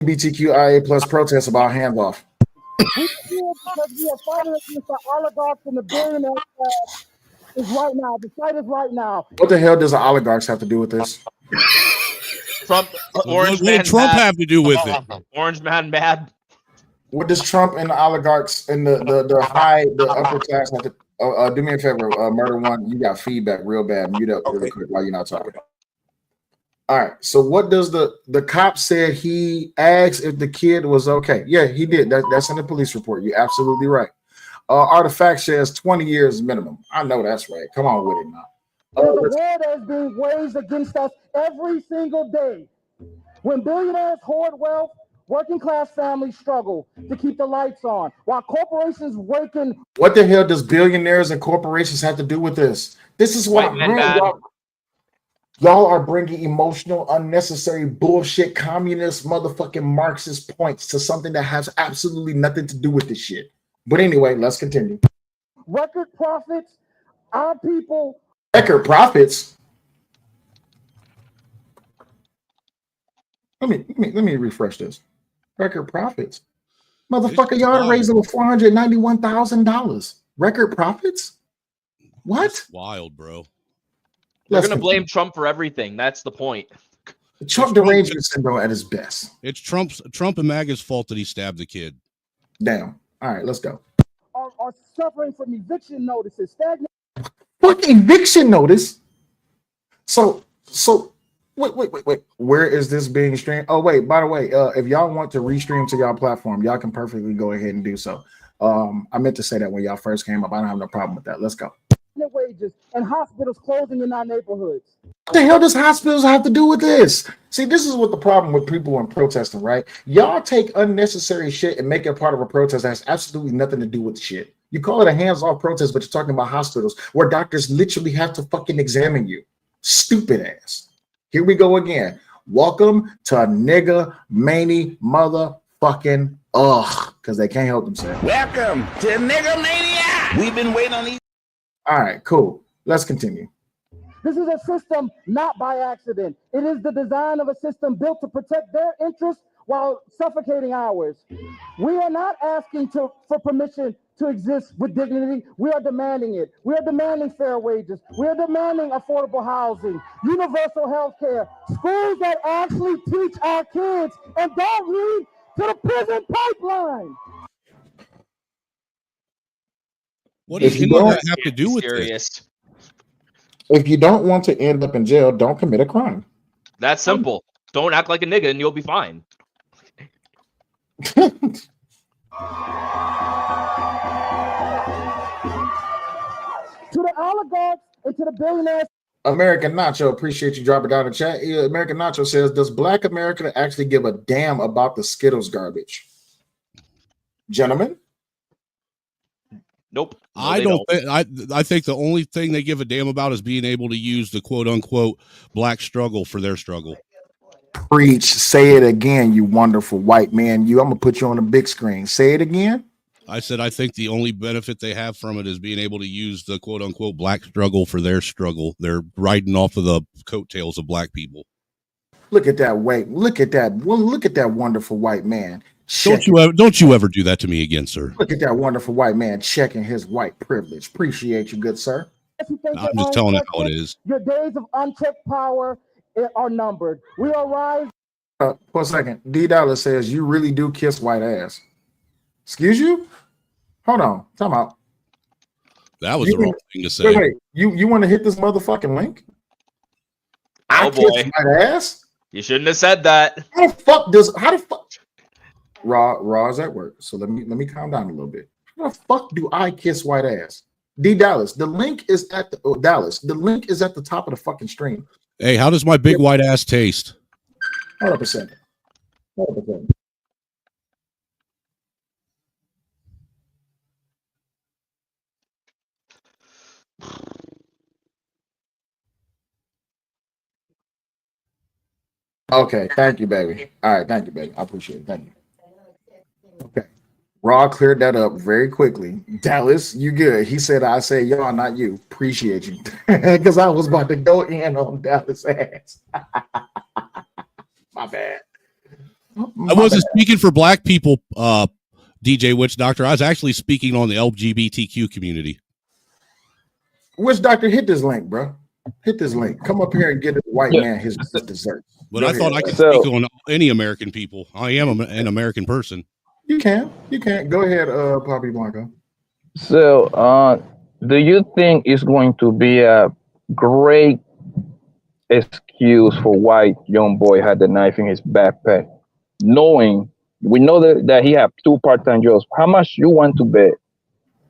LGBTQIA plus protests about handoff. We feel because we are fighting against the oligarchs and the billionaires is right now. The fight is right now. What the hell does the oligarchs have to do with this? Trump, Orange what Man did Trump mad. have to do with it? Orange Man mad. What does Trump and the oligarchs and the upper class have to? Do me a favor, Murder One. You got feedback real bad. Mute up really quick while you're not talking. All right. So what does the cop said? He asked if the kid was okay. Yeah, he did. That's in the police report. You're absolutely right. Artifact says 20 years minimum. I know that's right. Come on with it now. There's a war that is being waged against us every single day. When billionaires hoard wealth, working class families struggle to keep the lights on, while corporations waking. What the hell does billionaires and corporations have to do with this? This is what y'all are bringing emotional, unnecessary bullshit, communist, motherfucking Marxist points to something that has absolutely nothing to do with this shit. But anyway, let's continue. Record profits, our people. Record profits. Let me refresh this. Record profits. Motherfucker, y'all raised over $491,000. Record profits? What? That's wild, bro. They're gonna blame Trump for everything. That's the point. Trump derangement syndrome at his best. It's Trump and MAGA's fault that he stabbed the kid. Damn. All right, let's go. Are suffering from eviction notices. Stagnant. What eviction notice? So wait. Where is this being streamed? Oh, wait, by the way, if y'all want to restream to y'all platform, y'all can perfectly go ahead and do so. I meant to say that when y'all first came up. I don't have no problem with that. Let's go. Wages and hospitals closing in our neighborhoods. What the hell does hospitals have to do with this? See, this is what the problem with people when protesting, right? Y'all take unnecessary shit and make it part of a protest that has absolutely nothing to do with shit. You call it a hands-off protest, but you're talking about hospitals where doctors literally have to fucking examine you. Stupid ass. Here we go again. Welcome to a nigga mania motherfucking because they can't help themselves. Welcome to Nigga Mania. We've been waiting on these. All right, cool. Let's continue. This is a system not by accident. It is the design of a system built to protect their interests while suffocating ours. We are not asking for permission to exist with dignity. We are demanding it. We are demanding fair wages. We are demanding affordable housing, universal health care, schools that actually teach our kids and don't lead to the prison pipeline. What does any of that have to do with this? If you don't want to end up in jail, don't commit a crime. That's simple. Don't act like a nigga and you'll be fine. To the oligarchs and to the billionaires. American Nacho, appreciate you dropping down the chat. American Nacho says, does Black America actually give a damn about the Skittles garbage? Gentlemen? Nope. No, I don't think I think the only thing they give a damn about is being able to use the quote unquote black struggle for their struggle. Preach. Say it again, you wonderful white man. I'm gonna put you on the big screen. Say it again. I said I think the only benefit they have from it is being able to use the quote unquote black struggle for their struggle. They're riding off of the coattails of black people. Look at that weight. Look at that. Well, look at that wonderful white man. Don't you ever do that to me again, sir. Look at that wonderful white man checking his white privilege. Appreciate you, good sir. I'm just telling you how it is. Your days of unchecked power are numbered. We are rising. For a second, D Dollar says you really do kiss white ass. Excuse you? Hold on. Time out. That was the wrong thing to say. Wait. You want to hit this motherfucking link? Oh boy. White ass? You shouldn't have said that. How the fuck? Raw is at work, so let me calm down a little bit. How the fuck do I kiss white ass? D Dallas, the link is at the Dallas. The link is at the top of the fucking stream. Hey, how does my big white ass taste? Hold up a second. Okay, thank you, baby. All right, thank you, baby. I appreciate it. Thank you. Okay. Raw cleared that up very quickly. Dallas, you good. He said, I say y'all, not you. Appreciate you. Because I was about to go in on Dallas ass. My bad. I wasn't speaking for black people, DJ Witch Doctor. I was actually speaking on the LGBTQ community. Witch Doctor, hit this link, bro. Hit this link. Come up here and get a white man his dessert. But I thought I could speak on any American people. I am an American person. You can. Go ahead, Poppy Blanco. So, do you think it's going to be a great excuse for why young boy had the knife in his backpack, knowing we know that he have 2 part-time jobs? How much you want to bet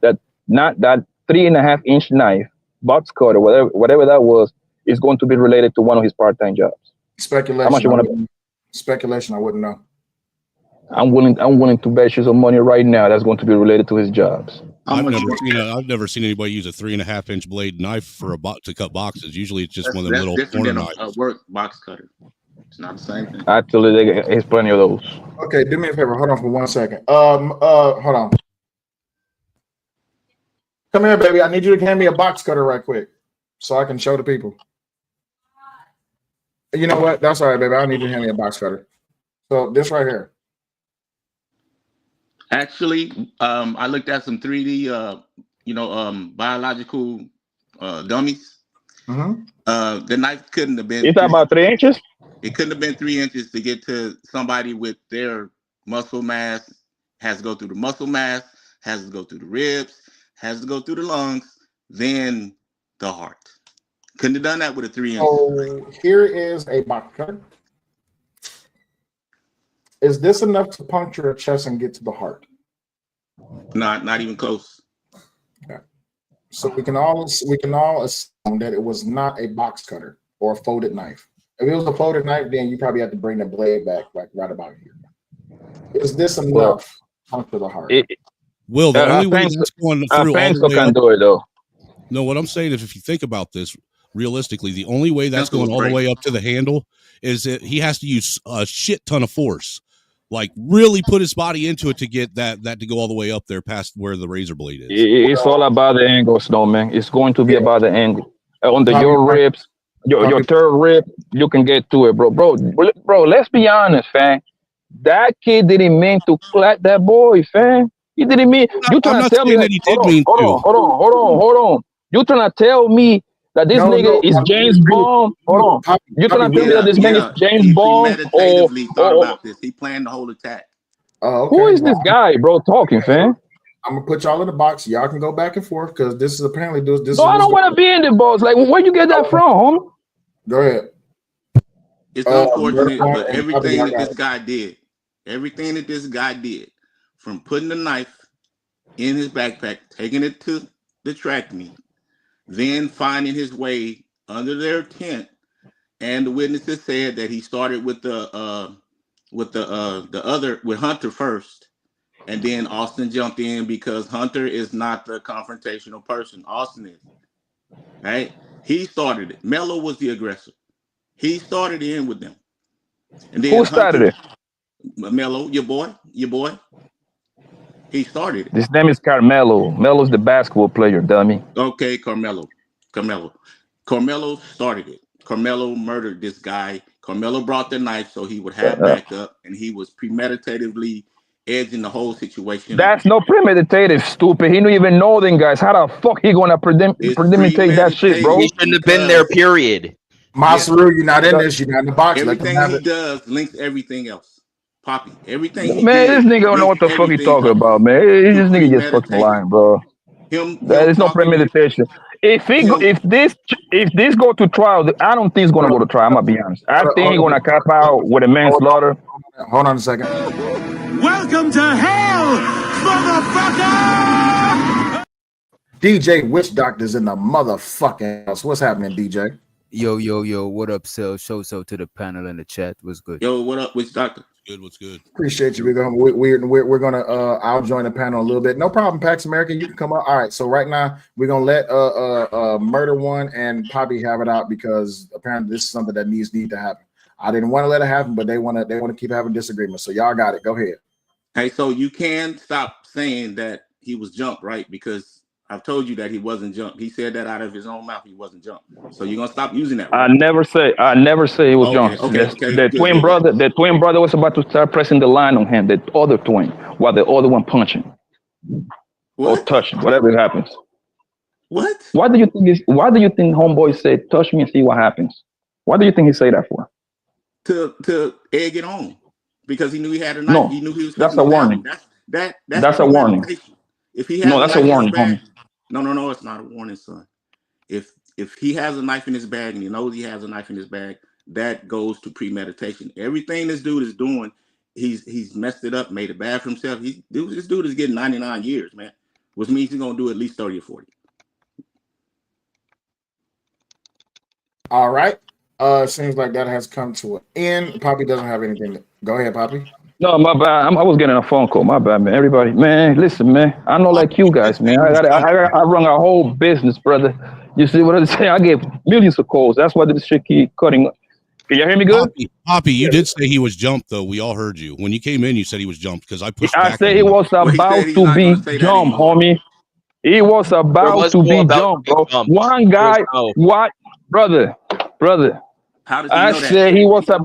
that not that 3.5-inch knife, box cutter, whatever that was, is going to be related to one of his part-time jobs? Speculation. How much you want to? Speculation. I wouldn't know. I'm willing to bet you some money right now that's going to be related to his jobs. I've never seen anybody use a 3.5-inch blade knife for to cut boxes. Usually it's just one of them little corner knives. A work box cutter. It's not the same thing. Actually, there's plenty of those. Okay, do me a favor. Hold on for 1 second. Hold on. Come here, baby. I need you to hand me a box cutter right quick so I can show the people. You know what? That's all right, baby. I need you to hand me a box cutter. So this right here. Actually, I looked at some 3D, biological dummies. Mm-hmm. The knife couldn't have been. You talking about 3 inches? It couldn't have been 3 inches to get to somebody with their muscle mass. Has to go through the muscle mass, has to go through the ribs, has to go through the lungs, then the heart. Couldn't have done that with a 3 inch. So here is a box cutter. Is this enough to puncture a chest and get to the heart? Not even close. Okay. So we can all assume that it was not a box cutter or a folded knife. If it was a folded knife, then you probably have to bring the blade back like right about here. Is this enough to puncture the heart? Will, the only way that's going through all the way can do it though. No, what I'm saying is if you think about this realistically, the only way that's going all the way up to the handle is that he has to use a shit ton of force. Like really put his body into it to get that to go all the way up there past where the razor blade is. It's all about the angle, Snowman. It's going to be about the angle. On your ribs, your third rib, you can get to it, bro. Bro, let's be honest, fam. That kid didn't mean to clap that boy, fam. He didn't mean. You trying to tell me that he did mean to? Hold on. You trying to tell me that this nigga is James Bond? Hold on. You trying to tell me that this man is James Bond? He thought about this. He planned the whole attack. Okay. Who is this guy, bro, talking, fam? I'm gonna put y'all in the box. Y'all can go back and forth because this is apparently this. No, I don't want to be in the box. Like, where you get that from, homie? Go ahead. It's unfortunate, but everything that this guy did, from putting the knife in his backpack, taking it to the track meet, then finding his way under their tent, and the witnesses said that he started with Hunter first, and then Austin jumped in because Hunter is not the confrontational person. Austin is, right? He started it. Mello was the aggressor. He started in with them. And then who started it? Mello, your boy. He started it. His name is Caramello. Melo's the basketball player, dummy. Okay, Carmelo started it. Carmelo murdered this guy. Carmelo brought the knife so he would have backup, and he was premeditatively edging the whole situation. That's no premeditative, stupid. He don't even know them guys. How the fuck he gonna premeditate that shit, bro? He shouldn't have been there, period. Masaru, you're not in this. You're not in the box. Everything he does links everything else. Poppy, everything he man, did, this nigga don't know what the fuck he talking about, man. This nigga just fucking lying, bro. There is no premeditation. If this go to trial, I don't think it's gonna go to trial. I'm gonna be honest. I think he's gonna cap out with a manslaughter. Hold on a second. Welcome to hell, motherfucker! DJ Witch Doctor's in the motherfucking house. What's happening, DJ? Yo, what up, Sel? Show to the panel in the chat. What's good? Yo, what up, Witch Doctor? What's good? Appreciate you. We're gonna I'll join the panel a little bit. No problem, Pax America. You can come up. All right. So right now we're gonna let Murder One and Poppy have it out because apparently this is something that needs to happen. I didn't want to let it happen, but they want to keep having disagreements. So y'all got it. Go ahead. Hey, so you can stop saying that he was jumped, right? Because I've told you that he wasn't jumped. He said that out of his own mouth. He wasn't jumped. So you're gonna stop using that word. I never say he was Okay, jumped. okay. The twin brother was about to start pressing the line on him, the other twin, while the other one punching or touching, whatever happens. What? Why do you think homeboy said touch me and see what happens? Why do you think he say that for? To egg it on. Because he knew he had a knife. No, He knew he was that's a warning. That's a warning. If he has that's a warning, homie. No, it's not a warning, son. If he has a knife in his bag and he knows he has a knife in his bag, that goes to premeditation. Everything this dude is doing, he's messed it up, made it bad for himself. This dude is getting 99 years, man, which means he's gonna do at least 30 or 40. All right. Seems like that has come to an end. Poppy doesn't have anything. Go ahead, Poppy. No, my bad. I was getting a phone call. My bad, man. Everybody, man, listen, man. I know like you guys, man. I run a whole business, brother. You see what I'm saying? I get millions of calls. That's why this shit keep cutting. Can you hear me good? Poppy, you did say he was jumped, though. We all heard you. When you came in, you said he was jumped because I pushed back. I said he was about to be jumped, homie. He was about to be jumped, bro. One guy, what? Brother. How did you know that? Said he was a...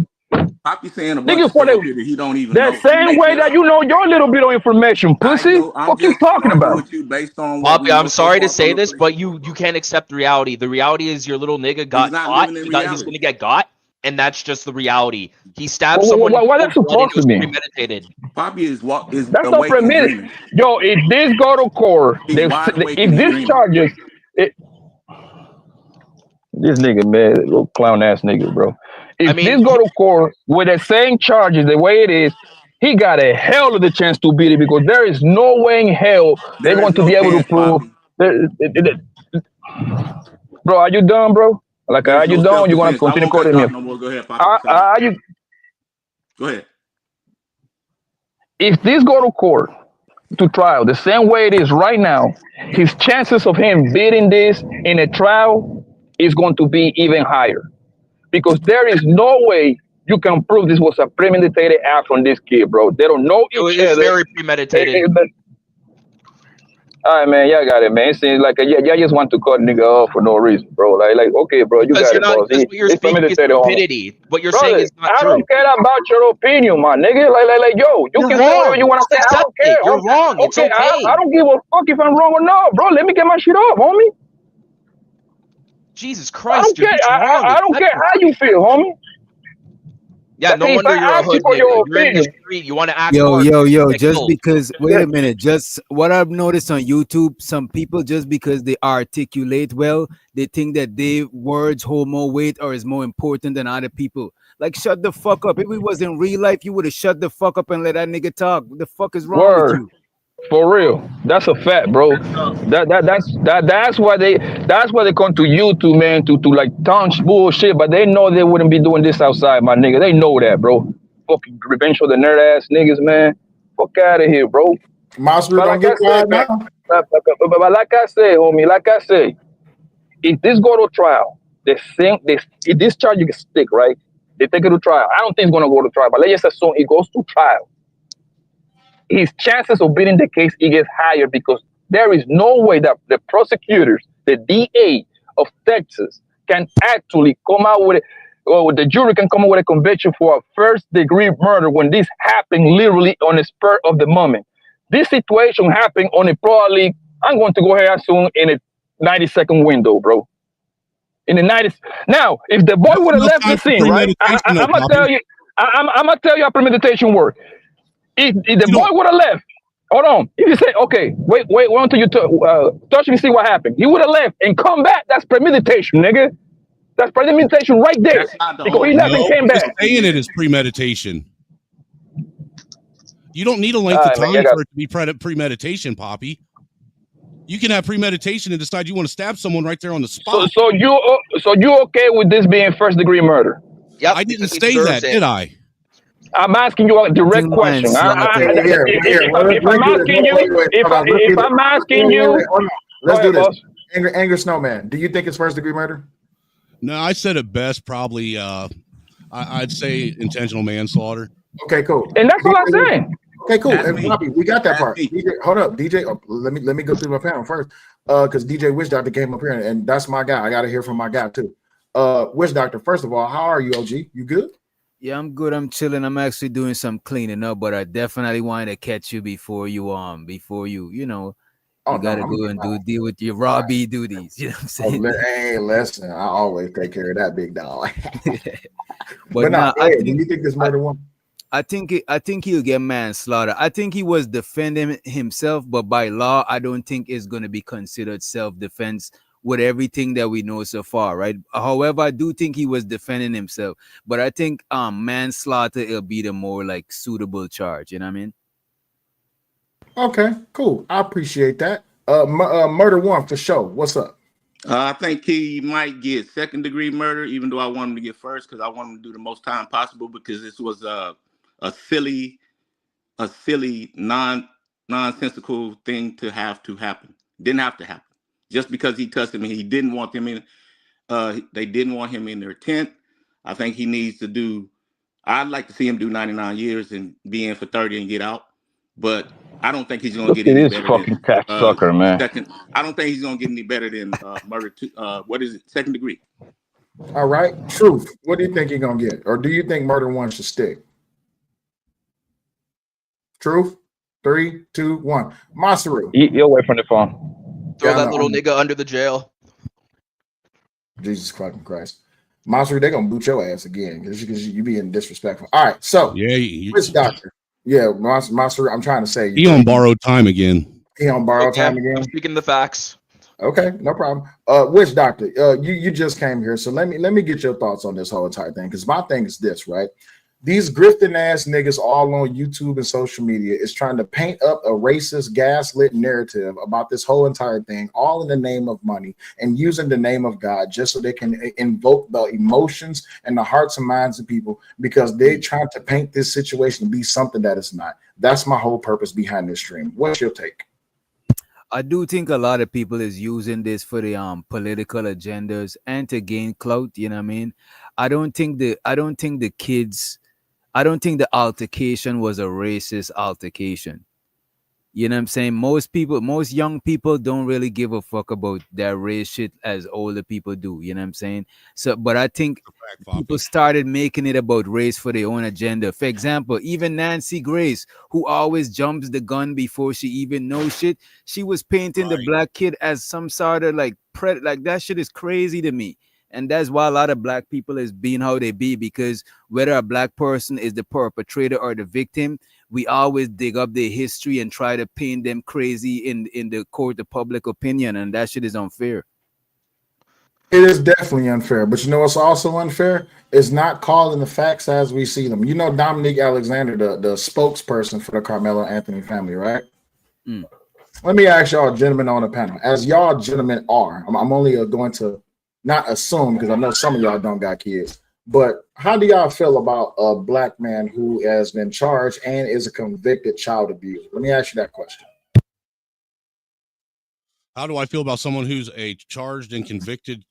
Poppy saying a bunch of stuff that he don't even know. The same way that you know your little bit of information, pussy. What you talking about? Based on Poppy, I'm sorry to say this, but you can't accept reality. The reality is your little nigga got caught. He's going to get got, and that's just the reality. He stabbed someone. What that's supposed to be? Premeditated. Poppy is that's not premeditated. Yo, if this go to court, if this charges, this nigga, man, little clown ass nigga, bro. If this go to court with the same charges, the way it is, he got a hell of a chance to beat it because there is no way in hell they're going to be able to prove. Bro, are you done, bro? Like, are you done? You want to continue quoting me? No, go ahead, Poppy. Go ahead. If this go to court to trial the same way it is right now, his chances of him beating this in a trial is going to be even higher. Because there is no way you can prove this was a premeditated act on this kid, bro. They don't know each other. It's very premeditated. All right, man, y'all got it, man. It seems like y'all just want to cut nigga off for no reason, bro. Like, okay, bro, you got it, bro. What you're speaking is stupidity. What you're saying is not true. I don't care about your opinion, my nigga. Like, yo, you can say whatever you want to say. I don't care. You're wrong. It's okay. I don't give a fuck if I'm wrong or not, bro. Let me get my shit up, homie. Jesus Christ, I don't care how you feel, homie. Yeah, no wonder you're a hood nigga. You're in the street. You want to act Yo, just because, wait a minute, just what I've noticed on YouTube, some people, just because they articulate well, they think that their words hold more weight or is more important than other people. Like, shut the fuck up. If it was in real life, you would have shut the fuck up and let that nigga talk. What the fuck is wrong with you? For real, that's a fact, bro. That's why they come to YouTube, man, to like taunt bullshit. But they know they wouldn't be doing this outside, my nigga. They know that, bro. Fucking revenge for the nerd ass niggas, man. Fuck out of here, bro. Monster, don't get quiet now. But like I say, homie, if this go to trial, if this charge you can stick, right? They take it to trial. I don't think it's gonna go to trial, but let's just assume it goes to trial. His chances of beating the case gets higher because there is no way that the prosecutors, the DA of Texas, can actually come out with it, or the jury can come out with a conviction for a first-degree murder when this happened literally on the spur of the moment. This situation happened on a probably, I'm going to go ahead soon, in a 90-second window, bro. In the 90s. Now, if the boy would have left the scene, right? I'm gonna tell you how premeditation works. If the boy would have left, hold on. If you say, okay, wait until you touch me, see what happened. He would have left and come back. That's premeditation, nigga. That's premeditation right there. Because he left and came back. Saying it is premeditation. You don't need a length of time for it to be premeditation, Poppy. You can have premeditation and decide you want to stab someone right there on the spot. So you okay with this being first-degree murder? Yeah, I didn't say that, did I? I'm asking you a direct question. If I'm asking you, let's do this. Anger Snowman, do you think it's first degree murder? No, I said it best. Probably, I'd say intentional manslaughter. Okay, cool. And that's what I'm saying. Okay, cool. That's And me. Bobby, we got that That's part. me. DJ, hold up, DJ. Let me go through my panel first. Because DJ Wish Doctor came up here, and that's my guy. I gotta hear from my guy too. Wish Doctor, first of all, how are you, OG? You good? Yeah, I'm good. I'm chilling. I'm actually doing some cleaning up, but I definitely wanted to catch you before you Oh you no, gotta go and deal with your Robbie duties. You know what I'm saying? hey, listen, I always take care of that big dog. But nah, now go ahead. Do you think this murder one? I think he'll get manslaughter. I think he was defending himself, but by law, I don't think it's gonna be considered self-defense with everything that we know so far, right? However, I do think he was defending himself, but I think manslaughter will be the more like suitable charge. You know what I mean? Okay, cool. I appreciate that. Murder one for sure. What's up? I think he might get second degree murder, even though I want him to get first because I want him to do the most time possible because this was a silly, nonsensical thing to happen. Didn't have to happen. Just because he touched him and he didn't want them in, they didn't want him in their tent. I think he needs to do. I'd like to see him do 99 years and be in for 30 and get out, but I don't think he's going to Look get at any this better fucking than cocksucker, man. second. I don't think he's going to get any better than murder. What is it? Second degree. All right, Truth. What do you think he's gonna get, or do you think murder one should stick? Truth. 3, 2, 1. Masaru. You're away from the phone. Throw Yeah, I that know, little I know. nigga under the jail. Jesus fucking Christ. Masaru, they're gonna boot your ass again because you being disrespectful. All right, so Yeah, which doctor? Yeah, Masaru, I'm trying to say he on borrowed time again. he on borrowed Okay, time again. I'm speaking the facts. Okay, no problem. Which doctor? You just came here, so let me get your thoughts on this whole entire thing. Because my thing is this, right? These grifting ass niggas all on YouTube and social media is trying to paint up a racist, gaslit narrative about this whole entire thing, all in the name of money and using the name of God just so they can invoke the emotions and the hearts and minds of people because they're trying to paint this situation to be something that it's not. That's my whole purpose behind this stream. What's your take? I do think a lot of people is using this for the political agendas and to gain clout. You know what I mean? I don't think the altercation was a racist altercation. You know what I'm saying? Most young people don't really give a fuck about their race shit as older people do. You know what I'm saying? So, but I think people started making it about race for their own agenda. For example, even Nancy Grace, who always jumps the gun before she even knows shit, she was painting the black kid as some sort of like that shit is crazy to me. And that's why a lot of black people is being how they be, because whether a black person is the perpetrator or the victim, we always dig up their history and try to paint them crazy in the court of public opinion, and that shit is unfair. It is definitely unfair, but you know what's also unfair? Is not calling the facts as we see them. You know Dominique Alexander, the spokesperson for the Carmelo Anthony family, right? Let me ask y'all gentlemen on the panel, as y'all gentlemen are, I'm only going to not assume because I know some of y'all don't got kids, but how do y'all feel about a black man who has been charged and is a convicted child abuser? Let me ask you that question. How do I feel about someone who's a charged and convicted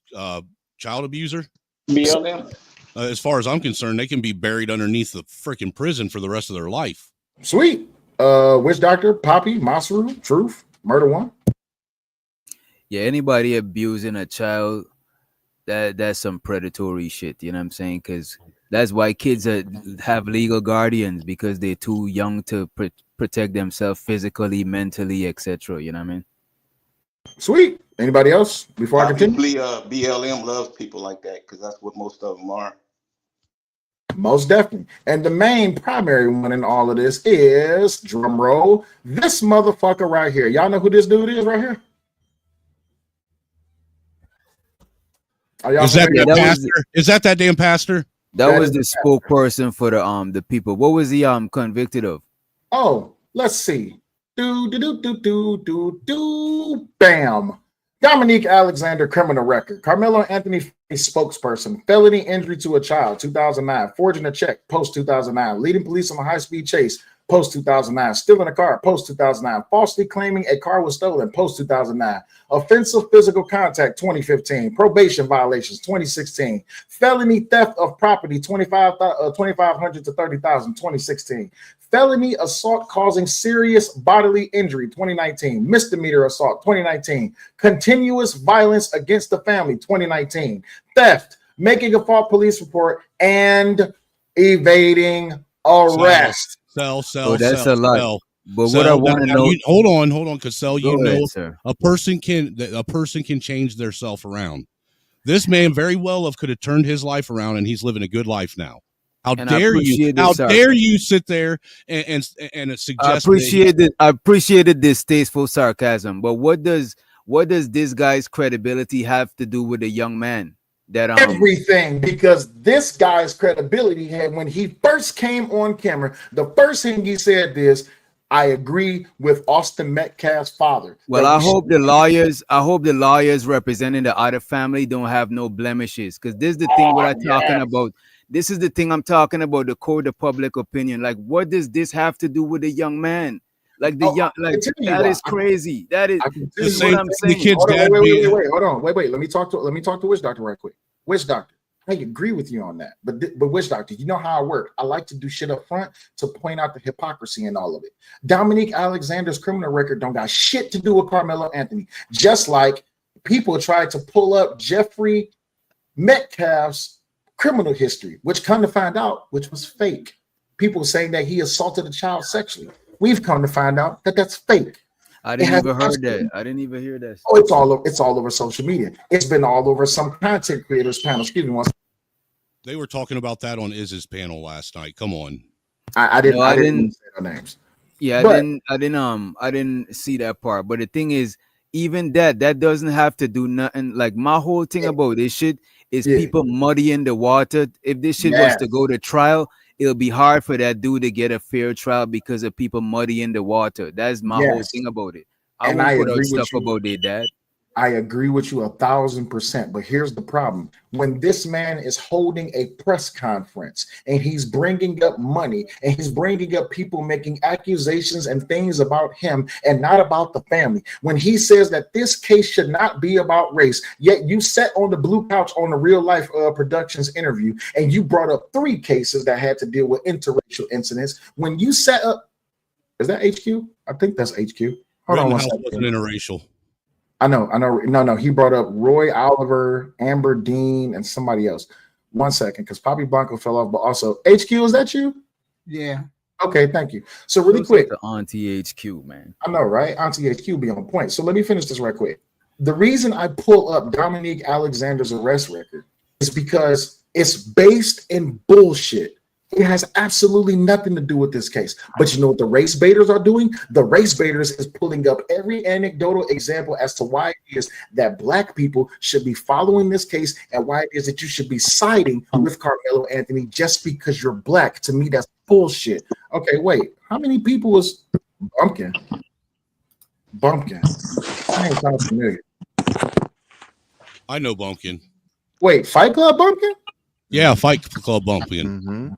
child abuser? BLM. As far as I'm concerned, they can be buried underneath the freaking prison for the rest of their life. Sweet. Witch Doctor, Poppy, Masaru, Truth, Murder One. Yeah, anybody abusing a child, that's some predatory shit. You know what I'm saying? Because that's why kids have legal guardians, because they're too young to protect themselves physically, mentally, etc. You know what I mean? Sweet. Anybody else before I continue? BLM loves people like that because that's what most of them are. Most definitely. And the main primary one in all of this is, drum roll, this motherfucker right here. Y'all know who this dude is right here? Is that the pastor? Is that damn pastor? That was the spokesperson for the people. What was he convicted of? Oh, let's see. Bam. Dominique Alexander criminal record. Carmelo Anthony spokesperson. Felony injury to a child, 2009. Forging a check, post 2009. Leading police on a high-speed chase, post 2009. Stealing a car, post 2009. Falsely claiming a car was stolen, post 2009. Offensive physical contact, 2015. Probation violations, 2016. Felony theft of property, $2,500 to $30,000, 2016. Felony assault causing serious bodily injury, 2019. Misdemeanor assault, 2019. Continuous violence against the family, 2019. Theft, making a false police report, and evading arrest. Oh, that's a lot. But what I want to know, hold on, because Go ahead, sir. a person can change their self around. This man very well could have turned his life around, and he's living a good life now. How dare you? How dare you sit there and suggest? I appreciated this tasteful sarcasm, but what does this guy's credibility have to do with a young man? Everything, because this guy's credibility had when he first came on camera, the first thing he said is, I agree with Austin Metcalf's father. Well, I hope the lawyers representing the other family don't have no blemishes, because this is the thing what I'm talking about. This is the thing I'm talking about, the court of public opinion. Like, what does this have to do with a young man? Like that is crazy. That is what I'm saying. Wait. Let me talk to Witch Doctor right quick. Witch Doctor, I agree with you on that. But Witch Doctor, you know how I work. I like to do shit up front to point out the hypocrisy in all of it. Dominique Alexander's criminal record don't got shit to do with Carmelo Anthony. Just like people tried to pull up Jeffrey Metcalf's criminal history, which come to find out, which was fake. People saying that he assaulted a child sexually. We've come to find out that that's fake. I didn't even hear that. Oh, it's all over social media. It's been all over some content creators panel. Excuse me. They were talking about that on Iz's panel last night. Come on. I didn't say their names. Yeah, I didn't see that part. But the thing is, even that doesn't have to do nothing. Like, my whole thing about this shit is people muddying the water. If this shit was to go to trial, it'll be hard for that dude to get a fair trial because of people muddying the water. That's my whole thing about it. I won't put out stuff about their dad. I agree with you 1,000%. But here's the problem. When this man is holding a press conference and he's bringing up money and he's bringing up people making accusations and things about him and not about the family, when he says that this case should not be about race, yet you sat on the blue couch on the Real Life Productions interview and you brought up 3 cases that had to deal with interracial incidents. When you set up, is that HQ? I think that's HQ. Hold on one second. Interracial. I know. No. He brought up Roy Oliver, Amber Dean, and somebody else. 1 second, because Poppy Blanco fell off, but also HQ. Is that you? Yeah. Okay, thank you. So really quick, the Auntie HQ, man. I know, right? Auntie HQ be on point. So let me finish this right quick. The reason I pull up Dominique Alexander's arrest record is because it's based in bullshit. It has absolutely nothing to do with this case. But you know what the race baiters are doing? The race baiters is pulling up every anecdotal example as to why it is that Black people should be following this case and why it is that you should be siding with Carmelo Anthony just because you're Black. To me, that's bullshit. Okay, wait. How many people was Bumpkin? I ain't sound familiar. I know Bumpkin. Wait, Fight Club Bumpkin? Yeah, Fight Club Bumpkin. Mm-hmm.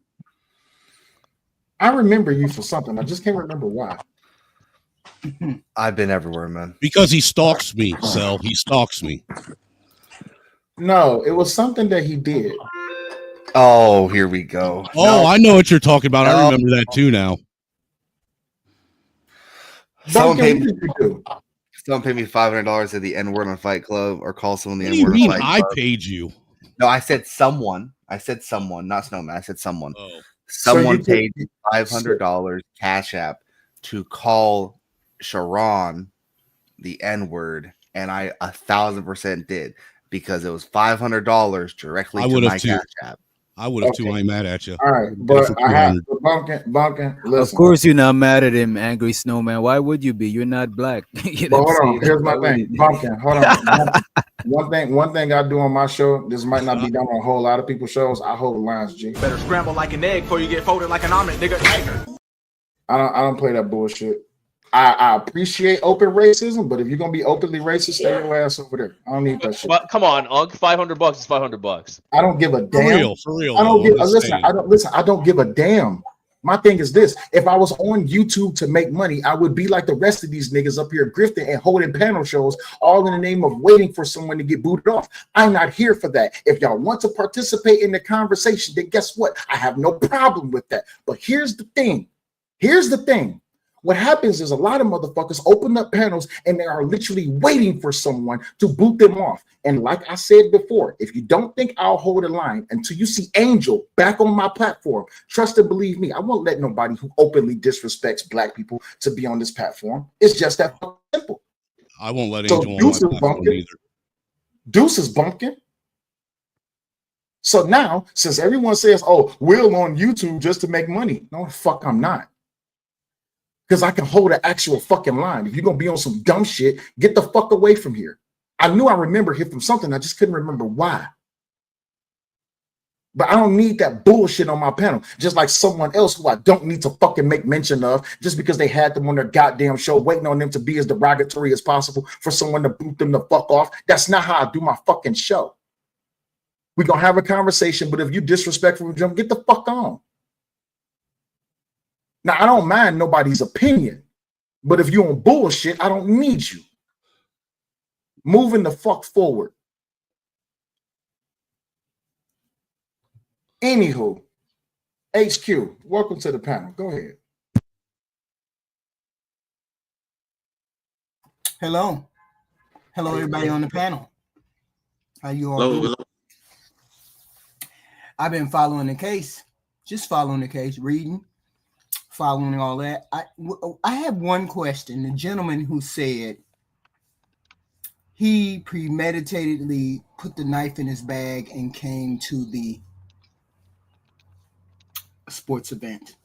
I remember you for something. I just can't remember why. I've been everywhere, man. Because he stalks me, Sel. He stalks me. No, it was something that he did. Oh, here we go. Oh, no. I know what you're talking about. I remember that too now. Someone paid me $500 at the N-word on Fight Club or call someone the N-word on Fight Club. I paid you. No, I said someone. Not Snowman. I said someone. Oh. Someone paid $500 Cash App to call Sharon the N-word, and I 1,000% did because it was $500 directly to my Cash App. I would have too. I ain't mad at you. All right, but I have Bumpkin. Listen. Of course, you're not mad at him, Angry Snowman. Why would you be? You're not Black. Hold on. Here's my thing, Bumpkin. Hold on. One thing I do on my show. This might not be done on a whole lot of people's shows. I hold the lines, G. Better scramble like an egg before you get folded like an omelet, nigga. I don't play that bullshit. I appreciate open racism, but if you're gonna be openly racist, stay your ass over there. I don't need that shit. But come on, Unk, $500 is $500. I don't give a damn. For real. I don't give a damn. My thing is this: if I was on YouTube to make money, I would be like the rest of these niggas up here grifting and holding panel shows, all in the name of waiting for someone to get booted off. I'm not here for that. If y'all want to participate in the conversation, then guess what? I have no problem with that. But here's the thing. Here's the thing. What happens is a lot of motherfuckers open up panels and they are literally waiting for someone to boot them off. And like I said before, if you don't think I'll hold a line until you see Angel back on my platform, trust and believe me, I won't let nobody who openly disrespects black people to be on this platform. It's just that simple. I won't let Angel on my platform either. Deuce is bumpkin. So now, since everyone says, oh, Will on YouTube just to make money. No, the fuck I'm not. Because I can hold an actual fucking line. If you're going to be on some dumb shit, get the fuck away from here. I knew I remembered him from something. I just couldn't remember why. But I don't need that bullshit on my panel. Just like someone else who I don't need to fucking make mention of just because they had them on their goddamn show waiting on them to be as derogatory as possible for someone to boot them the fuck off. That's not how I do my fucking show. We're going to have a conversation, but if you disrespectful, get the fuck on. Now, I don't mind nobody's opinion, but if you're on bullshit, I don't need you. Moving the fuck forward. Anywho, HQ, welcome to the panel. Go ahead. Hello. Hello, everybody on the panel. How you all doing? I've been following the case, just following the case, reading, following all that. I have one question. The gentleman who said he premeditatedly put the knife in his bag and came to the sports event.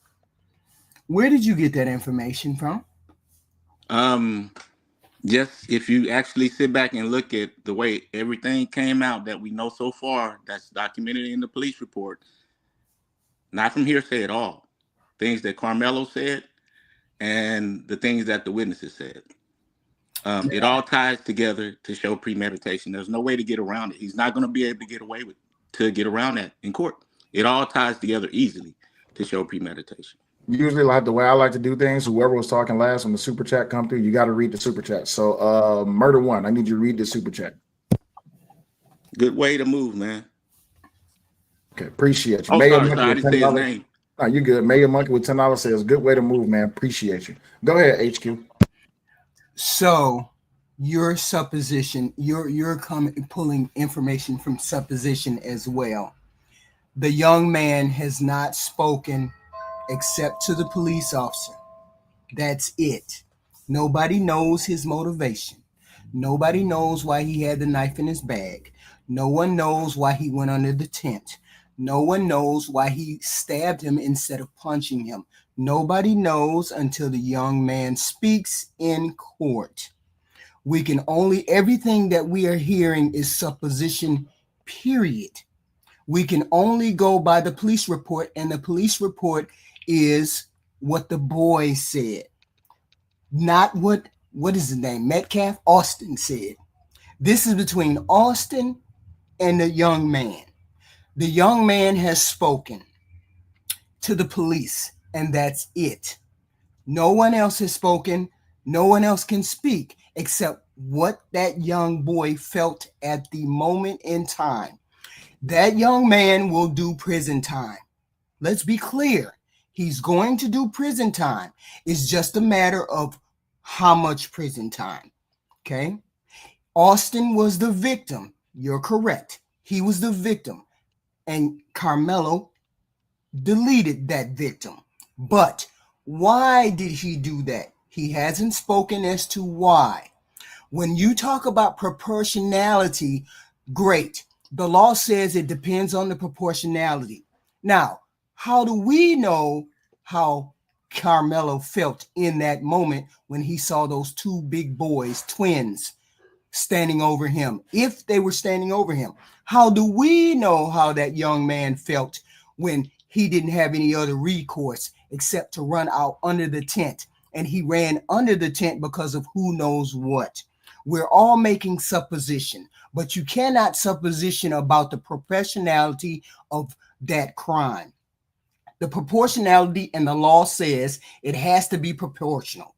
Where did you get that information from? Just if you actually sit back and look at the way everything came out that we know so far, that's documented in the police report, not from hearsay at all. Things that Caramello said and the things that the witnesses said. It all ties together to show premeditation. There's no way to get around it. He's not going to be able to get around that in court. It all ties together easily to show premeditation. Usually, like the way I like to do things, whoever was talking last when the super chat come through, you got to read the super chat. So, Murder One, I need you to read the super chat. Good way to move, man. Okay, appreciate you. Oh, sorry, I didn't say his name. No, you good. Mayor Monkey with $10 says, good way to move, man. Appreciate you. Go ahead, HQ. So, your supposition, you're pulling information from supposition as well. The young man has not spoken except to the police officer. That's it. Nobody knows his motivation. Nobody knows why he had the knife in his bag. No one knows why he went under the tent. No one knows why he stabbed him instead of punching him. Nobody knows until the young man speaks in court. Everything that we are hearing is supposition, period. We can only go by the police report, and the police report is what the boy said, not what is his name? Metcalf? Austin said. This is between Austin and the young man. The young man has spoken to the police, and that's it. No one else has spoken. No one else can speak except what that young boy felt at the moment in time. That young man will do prison time. Let's be clear. He's going to do prison time. It's just a matter of how much prison time. Okay? Austin was the victim. You're correct. He was the victim. And Caramello deleted that victim. But why did he do that? He hasn't spoken as to why. When you talk about proportionality, great. The law says it depends on the proportionality. Now, how do we know how Caramello felt in that moment when he saw those two big boys, twins, standing over him? If they were standing over him, how do we know how that young man felt when he didn't have any other recourse except to run out under the tent? And he ran under the tent because of who knows what. We're all making supposition, but you cannot supposition about the proportionality of that crime. The proportionality and the law says it has to be proportional.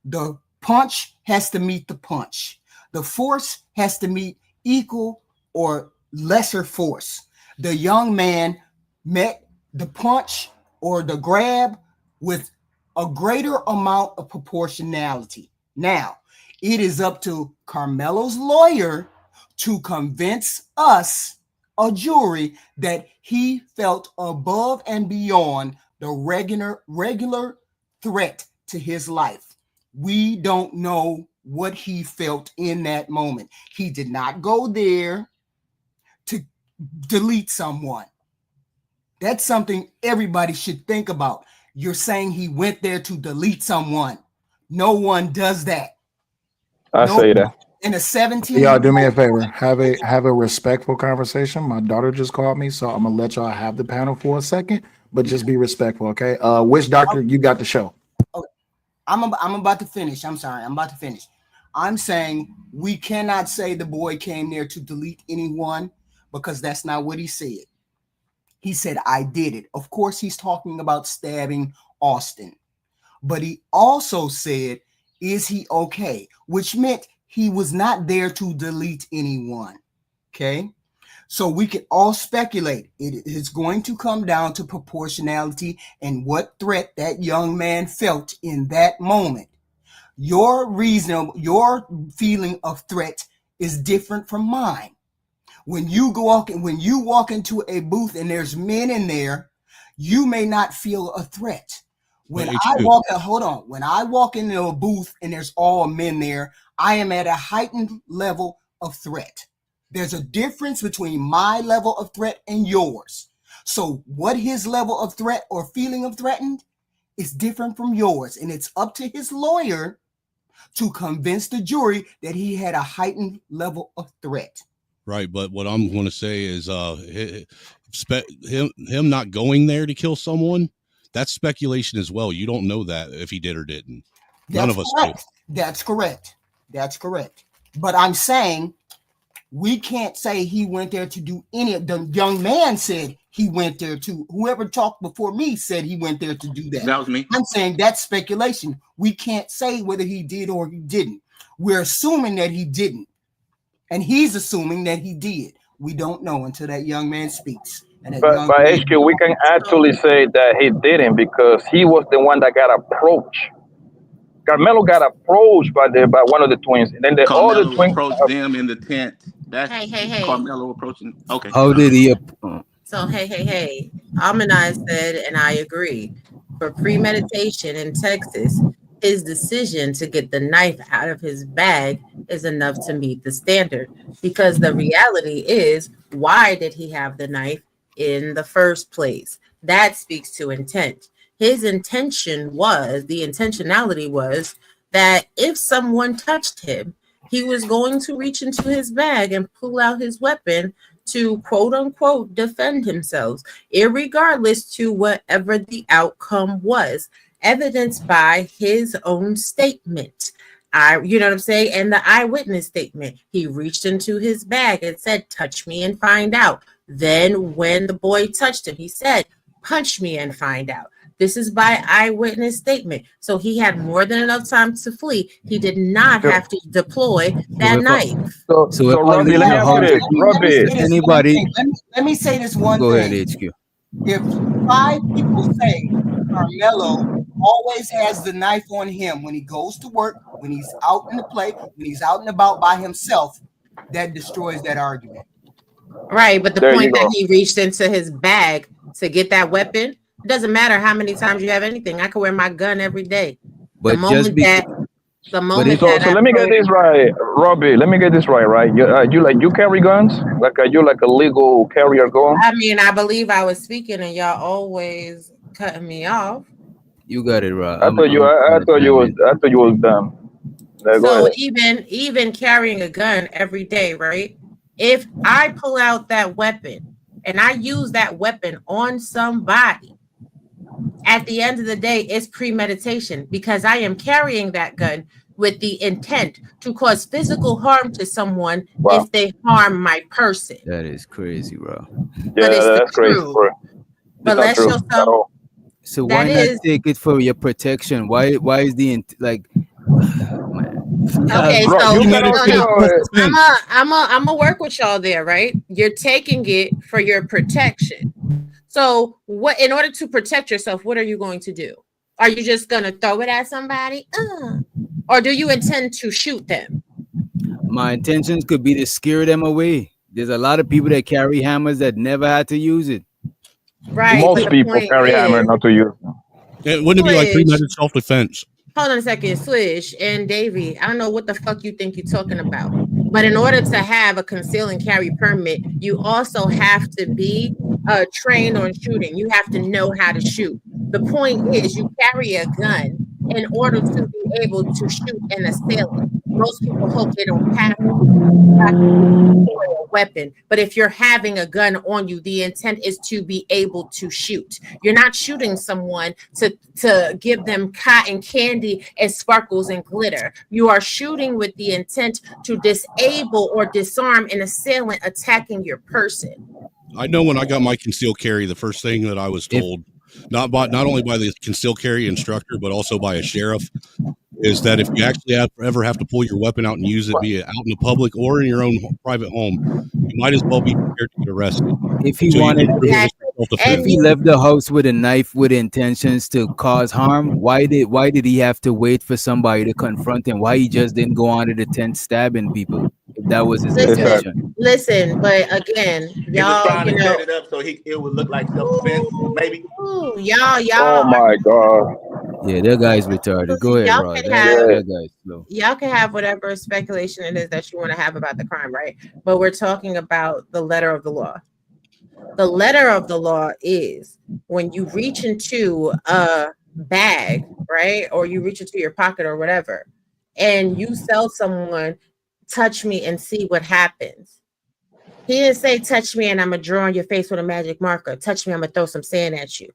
The punch has to meet the punch. The force has to meet equal or lesser force. The young man met the punch or the grab with a greater amount of proportionality. Now, it is up to Carmelo's lawyer to convince us, a jury, that he felt above and beyond the regular threat to his life. We don't know what he felt in that moment. He did not go there to delete someone. That's something everybody should think about. You're saying he went there to delete someone. No one does that. I say that. In a 17. Y'all do me a favor. Have a respectful conversation. My daughter just called me, so I'm gonna let y'all have the panel for a second, but just be respectful, okay? Which doctor you got the show? Okay. I'm about to finish. I'm sorry. I'm about to finish. I'm saying we cannot say the boy came there to delete anyone because that's not what he said. He said, I did it. Of course, he's talking about stabbing Austin. But he also said, is he okay? Which meant he was not there to delete anyone. Okay? So we can all speculate. It is going to come down to proportionality and what threat that young man felt in that moment. Your feeling of threat is different from mine. When you walk into a booth and there's men in there, you may not feel a threat. When I walk into a booth and there's all men there, I am at a heightened level of threat. There's a difference between my level of threat and yours. So what his level of threat or feeling of threatened is different from yours. And it's up to his lawyer to convince the jury that he had a heightened level of threat. Right, but what I'm going to say is him not going there to kill someone, that's speculation as well. You don't know that if he did or didn't. None of us do. That's correct. That's correct. But I'm saying we can't say he went there to do any of the young man said he went there to. Whoever talked before me said he went there to do that. That was me. I'm saying that's speculation. We can't say whether he did or he didn't. We're assuming that he didn't. And he's assuming that he did. We don't know until that young man speaks. But HQ, we can actually say that he didn't because he was the one that got approached. Carmelo got approached by one of the twins, and then the Carmelo other twin approached them in the tent. That's Hey. Carmelo approaching. Okay. How did he? So hey. Amanize said, and I agree. For premeditation in Texas, his decision to get the knife out of his bag is enough to meet the standard. Because the reality is, why did he have the knife in the first place? That speaks to intent. His intentionality was that if someone touched him, he was going to reach into his bag and pull out his weapon to quote unquote defend himself, irregardless to whatever the outcome was, evidenced by his own statement. You know what I'm saying? And the eyewitness statement. He reached into his bag and said, touch me and find out. Then when the boy touched him, he said, punch me and find out. This is by eyewitness statement. So he had more than enough time to flee. He did not have to deploy that knife. So Robbie, let me ask you this. Robbie, anybody? Let me say this one Go thing. ahead, HQ. If 5 people say Carmelo always has the knife on him when he goes to work, when he's out in the play, when he's out and about by himself, that destroys that argument. Right, but the point that he reached into his bag to get that weapon, it doesn't matter how many times you have anything. I can wear my gun every day. But the moment so let me get this right, Robbie. Let me get this right. You carry guns? You like a legal carrier gun? I mean, I believe I was speaking and y'all always cutting me off. You got it right. I thought you was dumb. So even carrying a gun every day, right? If I pull out that weapon and I use that weapon on somebody, at the end of the day, it's premeditation because I am carrying that gun with the intent to cause physical harm to someone if they harm my person. That is crazy, bro. Yeah, that's crazy, bro. But let's show some. So why not take it for your protection? Why is the like? Okay, so I'm gonna work with y'all there, right? You're taking it for your protection. So what, in order to protect yourself, what are you going to do? Are you just gonna throw it at somebody? Or do you intend to shoot them? My intentions could be to scare them away. There's a lot of people that carry hammers that never had to use it. Right. Most people carry hammer not to use. Wouldn't it be like premeditated self-defense? Hold on a second, Swish and Davey. I don't know what the fuck you think you're talking about. But in order to have a conceal and carry permit, you also have to be trained on shooting. You have to know how to shoot. The point is, you carry a gun in order to be able to shoot an assailant. Most people hope they don't have a weapon, but if you're having a gun on you, the intent is to be able to shoot. You're not shooting someone to give them cotton candy and sparkles and glitter. You are shooting with the intent to disable or disarm an assailant attacking your person. I know when I got my concealed carry, the first thing that I was told, not only by the concealed carry instructor, but also by a sheriff, is that if you actually ever have to pull your weapon out and use it, be it out in the public or in your own private home, you might as well be prepared to get arrested. If he wanted, if he left the house with a knife with intentions to cause harm, why did he have to wait for somebody to confront him? Why he just didn't go onto the tent stabbing people? If that was his intention. Listen, but again, y'all, trying to set it up so it would look like self-defense, maybe. Y'all. Oh my god. Yeah, that guy's retarded. Go ahead, bro. Y'all can have whatever speculation it is that you want to have about the crime, right? But we're talking about the letter of the law. The letter of the law is when you reach into a bag, right? Or you reach into your pocket or whatever, and you tell someone, touch me and see what happens. He didn't say touch me and I'm gonna draw on your face with a magic marker. Touch me, I'm gonna throw some sand at you.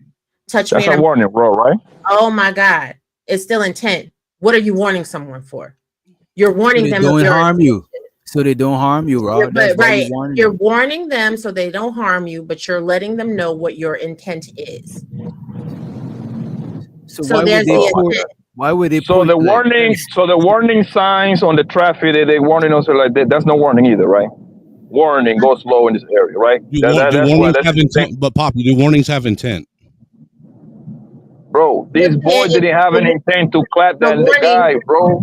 Touch me. That's a warning, bro, right? Oh my God. It's still intent. What are you warning someone for? You're warning them. Don't harm you. So they don't harm you, bro. Right. You're warning them so they don't harm you, but you're letting them know what your intent is. So why would they So the warning signs on the traffic that they warning us like that, that's no warning either, right? Warning, go slow in this area, right? But Poppy, do warnings have intent? Bro, these boys didn't have any intent to clap the guy, bro.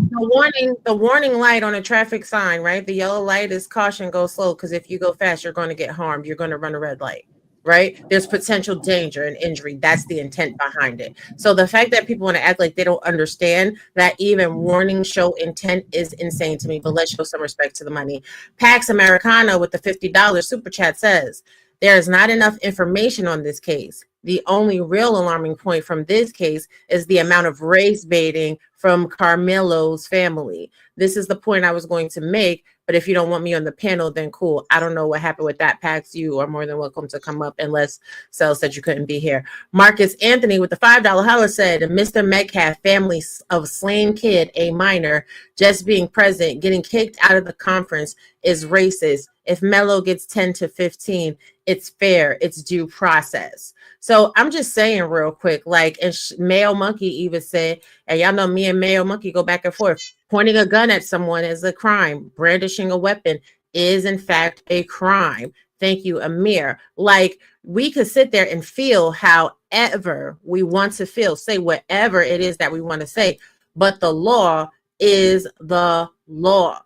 The warning light on a traffic sign, right? The yellow light is caution, go slow, because if you go fast, you're going to get harmed. You're going to run a red light, right? There's potential danger and injury. That's the intent behind it. So the fact that people want to act like they don't understand that even warnings show intent is insane to me, but let's show some respect to the money. Pax Americana with the $50 super chat says, there is not enough information on this case. The only real alarming point from this case is the amount of race baiting from Caramello's family. This is the point I was going to make, but if you don't want me on the panel, then cool. I don't know what happened with that, Pax. You are more than welcome to come up unless Cell said you couldn't be here. Marcus Anthony with the $5 holla said, Mr. Metcalf, family of slain kid, a minor, just being present, getting kicked out of the conference is racist. If Mello gets 10 to 15, it's fair. It's due process. So I'm just saying real quick, like, and Mayo Monkey even said, and y'all know me and Mayo Monkey go back and forth, pointing a gun at someone is a crime. Brandishing a weapon is in fact a crime. Thank you, Amir. Like, we could sit there and feel however we want to feel, say whatever it is that we want to say, but the law is the law.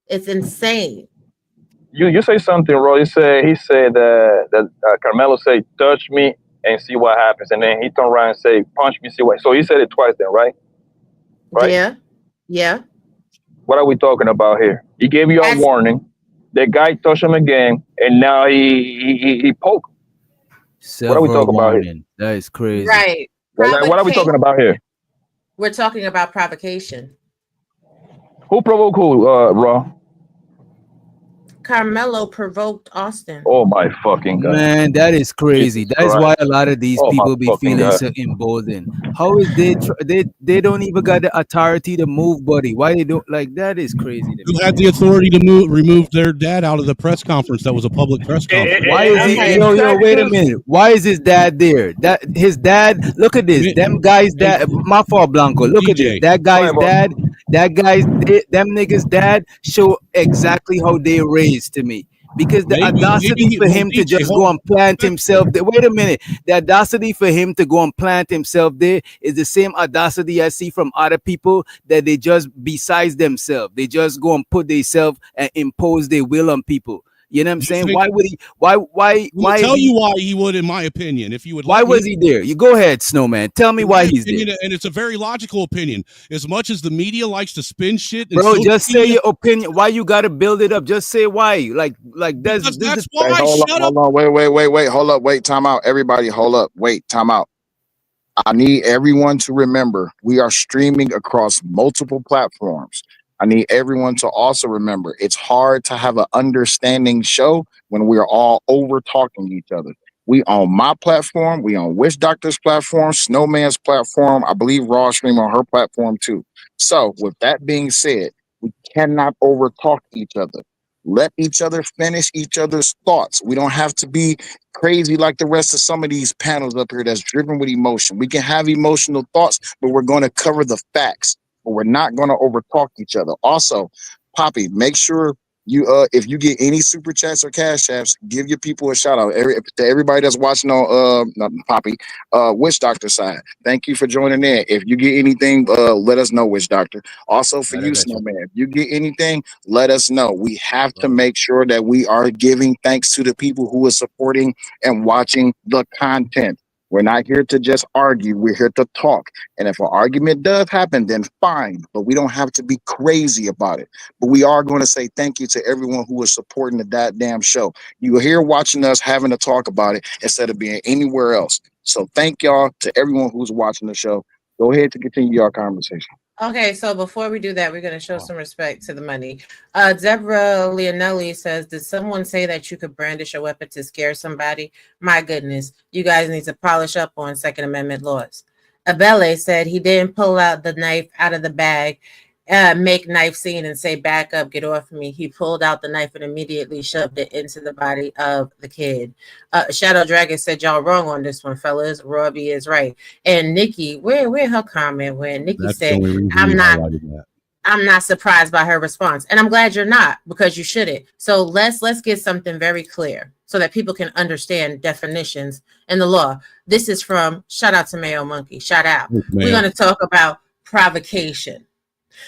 It's insane. You say something, bro. He said that Carmelo said, touch me and see what happens. And then he turned around and say, punch me, see what. So he said it twice then, right? Yeah. What are we talking about here? He gave you a warning. The guy touched him again, and now he poked him. What are we talking about here? That is crazy. Right. What are we talking about here? We're talking about provocation. Who provoked who, Raw? Carmelo provoked Austin. Oh my fucking God. Man, that is crazy. That is why a lot of these people be feeling so emboldened. How is they don't even got the authority to move, buddy? Why they don't, like, that is crazy. Who had the authority to remove their dad out of the press conference that was a public press conference? Why is he yo, wait a minute. Why is his dad there? That his dad, look at this. Them guys dad, my fault, Blanco. Look at this. That guy's dad, them niggas' dad show exactly how they raised to me. Because the Maybe audacity for him to just go and plant himself there. Wait a minute. The audacity for him to go and plant himself there is the same audacity I see from other people that they just besides themselves. They just go and put themselves and impose their will on people. You know what I'm saying? Why would he? Why? Tell you why he would, in my opinion. If you would, why was he there? You go ahead, Snowman. Tell me why he's there. And it's a very logical opinion. As much as the media likes to spin shit, bro, just say your opinion. Why you got to build it up? Just say why. Like that's why. Hold on. Wait. Hold up. Wait. Time out. Everybody, hold up. Wait. Time out. I need everyone to remember we are streaming across multiple platforms. I need everyone to also remember it's hard to have an understanding show when we are all over talking each other. We on my platform, we on Witch Doctor's platform, Snowman's platform, I believe Raw Stream on her platform too. So with that being said, we cannot over talk each other. Let each other finish each other's thoughts. We don't have to be crazy like the rest of some of these panels up here that's driven with emotion. We can have emotional thoughts, but we're going to cover the facts. But we're not going to overtalk each other. Also, Poppy, make sure you if you get any super chats or cash apps, give your people a shout out. To everybody that's watching on not Poppy, Witch Doctor side. Thank you for joining in. If you get anything, let us know, Witch Doctor. Also for you, Snowman, if you get anything, let us know. We have to make sure that we are giving thanks to the people who are supporting and watching the content. We're not here to just argue. We're here to talk. And if an argument does happen, then fine. But we don't have to be crazy about it. But we are going to say thank you to everyone who is supporting the goddamn show. You are here watching us having to talk about it instead of being anywhere else. So thank y'all to everyone who's watching the show. Go ahead to continue your conversation. Okay, so before we do that, we're going to show some respect to the money. Deborah Leonelli says, did someone say that you could brandish a weapon to scare somebody? My goodness, you guys need to polish up on Second Amendment laws. Abele said he didn't pull out the knife out of the bag, make knife scene and say, back up, get off me. He pulled out the knife and immediately shoved it into the body of the kid. Shadow Dragon said, y'all wrong on this one, fellas. Robbie is right. And Nikki, where her comment when Nikki said, I'm not surprised by her response. And I'm glad you're not, because you shouldn't. So let's get something very clear so that people can understand definitions in the law. This is from, shout out to Mayo Monkey, shout out. We're going to talk about provocation.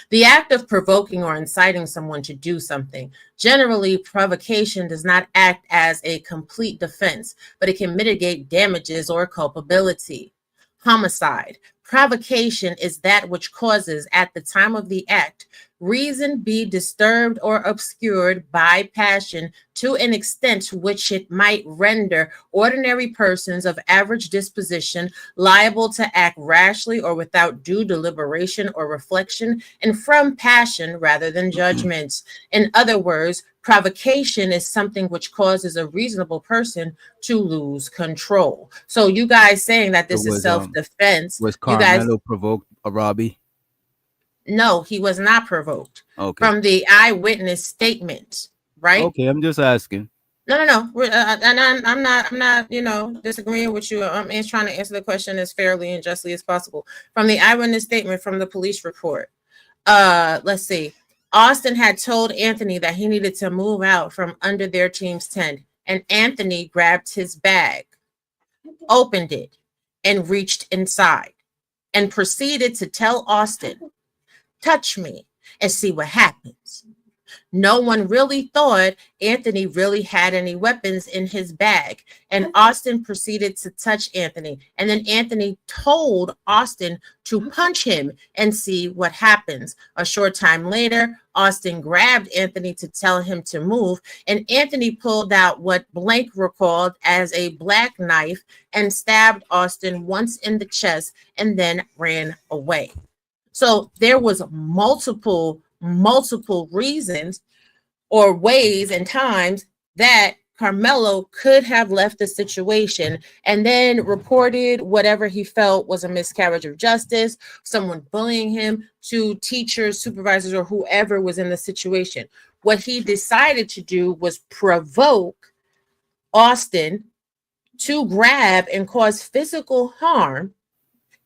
The act of provoking or inciting someone to do something. Generally, provocation does not act as a complete defense, but it can mitigate damages or culpability. Homicide. Provocation is that which causes, at the time of the act, reason be disturbed or obscured by passion to an extent to which it might render ordinary persons of average disposition liable to act rashly or without due deliberation or reflection, and from passion rather than judgment. In other words, provocation is something which causes a reasonable person to lose control. So you guys saying that this is self-defense. Was Caramello provoked, Robbie? No, he was not provoked. Okay. From the eyewitness statement, right? Okay, I'm just asking. No. And I'm not, disagreeing with you. I'm just trying to answer the question as fairly and justly as possible. From the eyewitness statement from the police report. Let's see. Austin had told Anthony that he needed to move out from under their team's tent, and Anthony grabbed his bag, opened it, and reached inside, and proceeded to tell Austin, touch me and see what happens. No one really thought Anthony really had any weapons in his bag, and Austin proceeded to touch Anthony. And then Anthony told Austin to punch him and see what happens. A short time later, Austin grabbed Anthony to tell him to move, and Anthony pulled out what Blank recalled as a black knife and stabbed Austin once in the chest and then ran away. So there was multiple reasons or ways and times that Caramello could have left the situation and then reported whatever he felt was a miscarriage of justice, someone bullying him, to teachers, supervisors, or whoever was in the situation. What he decided to do was provoke Austin to grab and cause physical harm,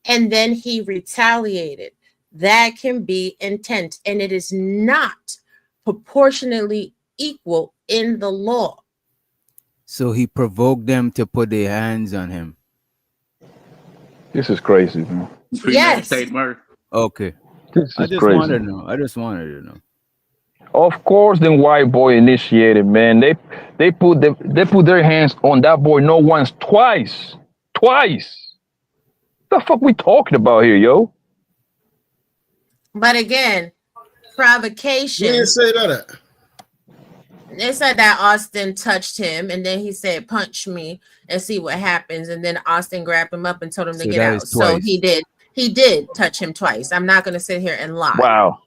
and then he retaliated. That can be intent, and it is not proportionately equal in the law. So he provoked them to put their hands on him. This is crazy, man. Yes. Murder. Okay. This I is just crazy. wanted to know. I just wanted to know. Of course, the white boy initiated, man. They put their hands on that boy no once, twice. The fuck we talking about here, yo? But again, provocation. You didn't say that. They said that Austin touched him, and then he said, "Punch me and see what happens." And then Austin grabbed him up and told him to get out. So he did. He did touch him twice. I'm not going to sit here and lie. Wow.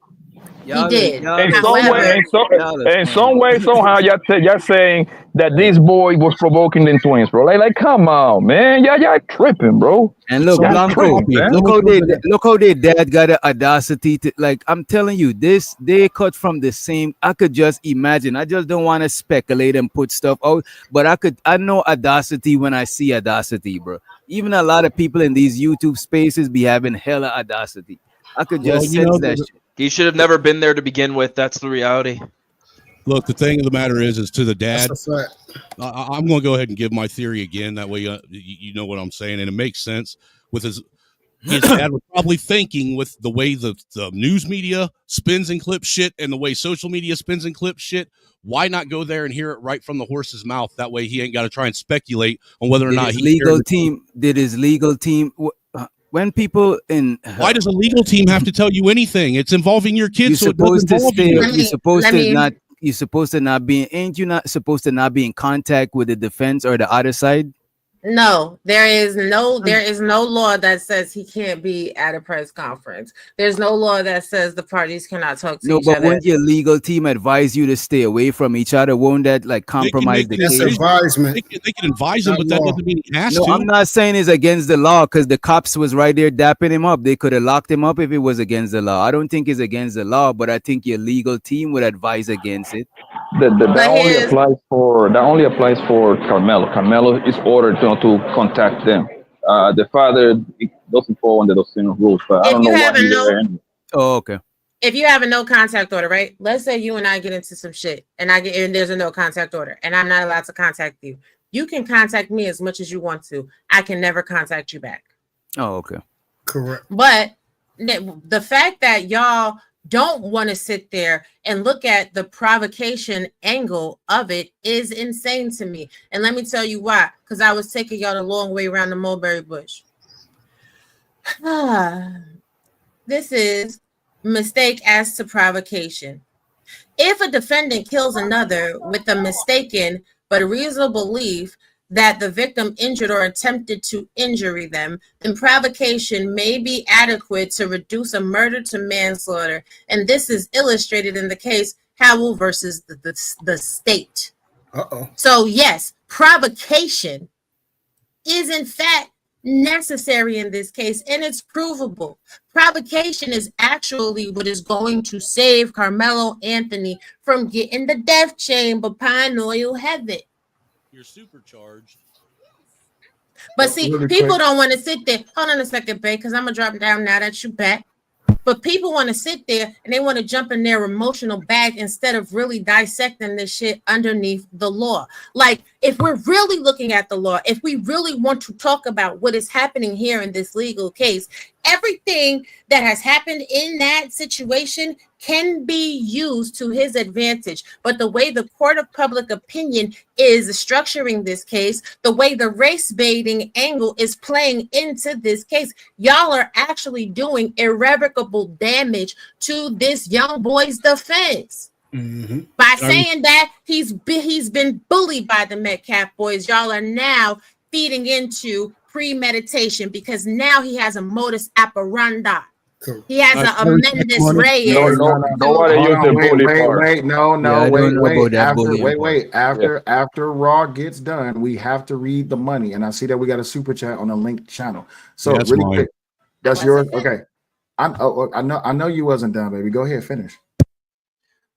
He did. In some way, somehow, y'all saying that this boy was provoking them twins, bro. Like, come on, man. Y'all tripping, bro. And look, Blanco, look how their dad got the audacity to, like, I'm telling you, they cut from the same. I could just imagine. I just don't want to speculate and put stuff out, but I know audacity when I see audacity, bro. Even a lot of people in these YouTube spaces be having hella audacity. I could just sense that shit. He should have never been there to begin with. That's the reality. Look, the thing of the matter is to the dad. I'm going to go ahead and give my theory again. That way, you know what I'm saying, and it makes sense. With his dad was probably thinking with the way the news media spins and clips shit, and the way social media spins and clips shit. Why not go there and hear it right from the horse's mouth? That way, he ain't got to try and speculate on whether or not his legal team. When people in why does a legal team have to tell you anything? It's involving your kids. You're supposed to stay. You're supposed to not be. Ain't you not supposed to not be in contact with the defense or the other side? No, there is no law that says he can't be at a press conference. There's no law that says the parties cannot talk to each other. No, but wouldn't your legal team advise you to stay away from each other? Won't that like compromise the case? They can advise him, but that doesn't mean he has to. I'm not saying it's against the law because the cops was right there dapping him up. They could have locked him up if it was against the law. I don't think it's against the law, but I think your legal team would advise against it. That only applies for Caramello. Caramello is ordered to contact them. The father doesn't fall under those same rules, but I don't know why he's there anyway. Oh, okay. If you have a no contact order, right? Let's say you and I get into some shit, and there's a no contact order, and I'm not allowed to contact you. You can contact me as much as you want to. I can never contact you back. Oh, okay. Correct. But the fact that y'all don't want to sit there and look at the provocation angle of it is insane to me. And let me tell you why. Because I was taking y'all the long way around the mulberry bush. This is mistake as to provocation. If a defendant kills another with a mistaken but reasonable belief that the victim injured or attempted to injure them, then provocation may be adequate to reduce a murder to manslaughter. And this is illustrated in the case Howell versus the state. So yes, provocation is in fact necessary in this case, and it's provable. Provocation is actually what is going to save Carmelo Anthony from getting the death chamber pine oil heaven. You're supercharged. But see, people don't want to sit there. Hold on a second, babe, because I'm going to drop down now that you're back. But people want to sit there and they want to jump in their emotional bag instead of really dissecting this shit underneath the law. Like, if we're really looking at the law, if we really want to talk about what is happening here in this legal case, everything that has happened in that situation can be used to his advantage. But the way the court of public opinion is structuring this case, the way the race baiting angle is playing into this case, y'all are actually doing irrevocable damage to this young boy's defense. Mm-hmm. By saying that he's been bullied by the Metcalf boys, y'all are now feeding into premeditation because now he has a modus operandi. Cool. He has an amendus reis. After Raw gets done, we have to read the money, and I see that we got a super chat on the linked channel. So that's really mine. quick, that's yours. Okay, I know you wasn't done, baby. Go ahead, finish.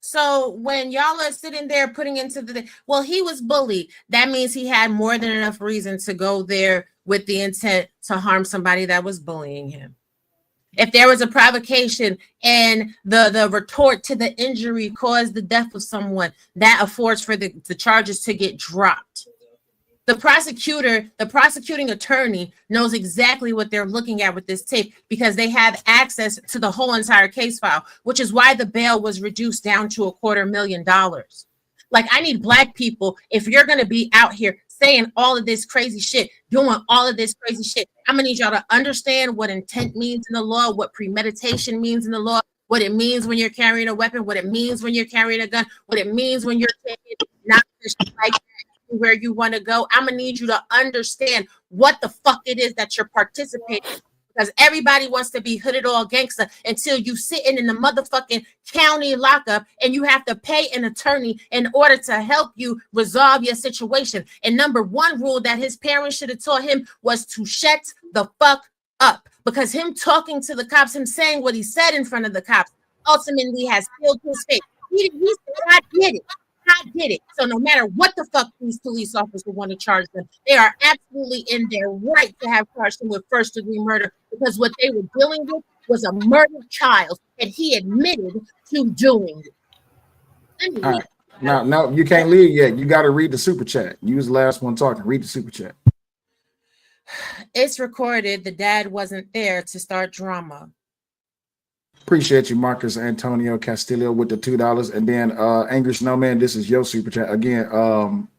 So when y'all are sitting there putting into he was bullied. That means he had more than enough reason to go there with the intent to harm somebody that was bullying him. If there was a provocation and the retort to the injury caused the death of someone, that affords for the charges to get dropped. The prosecuting attorney knows exactly what they're looking at with this tape because they have access to the whole entire case file, which is why the bail was reduced down to $250,000. Like, I need Black people, if you're going to be out here saying all of this crazy shit, doing all of this crazy shit, I'm going to need y'all to understand what intent means in the law, what premeditation means in the law, what it means when you're carrying a weapon, what it means when you're carrying a gun, what it means when you're taking not like that where you want to go. I'm gonna need you to understand what the fuck it is that you're participating in, because everybody wants to be hooded all gangster until you sitting in the motherfucking county lockup and you have to pay an attorney in order to help you resolve your situation. And number one rule that his parents should have taught him was to shut the fuck up, because him talking to the cops, him saying what he said in front of the cops, ultimately has killed his faith. He said, I did it. I did it. So no matter what the fuck these police officers want to charge them, they are absolutely in their right to have charged him with first-degree murder, because what they were dealing with was a murdered child, and he admitted to doing it. All right. Now you can't leave yet. You got to read the super chat. You was the last one talking. Read the super chat. It's recorded. The dad wasn't there to start drama. Appreciate you, Marcus Antonio Castillo, with the $2, and then Angry Snowman. This is your super chat again.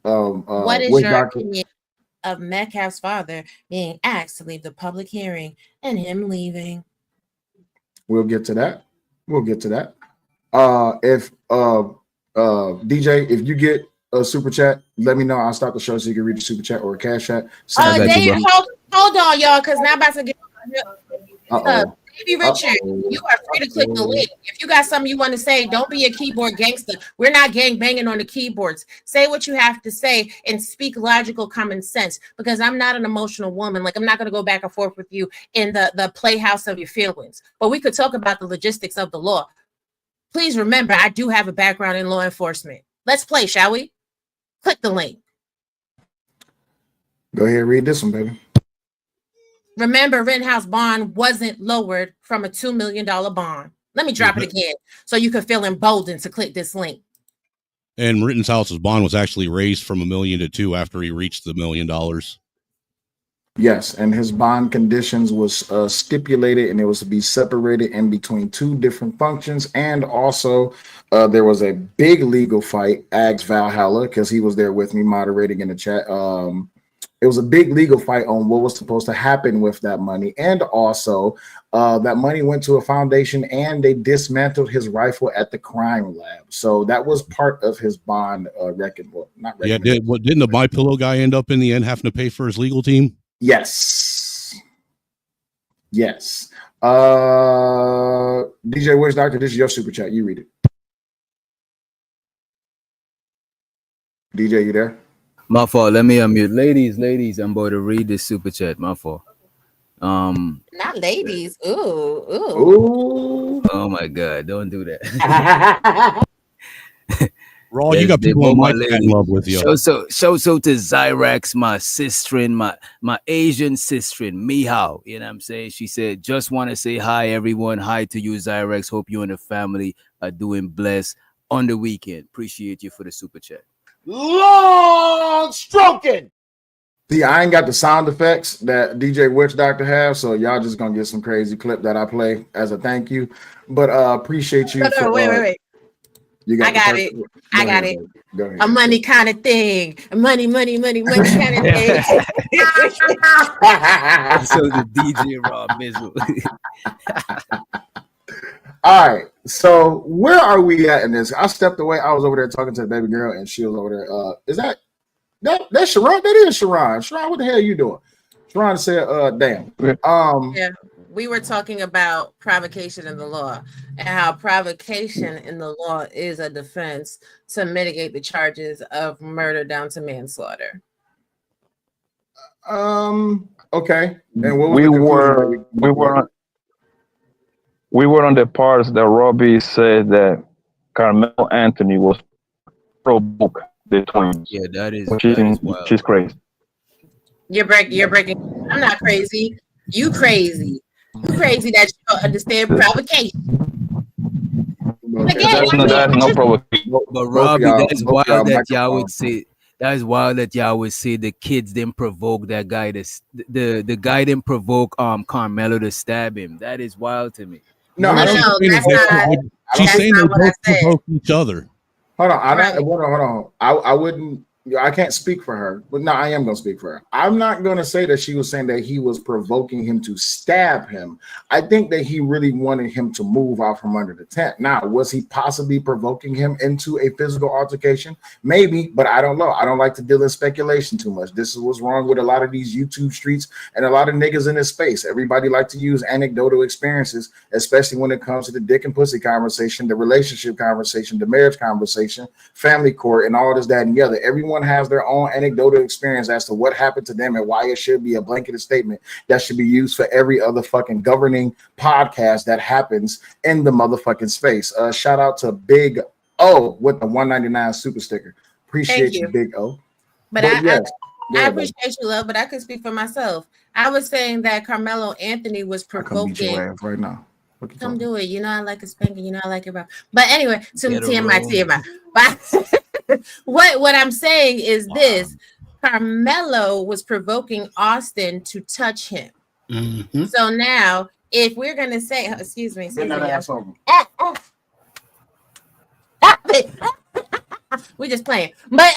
What is your opinion of Metcalf's father being asked to leave the public hearing and him leaving? We'll get to that. If DJ, if you get a super chat, let me know. I'll stop the show so you can read the super chat or a cash chat. Dave, hold on, y'all, because now I'm about to get. Baby Richard, you are free to click the link. If you got something you want to say, don't be a keyboard gangster. We're not gang banging on the keyboards. Say what you have to say and speak logical common sense, because I'm not an emotional woman. Like, I'm not going to go back and forth with you in the playhouse of your feelings. But we could talk about the logistics of the law. Please remember, I do have a background in law enforcement. Let's play, shall we? Click the link. Go ahead and read this one, baby. Remember, Rittenhouse bond wasn't lowered from a $2 million bond. Let me drop it again so you can feel emboldened to click this link. And Rittenhouse's bond was actually raised from $1 million to $2 million after he reached the $1 million. Yes, and his bond conditions was stipulated, and it was to be separated in between two different functions. And also, there was a big legal fight. Ags Valhalla, because he was there with me moderating in the chat. It was a big legal fight on what was supposed to happen with that money. And also, that money went to a foundation and they dismantled his rifle at the crime lab. So that was part of his bond record. Well, not record. Yeah, didn't the My Pillow guy end up in the end having to pay for his legal team? Yes. DJ Witch Doctor, this is your super chat. You read it. DJ, you there? My fault. Let me unmute. Ladies, I'm about to read this super chat. My fault. Not ladies. Ooh. Oh my God! Don't do that. Raw, you got people in love with you. So to Zyrax, my sister, my Asian sister, Mihao. You know what I'm saying? She said, just want to say hi, everyone. Hi to you, Zyrax. Hope you and the family are doing blessed on the weekend. Appreciate you for the super chat. Long stroking. See, I ain't got the sound effects that DJ Witch Doctor has, so y'all just gonna get some crazy clip that I play as a thank you. But appreciate you. Wait. You got it. I got it. Go ahead. A money kind of thing. A money kind of thing. So the DJ Raw Mizzle. All right, so where are we at in this? I stepped away. I was over there talking to the baby girl, and she was over there. Is that's Sharon? That is Sharon. Sharon, what the hell are you doing? Sharon said, "Damn." Yeah, we were talking about provocation in the law and how provocation in the law is a defense to mitigate the charges of murder down to manslaughter. Okay. And what was we were on the parts that Robbie said that Carmelo Anthony was pro-book the twins. Yeah, that is wild. She's crazy. You're breaking. I'm not crazy. You crazy. Crazy that you don't understand provocation. Okay. That's no provocation. But Robbie, that's both y'all wild that y'all would microphones. say. That's wild that y'all would say the kids didn't provoke that guy. The guy didn't provoke Carmelo to stab him. That is wild to me. No, I don't. She's saying they not what I both provoke each other. Hold on, Right. hold on. I wouldn't. I can't speak for her, but no, I am going to speak for her. I'm not going to say that she was saying that he was provoking him to stab him. I think that he really wanted him to move out from under the tent. Now, was he possibly provoking him into a physical altercation? Maybe, but I don't know. I don't like to deal in speculation too much. This is what's wrong with a lot of these YouTube streets and a lot of niggas in this space. Everybody like to use anecdotal experiences, especially when it comes to the dick and pussy conversation, the relationship conversation, the marriage conversation, family court, and all this, that, and the other. Everyone has their own anecdotal experience as to what happened to them and why it should be a blanketed statement that should be used for every other fucking governing podcast that happens in the motherfucking space. Shout out to Big O with the 199 super sticker. Appreciate you, Big O. But I appreciate you, love, but I could speak for myself. I was saying that Carmelo Anthony was provoking. Beat your ass right now. Come do it. You know I like a spanking. You know I like it rough. But anyway, to Get a TMI. roll. But what I'm saying is this: Carmelo was provoking Austin to touch him. Mm-hmm. So now, if we're gonna say, excuse me, Get that ass over. we're just playing. But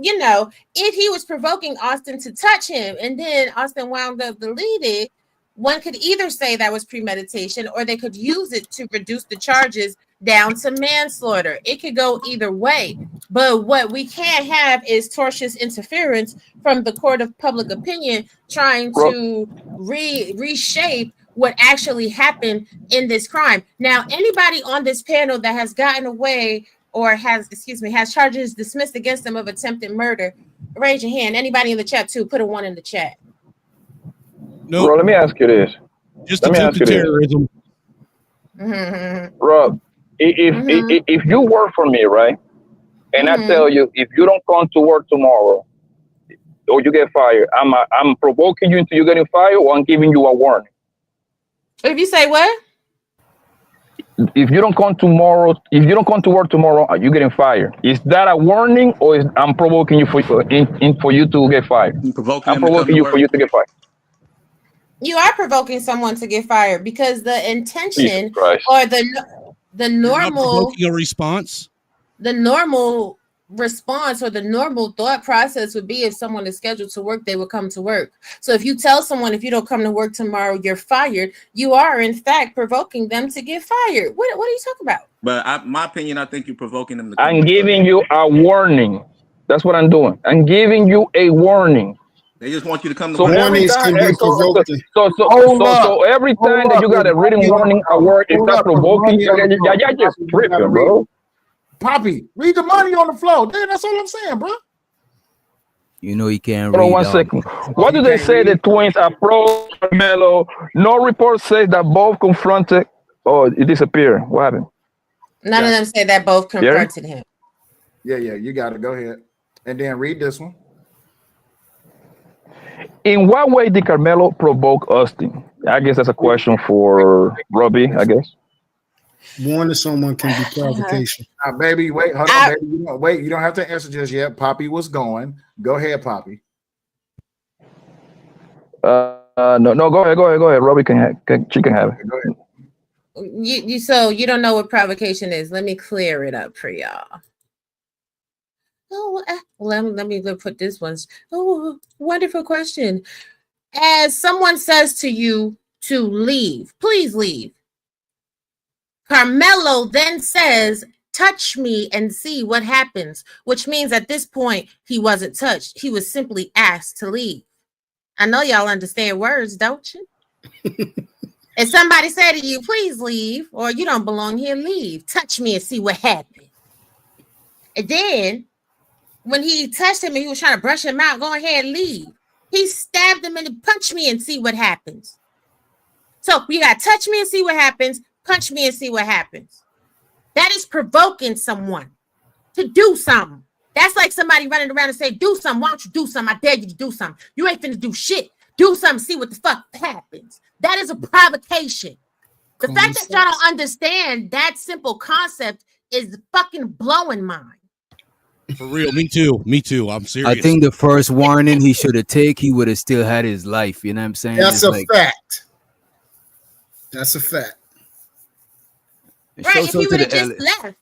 you know, if he was provoking Austin to touch him, and then Austin wound up deleted, one could either say that was premeditation, or they could use it to reduce the charges down to manslaughter. It could go either way. But what we can't have is tortious interference from the court of public opinion trying to reshape what actually happened in this crime. Now, anybody on this panel that has gotten away or has charges dismissed against them of attempted murder, raise your hand. Anybody in the chat too, put a 1 in the chat. No, Bro, let me ask you this. just attempted terrorism. Rob, if you work for me, right, and I tell you, if you don't come to work tomorrow or you get fired, I'm provoking you into you getting fired, or I'm giving you a warning. If you say what? If you don't come to work tomorrow, are you getting fired? Is that a warning, or I'm provoking you for you to get fired? I'm provoking you for you to get fired. You are provoking someone to get fired because the intention or the normal a response. The normal response or the normal thought process would be if someone is scheduled to work, they will come to work. So if you tell someone if you don't come to work tomorrow, you're fired, you are in fact provoking them to get fired. What are you talking about? But my opinion, I think you're provoking them to. I'm giving you a warning. That's what I'm doing. I'm giving you a warning. They just want you to come to so work. every time, so every time that you got a written warning at work, it's not provoking. Y'all just tripping, bro. Poppy, read the money on the floor. Dude, that's all I'm saying, bro. You know he can't Hold on read. 1 second. What do they say? The twins approached Carmelo. No report says that both confronted. Oh, it disappeared. What happened? None of them say that both confronted him. Yeah, you got it. Go ahead. And then read this one. In what way did Carmelo provoke Austin? I guess that's a question for Robbie, I guess. Warning someone can be provocation. Baby, wait, hold on, baby. You don't have to answer just yet. Poppy was going. Go ahead, Poppy. No, go ahead. Robbie can have it. Go ahead. So you don't know what provocation is. Let me clear it up for y'all. Oh, let me put this one. Oh, wonderful question. As someone says to you to leave, please leave. Carmelo then says, touch me and see what happens, which means at this point, he wasn't touched. He was simply asked to leave. I know y'all understand words, don't you? If somebody said to you, please leave, or you don't belong here, leave. Touch me and see what happens. And then, when he touched him and he was trying to brush him out, go ahead and leave. He stabbed him and punch me and see what happens. So you got to touch me and see what happens. Punch me and see what happens. That is provoking someone to do something. That's like somebody running around and say, do something. Why don't you do something? I dare you to do something. You ain't finna do shit. do something, see what the fuck happens. That is a provocation. The fact that y'all don't understand that simple concept is fucking blowing mine. For real, me too. I'm serious. I think the first warning he should have taken, he would have still had his life. You know what I'm saying? That's a fact. That's a fact. Right, if he would have just left.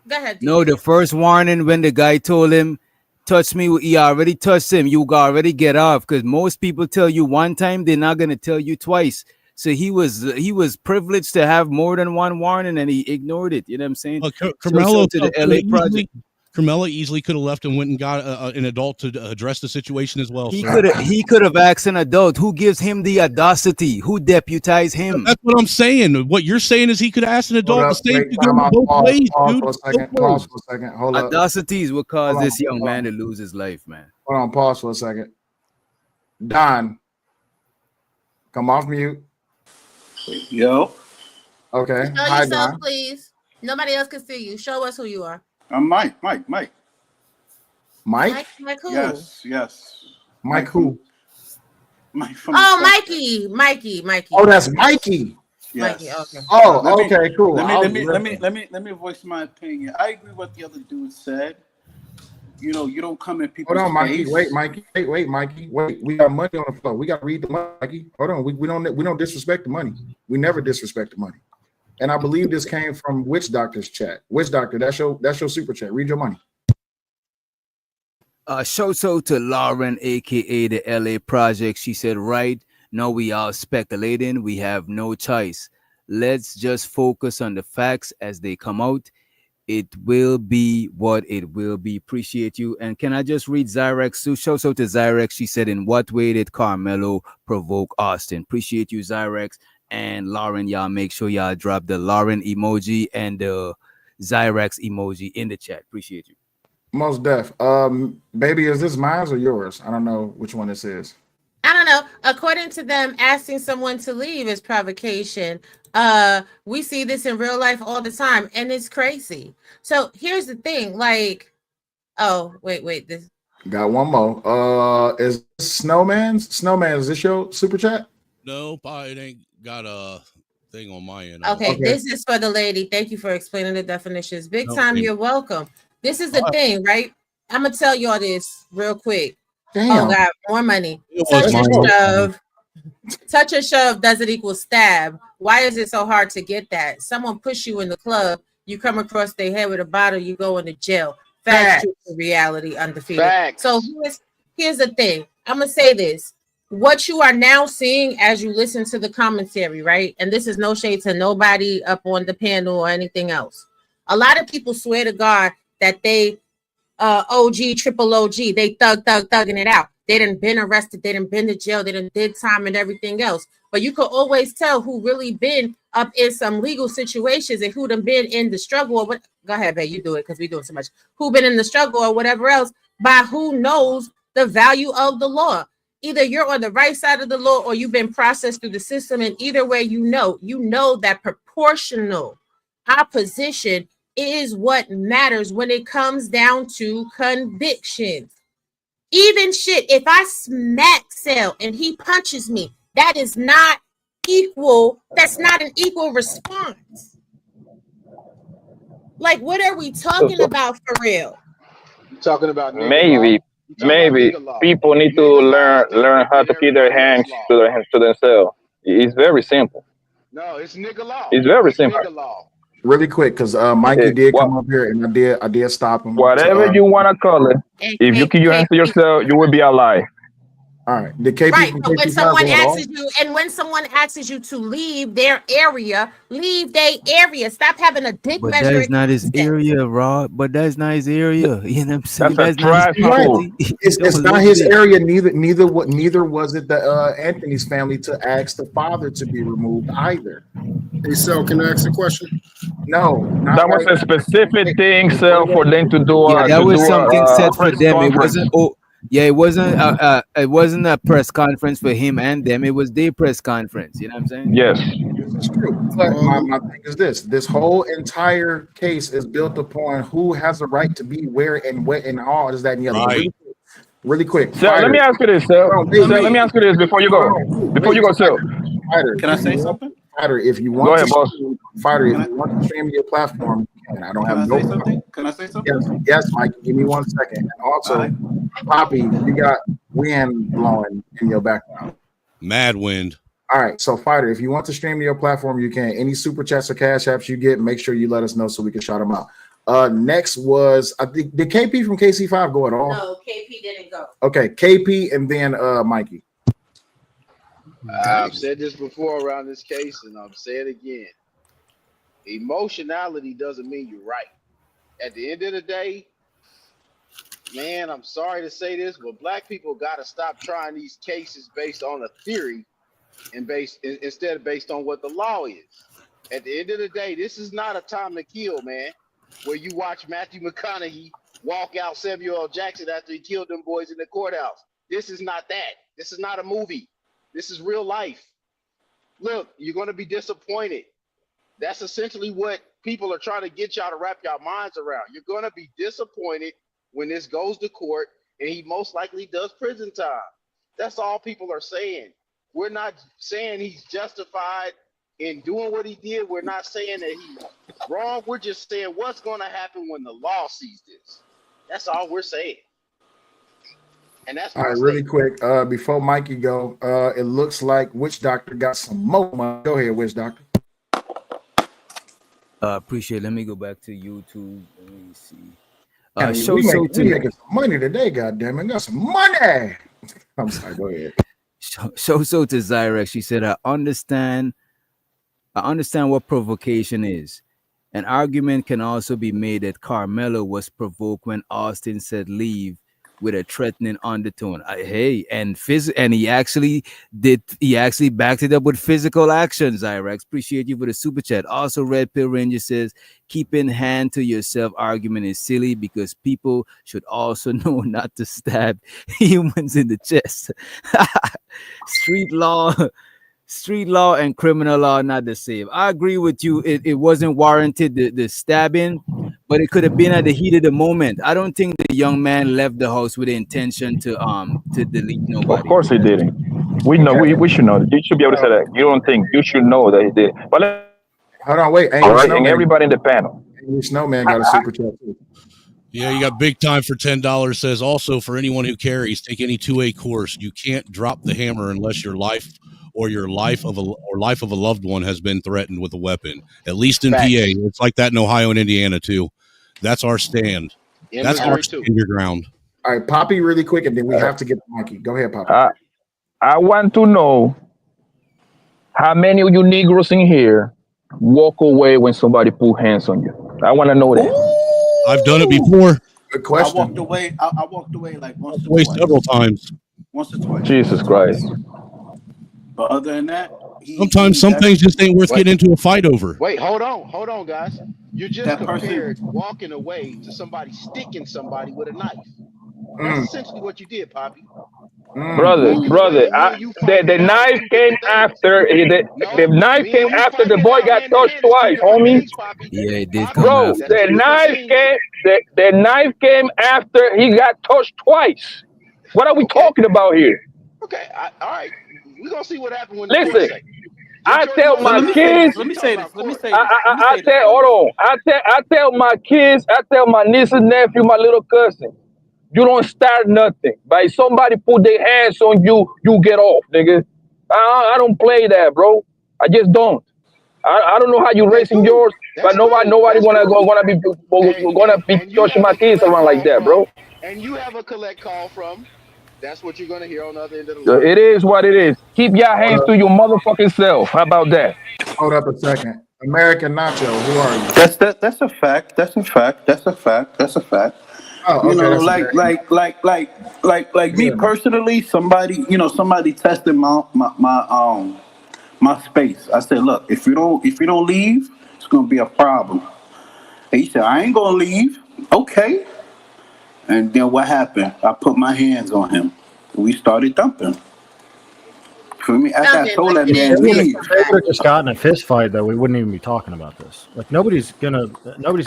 Go ahead. DJ. No, the first warning when the guy told him, touch me, he already touched him. You already get off, because most people tell you one time, they're not gonna tell you twice. So he was privileged to have more than one warning, and he ignored it. You know what I'm saying? Caramello to the LA project. Caramello easily could have left and went and got an adult to address the situation as well. He could have asked an adult. Who gives him the audacity? Who deputized him? That's what I'm saying. What you're saying is he could ask an adult. The same thing going both ways, dude. Pause for a second. Hold up. Audacities will cause this young man to lose his life, man. Hold on. Pause for a second. Don, come off mute. Yo. Okay. Show Hi, yourself, Don. please. Nobody else can see you. Show us who you are. I'm Mike. Mike who? Yes. Mike who? Mike from Mikey. Oh, that's Mikey. Yes. Mikey, okay. Oh, okay, cool. Let me voice my opinion. I agree with what the other dude said. You know, you don't come in people's Hold on, Mikey. face. Wait, Mikey. Wait. We got money on the floor. We got to read the money, Mikey. Hold on. We don't disrespect the money. We never disrespect the money. And I believe this came from Witch Doctor's chat. Witch Doctor, that's your super chat. Read your money. Shout out to Lauren, aka the LA Project. She said, right now we are speculating. We have no choice. Let's just focus on the facts as they come out. It will be what it will be. Appreciate you. And can I just read Zyrex? So shout out to Zyrex. She said, in what way did Caramello provoke Austin? Appreciate you, Zyrex. And Lauren, y'all make sure y'all drop the Lauren emoji and the Zyrex emoji in the chat. Appreciate you. Most def. Baby, is this mine or yours? I don't know which one this is. I don't know. According to them, asking someone to leave is provocation. We see this in real life all the time, and it's crazy. So here's the thing. Like, oh, wait. This Got one more. Is Snowman, is this your super chat? No, it ain't got a thing on my end. Okay, this is for the lady. Thank you for explaining the definitions. Big time, you're welcome. This is the thing, right? I'm gonna tell y'all this real quick. Damn. Oh God, more money. Touch or shove doesn't equal stab. Why is it so hard to get that? Someone push you in the club, you come across their head with a bottle, you go into jail. Facts. Reality undefeated. Facts. So here's the thing. I'm gonna say this. What you are now seeing as you listen to the commentary, right? And this is no shade to nobody up on the panel or anything else. A lot of people swear to God that they OG, triple OG, they thugging it out. They done been arrested, they done been to jail, they done did time and everything else. But you could always tell who really been up in some legal situations and who done been in the struggle or what. Go ahead, babe, you do it because we doing so much. Who been in the struggle or whatever else by who knows the value of the law. Either you're on the right side of the law or you've been processed through the system. And either way, you know that proportional opposition is what matters when it comes down to convictions. Even shit, if I smack Sel and he punches me, that is not equal. That's not an equal response. Like, what are we talking about for real? You're talking about maybe people need to learn how to keep their hands to themselves. It's very simple. No, it's nigga law. It's very simple. Really quick, because Mikey did come up here and I did stop him. Whatever you want to call it, if you keep your hands to yourself, you will be alive. All right. The KP right, but when someone asks you to leave their area, leave their area. Stop having a dick measure. But that's not his area, Rob. But that's not his area. You know what I'm saying? That's not his property. It's not his area. Neither was it the Anthony's family to ask the father to be removed either. Hey, Sel, can I ask a question? No, that was a specific thing, Sel, for them to do. That was something set for them. It wasn't. Yeah, it wasn't a press conference for him and them. It was their press conference. You know what I'm saying? Yes. It's true. But my thing is this whole entire case is built upon who has a right to be where and what and all is that and the other. Right. Really quick. So let me ask you this, Sel. Let me ask you this before you go. Before you go, Sel. Fighter, Can I say something? Fighter, if you Go want ahead, to boss. Fighter, if you want to stream your platform, you can. I don't have no Say something? Can I say something? Yes, Mike. Give me 1 second. And also, Poppy, you got wind blowing in your background. Mad wind. All right. So, Fighter, if you want to stream your platform, you can. Any super chats or cash apps you get, make sure you let us know so we can shout them out. Next was, I think, did KP from KC5 go at all? No, KP didn't go. Okay, KP and then Mikey. I've said this before around this case, and I'll say it again. Emotionality doesn't mean you're right. At the end of the day, man, I'm sorry to say this, but black people got to stop trying these cases based on a theory and instead of based on what the law is. At the end of the day, this is not a time to kill, man, where you watch Matthew McConaughey walk out Samuel L. Jackson after he killed them boys in the courthouse. This is not that. This is not a movie. This is real life. Look, you're going to be disappointed. That's essentially what people are trying to get y'all to wrap your minds around. You're going to be disappointed when this goes to court and he most likely does prison time. That's all people are saying. We're not saying he's justified in doing what he did. We're not saying that he's wrong. We're just saying what's going to happen when the law sees this. That's all we're saying. And that's all right, really quick. Before Mikey go, it looks like Witch Doctor got some more money. Go ahead, Witch Doctor. Appreciate it. Let me go back to YouTube. Let me see. We making some money today, goddammit. Got some money. I'm sorry, go ahead. So to Zyrex, she said, I understand what provocation is. An argument can also be made that Caramello was provoked when Austin said leave with a threatening undertone. And he actually backed it up with physical actions. Zyrex, appreciate you for the super chat. Also, Red Pill Ranger says, keeping hand to yourself argument is silly because people should also know not to stab humans in the chest. Street law and criminal law are not the same. I agree with you. It wasn't warranted, the stabbing, but it could have been at the heat of the moment. I don't think the young man left the house with the intention to delete nobody. Of course he didn't. We know. We should know. You should be able to say that. You don't think you should know that he did. But hold on, wait. All right, and everybody in the panel. Snowman got a super chat too. Yeah, you got big time for $10. Says also for anyone who carries, take any 2A course. You can't drop the hammer unless your life or life of a loved one has been threatened with a weapon. At least in PA, it's like that in Ohio and Indiana too. That's our stand. That's our stand your ground. All right, Poppy, really quick, and then we have to get the monkey. Go ahead, Poppy. I want to know how many of you Negroes in here walk away when somebody put hands on you. I want to know that. Ooh. I've done it before. Good question. I walked away like once or twice. Several times. Once or twice. Jesus Christ. But other than that, sometimes some things just ain't worth getting into a fight over. Wait, hold on, guys. You just compared walking away to somebody sticking somebody with a knife. That's essentially what you did, Poppy. Brother, the knife came after the knife came after the boy got touched twice, homie. Yeah, it did come Bro, after. the knife came after he got touched twice. What are we talking about here? Okay, all right. We're gonna see what happens when. Listen, I tell my kids. Let me say this. I tell my kids. I tell my nieces, nephew, my little cousin. You don't start nothing. By somebody put their hands on you, you get off, nigga. I don't play that, bro. I just don't. I don't know how you raising yours, but nobody gonna be touching my kids around like that, bro. And you have a collect call from. That's what you're gonna hear on the other end of the line. It is what it is. Keep your hands to your motherfucking self. How about that? Hold up a second. American Nacho, who are you? That's a fact. That's a fact. Oh, okay, you know, like me personally, somebody tested my space. I said, look, if you don't leave, it's gonna be a problem. And he said, I ain't gonna leave. Okay. And then what happened? I put my hands on him. We started dumping. For me, after I told that man, leave. If they would have just gotten a fist fight, though, we wouldn't even be talking about this. Like nobody's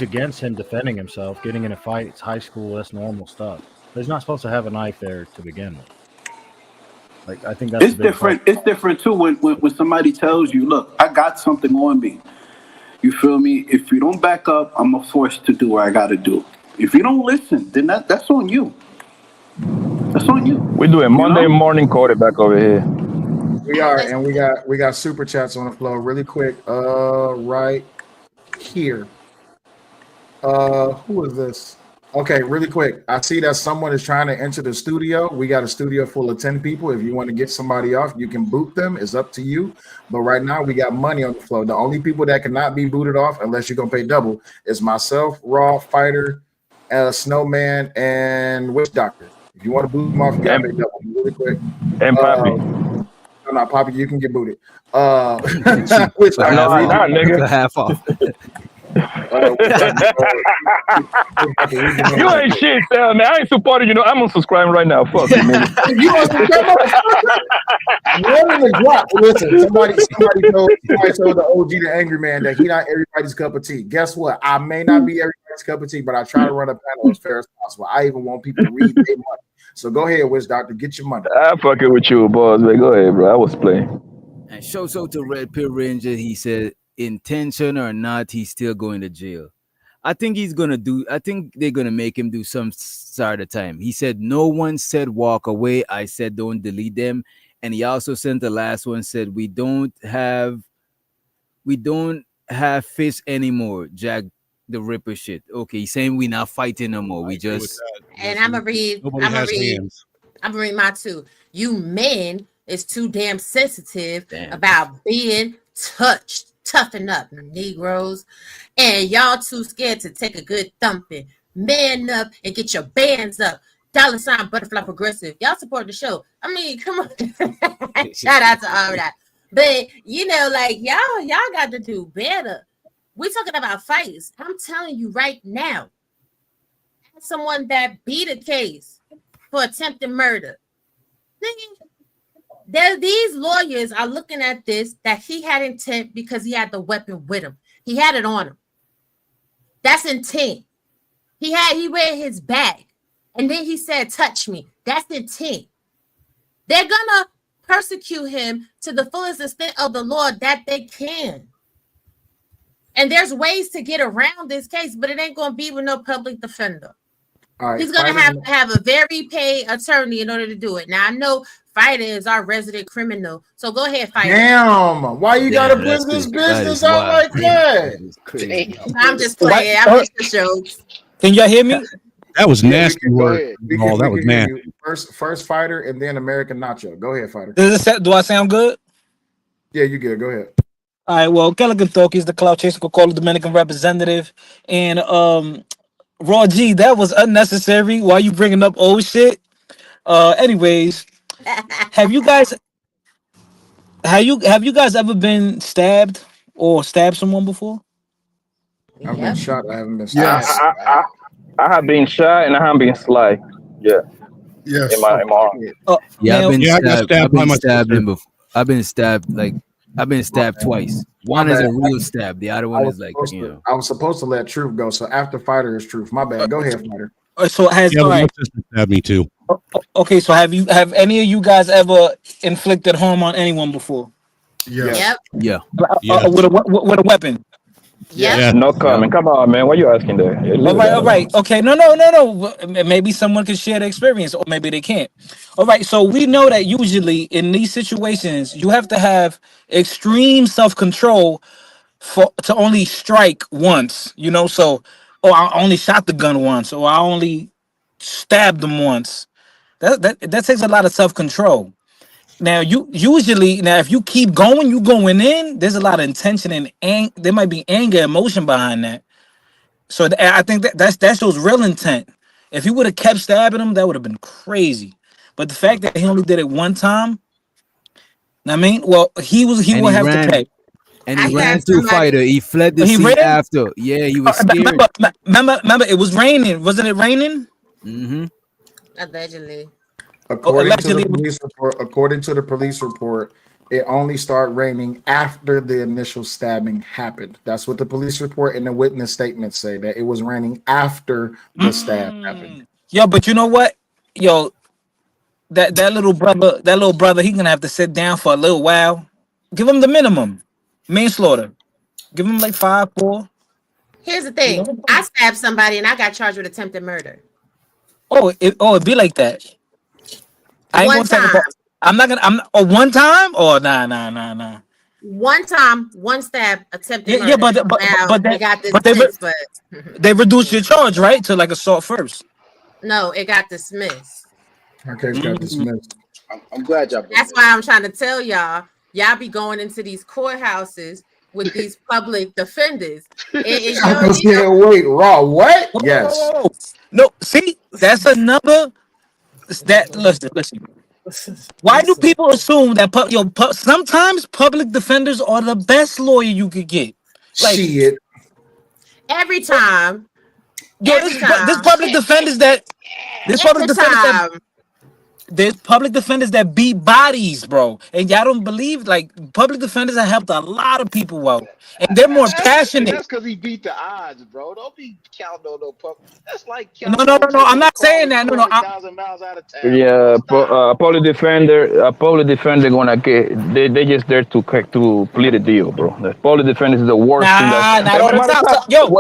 against him defending himself, getting in a fight. It's high school. That's normal stuff. He's not supposed to have a knife there to begin with. Like, I think that's It's different. It's different too when somebody tells you, "Look, I got something on me." You feel me? If you don't back up, I'm forced to do what I got to do. If you don't listen, then that's on you. That's on you. We're doing Monday morning quarterback over here. We are, and we got super chats on the floor really quick. Right here. Who is this? Okay, really quick. I see that someone is trying to enter the studio. We got a studio full of 10 people. If you want to get somebody off, you can boot them. It's up to you. But right now, we got money on the floor. The only people that cannot be booted off, unless you're going to pay double, is myself, Raw, Fighter, Snowman, and Witch Doctor. If you want to boot them off, you got to pay double. Really quick. And Poppy. No, not Poppy. You can get booted. Witch Doctor. No, I'm not, nigga. Half off. You ain't shit, man. I ain't supporting you. Know, I'm unsubscribing right now. Fuck you, nigga. You One in the drop. Listen, somebody told the OG, the angry man, that he not everybody's cup of tea. Guess what? I may not be everybody's cup of tea, but I try to run a panel as fair as possible. I even want people to read their money. So go ahead, Witch Doctor, get your money. I'm fucking with you, boss, man. Go ahead, bro. I was playing. And show so to Red Pill Ranger, he said, intention or not, he's still going to jail. I think they're gonna make him do some sort of time. He said no one said walk away. I said don't delete them. And he also sent the last one, said we don't have fish anymore. Jack the Ripper shit. Okay, he's saying we not fighting no more. We just and I'm gonna read my two. You men is too damn sensitive about being touched. Toughen up, Negroes. And y'all too scared to take a good thumping. Man up and get your bands up. $ Butterfly Progressive. Y'all support the show. I mean, come on. Shout out to all that. But you know, like y'all got to do better. We're talking about fights. I'm telling you right now. Someone that beat a case for attempted murder. These lawyers are looking at this, that he had intent because he had the weapon with him. He had it on him. That's intent. He read his bag. And then he said, touch me. That's intent. They're gonna persecute him to the fullest extent of the law that they can. And there's ways to get around this case, but it ain't gonna be with no public defender. All right, he's gonna have a very paid attorney in order to do it. Now I know Fighter is our resident criminal, so go ahead, Fighter. Damn, why you gotta bring this business out like that? I'm just playing. I'm just the show. Can y'all hear me? That was nasty work. Oh, that was nasty. First Fighter, and then American Nacho. Go ahead, Fighter. Do I sound good? Yeah, you good. Go ahead. All right. Well, Kelligan Thorky is the Cloud Chasing Coca-Cola Dominican representative, and Raw G, that was unnecessary. Why you bringing up old shit? Anyways, have you guys ever been stabbed or stabbed someone before? I've been shot. I haven't been stabbed. Yes. I have been shot and I have been sliced. Yeah. Yes. In my arm. I've been stabbed twice. One is a real stab. The other one is like, I was supposed to let Truth go. So after Fighter is Truth. My bad. Go ahead, Fighter. So my sister stabbed me too. Okay, so have any of you guys ever inflicted harm on anyone before? Yep. Yeah. With a weapon. Yeah. No comment. Come on, man. What are you asking there? All right. Okay. No. Maybe someone can share the experience, or maybe they can't. All right. So we know that usually in these situations, you have to have extreme self-control to only strike once. You know, so I only shot the gun once, or I only stabbed them once. That takes a lot of self-control. Now, if you keep going, you going in, there's a lot of intention and there might be anger, emotion behind that. So I think that shows real intent. If he would have kept stabbing him, that would have been crazy. But the fact that he only did it one time, I mean, well, he would have to pay. And he ran to Fighter. He fled the scene after. Yeah, he was scared. Remember, it was raining. Wasn't it raining? Mm-hmm. Allegedly. According to the police report, it only started raining after the initial stabbing happened. That's what the police report and the witness statements say, that it was raining after the stab happened. Yeah, but you know what? yo, that little brother, he's gonna have to sit down for a little while. Give him the minimum manslaughter. Give him like 5-4. Here's the thing: I stabbed somebody and I got charged with attempted murder. It be like that. I ain't One gonna talk time. about. I'm not gonna. One time. Oh nah. One time, one stab, attempted murder. Yeah, but Now it got they dismissed, but they reduced your charge, right, to like assault first. no, it got dismissed. Her case got dismissed. I'm glad y'all. That's why I'm trying to tell y'all. Y'all be going into these courthouses with these public defenders. Wait, raw. What? Yes. No, see, that's another. Listen. Why do people assume that sometimes public defenders are the best lawyer you could get? Like, shit. Every time. This public defenders there's public defenders that beat bodies, bro, and y'all don't believe. Like, public defenders have helped a lot of people out, and they're more passionate. That's because he beat the odds, bro. Don't be counting on no pup. That's like counting. No. I'm not saying that. No. 1,000 miles out of town. Yeah, public defender gonna get. They just there to plead a deal, bro. The public defender is the worst thing.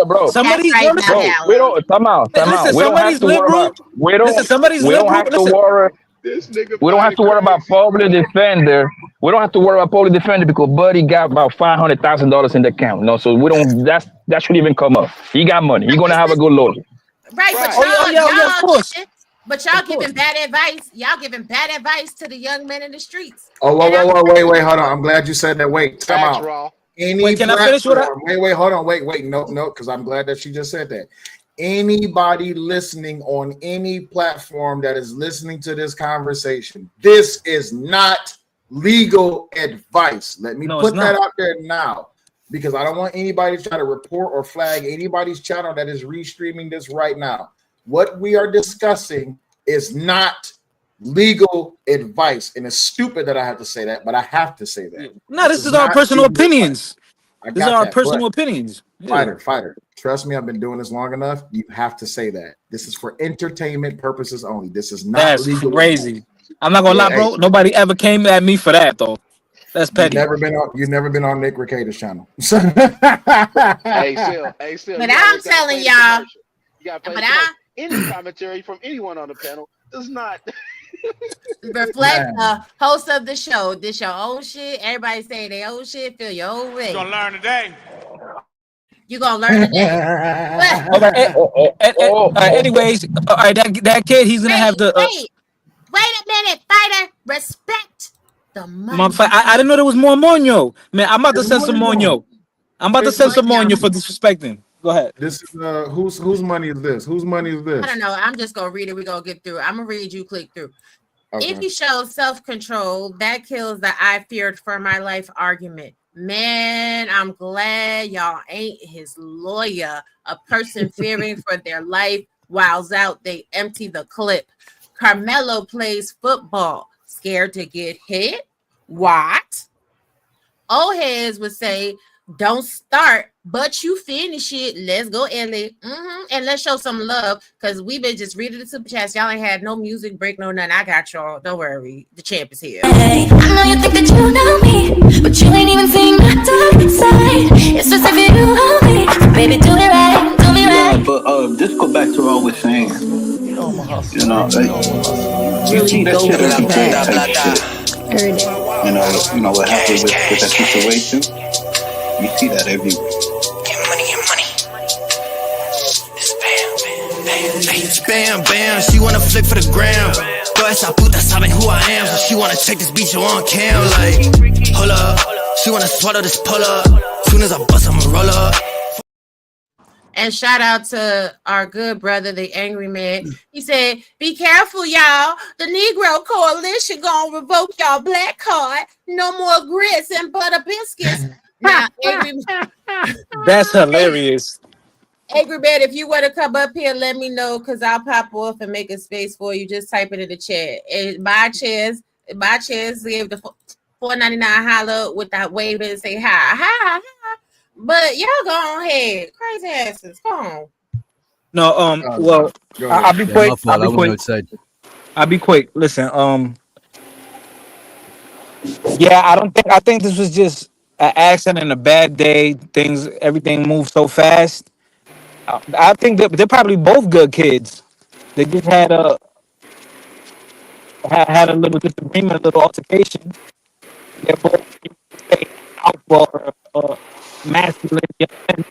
Bro. Somebody's we don't. Time out. We don't have to worry about. We don't have to worry. We don't have to worry about public defender. We don't have to worry about public defender because Buddy got about $500,000 in the account. No, so we don't. That shouldn't even come up. He got money. He's gonna have a good lawyer. Right, but but y'all giving bad advice. Y'all giving bad advice to the young men in the streets. Oh, wait, hold on. I'm glad you said that. Wait, time out. Can I finish with that? Wait, hold on. Wait, no, because I'm glad that she just said that. Anybody listening on any platform that is listening to this conversation, this is not legal advice. Let me put that out there now, because I don't want anybody to try to report or flag anybody's channel that is restreaming this right now. What we are discussing is not legal advice, and it's stupid that I have to say that, but I have to say that. No, this is our personal opinions. These are our personal opinions. Fighter. Trust me, I've been doing this long enough. You have to say that. This is for entertainment purposes only. This is not legal. Crazy. I'm not gonna lie, bro. Nobody ever came at me for that, though. That's petty. You've never been on Nick Recator's channel. Hey, still. But I'm telling y'all. You gotta play any commentary from anyone on the panel does not reflect the host of the show. This your own shit. Everybody say their own shit. Feel your own way. You're gonna learn today. You're gonna learn today. Anyways, all right, that kid, he's gonna have the. Wait a minute, fighter. Respect the money. I didn't know there was more Moño. Man, I'm about to send some Moño. I'm about to send some Moño for disrespecting. Go ahead. This is whose money is this? Whose money is this? I don't know. I'm just gonna read it. We're gonna get through. I'm gonna read. You click through. Okay. If you show self-control, that kills the "I feared for my life" argument. Man, I'm glad y'all ain't his lawyer. A person fearing for their life while's out. They empty the clip. Carmelo plays football, scared to get hit. What? Old heads would say, don't start, but you finish it. Let's go, Ellie. And let's show some love, because we've been just reading the super chats. Y'all ain't had no music break, no nothing. I got y'all. Don't worry. The champ is here. Hey, I know you think that you know me, but you ain't even seen my dark side. It's just if you know me, so baby, do me right, do me right. Yeah, but just go back to what I was saying. You know, you see that shit every day type shit. You know what happened with that situation. You see that everywhere. Bam, bam, she wanna flick for the gram. Todas esas putas saben who I am, so she wanna check this bitch on cam. Like, hold up, she wanna swallow this pull up. Soon as I bust, I'ma roll up. And shout out to our good brother, the angry man. He said, be careful, y'all. The Negro Coalition gonna revoke y'all black card. No more grits and butter biscuits. Now, angry That's hilarious. Angry man, if you want to come up here, let me know, because I'll pop off and make a space for you. Just type it in the chat. And my chairs gave the $4.99 holler with that wave and say hi. But y'all go ahead. Crazy asses. Come on. No, well, I'll be quick. I'll be quick. Listen, yeah, I think this was just an accident and a bad day. Everything moved so fast. I think that they're probably both good kids. They just had a little disagreement, a little altercation. They're both out for masculine young men.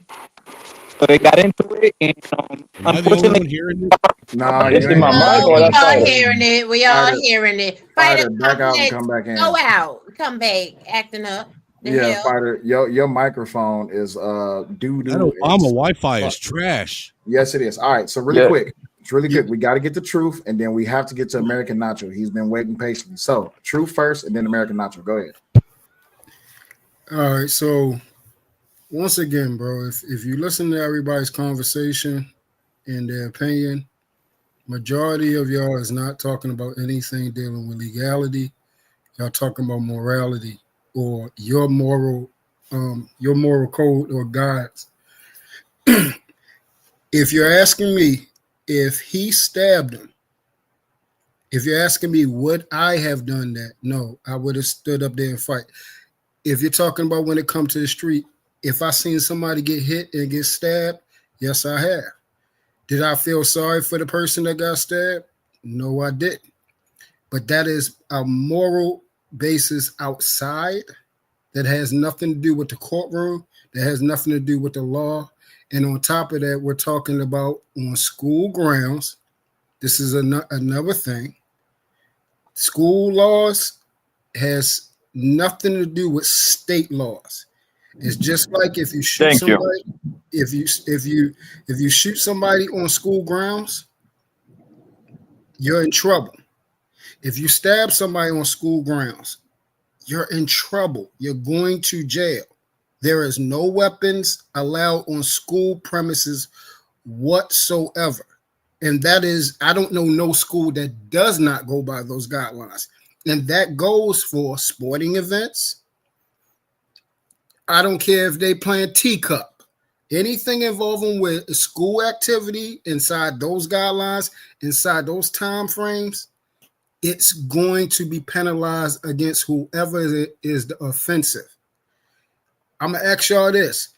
So they got into it, and Am I the only unfortunately, one hearing it? Nah, This you is ain't my the mic No, only or we that one. all fighter? hearing it. We all Fighter, hearing it. Fighter, fighter, back come out and let come back go in. out. Come back, acting up. The Yeah, hell. fighter, your microphone is doo That doo Obama as Wi-Fi fuck. is trash. Yes, it is. All right, so really Yeah. quick, it's really quick. We got to get the truth, and then we have to get to American Nacho. He's been waiting patiently. So truth first, and then American Nacho. Go ahead. All right. So once again, bro, if you listen to everybody's conversation and their opinion, majority of y'all is not talking about anything dealing with legality. Y'all talking about morality or your moral code or guides. If you're asking me if he stabbed him, if you're asking me would I have done that, no, I would have stood up there and fight. If you're talking about when it comes to the street, if I seen somebody get hit and get stabbed, yes, I have. Did I feel sorry for the person that got stabbed? No, I didn't. But that is a moral basis outside that has nothing to do with the courtroom, that has nothing to do with the law. And on top of that, we're talking about on school grounds. This is another thing. School laws has nothing to do with state laws. It's just like if you shoot Thank you. somebody, if you shoot somebody on school grounds, you're in trouble. If you stab somebody on school grounds, you're in trouble. You're going to jail. There is no weapons allowed on school premises whatsoever. And that is, I don't know no school that does not go by those guidelines. And that goes for sporting events. I don't care if they playing teacup. Anything involving with school activity inside those guidelines, inside those time frames, it's going to be penalized against whoever is the offensive. I'm going to ask y'all this.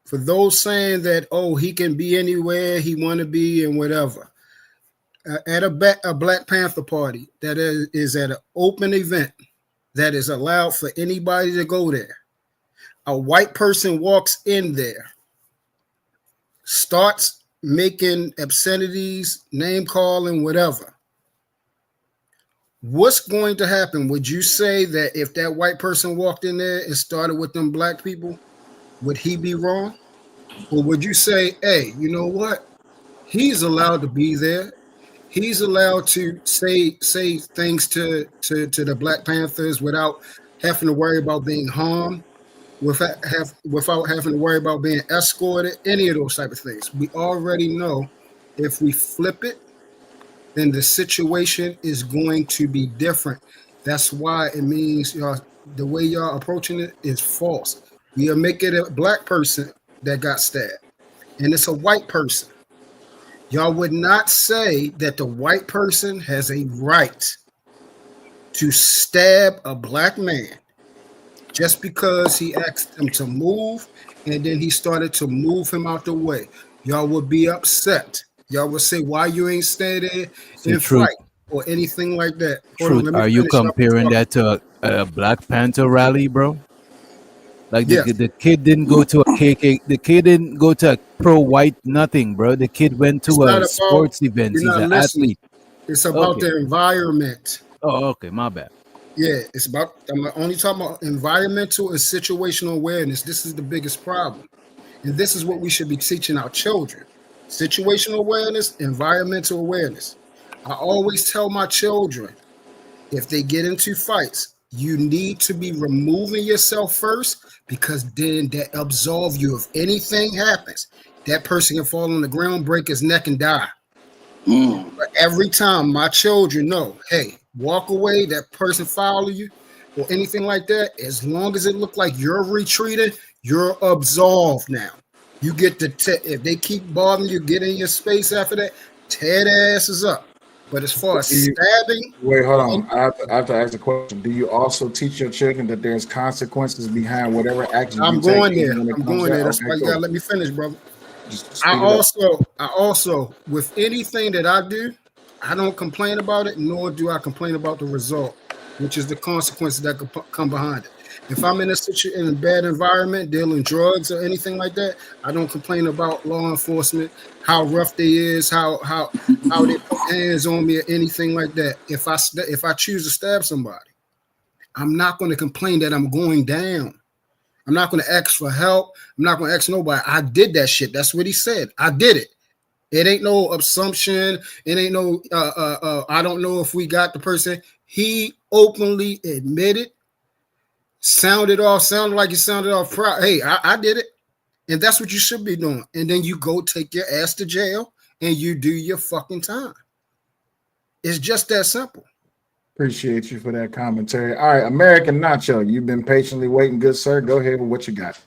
For those saying that, oh, he can be anywhere he want to be and whatever, at a Black Panther party that is at an open event that is allowed for anybody to go there, a white person walks in there, starts making obscenities, name calling, whatever. What's going to happen? Would you say that if that white person walked in there and started with them black people, would he be wrong? Or would you say, hey, you know what? He's allowed to be there. He's allowed to say things to the Black Panthers without having to worry about being harmed, without having to worry about being escorted, any of those type of things. We already know if we flip it, then the situation is going to be different. That's why it means the way y'all approaching it is false. We are making a black person that got stabbed, and it's a white person. Y'all would not say that the white person has a right to stab a black man just because he asked him to move and then he started to move him out the way. Y'all would be upset. Y'all would say, why you ain't stay there So and truth, fight or anything like that. Hold on, truth. let me Are you finish up. comparing that to a Black Panther rally, bro? Like Yes. the kid didn't go to a KK. The kid didn't go to a pro-white nothing, bro. The kid went It's to not a about, sports event. you're He's not an listening. athlete. It's about Okay. the environment. Oh, okay. My bad. Yeah, it's about, I'm only talking about environmental and situational awareness. This is the biggest problem. And this is what we should be teaching our children. Situational awareness, environmental awareness. I always tell my children, if they get into fights, you need to be removing yourself first, because then that absolve you. If anything happens, that person can fall on the ground, break his neck, and die. But every time my children know, hey, walk away, that person follow you or anything like that, as long as it look like you're retreating, you're absolved now. You get to if they keep bothering you, get in your space after that, tear their asses up. But as far as Do you- stabbing, Wait, hold on. I have to ask a question. Do you also teach your children that there's consequences behind whatever action you I'm take? going there. even when it I'm comes going out? there. That's Okay, why you cool. gotta let me finish, brother. Just I speed it up. also, with anything that I do, I don't complain about it, nor do I complain about the result, which is the consequences that could come behind it. If I'm in in a bad environment, dealing drugs or anything like that, I don't complain about law enforcement, how rough they is, how they put hands on me or anything like that. If I choose to stab somebody, I'm not going to complain that I'm going down. I'm not going to ask for help. I'm not going to ask nobody. I did that shit. That's what he said. I did it. It ain't no assumption. It ain't no. I don't know if we got the person. He openly admitted, sounded like he sounded off proud. Hey, I did it, and that's what you should be doing. And then you go take your ass to jail and you do your fucking time. It's just that simple. Appreciate you for that commentary. All right, American Nacho, you've been patiently waiting, good sir. Go ahead with what you got.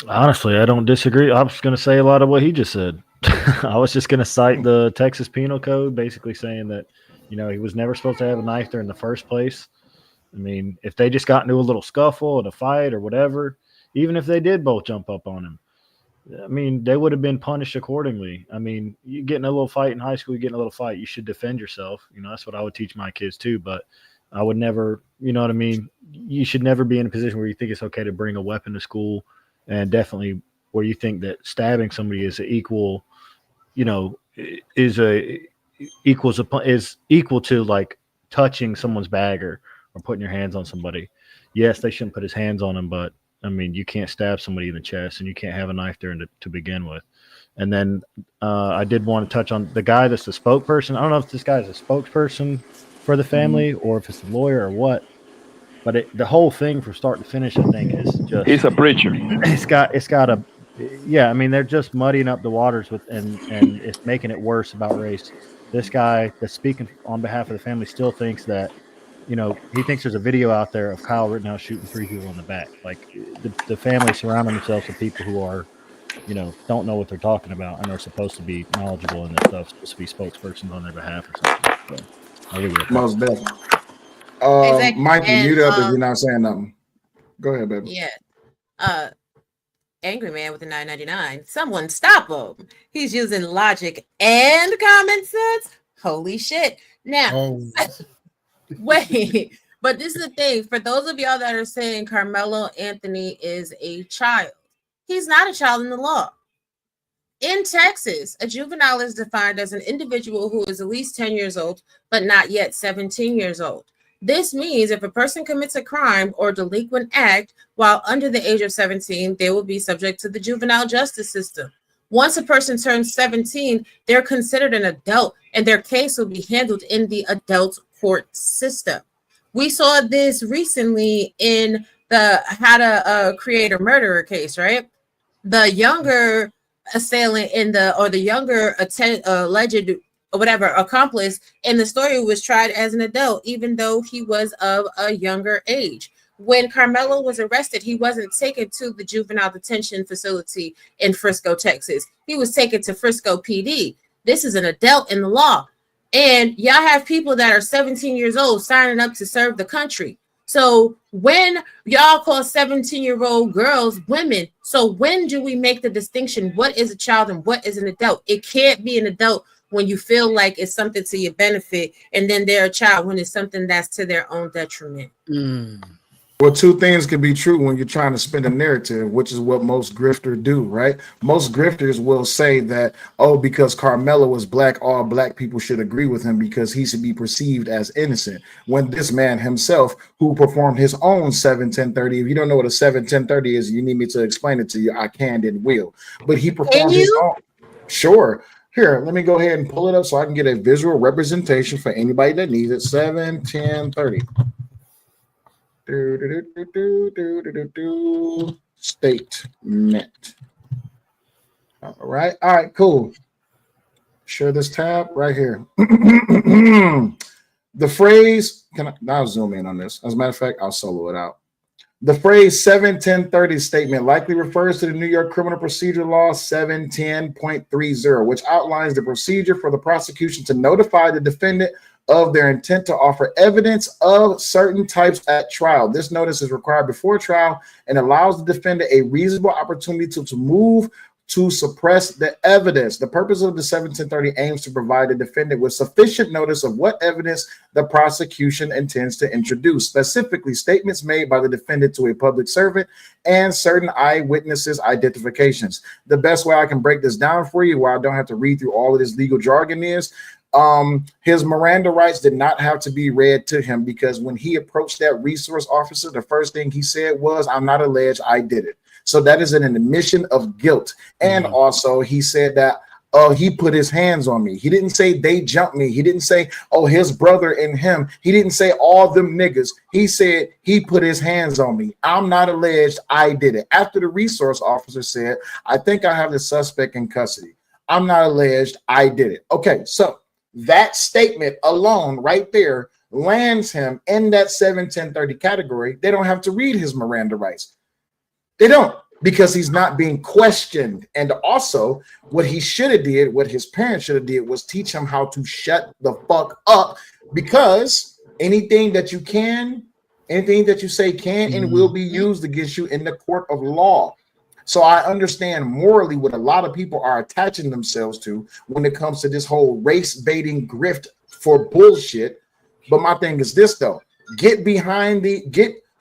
Honestly, I don't disagree. I was going to say a lot of what he just said. I was just going to cite the Texas Penal Code, basically saying that, he was never supposed to have a knife there in the first place. I mean, if they just got into a little scuffle and a fight or whatever, even if they did both jump up on him, I mean, they would have been punished accordingly. I mean, you get in a little fight in high school, you get in a little fight, you should defend yourself. That's what I would teach my kids too. But I would never, you know what I mean? You should never be in a position where you think it's okay to bring a weapon to school, and definitely where you think that stabbing somebody is equal, is equal to like touching someone's bag or putting your hands on somebody. Yes, they shouldn't put his hands on him, but I mean, you can't stab somebody in the chest, and you can't have a knife there to begin with. And then I did want to touch on the guy that's the spokesperson. I don't know if this guy is a spokesperson for the family or if it's the lawyer or what, but the whole thing from start to finish, I think, is just He's a preacher. It's got a yeah. I mean, they're just muddying up the waters with and it's making it worse about race. This guy that's speaking on behalf of the family still thinks that he thinks there's a video out there of Kyle Rittenhouse shooting 3 people in the back. Like the family surrounding themselves with people who are, don't know what they're talking about and are supposed to be knowledgeable in this stuff, supposed to be spokespersons on their behalf or something. So I'll leave it at that. Most definitely. Exactly. Mike, you And, mute up if you're not saying nothing. Go ahead, baby. Yeah. Angry man with the 9.99. Someone stop him. He's using logic and common sense. Holy shit. Now, wait, but this is the thing. For those of y'all that are saying Carmelo Anthony is a child, he's not a child in the law. In Texas, a juvenile is defined as an individual who is at least 10 years old, but not yet 17 years old. This means if a person commits a crime or delinquent act while under the age of 17, they will be subject to the juvenile justice system. Once a person turns 17, they're considered an adult and their case will be handled in the adult court system. We saw this recently in the How to Create a Murderer case, right? The younger assailant the younger alleged or whatever accomplice in the story was tried as an adult, even though he was of a younger age. When Carmelo was arrested, he wasn't taken to the juvenile detention facility in Frisco, Texas. He was taken to Frisco PD. This is an adult in the law. And y'all have people that are 17 years old signing up to serve the country. So when y'all call 17-year-old girls women, so when do we make the distinction? What is a child and what is an adult? It can't be an adult when you feel like it's something to your benefit, and then they're a child when it's something that's to their own detriment. Well, two things can be true when you're trying to spin a narrative, which is what most grifters do, right? Most grifters will say that, oh, because Carmelo is black, all black people should agree with him because he should be perceived as innocent. When this man himself, who performed his own 7-10-30, if you don't know what a 7-10-30 is, you need me to explain it to you, I can and will. But he performed his own. Sure. Here, let me go ahead and pull it up so I can get a visual representation for anybody that needs it. 7-10-30. Statement. All right, cool. Share this tab right here. The phrase, I'll zoom in on this. As a matter of fact, I'll solo it out. The phrase 71030 statement likely refers to the New York Criminal Procedure Law 710.30, which outlines the procedure for the prosecution to notify the defendant of their intent to offer evidence of certain types at trial. This notice is required before trial and allows the defendant a reasonable opportunity to move to suppress the evidence. The purpose of the 71030 aims to provide the defendant with sufficient notice of what evidence the prosecution intends to introduce, specifically statements made by the defendant to a public servant and certain eyewitnesses' identifications. The best way I can break this down for you, where I don't have to read through all of this legal jargon, is his Miranda rights did not have to be read to him, because when he approached that resource officer, the first thing he said was, "I'm not alleged, I did it." So that is an admission of guilt. And also he said that he put his hands on me. He didn't say they jumped me. He didn't say, oh, his brother and him. He didn't say all them niggas. He said he put his hands on me. I'm not alleged, I did it. After the resource officer said, I think I have the suspect in custody. I'm not alleged, I did it. Okay, so that statement alone right there lands him in that 71030 category. They don't have to read his Miranda rights. They don't, because he's not being questioned. And also what he should have did, what his parents should have did, was teach him how to shut the fuck up, because anything that you say can and will be used against you in the court of law. So I understand morally what a lot of people are attaching themselves to when it comes to this whole race baiting grift for bullshit. But my thing is this though, get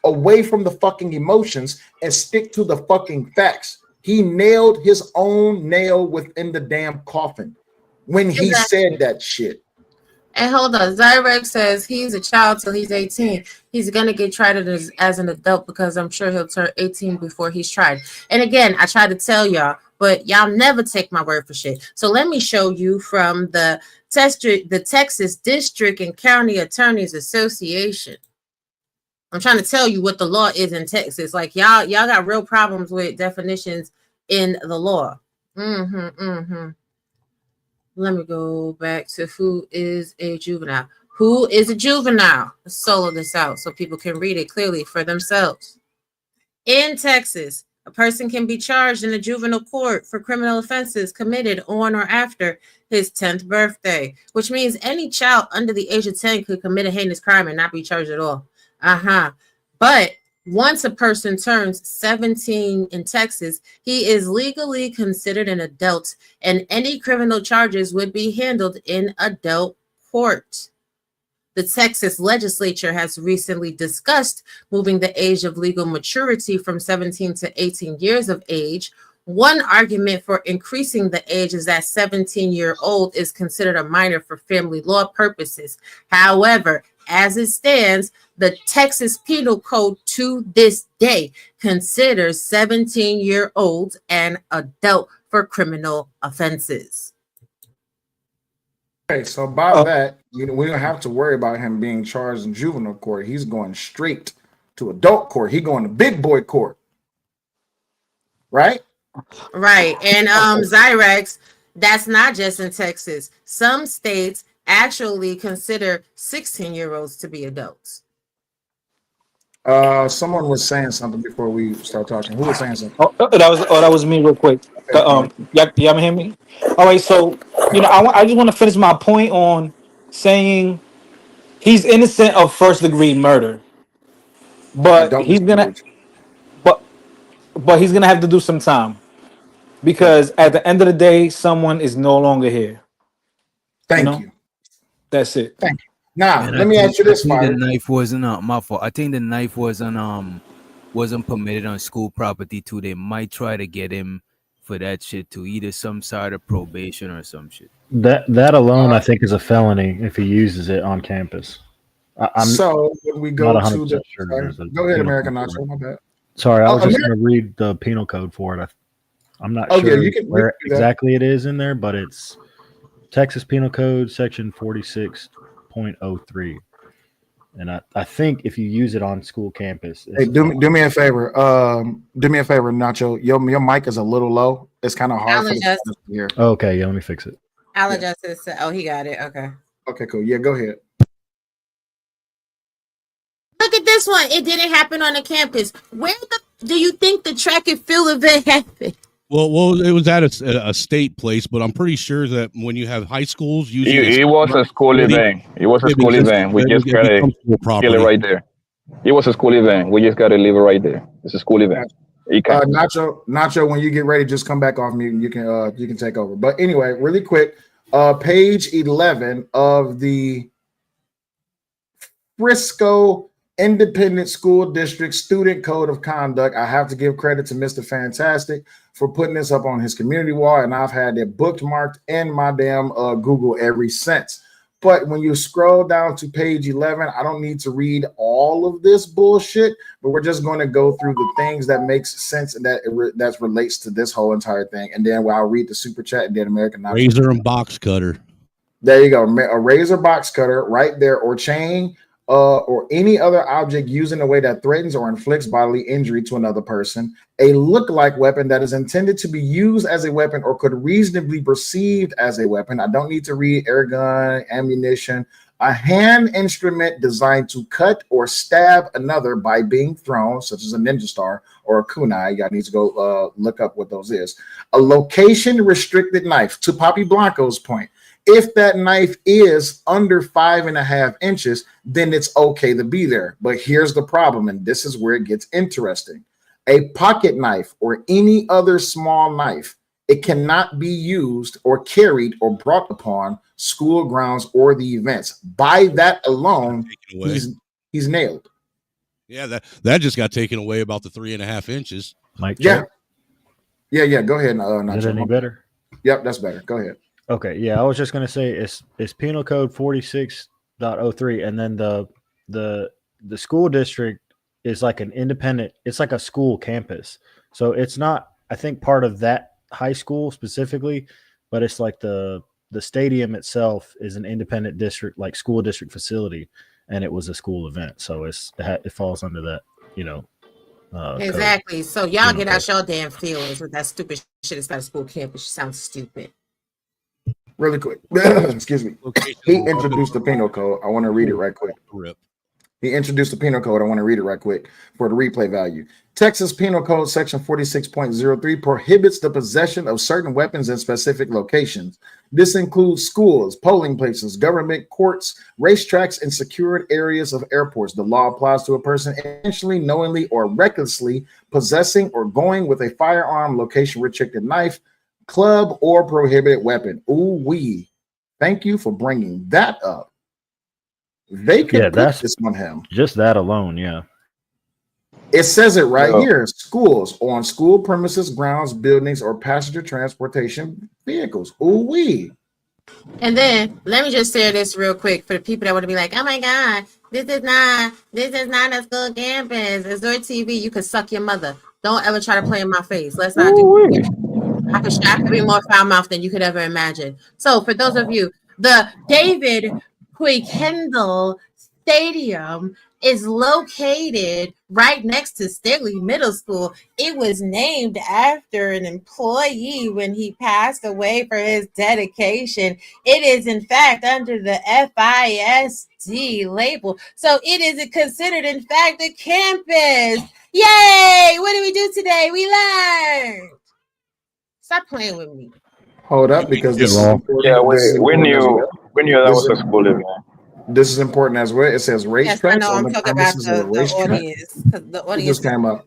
away from the fucking emotions and stick to the fucking facts. He nailed his own nail within the damn coffin when he said that shit. And hold on, Zyrek says he's a child till he's 18. He's gonna get tried as an adult, because I'm sure he'll turn 18 before he's tried. And again, I try to tell y'all, but y'all never take my word for shit. So let me show you from the Texas District and County Attorneys Association. I'm trying to tell you what the law is in Texas. Like y'all got real problems with definitions in the law. Let me go back to who is a juvenile. Who is a juvenile? Let's solo this out so people can read it clearly for themselves. In Texas, a person can be charged in a juvenile court for criminal offenses committed on or after his 10th birthday, which means any child under the age of 10 could commit a heinous crime and not be charged at all. But once a person turns 17 in Texas, he is legally considered an adult, and any criminal charges would be handled in adult court. The Texas legislature has recently discussed moving the age of legal maturity from 17 to 18 years of age. One argument for increasing the age is that 17-year-old is considered a minor for family law purposes. However, as it stands, the Texas Penal Code to this day considers 17-year-olds an adult for criminal offenses. Okay, so by that, we don't have to worry about him being charged in juvenile court. He's going straight to adult court. He's going to big boy court. Right? Right. And Zyrex, that's not just in Texas. Some states actually consider 16-year-olds to be adults. Someone was saying something before we start talking. Who was saying something? That was me real quick. Y'all hear me? All right, so I just want to finish my point on saying he's innocent of first degree murder, but he's gonna have to do some time, because at the end of the day, someone is no longer here. Thank you. That's it. Thank you. Now, let me ask you this, I think the knife wasn't my fault. I think the knife wasn't permitted on school property too. They might try to get him for that shit too, either some sort of probation or some shit. That alone, I think, is a felony if he uses it on campus. So when we go not to 100% the sure. Go ahead, American Nacho. My bad. Sorry, I was just going to read the penal code for it. I'm not sure where exactly it is in there, but it's Texas Penal Code, section 46.03. And I think if you use it on school campus, hey, do me a favor. Do me a favor, Nacho. Your mic is a little low. It's kind of hard for the to hear. Okay, yeah, let me fix it. I'll adjust it. Oh, he got it. Okay. Okay, cool. Yeah, go ahead. Look at this one, it didn't happen on the campus. Where do you think the track and field event happened? Well, it was at a state place, but I'm pretty sure that when you have high schools using It was a school event. It was a school event. We just gotta kill it right there. It was a school event. We just gotta leave it right there. It's a school event. Nacho, when you get ready, just come back off mute and you can take over. But anyway, really quick, page 11 of the Frisco Independent School District Student Code of Conduct. I have to give credit to Mr. Fantastic for putting this up on his community wall, and I've had it bookmarked in my damn Google ever since. But when you scroll down to page 11, I don't need to read all of this bullshit, but we're just going to go through the things that makes sense and that relates to this whole entire thing. And then I'll read the super chat and then American razor and box cutter. There you go. A razor, box cutter right there, or chain, or any other object used in a way that threatens or inflicts bodily injury to another person. A look-like weapon that is intended to be used as a weapon or could reasonably be perceived as a weapon. I don't need to read air gun, ammunition. A hand instrument designed to cut or stab another by being thrown, such as a ninja star or a kunai. Y'all need to go look up what those is. A location-restricted knife. To Poppy Blanco's point, if that knife is under 5.5 inches, then it's okay to be there. But here's the problem, and this is where it gets interesting. A pocket knife or any other small knife, it cannot be used or carried or brought upon school grounds or the events. By that alone, he's nailed. Yeah, that just got taken away about the 3.5 inches. Mike, yeah. Go ahead. Is it any better? Yep, that's better. Go ahead. Okay, yeah, I was just gonna say it's Penal Code 46.03, and then the school district is like an independent. It's like a school campus, so it's not, I think, part of that high school specifically, but it's like the stadium itself is an independent district, like school district facility, and it was a school event, so it falls under that, exactly. code. So y'all get out your damn feelings with that stupid shit. It's not a school campus. You sound stupid. Really quick. Excuse me. He introduced the penal code. I want to read it right quick. He introduced the penal code. I want to read it right quick for the replay value. Texas Penal Code Section 46.03 prohibits the possession of certain weapons in specific locations. This includes schools, polling places, government courts, racetracks, and secured areas of airports. The law applies to a person intentionally, knowingly, or recklessly possessing or going with a firearm, location-restricted knife, club, or prohibited weapon. Ooh wee! Thank you for bringing that up. They could put this on him. Just that alone, yeah. It says it right here: schools, on school premises, grounds, buildings, or passenger transportation vehicles. Ooh wee! And then let me just say this real quick for the people that want to be like, "Oh my God, this is not a school campus. It's your TV. You can suck your mother. Don't ever try to play in my face. Let's not do it." I could be more foul mouth than you could ever imagine. So for those of you, the David Kendall Stadium is located right next to Staley Middle School. It was named after an employee when he passed away for his dedication. It is in fact under the FISD label. So it is considered in fact a campus. Yay! What did we do today? We learned. Stop playing with me. Hold up, because this is important. Yeah, we knew that was a school event. This is important as well. It says racetracks. Yes, I know. I'm talking about the audience, because the audience just came up.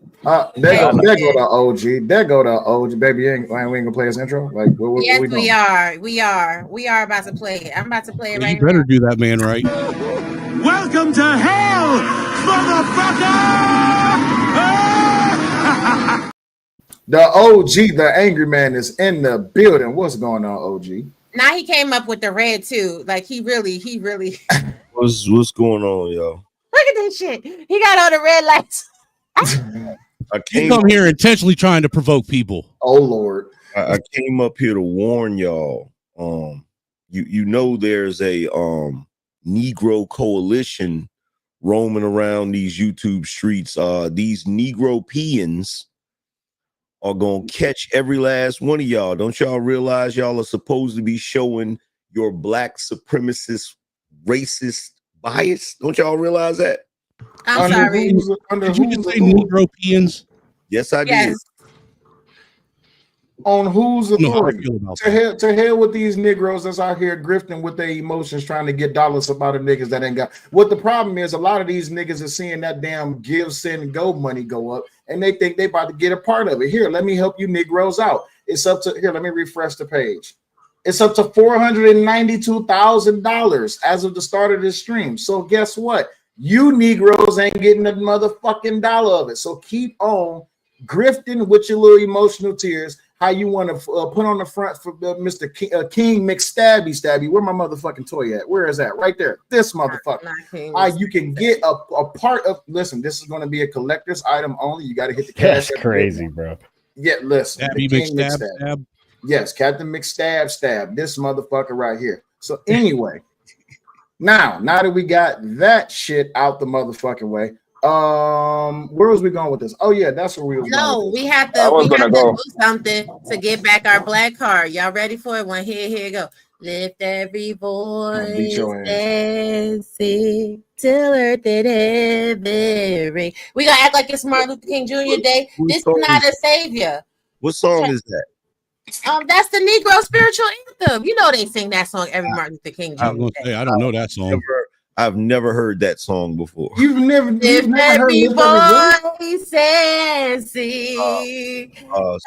There go to OG. There go to OG. Baby, we ain't gonna play his intro. Like, what yes, we doing? we are about to play it. I'm about to play it right You better do that, man. Right. Welcome to hell, motherfucker! The OG, the angry man, is in the building. What's going on, OG? Now he came up with the red too. Like he really. What's going on, y'all? Look at that shit. He got all the red lights. You come here intentionally trying to provoke people. Oh Lord. I came up here to warn y'all. You know there's a Negro coalition roaming around these YouTube streets. These Negro peons are gonna catch every last one of y'all. Don't y'all realize y'all are supposed to be showing your black supremacist, racist bias? Don't y'all realize that? I'm sorry. Did you just say Negropeans? Yes, I Yes. did. On whose I don't know how I authority? feel about To hell with these Negroes that's out here grifting with their emotions, trying to get dollars about the niggas that ain't got. What the problem is, a lot of these niggas are seeing that damn give, send, go money go up, and they think they about to get a part of it. Here, let me help you Negroes out. It's up to here. Let me refresh the page. It's up to $492,000 as of the start of this stream. So guess what? You Negroes ain't getting a motherfucking dollar of it. So keep on grifting with your little emotional tears. How you want to put on the front for Mr. King McStabby. Where my motherfucking toy at? Where is that? Right there. This motherfucker. You can get a part of. Listen, this is going to be a collector's item only. You got to hit the cash. That's crazy, bro. Yeah, listen. Stabby McStab. Yes, Captain McStab. This motherfucker right here. So anyway, now that we got that shit out the motherfucking way, where was we going with this? Oh yeah, that's where we was going. No, we have to do something to get back our black card. Y'all ready for it? One here you go. Lift every voice and sing till earth and heaven ring. We gonna act like it's Martin Luther King Jr. Day. This is not a savior. What song is that? That's the Negro spiritual anthem. You know they sing that song every Martin Luther King Jr. Day. I don't know that song. I've never heard that song before. You've never heard every voice and sing of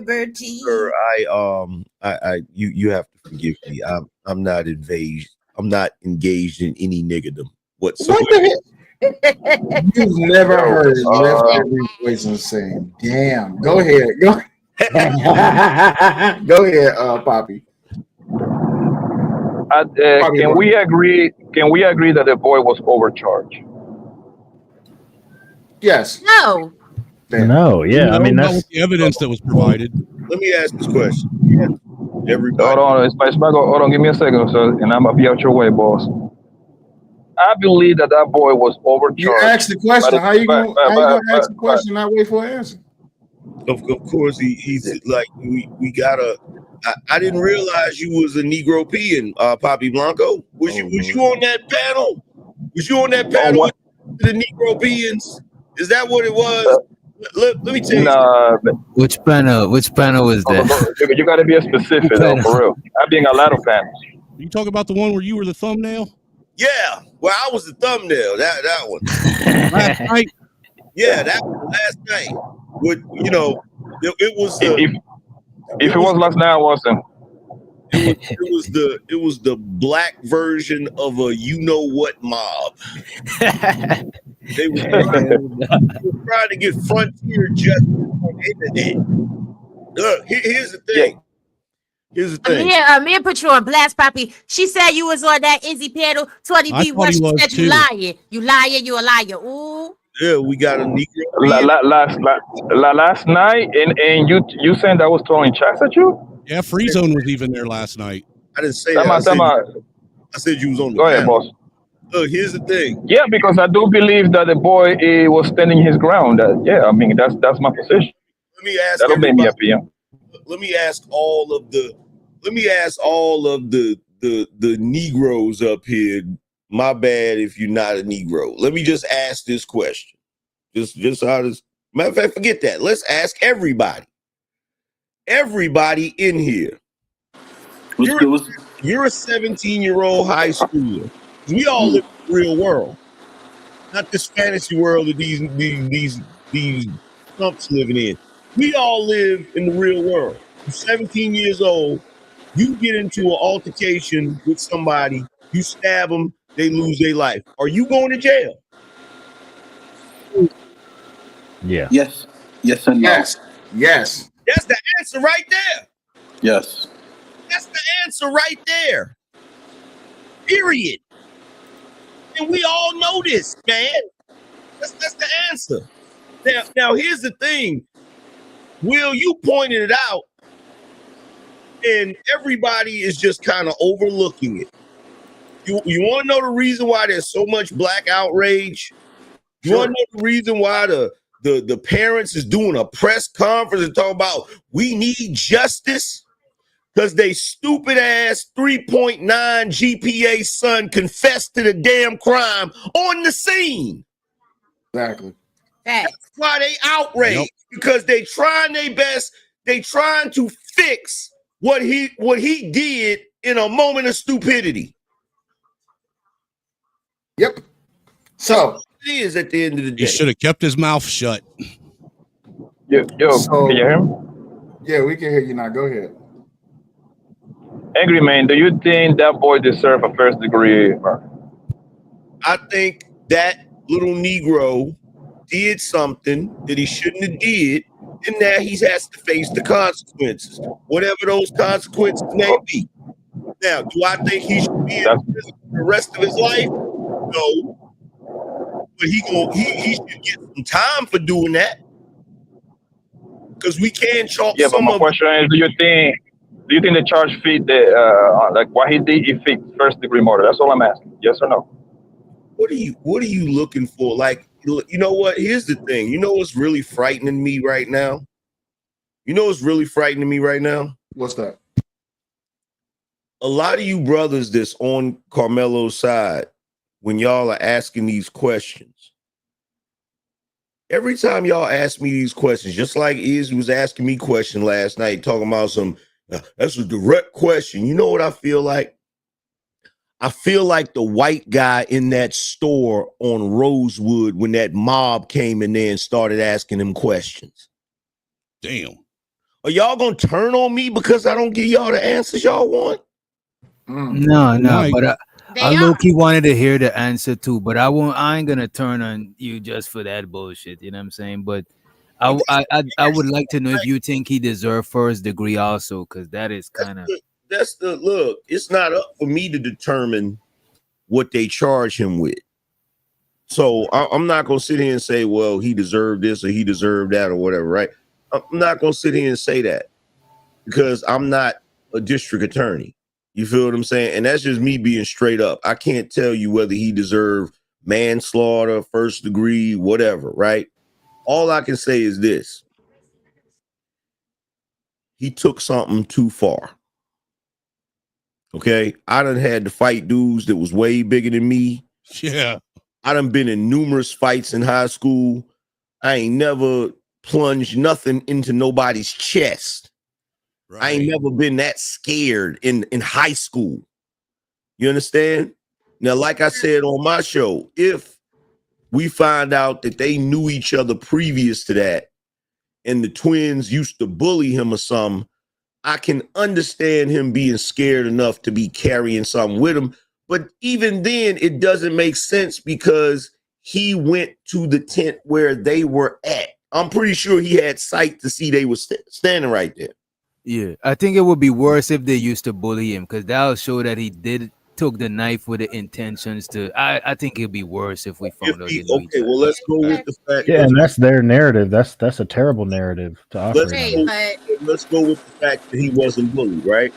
liberty. Sir, you have to forgive me. I'm not engaged in any niggerdom whatsoever. What the hell? You've never heard lift every voice and sing. Damn. Go ahead. Go ahead, Poppy. Can we agree that the boy was overcharged? Yes. No. No. Yeah. I mean, that's the evidence that was provided. Let me ask this question. Everybody. Hold on, hold on. Give me a second, sir, and I'm gonna be out your way, boss. I believe that boy was overcharged. You asked the question. How you gonna ask the question and not wait for an answer? Of course, he's like we gotta. I didn't realize you was a Negropean, Poppy Blanco. Was you on that panel? Was you on that panel with the Negropeans? Is that what it was? Let me tell you. Nah, which panel was that? You got to be specific, though, for real. I've been a lot of panels. You talk about the one where you were the thumbnail? Yeah, well, I was the thumbnail. That one. Last night. Yeah, that was last night. It was. If it was last night, I wasn't. It was the black version of a what mob. They were trying to get frontier justice on the internet. Look, here's the thing. Amir put you on blast, Poppy. She said you was on that Izzy panel. 20B what she said you lying. You a liar. Ooh. Yeah, we got a Negro. Last night, and you saying I was throwing checks at you? Yeah, Free Zone was even there last night. I didn't say that. I said you was on the Go ahead, boss. Look, here's the thing. Yeah, because I do believe that the boy was standing his ground. Yeah, I mean that's my position. Let me ask. That'll make me a PM. Let me ask all of the Negroes up here. My bad if you're not a Negro. Let me just ask this question. Just how this. Matter of fact, forget that. Let's ask everybody. Everybody in here. You're a 17-year-old high schooler. We all live in the real world, not this fantasy world that these Trumps living in. We all live in the real world. You're 17 years old. You get into an altercation with somebody. You stab them. They lose their life. Are you going to jail? Yeah. Yes. Yes and no. Yes. That's the answer right there. Yes. That's the answer right there. Period. And we all know this, man. That's the answer. Now here's the thing. Will, you pointed it out, and everybody is just kind of overlooking it. You want to know the reason why there's so much black outrage? You want to know the reason why the parents is doing a press conference and talking about we need justice? because they stupid ass 3.9 GPA son confessed to the damn crime on the scene. Exactly. Facts. That's why they outraged, because they trying their best. They trying to fix what he did in a moment of stupidity. Yep. So it is at the end of the day. He should have kept his mouth shut. Yo, can you hear me? Yeah, we can hear you now. Go ahead. Angry Man, do you think that boy deserved a first degree murder? I think that little Negro did something that he shouldn't have did, and now he has to face the consequences, whatever those consequences may be. Now, do I think he should be in prison for the rest of his life? No. But he should get some time for doing that. Because we can chalk Yeah, but some my of question is, do you think the charge fit the like what he did? He fit first degree murder. That's all I'm asking. Yes or no? What are you looking for? Like, you know what? Here's the thing. You know what's really frightening me right now? What's that? A lot of you brothers that's on Carmelo's side, when y'all are asking these questions, every time y'all ask me these questions, just like Iz was asking me question last night, talking about some, that's a direct question. You know what I feel like? I feel like the white guy in that store on Rosewood when that mob came in there and started asking him questions. Damn. Are y'all gonna turn on me because I don't give y'all the answers y'all want? No, but I low-key wanted to hear the answer too, but I ain't gonna turn on you just for that bullshit. You know what I'm saying? But I would like to know if you think he deserved first degree also, because that is kind of. That's the look. It's not up for me to determine what they charge him with. So I'm not gonna sit here and say, well, he deserved this or he deserved that or whatever, right? I'm not gonna sit here and say that because I'm not a district attorney. You feel what I'm saying? And that's just me being straight up. I can't tell you whether he deserved manslaughter, first degree, whatever, right? All I can say is this. He took something too far. Okay? I done had to fight dudes that was way bigger than me. Yeah. I done been in numerous fights in high school. I ain't never plunged nothing into nobody's chest. Right. I ain't never been that scared in high school. You understand? Now, like I said on my show, if we find out that they knew each other previous to that and the twins used to bully him or something, I can understand him being scared enough to be carrying something with him. But even then, it doesn't make sense because he went to the tent where they were at. I'm pretty sure he had sight to see they were standing right there. Yeah, I think it would be worse if they used to bully him, because that'll show that he took the knife with the intentions to. I think it'd be worse if we found out. Okay, well, let's go with the fact. Yeah, and that's their narrative. That's a terrible narrative to operate on. Let's go with the fact that he wasn't bullied, right?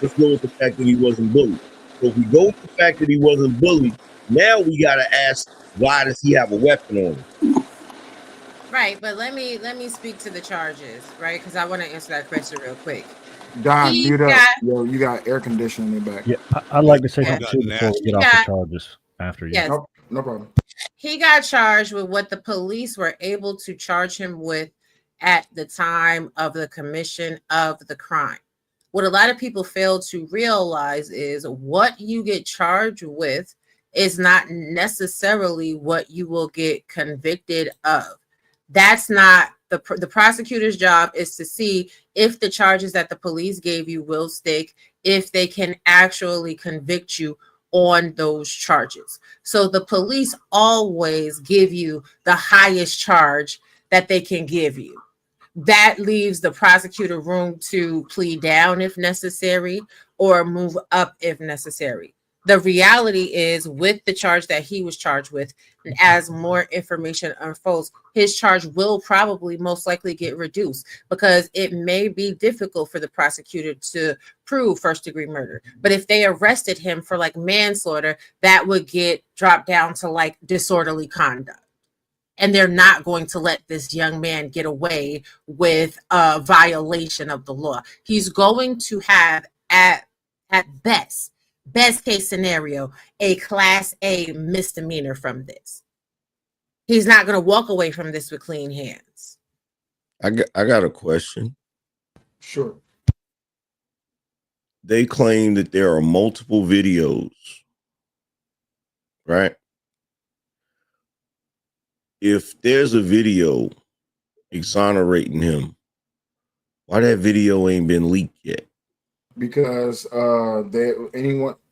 Let's go with the fact that he wasn't bullied. So if we go with the fact that he wasn't bullied, now we got to ask, why does he have a weapon on him? Right, but let me speak to the charges, right? Because I want to answer that question real quick. Don, mute up. Yo, you got air conditioning in the back. Yeah, I'd like to say something too before we get off the charges after you. Yes. No problem. He got charged with what the police were able to charge him with at the time of the commission of the crime. What a lot of people fail to realize is what you get charged with is not necessarily what you will get convicted of. That's not the prosecutor's job, is to see if the charges that the police gave you will stick, if they can actually convict you on those charges. So the police always give you the highest charge that they can give you. That leaves the prosecutor room to plead down if necessary or move up if necessary. The reality is, with the charge that he was charged with, and as more information unfolds, his charge will probably most likely get reduced because it may be difficult for the prosecutor to prove first degree murder. But if they arrested him for like manslaughter, that would get dropped down to like disorderly conduct. and they're not going to let this young man get away with a violation of the law. He's going to have at best case scenario, a class A misdemeanor from this. He's not going to walk away from this with clean hands. I got a question. Sure. They claim that there are multiple videos, right? If there's a video exonerating him, why that video ain't been leaked yet? Because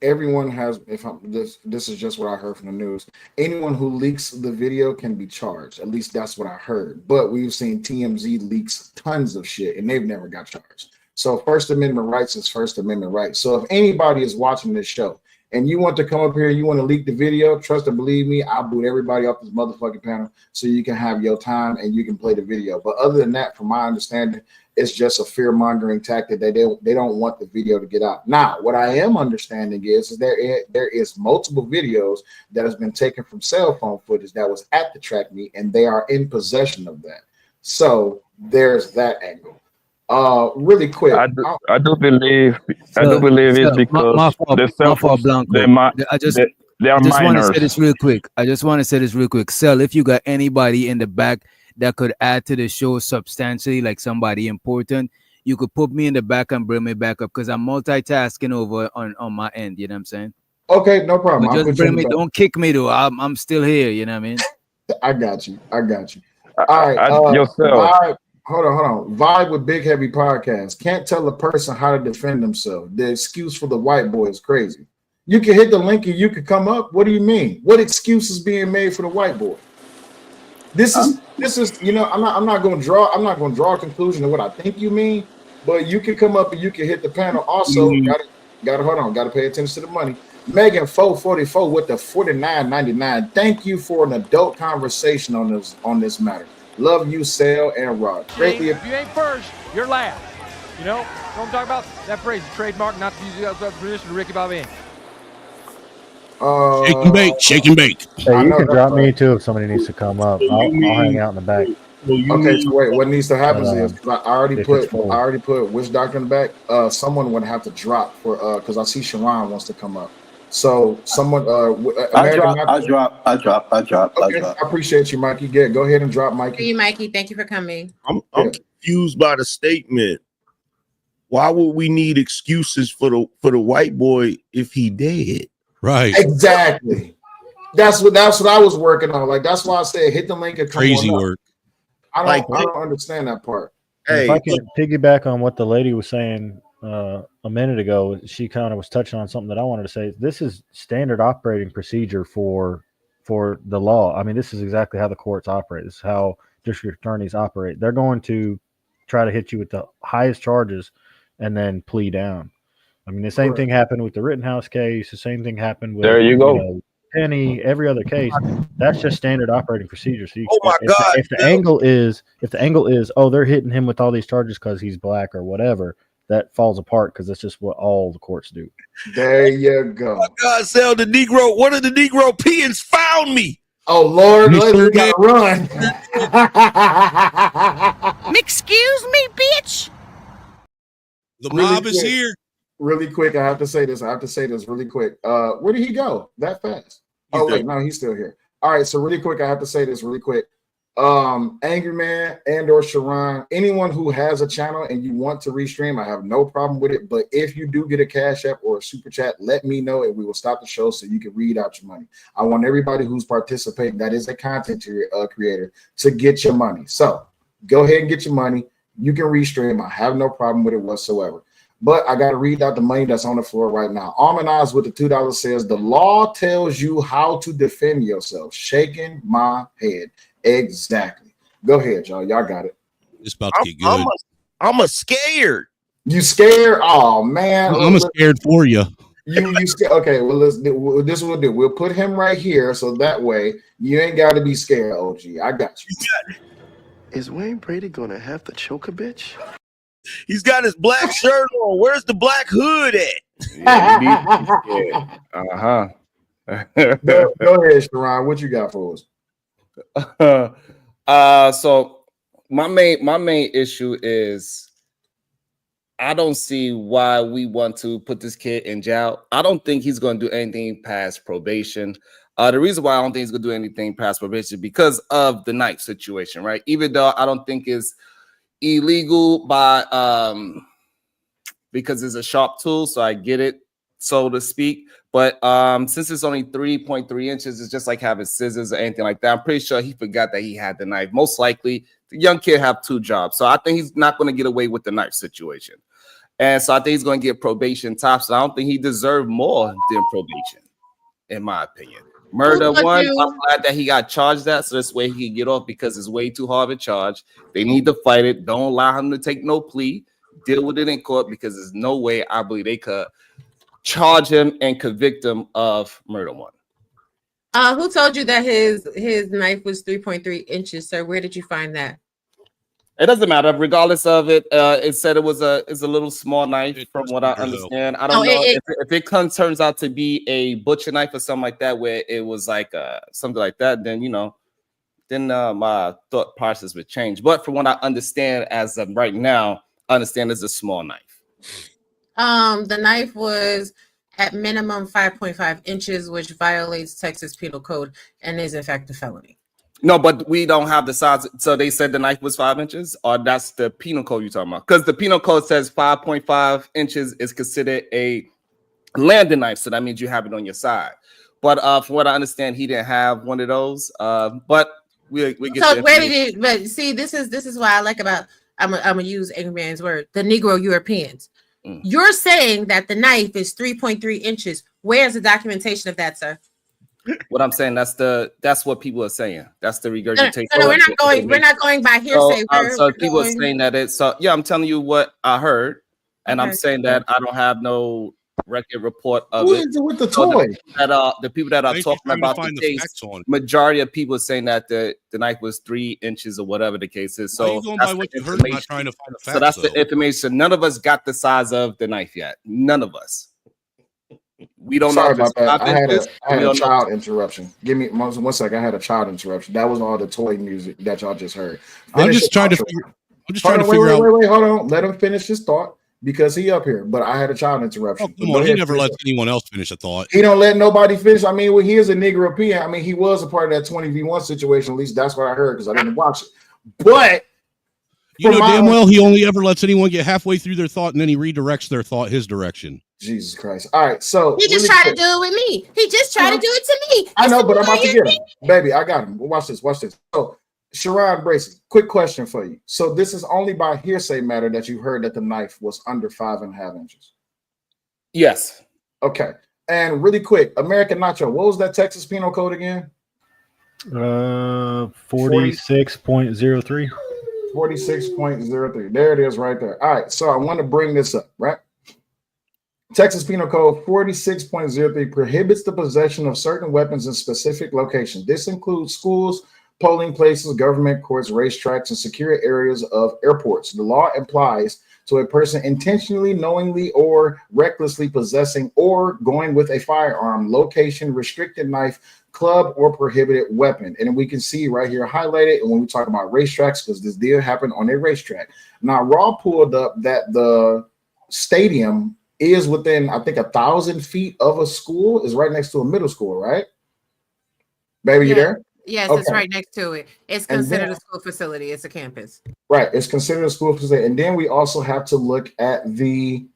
everyone has, this is just what I heard from the news, anyone who leaks the video can be charged. At least that's what I heard. But we've seen TMZ leaks tons of shit and they've never got charged. So First Amendment rights is First Amendment rights. So if anybody is watching this show and you want to come up here, you want to leak the video, trust and believe me, I'll boot everybody off this motherfucking panel so you can have your time and you can play the video. But other than that, from my understanding, it's just a fear-mongering tactic. They don't want the video to get out. Now, what I am understanding is there is multiple videos that has been taken from cell phone footage that was at the track meet, and they are in possession of that. So there's that angle. Really quick, I do believe it's because they are just want to minors. say this real quick. I just want to say this real quick. Sel, if you got anybody in the back that could add to the show substantially, like somebody important, you could put me in the back and bring me back up because I'm multitasking over on my end. You know what I'm saying? Okay, no problem. But just bring me. Don't kick me though. I'm still here. You know what I mean? I got you. All right. Yourself. Vibe, hold on. Vibe with Big Heavy Podcast. Can't tell a person how to defend themselves. The excuse for the white boy is crazy. You can hit the link and you can come up. What do you mean? What excuse is being made for the white boy? This is I'm not going to draw a conclusion of what I think you mean, but you can come up and you can hit the panel. Also, got to pay attention to the money. Megan 444 with the $49.99. Thank you for an adult conversation on this matter. Love you, Sal and Rod. Greatly. If you ain't first, you're last. You know what I'm talking about? That phrase, trademark, not to use the other position, Ricky Bobby. Shake and bake. Hey, you can drop me too if somebody needs to come up. I'll hang out in the back. Okay, so wait. What needs to happen is I already put which doctor in the back. Someone would have to drop for because I see Sharon wants to come up. So someone I drop. Okay, I appreciate you, Mikey. Go ahead and drop, Mikey. Thank you, Mikey. Thank you for coming. I'm confused by the statement. Why would we need excuses for the white boy if he dead? Right. Exactly. That's what I was working on. Like that's why I said hit the link and come crazy on up. work. I don't understand that part. If I can piggyback on what the lady was saying a minute ago, she kind of was touching on something that I wanted to say. This is standard operating procedure for the law. I mean, this is exactly how the courts operate. This is how district attorneys operate. They're going to try to hit you with the highest charges and then plea down. I mean, the same thing happened with the Rittenhouse case. The same thing happened with Penny, every other case. That's just standard operating procedure. So if the angle is, oh, they're hitting him with all these charges because he's black or whatever, that falls apart because that's just what all the courts do. There you go. Oh my God, Sal, one of the Negro peons found me. Oh Lord, we gotta run. Excuse me, bitch. The mob is here. Really quick, I have to say this really quick. Where did he go that fast? He's still here. All right, so really quick, I have to say this really quick. Angry Man and or Sharon, anyone who has a channel and you want to restream, I have no problem with it. But if you do get a Cash App or a super chat, let me know and we will stop the show so you can read out your money. I want everybody who's participating, that is a content creator, to get your money. So go ahead and get your money. You can restream. I have no problem with it whatsoever. But I got to read out the money that's on the floor right now. Armanize with the $2 says, the law tells you how to defend yourself. Shaking my head. Exactly. Go ahead, y'all. Y'all got it. It's about to get good. I'm scared. You scared? Oh, man. I'm scared for you. You scared? Okay, well, this is what we'll do. We'll put him right here so that way you ain't got to be scared, OG. I got you. Is Wayne Brady going to have to choke a bitch? He's got his black shirt on. Where's the black hood at? Yeah, Go ahead, Sharon. What you got for us? So my main issue is I don't see why we want to put this kid in jail. I don't think he's going to do anything past probation. The reason why I don't think he's going to do anything past probation is because of the knife situation, right? Even though I don't think it's illegal by because it's a sharp tool, so I get it, so to speak. But since it's only 3.3 inches, it's just like having scissors or anything like that. I'm pretty sure he forgot that he had the knife. Most likely, the young kid have 2 jobs, so I think he's not going to get away with the knife situation. And so I think he's going to get probation tops. So I don't think he deserved more than probation, in my opinion. Murder one, I'm glad that he got charged that, so this way he can get off because it's way too hard to charge. They need to fight it. Don't allow him to take no plea. Deal with it in court because there's no way I believe they could charge him and convict him of murder one. Who told you that his knife was 3.3 inches, sir? Where did you find that? It doesn't matter, regardless of it. It said it's a little small knife, from what I understand. I don't know if it turns out to be a butcher knife or something like that, where it was like something like that. Then my thought process would change. But from what I understand as of right now, I understand it's a small knife. The knife was at minimum 5.5 inches, which violates Texas Penal Code and is in fact a felony. No, but we don't have the size. So they said the knife was 5 inches, or that's the penal code you're talking about? Because the penal code says 5.5 inches is considered a landing knife. So that means you have it on your side. But from what I understand, he didn't have one of those. But we get. So where did it? But see, this is why I like about I'm gonna use Angry Man's word, the Negro Europeans. You're saying that the knife is 3.3 inches. Where's the documentation of that, sir? What I'm saying, that's what people are saying. That's the regurgitation. No, we're not going by hearsay. So people are saying that it's yeah. I'm telling you what I heard, and I'm saying that I don't have no record report of Who it. is it with the toy? The people that are talking about the case, majority of people are saying that the knife was 3 inches or whatever the case is. So by what you heard, not trying to find the facts. So that's the information. None of us got the size of the knife yet. None of us. We don't Sorry know if about that. it's I had a child interruption. Give me 1 second. I had a child interruption. That was all the toy music that y'all just heard. I'm just trying to figure out. Wait, hold on. Let him finish his thought because he up here. But I had a child interruption. Oh, come on, he never lets anyone else finish a thought. He don't let nobody finish. I mean, he is a Negro European. I mean, he was a part of that 20v1 situation. At least that's what I heard because I didn't watch it. But you know damn well he only ever lets anyone get halfway through their thought and then he redirects their thought his direction. Jesus Christ. All right, so he just tried to do it with me. He just tried to do it to me. I know, but I'm about to get him. Baby, I got him. Watch this. So, Sharon Bracy, quick question for you. So this is only by hearsay matter that you heard that the knife was under 5.5 inches? Yes. Okay. And really quick, American Nacho, what was that Texas Penal Code again? 46.03. 46.03. There it is right there. All right, so I want to bring this up, right? Texas Penal Code 46.03 prohibits the possession of certain weapons in specific locations. This includes schools, polling places, government courts, racetracks, and secure areas of airports. The law applies to a person intentionally, knowingly, or recklessly possessing or going with a firearm, location, restricted knife, club, or prohibited weapon. And we can see right here highlighted when we talk about racetracks, because this did happen on a racetrack. Now, Raw pulled up that the stadium is within, I think, 1,000 feet of a school, is right next to a middle school, right? Baby, you there? Yes, Okay. It's right next to it. It's considered a school facility. It's a campus. Right. It's considered a school facility. And then we also have to look at the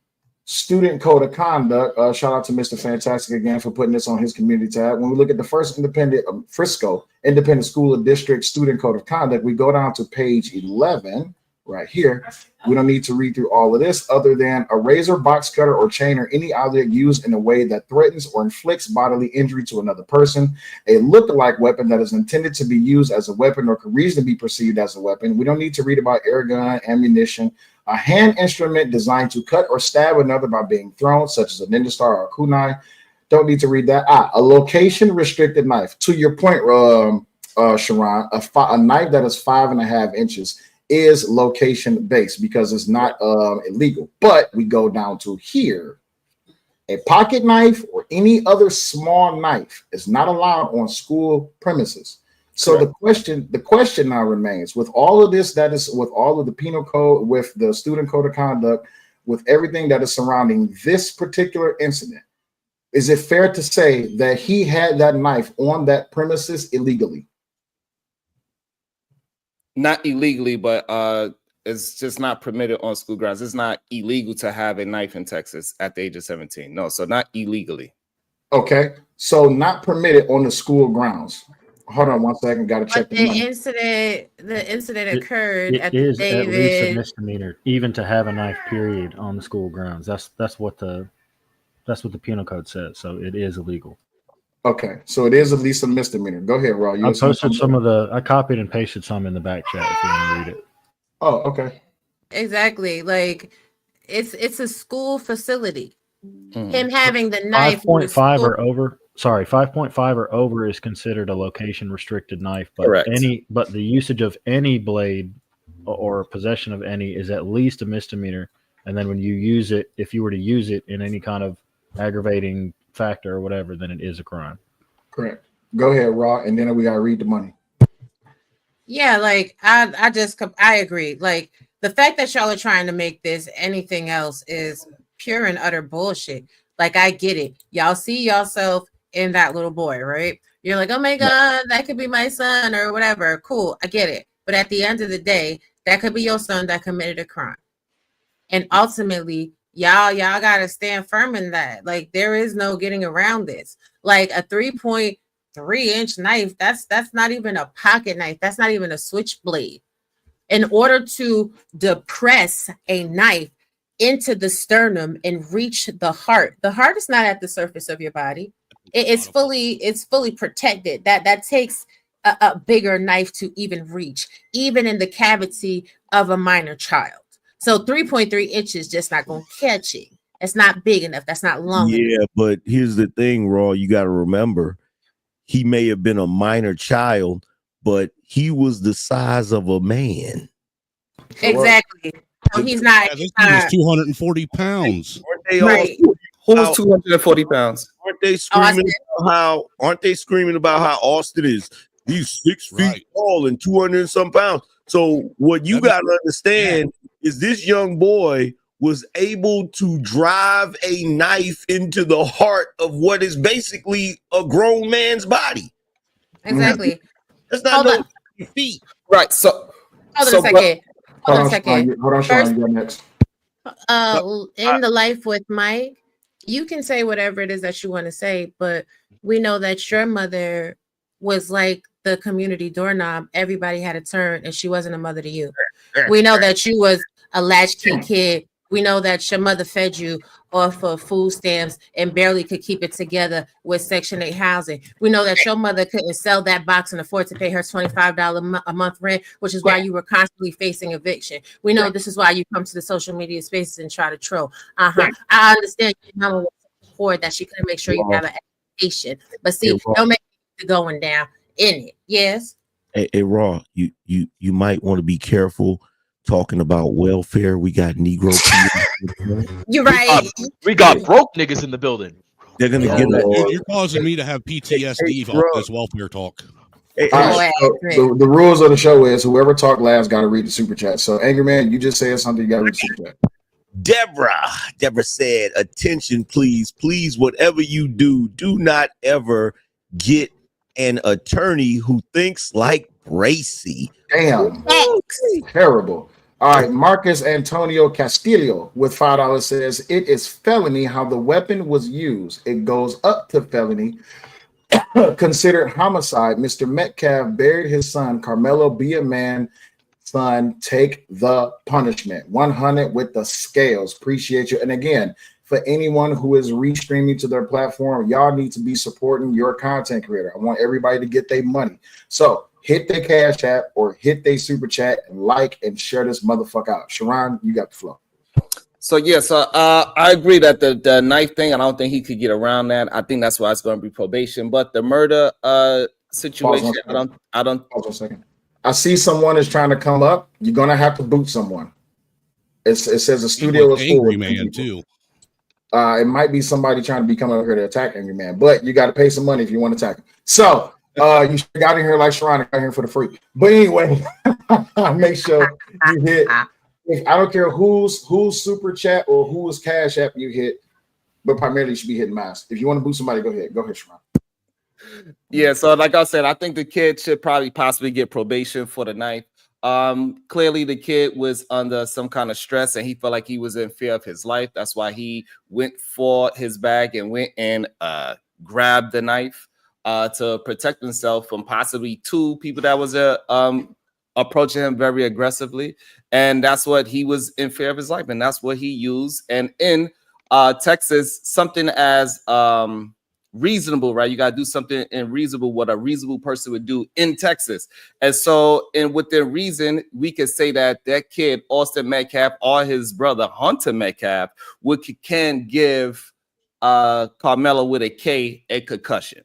student code of conduct. Shout out to Mr. Fantastic again for putting this on his community tab. When we look at the first independent Frisco Independent School District student code of conduct, we go down to page 11 right here. We don't need to read through all of this other than a razor, box cutter, or chain, or any object used in a way that threatens or inflicts bodily injury to another person, a look-alike weapon that is intended to be used as a weapon or could reasonably be perceived as a weapon. We don't need to read about air gun, ammunition, a hand instrument designed to cut or stab another by being thrown, such as a ninja star or a kunai. Don't need to read that. A location-restricted knife. To your point, Sharon, a knife that is 5.5 inches is location based because it's not illegal. But we go down to here. A pocket knife or any other small knife is not allowed on school premises. So the question now remains, with all of this, that is with all of the penal code, with the student code of conduct, with everything that is surrounding this particular incident, is it fair to say that he had that knife on that premises illegally? Not illegally, but it's just not permitted on school grounds. It's not illegal to have a knife in Texas at the age of 17. No, so not illegally. Okay, so not permitted on the school grounds. Hold on 1 second, got to check the incident occurred It at is at least a David. misdemeanor, even to have a knife. Period on the school grounds. That's what the penal code says. So it is illegal. Okay, so it is at least a misdemeanor. Go ahead, Raw. I posted some of the. I copied and pasted some in the back chat if you want to read it. Oh, okay. Exactly. Like it's a school facility. Mm-hmm. Him having the knife. 5.5 or over. Sorry, 5.5 or over is considered a location restricted knife, but the usage of any blade or possession of any is at least a misdemeanor. And then when you use it, if you were to use it in any kind of aggravating factor or whatever, then it is a crime. Correct. Go ahead, Raw, and then we gotta read the money. Yeah, like I agree. Like the fact that y'all are trying to make this anything else is pure and utter bullshit. Like I get it. Y'all see yourself in that little boy, right? You're like, oh my God, that could be my son or whatever. Cool, I get it. But at the end of the day, that could be your son that committed a crime. And ultimately, y'all gotta stand firm in that. Like there is no getting around this. Like a 3.3-inch knife, that's not even a pocket knife. That's not even a switchblade. In order to depress a knife into the sternum and reach the heart is not at the surface of your body. It's fully protected. That takes a bigger knife to even reach, even in the cavity of a minor child. So 3.3 inches just not gonna catch it. It's not big enough. That's not long enough. Yeah, but here's the thing, Raw. You got to remember, he may have been a minor child, but he was the size of a man. Exactly. So he's not. Yeah, this dude is 240 pounds. Right. Who was 240 pounds? Aren't they screaming about how Austin is? He's 6 feet tall and 200 and some pounds. So what you got to understand is this young boy was able to drive a knife into the heart of what is basically a grown man's body. Exactly. That's not no feet. Right. So hold on a second. Hold on a second. Hold on, Sean. You're next. In the Life with Mike, you can say whatever it is that you want to say, but we know that your mother was like the community doorknob. Everybody had a turn, and she wasn't a mother to you. We know that you was a latchkey kid. We know that your mother fed you off of food stamps and barely could keep it together with Section 8 housing. We know that your mother couldn't sell that box and afford to pay her $25 a month rent, which is why you were constantly facing eviction. We know this is why you come to the social media spaces and try to troll. I understand your mama was poor that she couldn't make sure you have an education. But see, don't make it going down in it. Yes. Hey, Raw, you might want to be careful talking about welfare. We got Negro people. You're right. We got broke niggas in the building. They're gonna get Dude, you're causing me to have PTSD off this welfare talk. All right, so the rules of the show is whoever talk last got to read the super chat. So, Angry Man, you just said something, you got to read the super chat. Deborah said, attention, please, whatever you do, do not ever get an attorney who thinks like Bracy. Damn. Terrible. All right, Marcus Antonio Castillo with $5 says, it is felony how the weapon was used. It goes up to felony. Considered homicide. Mr. Metcalf buried his son. Caramello, be a man. Son, take the punishment. 100 with the scales. Appreciate you. And again, for anyone who is restreaming to their platform, y'all need to be supporting your content creator. I want everybody to get their money. So hit their cash app or hit their super chat and like and share this motherfucker out. Sharon, you got the floor. So I agree that the knife thing, I don't think he could get around that. I think that's why it's going to be probation. But the murder situation, I don't. Pause 1 second. I see someone is trying to come up. You're gonna have to boot someone. It says the studio is full. Angry Man too. It might be somebody trying to be coming over here to attack Angry Man, but you got to pay some money if you want to attack him. So You got in here like Sharon got here for the free. But anyway, make sure you hit. If I don't care who's super chat or who's cash app you hit, but primarily you should be hitting mass. If you want to boost somebody, go ahead. Go ahead, Sharon. Yeah, so like I said, I think the kid should probably possibly get probation for the knife. Clearly the kid was under some kind of stress and he felt like he was in fear of his life. That's why he went for his bag and went and grabbed the knife to protect himself from possibly two people that was approaching him very aggressively. And that's what he was in fear of his life, and that's what he used. And in Texas, something as reasonable, right? You got to do something in reasonable, what a reasonable person would do in Texas. And so, and within reason, we could say that that kid, Austin Metcalf, or his brother, Hunter Metcalf, can give Carmelo with a K a concussion,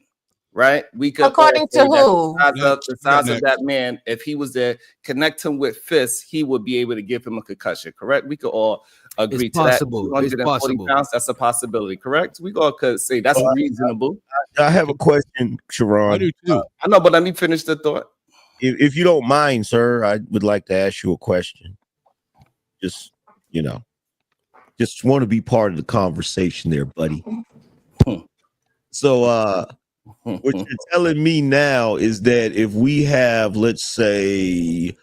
right? We could According to who? The size of that man, if he was to connect him with fists, he would be able to give him a concussion, correct? We could all agree It's to possible. that. 240 It's possible. pounds, that's a possibility, correct? We all could say that's reasonable. I have a question, Sharon. I do too. I know, but let me finish the thought. If you don't mind, sir, I would like to ask you a question. Just, just want to be part of the conversation there, buddy. So what you're telling me now is that if we have, let's say,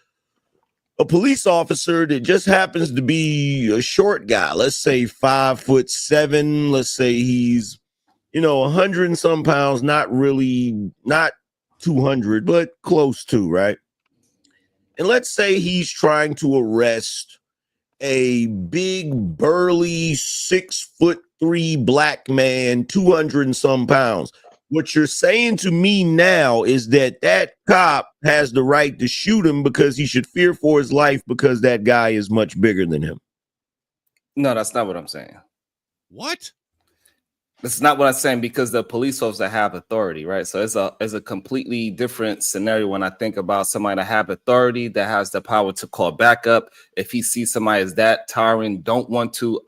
a police officer that just happens to be a short guy, let's say 5'7", let's say he's 100 and some pounds, not 200, but close to, right? And let's say he's trying to arrest a big burly 6'3" black man, 200 and some pounds. What you're saying to me now is that cop has the right to shoot him because he should fear for his life because that guy is much bigger than him. No, that's not what I'm saying. What? That's not what I'm saying, because the police officers have authority, right? So it's a completely different scenario when I think about somebody that have authority, that has the power to call backup. If he sees somebody as that tiring, don't want to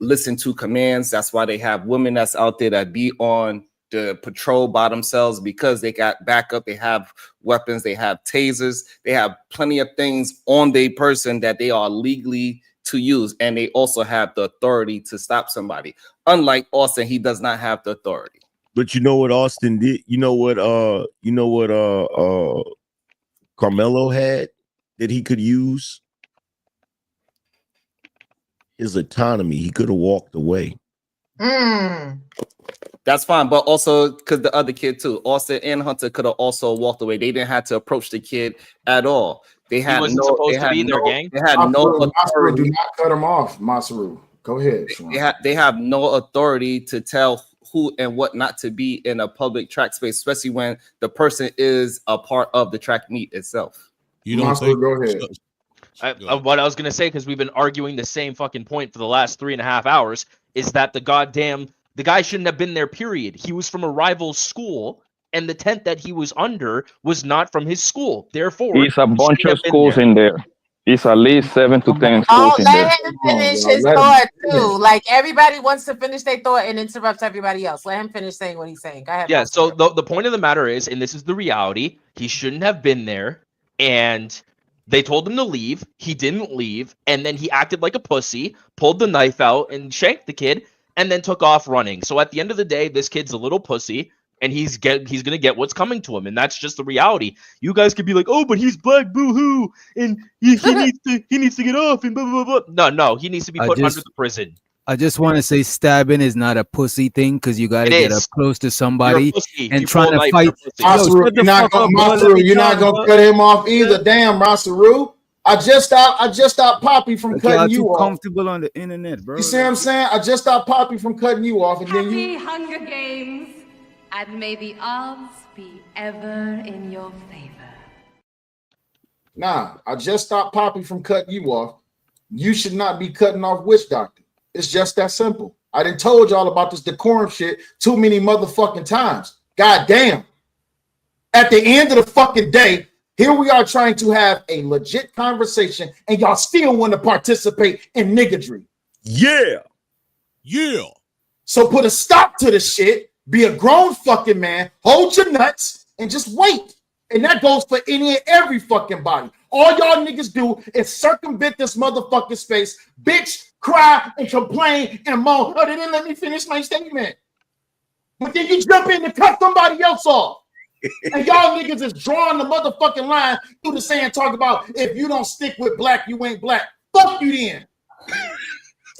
listen to commands. That's why they have women that's out there that be on the patrol by themselves, because they got backup, they have weapons, they have tasers, they have plenty of things on their person that they are legally to use, and they also have the authority to stop somebody. Unlike Austin, he does not have the authority. But you know what Austin did? You know what Carmelo had that he could use? His autonomy. He could have walked away. That's fine, but also because the other kid too, Austin and Hunter, could have also walked away. They didn't have to approach the kid at all. They had wasn't supposed to be there, gang. They had no authority. Do not cut him off, Masaru. Go ahead. They have no authority to tell who and what not to be in a public track space, especially when the person is a part of the track meet itself. You don't think? Go ahead. What I was gonna say, because we've been arguing the same fucking point for the last 3.5 hours, is that the guy shouldn't have been there. Period. He was from a rival school, and the tent that he was under was not from his school. Therefore, it's a bunch of schools in there. It's at least 7 to 10 schools Oh, in there. let him finish his thought too. Like everybody wants to finish their thought and interrupts everybody else. Let him finish saying what he's saying. Go ahead. Yeah. So the point of the matter is, and this is the reality, he shouldn't have been there, and they told him to leave. He didn't leave, and then he acted like a pussy, pulled the knife out and shanked the kid, and then took off running. So at the end of the day, this kid's a little pussy, and he's gonna get what's coming to him, and that's just the reality. You guys could be like, "Oh, but he's black, boo-hoo, and he needs to get off," and blah blah blah. No, he needs to be put under the prison. I just want to say stabbing is not a pussy thing, because you got to get up close to somebody and trying to fight. Masaru, you're not gonna cut him off either. Damn, Masaru. I just stopped Poppy from cutting you off. Comfortable on the internet, bro. You see what I'm saying? I just stopped Poppy from cutting you off, and then you. Hunger Games, and may the odds be ever in your favor. Nah, I just stopped Poppy from cutting you off. You should not be cutting off Witch Doctor. It's just that simple. I done told y'all about this decorum shit too many motherfucking times. God damn. At the end of the fucking day, here we are trying to have a legit conversation, and y'all still want to participate in niggadry. Yeah. So put a stop to the shit Be a grown fucking man, hold your nuts, and just wait. And that goes for any and every fucking body. All y'all niggas do is circumvent this motherfucking space, bitch, cry, and complain and moan. Oh, they didn't let me finish my statement. But then you jump in to cut somebody else off. And y'all niggas is drawing the motherfucking line through the sand, talking about if you don't stick with black, you ain't black. Fuck you then.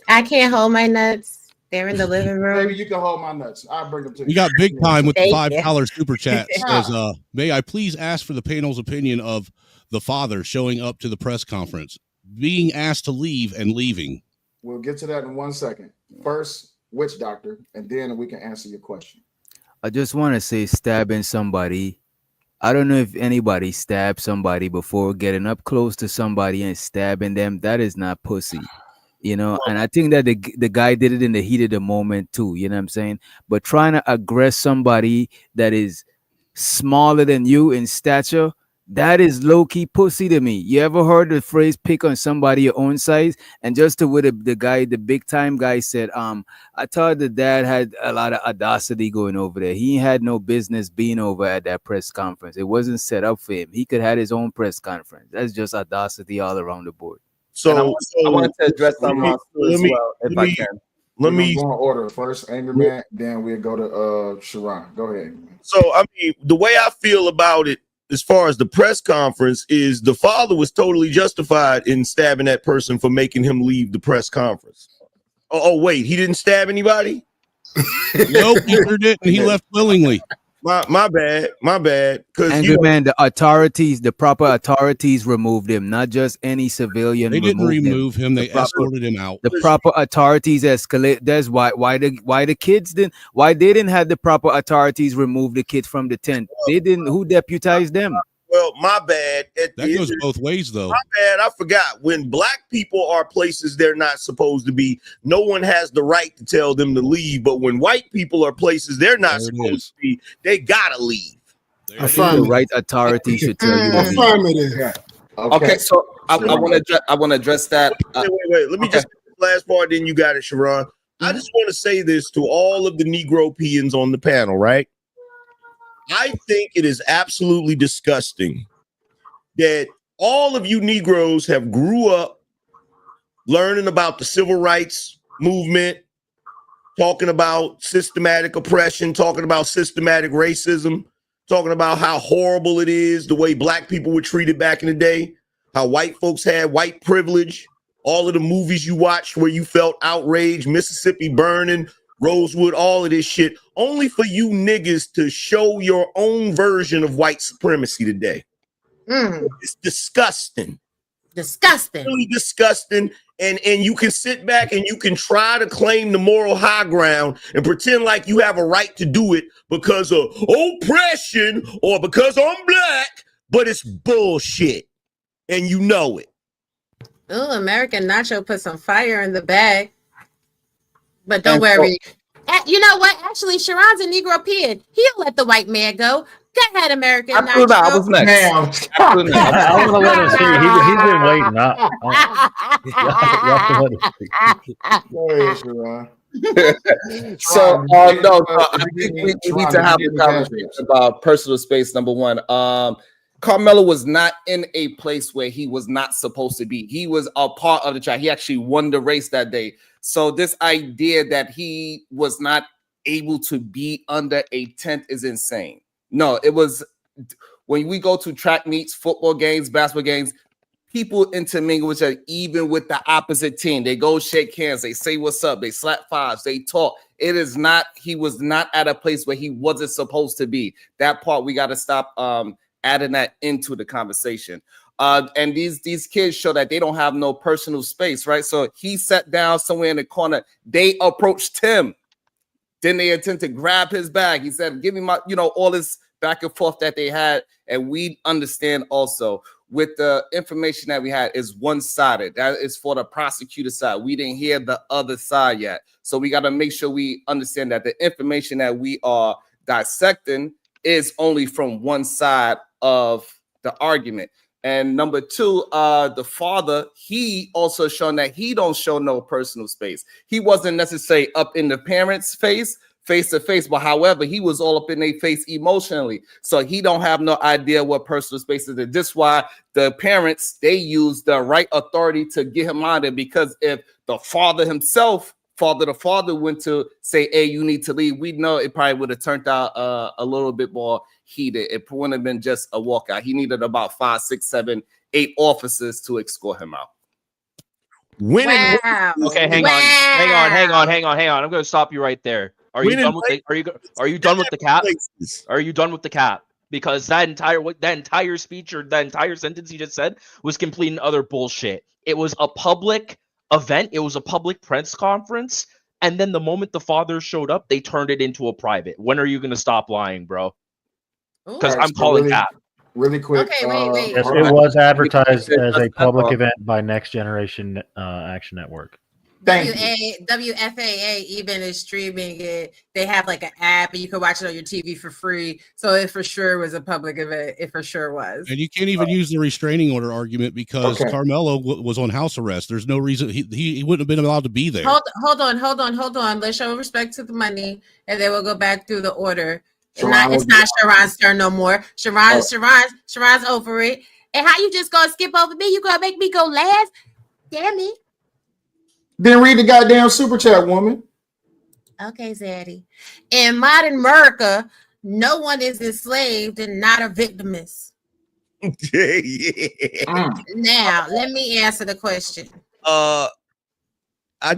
I can't hold my nuts. They're in the living room. Maybe you can hold my nuts. I'll bring them to you. We got big time with the Thank you. $5 super chat. Says, may I please ask for the panel's opinion of the father showing up to the press conference, being asked to leave and leaving? We'll get to that in 1 second. First, witch doctor, and then we can answer your question. I just want to say stabbing somebody. I don't know if anybody stabbed somebody before getting up close to somebody and stabbing them. That is not pussy. You know, and I think that the guy did it in the heat of the moment too, you know what I'm saying? But trying to aggress somebody that is smaller than you in stature, that is low-key pussy to me. You ever heard the phrase pick on somebody your own size? And just to what the guy, the big time guy said, I thought the dad had a lot of audacity going over there. He had no business being over at that press conference. It wasn't set up for him. He could have his own press conference. That's just audacity all around the board. So I wanted to address something else as well, if I can. Let me go in order first, Angry Man, then we'll go to Sharon. Go ahead. So I mean, the way I feel about it, as far as the press conference, is the father was totally justified in stabbing that person for making him leave the press conference. Oh wait, he didn't stab anybody? Nope, he didn't. He left willingly. My bad. Angry Man, the authorities, the proper authorities removed him, not just any civilian. They didn't remove him. They escorted him out. The proper authorities escalate. That's why the kids didn't. Why they didn't have the proper authorities remove the kids from the tent? They didn't. Who deputized them? Well, my bad. That goes both ways, though. My bad. I forgot. When black people are places they're not supposed to be, no one has the right to tell them to leave. But when white people are places they're not supposed to be, they gotta leave. The right authority should tell you to leave. Affirmative. Okay, so I want to address that. Wait. Let me just last part. Then you got it, Sharon. I just want to say this to all of the Negro peons on the panel, right? I think it is absolutely disgusting that all of you Negroes have grew up learning about the civil rights movement, talking about systematic oppression, talking about systematic racism, talking about how horrible it is, the way black people were treated back in the day, how white folks had white privilege, all of the movies you watched where you felt outraged, Mississippi Burning, Rosewood, all of this shit, only for you niggas to show your own version of white supremacy today. It's disgusting. Disgusting. Really disgusting. And you can sit back and you can try to claim the moral high ground and pretend like you have a right to do it because of oppression or because I'm black, but it's bullshit. And you know it. Oh, American Nacho put some fire in the bag. But don't worry. You know what? Actually, Sharon's a Negro peon. He'll let the white man go. Go ahead, American Nacho. I was next. I want to let him speak. He's been waiting. Go ahead, Sharon. So I think we need to have a conversation about personal space. Number one, Carmelo was not in a place where he was not supposed to be. He was a part of the track. He actually won the race that day. So this idea that he was not able to be under a tent is insane. No, it was when we go to track meets, football games, basketball games, people intermingle with each other, even with the opposite team. They go shake hands, they say what's up, they slap fives, they talk. It is not, he was not at a place where he wasn't supposed to be. That part we got to stop adding that into the conversation. And these kids show that they don't have no personal space, right? So he sat down somewhere in the corner. They approached him. Then they attempt to grab his bag. He said, give me my, all this back and forth that they had. And we understand also with the information that we had is one-sided. That is for the prosecutor side. We didn't hear the other side yet. So we got to make sure we understand that the information that we are dissecting is only from one side of the argument. And number two, the father, he also shown that he don't show no personal space. He wasn't necessarily up in the parents' face face to face, but however, he was all up in their face emotionally, so he don't have no idea what personal space is. This is why the parents, they use the right authority to get him out of there, because if the father himself, the father went to say, hey, you need to leave, we know it probably would have turned out a little bit more heated. It wouldn't have been just a walkout. He needed about 5, 6, 7, 8 officers to escort him out. Wow. Okay, hang on. I'm gonna stop you right there. Are you done with the Are you done with the cap? Are you done with the cap? Because that entire speech or that entire sentence you just said was complete and utter bullshit. It was a public event. It was a public press conference, and then the moment the father showed up, they turned it into a private. When are you gonna stop lying, bro? Because I'm calling cap. Really quick. Okay, wait. Yes, it was advertised as a public event by Next Generation Action Network. WFAA even is streaming it. They have like an app and you can watch it on your TV for free. So it for sure was a public event. It for sure was. And you can't even use the restraining order argument because Carmelo was on house arrest. There's no reason he wouldn't have been allowed to be there. Hold on. Let's show respect to the money, and then we'll go back through the order. It's not Sharon's turn no more. Sharon's over it. And how you just gonna skip over me? You gonna make me go last? Damn it. Then read the goddamn super chat, woman. Okay, Zaddy. In modern America, no one is enslaved and not a victimist. Now, let me answer the question. I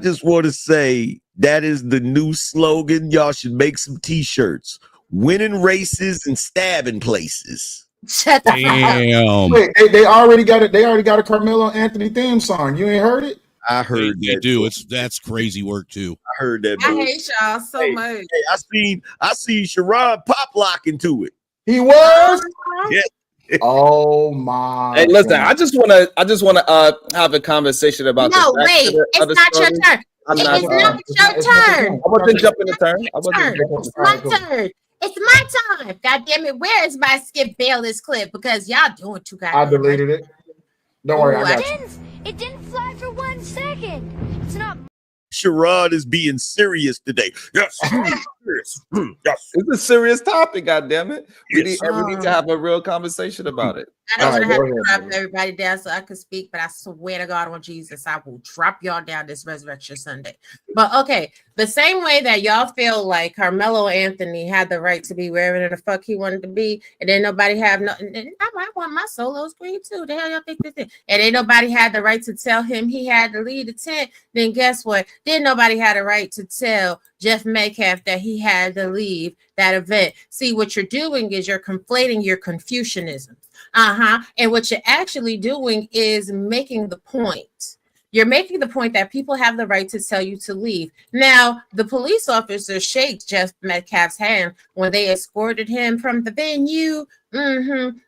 just want to say that is the new slogan. Y'all should make some t-shirts. Winning races and stabbing places. Shut the fuck up. Wait, they already got it. They already got a Carmelo Anthony theme song. You ain't heard it? I heard they do. That's crazy work too. I heard that. I hate y'all so much. Hey, I seen Sharon pop locking to it. He was. Yeah. Oh my. Hey, listen. God. I just want to have a conversation about. No, wait. It's not your turn. It's not your turn. I'm about to jump in the turn. It's my turn. It's my time. God damn it. Where is my Skip Bayless clip? Because y'all doing too goddamn. I deleted it. Don't worry, I got you. It didn't fly for 1 second. It's not. Sharon is being serious today. Yes. Yes. It's a serious topic, goddammit. We need to have a real conversation about it. I don't want to have to drop everybody down so I can speak, but I swear to God on Jesus, I will drop y'all down this Resurrection Sunday. But okay, the same way that y'all feel like Carmelo Anthony had the right to be wherever the fuck he wanted to be, and then nobody have nothing. I want my solo screen too. The hell y'all think this is? And ain't nobody had the right to tell him he had to lead the tent. Then guess what? Then nobody had a right to tell Jeff Metcalf that he had to leave that event. See, what you're doing is you're conflating your Confucianism. And what you're actually doing is making the point. You're making the point that people have the right to tell you to leave. Now, the police officer shaked Jeff Metcalf's hand when they escorted him from the venue.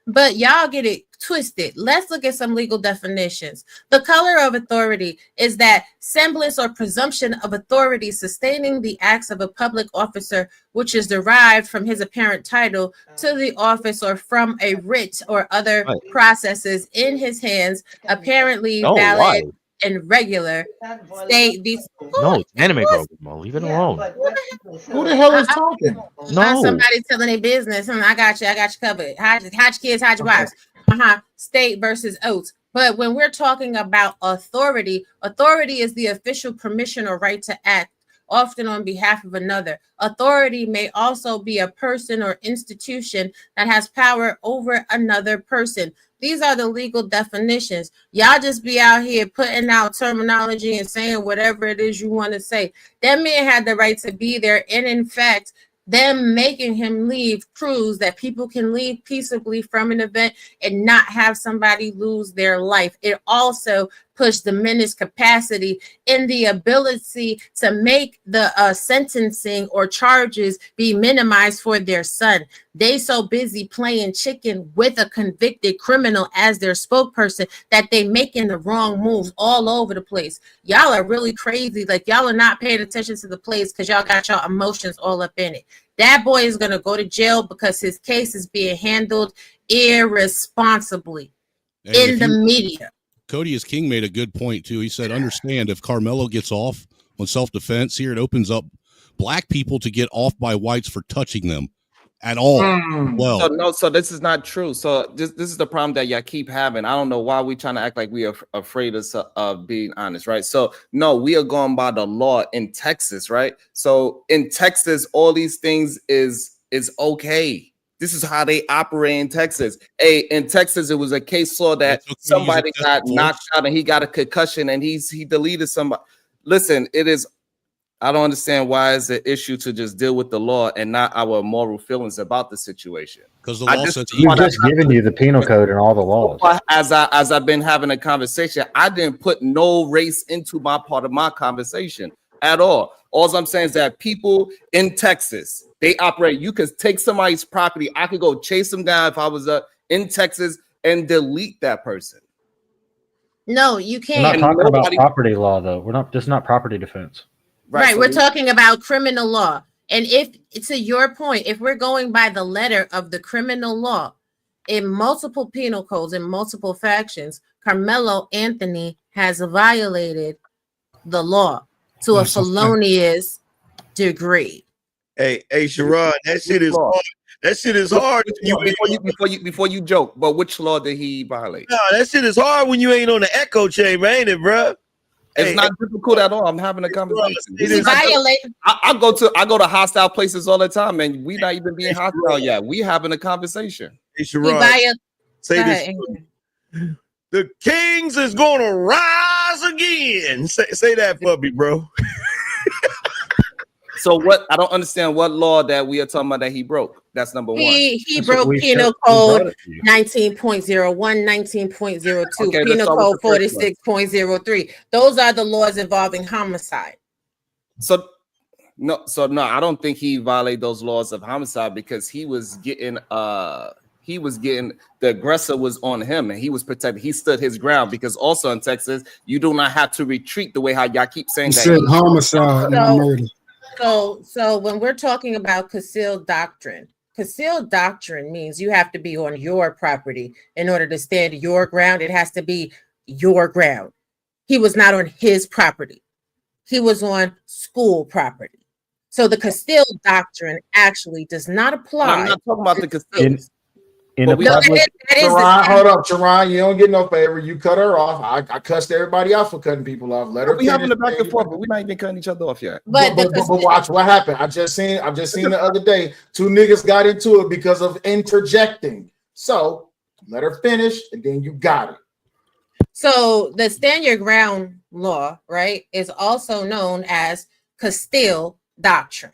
But y'all get it twisted. Let's look at some legal definitions. The color of authority is that semblance or presumption of authority sustaining the acts of a public officer, which is derived from his apparent title to the office or from a writ or other processes in his hands, apparently valid and regular. State these. No, it's anime girl. Leave it alone. Who the hell is talking? No. Somebody telling their business. I got you covered. Hide your kids, hide your wives. State versus oaths. But when we're talking about authority is the official permission or right to act, often on behalf of another. Authority may also be a person or institution that has power over another person. These are the legal definitions. Y'all just be out here putting out terminology and saying whatever it is you want to say. That man had the right to be there. And in fact, them making him leave proves that people can leave peaceably from an event and not have somebody lose their life. It also pushed diminished capacity in the ability to make the sentencing or charges be minimized for their son. They so busy playing chicken with a convicted criminal as their spokesperson that they making the wrong moves all over the place. Y'all are really crazy. Like y'all are not paying attention to the plays because y'all got y'all emotions all up in it. That boy is going to go to jail because his case is being handled irresponsibly in the media. Cody is King made a good point too. He said, understand if Carmelo gets off on self-defense here, it opens up black people to get off by whites for touching them at all. So this is not true. So this is the problem that y'all keep having. I don't know why we trying to act like we are afraid of being honest, right? So no, we are going by the law in Texas, right? So in Texas, all these things is okay. This is how they operate in Texas. Hey, in Texas, it was a case law that somebody got knocked out and he got a concussion and he deleted somebody. Listen, it is. I don't understand why it's an issue to just deal with the law and not our moral feelings about the situation. Because the law says we've just given you the penal code and all the laws. As I've been having a conversation, I didn't put no race into my part of my conversation at all. All I'm saying is that people in Texas, they operate. You could take somebody's property. I could go chase them down if I was in Texas and delete that person. No, you We're can't. not talking about property law, though. We're not. This is not property defense. Right, so we're talking about criminal law. And if, to your point, if we're going by the letter of the criminal law, in multiple penal codes and multiple factions, Carmelo Anthony has violated the law to a felonious degree. Hey, Sharon, that shit is hard. That shit is hard. Before you joke, but which law did he violate? No, that shit is hard when you ain't on the echo chamber, ain't it, bro? It's not difficult at all. I'm having a conversation. I go to hostile places all the time, and we not even being hostile yet. We having a conversation. Hey, Sharon, say this. The Kings is gonna rise again. Say that for me, bro. So what? I don't understand what law that we are talking about that he broke. That's number one. He broke penal code 19.01, 19.02, Okay, penal code 46.03. Those are the laws involving homicide. So no, I don't think he violated those laws of homicide because he was getting the aggressor was on him and he was protected. He stood his ground because also in Texas, you do not have to retreat the way how y'all keep saying that. Said homicide, not murder. So when we're talking about concealed doctrine means you have to be on your property in order to stand your ground. It has to be your ground. He was not on his property. He was on school property. So the concealed doctrine actually does not apply. I'm not talking about the concealed. Hold up, Sharon. You don't get no favor. You cut her off. I cussed everybody out for cutting people off. Let her. We having a back and forth, but we're not even cutting each other off yet. But watch what happened. I just seen the other day. Two niggas got into it because of interjecting. So let her finish, and then you got it. So the stand your ground law, right, is also known as Castile doctrine.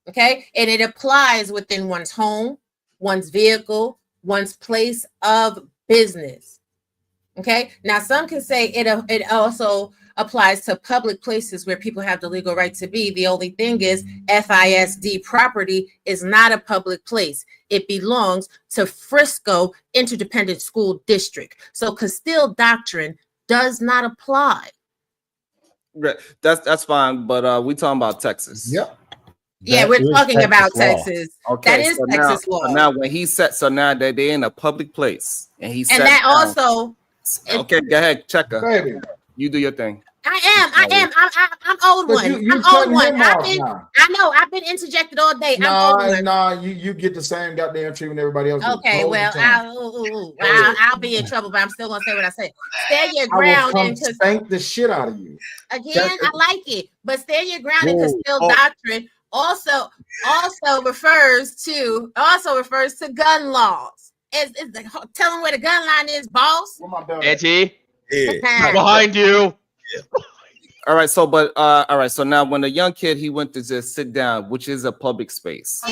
Okay, and it applies within one's home, one's vehicle, one's place of business. Okay, now some can say it also applies to public places where people have the legal right to be. The only thing is FISD property is not a public place. It belongs to Frisco Interdependent School District. So Castile doctrine does not apply. Right. That's fine, but we talking about Texas. Yep. Yeah, we're talking about Texas. Okay, that is Texas law. So now when he said, so now that they're in a public place and he said that also. Okay, go ahead, check her. Baby. You do your thing. I'm old one. I'm old one. I've been interjected all day. You get the same goddamn treatment everybody else. Okay, well, I'll be in trouble, but I'm still gonna say what I said. Stand your ground and spank the shit out of you. Again, I like it, but stand your ground and Castile doctrine also refers to gun laws. Tell them where the gun line is, boss. Auntie, behind you. All right, so now when a young kid he went to just sit down, which is a public space.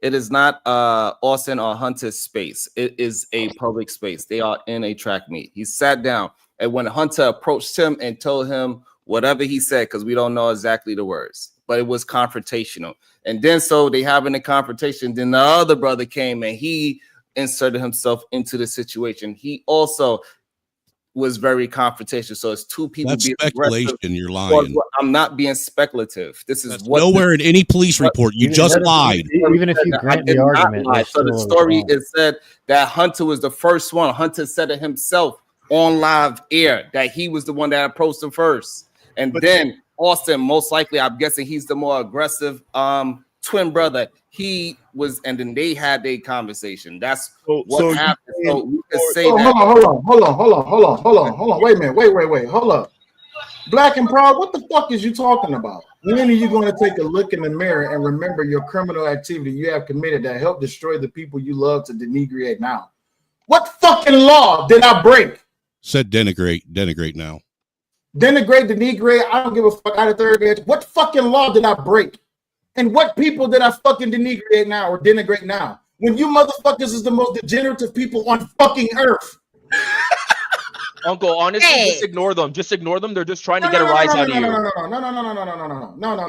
It is not Austin or Hunter's space. It is a public space. They are in a track meet. He sat down, and when Hunter approached him and told him whatever he said, because we don't know exactly the words, but it was confrontational. And then so they having a confrontation. Then the other brother came and he inserted himself into the situation. He also was very confrontational. So it's two people. That's being speculation. aggressive. You're lying. I'm not being speculative. This is That's nowhere in any police report. You just lied. Even if you grant the argument, so the story is said that Hunter was the first one. Hunter said it himself on live air that he was the one that approached him first. And then Austin, most likely, I'm guessing he's the more aggressive twin brother. He was, and then they had their conversation. That's what happened. So we could say that. Hold on. Wait a minute. Wait. Hold up. Black and Proud, what the fuck is you talking about? When are you going to take a look in the mirror and remember your criminal activity you have committed that helped destroy the people you love to denigrate now? What fucking law did I break? Said denigrate now. Denigrate. I don't give a fuck. Out of third grade. What fucking law did I break? And what people did I fucking denigrate now or denigrate now? When you motherfuckers is the most degenerative people on fucking earth. Uncle, honestly, just ignore them. Just ignore them. They're just trying to get a rise out of you. No.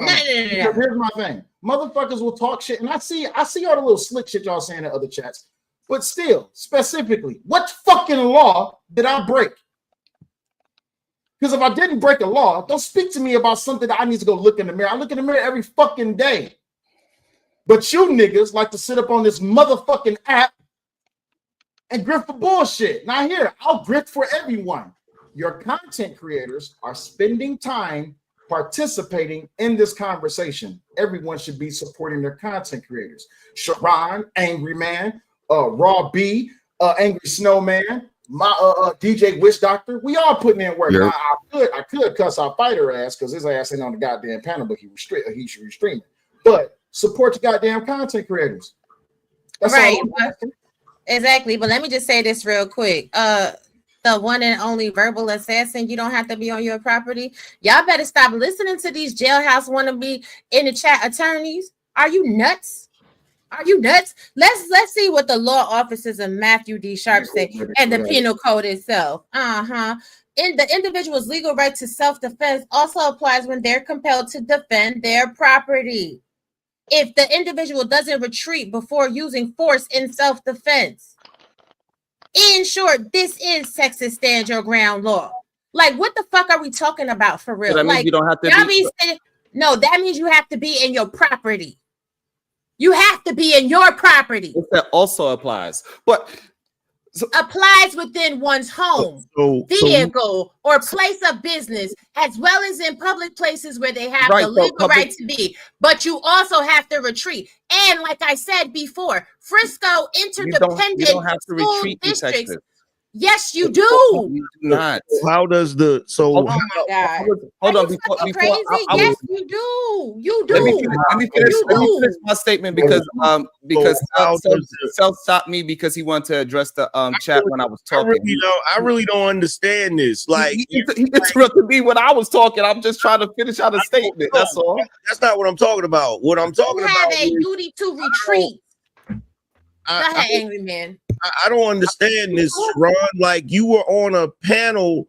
Here's my thing. Motherfuckers will talk shit, and I see all the little slick shit y'all saying in other chats. But still, specifically, what fucking law did I break? Because if I didn't break a law, don't speak to me about something that I need to go look in the mirror. I look in the mirror every fucking day. But you niggas like to sit up on this motherfucking app and grift for bullshit. Now here, I'll grift for everyone. Your content creators are spending time participating in this conversation. Everyone should be supporting their content creators. Sharon, Angry Man, Raw B, Angry Snowman, my DJ Witch Doctor. We all putting in work. Yep. I could cuss our fighter ass because his ass ain't on the goddamn panel, but he should restrain it. But support your goddamn content creators. That's right. Exactly. But let me just say this real quick. The one and only verbal assassin, you don't have to be on your property. Y'all better stop listening to these jailhouse wannabe in the chat attorneys. Are you nuts? Are you nuts? Let's see what the law officers of Matthew D. Sharp say and the penal code itself. In the individual's legal right to self-defense also applies when they're compelled to defend their property. If the individual doesn't retreat before using force in self-defense. In short, this is Texas stand your ground law. Like, what the fuck are we talking about for real? So that means like, you don't have to no, that means you have to be in your property. You have to be in your property. That also applies, but applies within one's home, vehicle, or place of business, as well as in public places where they have the legal right to be. But you also have to retreat. And like I said before, Frisco interdependent school districts. Yes, you do. You do not. How does the Oh my God! Hold on. Before crazy? Yes, you do. You do. Let me finish my statement because Self stopped me because he wanted to address the chat when I was talking. I really don't understand this. Like he interrupted me when I was talking. I'm just trying to finish out a statement. That's all. That's not what I'm talking about. What I'm talking about have a duty to retreat. Go ahead, Angry Man. I don't understand this, Ron. Like, you were on a panel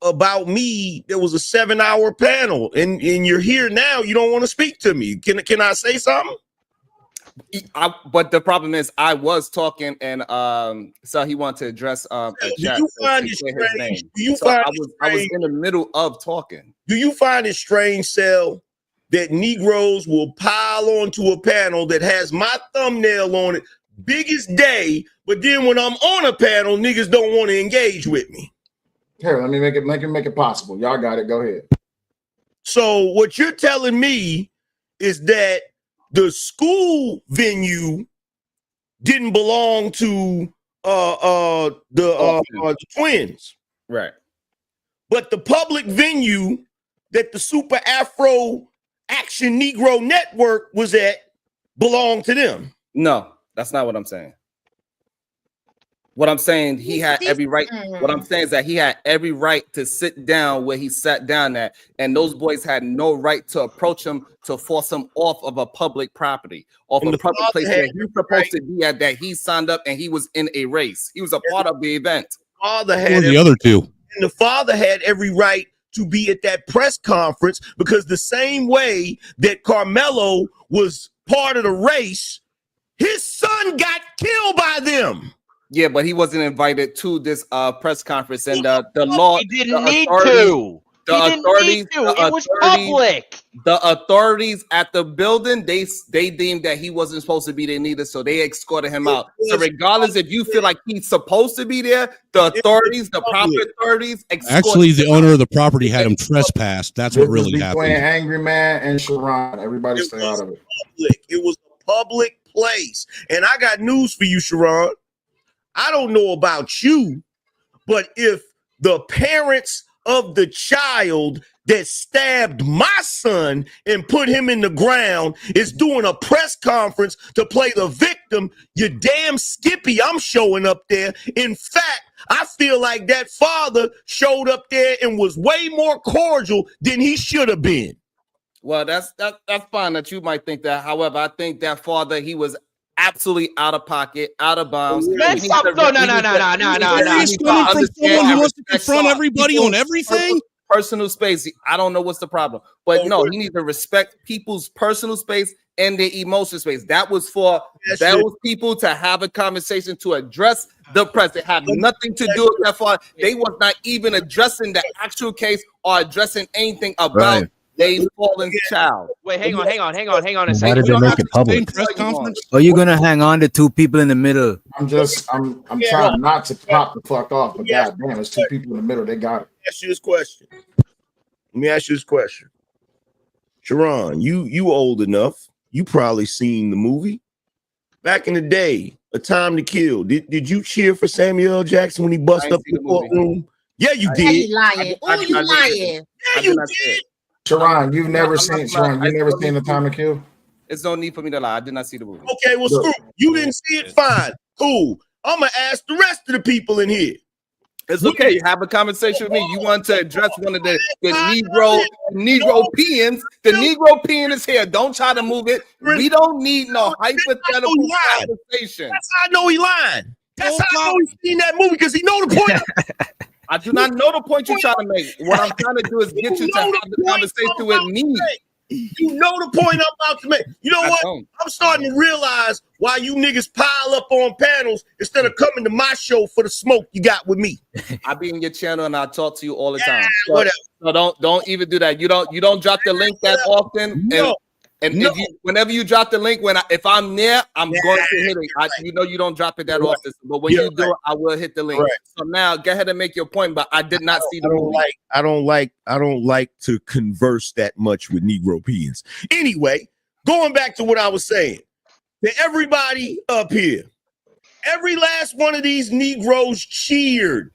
about me. There was a 7-hour panel, and you're here now. You don't want to speak to me. Can I say something? But the problem is, I was talking, and so he wanted to address a chat. I was in the middle of talking. Do you find it strange, Sel, that Negroes will pile onto a panel that has my thumbnail on it? Biggest day, but then when I'm on a panel, niggas don't want to engage with me. Here, let me make it possible. Y'all got it. Go ahead. So what you're telling me is that the school venue didn't belong to the twins, right? But the public venue that the Super Afro Action Negro Network was at belonged to them. No. That's not what I'm saying. What I'm saying, he had every right. What I'm saying is that he had every right to sit down where he sat down at, and those boys had no right to approach him to force him off of a public property, off a public place where he's supposed to be at, that he signed up and he was in a race. He was a part of the event. Father had the other two, and the father had every right to be at that press conference because the same way that Carmelo was part of the race, his son got killed by them. Yeah, but he wasn't invited to this press conference, and the law. He didn't need to. The He didn't need to. It was public. The authorities at the building, they deemed that he wasn't supposed to be there neither, so they escorted him out. So regardless if you feel like he's supposed to be there, the authorities, the proper authorities, Actually, the owner of the property had him trespassed. That's what really between happened. Angry Man and Sharon. Everybody stay out of it. It was a public place. And I got news for you, Sharon. I don't know about you, but if the parents of the child that stabbed my son and put him in the ground is doing a press conference to play the victim, you damn Skippy, I'm showing up there. In fact, I feel like that father showed up there and was way more cordial than he should have been. Well, that's fine that you might think that. However, I think that father, he was absolutely out of pocket, out of bounds. No. He's coming from someone who wants to confront everybody on everything. Personal space. I don't know what's the problem, but no, he needs to respect people's personal space and their emotional space. That was for those people to have a conversation to address the press. It had nothing to do with that father. They was not even addressing the actual case or addressing anything about Dave Fallen's child. Wait, hang on a Why second. did they make it public? Are you gonna hang on to two people in the middle? I'm trying not to pop the fuck off, but goddamn, it's two people in the middle. They got it. Let me ask you this question. Sharon, you old enough. You probably seen the movie. Back in the day, A Time to Kill. Did you cheer for Samuel L. Jackson when he bust up the courtroom? Yeah, you did. You lying. Oh, you lying. Yeah, you did. Sharon, you've never seen The Time to Kill? There's no need for me to lie. I did not see the movie. Okay, well, screw. You didn't see it. Fine, cool. I'm gonna ask the rest of the people in here. It's okay. You have a conversation with me. You want to address one of the Negro peons. The Negro peon is here. Don't try to move it. We don't need no hypothetical conversation. That's how I know he lying. That's how I know he's seen that movie because he know the point. I do not know the point you're trying to make. What I'm trying to do is get you to have the conversation with me. You know the point I'm about to make. You know what? I'm starting to realize why you niggas pile up on panels instead of coming to my show for the smoke you got with me. I be in your channel and I talk to you all the time. So don't even do that. You don't drop the link that often. Whenever you drop the link, if I'm there, I'm going to hit it. You don't drop it that often, but when you do it, I will hit the link. Right. So now go ahead and make your point. But I did not see the movie. I don't like to converse that much with Negro peons. Anyway, going back to what I was saying, to everybody up here, every last one of these Negroes cheered.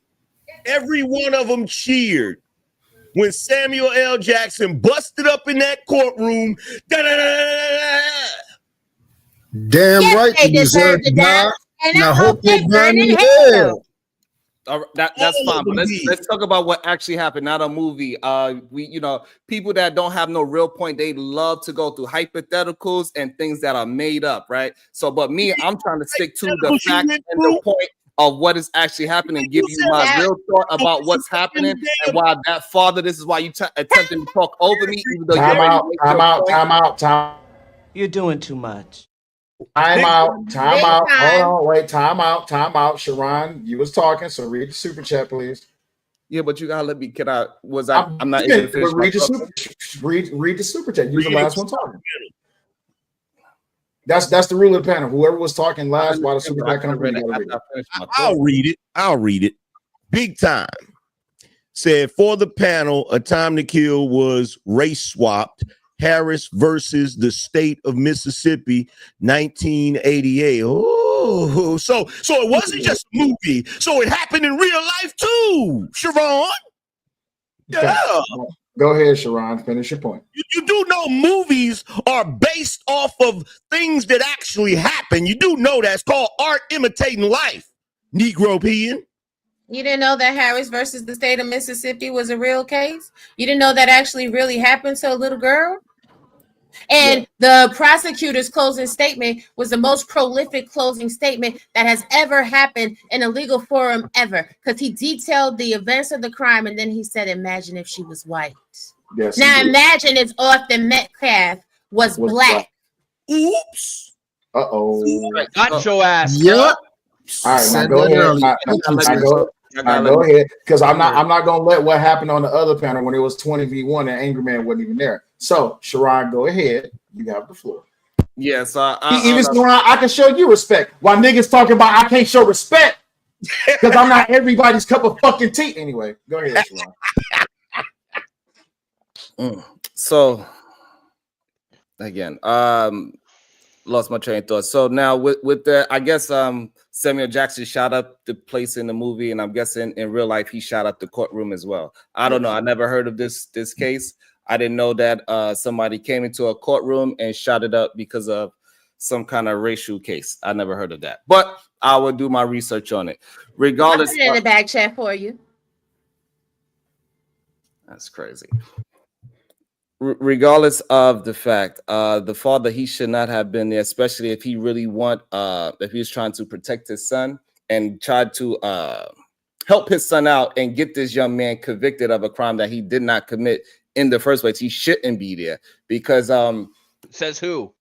Every one of them cheered when Samuel L. Jackson busted up in that courtroom. Damn right they deserve to die. And I hope they burn in hell. That's fine. But let's talk about what actually happened, not a movie. People that don't have no real point, they love to go through hypotheticals and things that are made up, right? So, but me, I'm trying to stick to the fact and the point of what is actually happening, give you my real thought about what's happening and why that father, this is why you attempting to talk over me, even though Time out. You're doing too much. Time out. Hold on, wait, time out. Sharon, you was talking, so read the super chat, please. Yeah, but you gotta let me. I'm not able to finish. Read the super chat. You're the last one talking. That's the rule of the panel. Whoever was talking last while the super chat comes in, I'll read it. Big time. Said for the panel, A Time to Kill was race swapped. Harris versus the state of Mississippi, 1988. Oh, so it wasn't just a movie. So it happened in real life too, Sharon. Yeah. Go ahead, Sharon. Finish your point. You do know movies are based off of things that actually happen. You do know that. It's called art imitating life, Negro peon. You didn't know that Harris versus the state of Mississippi was a real case? You didn't know that actually really happened to a little girl? And the prosecutor's closing statement was the most prolific closing statement that has ever happened in a legal forum ever, because he detailed the events of the crime and then he said, imagine if she was white. Yes, now imagine if Arthur Metcalf was black. Oops. Uh-oh. Got your ass. Yep. All right, now go ahead. Go ahead, because I'm not gonna let what happened on the other panel when it was 20v1 and Angry Man wasn't even there. So Sharon, go ahead. You have the floor. Yeah, so Even Sharon, I can show you respect. While niggas talking about I can't show respect because I'm not everybody's cup of fucking tea. Anyway, go ahead, Sharon. So again, lost my train of thought. So now with the, I guess Samuel Jackson shot up the place in the movie, and I'm guessing in real life he shot up the courtroom as well. I don't know. I never heard of this case. I didn't know that somebody came into a courtroom and shot it up because of some kind of racial case. I never heard of that, but I will do my research on it. Regardless, I'll put it in the back chat for you. That's crazy. Regardless of the fact, the father, he should not have been there, especially if he really if he was trying to protect his son and tried to help his son out and get this young man convicted of a crime that he did not commit in the first place. He shouldn't be there because says who?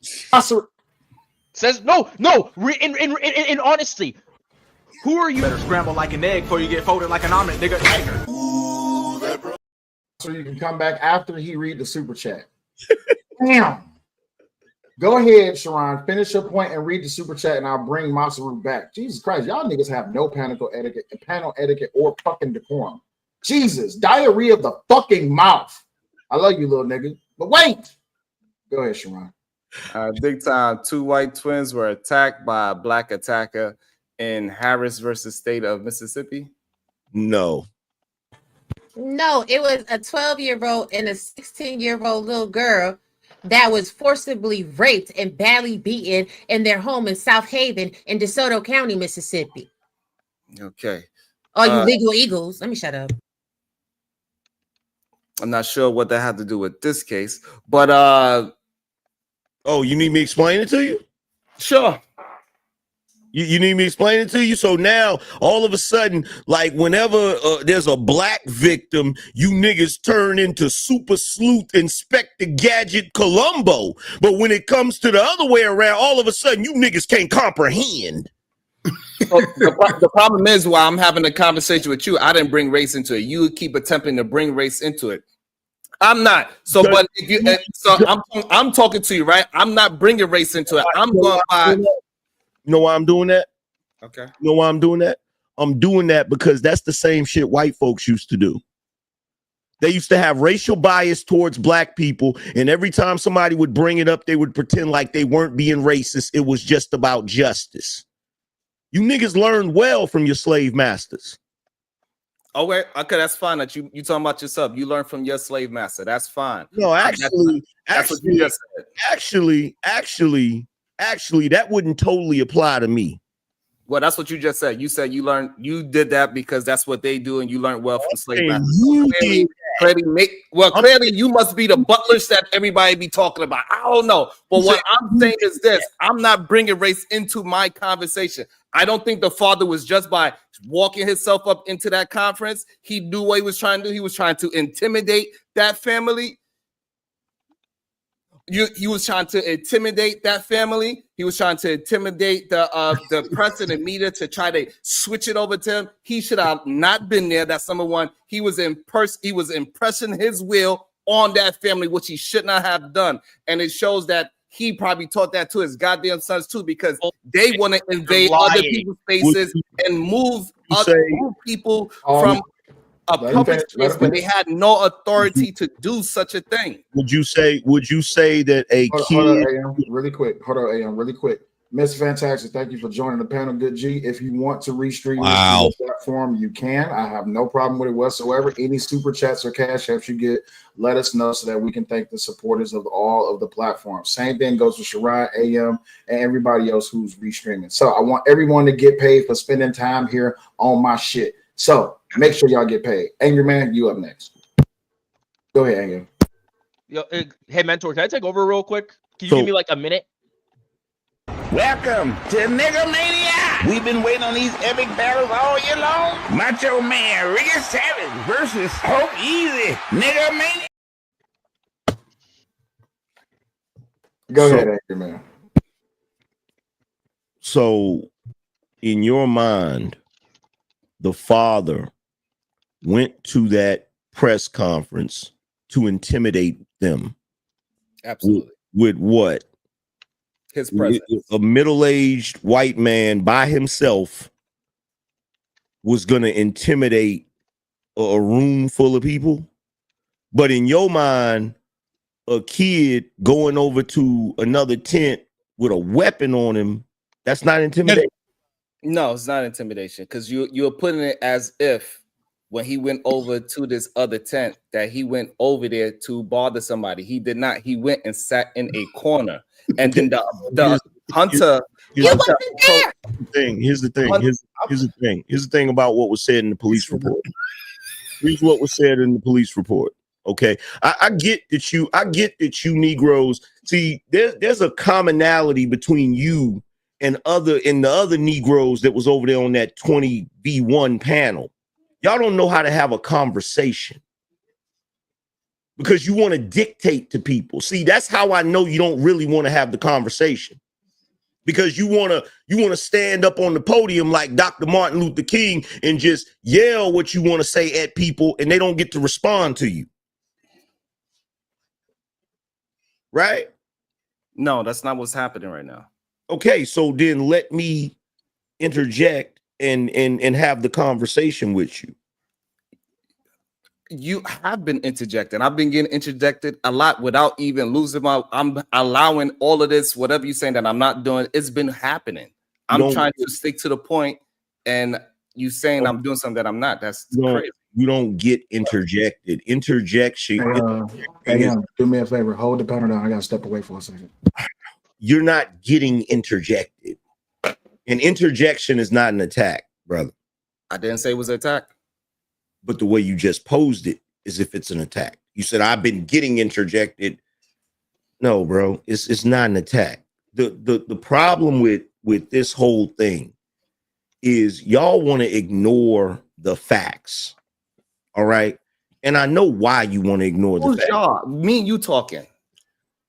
Says no. In honesty, who are you? Better scramble like an egg before you get folded like an omelet, nigga. So you can come back after he read the super chat. Damn. Go ahead, Sharon. Finish your point and read the super chat, and I'll bring Masaru back. Jesus Christ, y'all niggas have no panel etiquette, or fucking decorum. Jesus, diarrhea of the fucking mouth. I love you, little nigga. But wait. Go ahead, Sharon. Big time. Two white twins were attacked by a black attacker in Harris versus State of Mississippi. No. No, it was a 12-year-old and a 16-year-old little girl that was forcibly raped and badly beaten in their home in South Haven in DeSoto County, Mississippi. Okay. Oh, you legal eagles. Let me shut up. I'm not sure what that had to do with this case, but oh, you need me to explain it to you? Sure. You need me to explain it to you? So now, all of a sudden, like whenever there's a black victim, you niggas turn into Super Sleuth Inspector Gadget Columbo. But when it comes to the other way around, all of a sudden, you niggas can't comprehend. So the problem is, while I'm having a conversation with you, I didn't bring race into it. You keep attempting to bring race into it. I'm not. So, but if you, I'm talking to you, right? I'm not bringing race into it. I'm going by. You know why I'm doing that? Okay. You know why I'm doing that? I'm doing that because that's the same shit white folks used to do. They used to have racial bias towards black people, and every time somebody would bring it up, they would pretend like they weren't being racist. It was just about justice. You niggas learned well from your slave masters. Oh, wait, okay, that's fine. That you talking about yourself. You learned from your slave master. That's fine. No, actually, that's what you just said. Actually, that wouldn't totally apply to me. Well, that's what you just said. You said you did that because that's what they do, and you learned well from slave masters. Clearly, you must be the butlers that everybody be talking about. I don't know. But what I'm saying is this: I'm not bringing race into my conversation. I don't think the father was just by walking himself up into that conference. He knew what he was trying to do. He was trying to intimidate that family. He was trying to intimidate that family. He was trying to intimidate the press and the media to try to switch it over to him. He should have not been there. That's number one. He was impressing his will on that family, which he should not have done. And it shows that he probably taught that to his goddamn sons too, because they want to invade other people's spaces and move people from a public space where they had no authority to do such a thing. Would you say that a kid? Hold on, AM, really quick. Miss Fantastic, thank you for joining the panel, good G. If you want to restream this to the platform, you can. I have no problem with it whatsoever. Any super chats or cash apps you get, let us know so that we can thank the supporters of all of the platforms. Same thing goes for Sharon, AM, and everybody else who's restreaming. So I want everyone to get paid for spending time here on my shit. So make sure y'all get paid. Angry Man, you up next. Go ahead, Angry. Yo, hey, Mentor, can I take over real quick? Can you give me like a minute? Welcome to Nigga Mania. We've been waiting on these epic battles all year long. Macho Man Ricky Savage versus Hope Easy. Nigga Mania. Go ahead, Angry Man. So, in your mind, the father went to that press conference to intimidate them. Absolutely. With what? His presence. A middle-aged white man by himself was going to intimidate a room full of people. But in your mind, a kid going over to another tent with a weapon on him, that's not intimidation. No, it's not intimidation, because you're putting it as if when he went over to this other tent that he went over there to bother somebody. He did not. He went and sat in a corner, and then the hunter. Here's the thing about what was said in the police report. Here's what was said in the police report. Okay, I get that you Negroes see. There's a commonality between you and the other Negroes that was over there on that 20v1 panel. Y'all don't know how to have a conversation because you want to dictate to people. See, that's how I know you don't really want to have the conversation, because you want to stand up on the podium like Dr. Martin Luther King and just yell what you want to say at people, and they don't get to respond to you. Right? No, that's not what's happening right now. Okay, so then let me interject and have the conversation with you. You have been interjecting. I've been getting interjected a lot without even losing my. I'm allowing all of this, whatever you're saying that I'm not doing. It's been happening. I'm trying to stick to the point, and you saying I'm doing something that I'm not. That's crazy. You don't get interjected. Interjection. Do me a favor. Hold the panel down. I gotta step away for a second. You're not getting interjected. An interjection is not an attack, brother. I didn't say it was an attack. But the way you just posed it is if it's an attack. You said, I've been getting interjected. No, bro, it's not an attack. The problem with this whole thing is y'all want to ignore the facts. All right. And I know why you want to ignore the facts. Y'all? Me and you talking.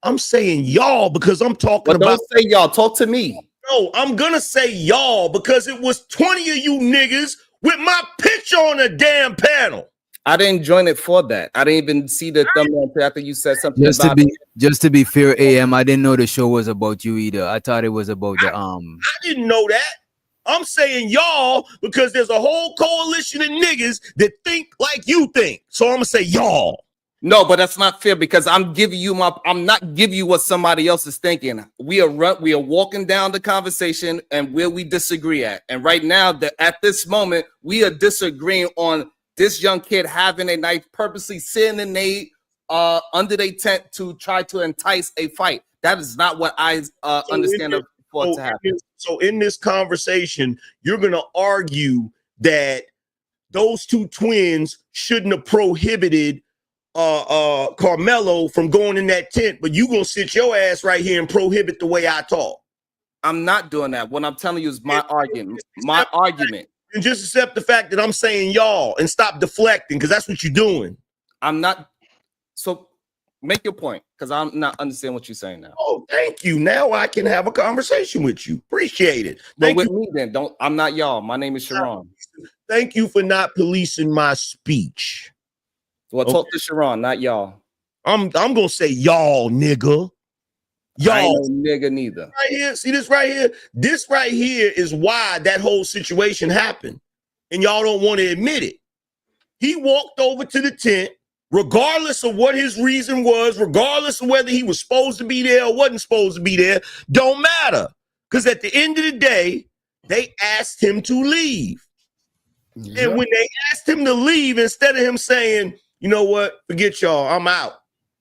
I'm saying y'all because I'm talking about. Don't say y'all. Talk to me. No, I'm gonna say y'all because it was 20 of you niggas with my picture on the damn panel. I didn't join it for that. I didn't even see the thumbnail after you said something. Just to be fair, AM, I didn't know the show was about you either. I thought it was about the I didn't know that. I'm saying y'all because there's a whole coalition of niggas that think like you think. So I'm gonna say y'all. No, but that's not fair because I'm not giving you what somebody else is thinking. We are walking down the conversation and where we disagree at. And right now, at this moment, we are disagreeing on this young kid having a knife, purposely sitting in under their tent to try to entice a fight. That is not what I understand for it to happen. So in this conversation, you're gonna argue that those two twins shouldn't have prohibited Caramello from going in that tent, but you gonna sit your ass right here and prohibit the way I talk. I'm not doing that. What I'm telling you is my argument. My argument. And just accept the fact that I'm saying y'all and stop deflecting, because that's what you're doing. I'm not. So make your point, because I'm not understanding what you're saying now. Oh, thank you. Now I can have a conversation with you. Appreciate it. Thank you. Me then. I'm not y'all. My name is Sharon. Thank you for not policing my speech. Well, talk to Sharon, not y'all. I'm gonna say y'all, nigga. Y'all, nigga, neither. Right here, see this right here. This right here is why that whole situation happened, and y'all don't want to admit it. He walked over to the tent, regardless of what his reason was, regardless of whether he was supposed to be there or wasn't supposed to be there. Don't matter, because at the end of the day, they asked him to leave, and when they asked him to leave, instead of him saying, you know what? Forget y'all. I'm out.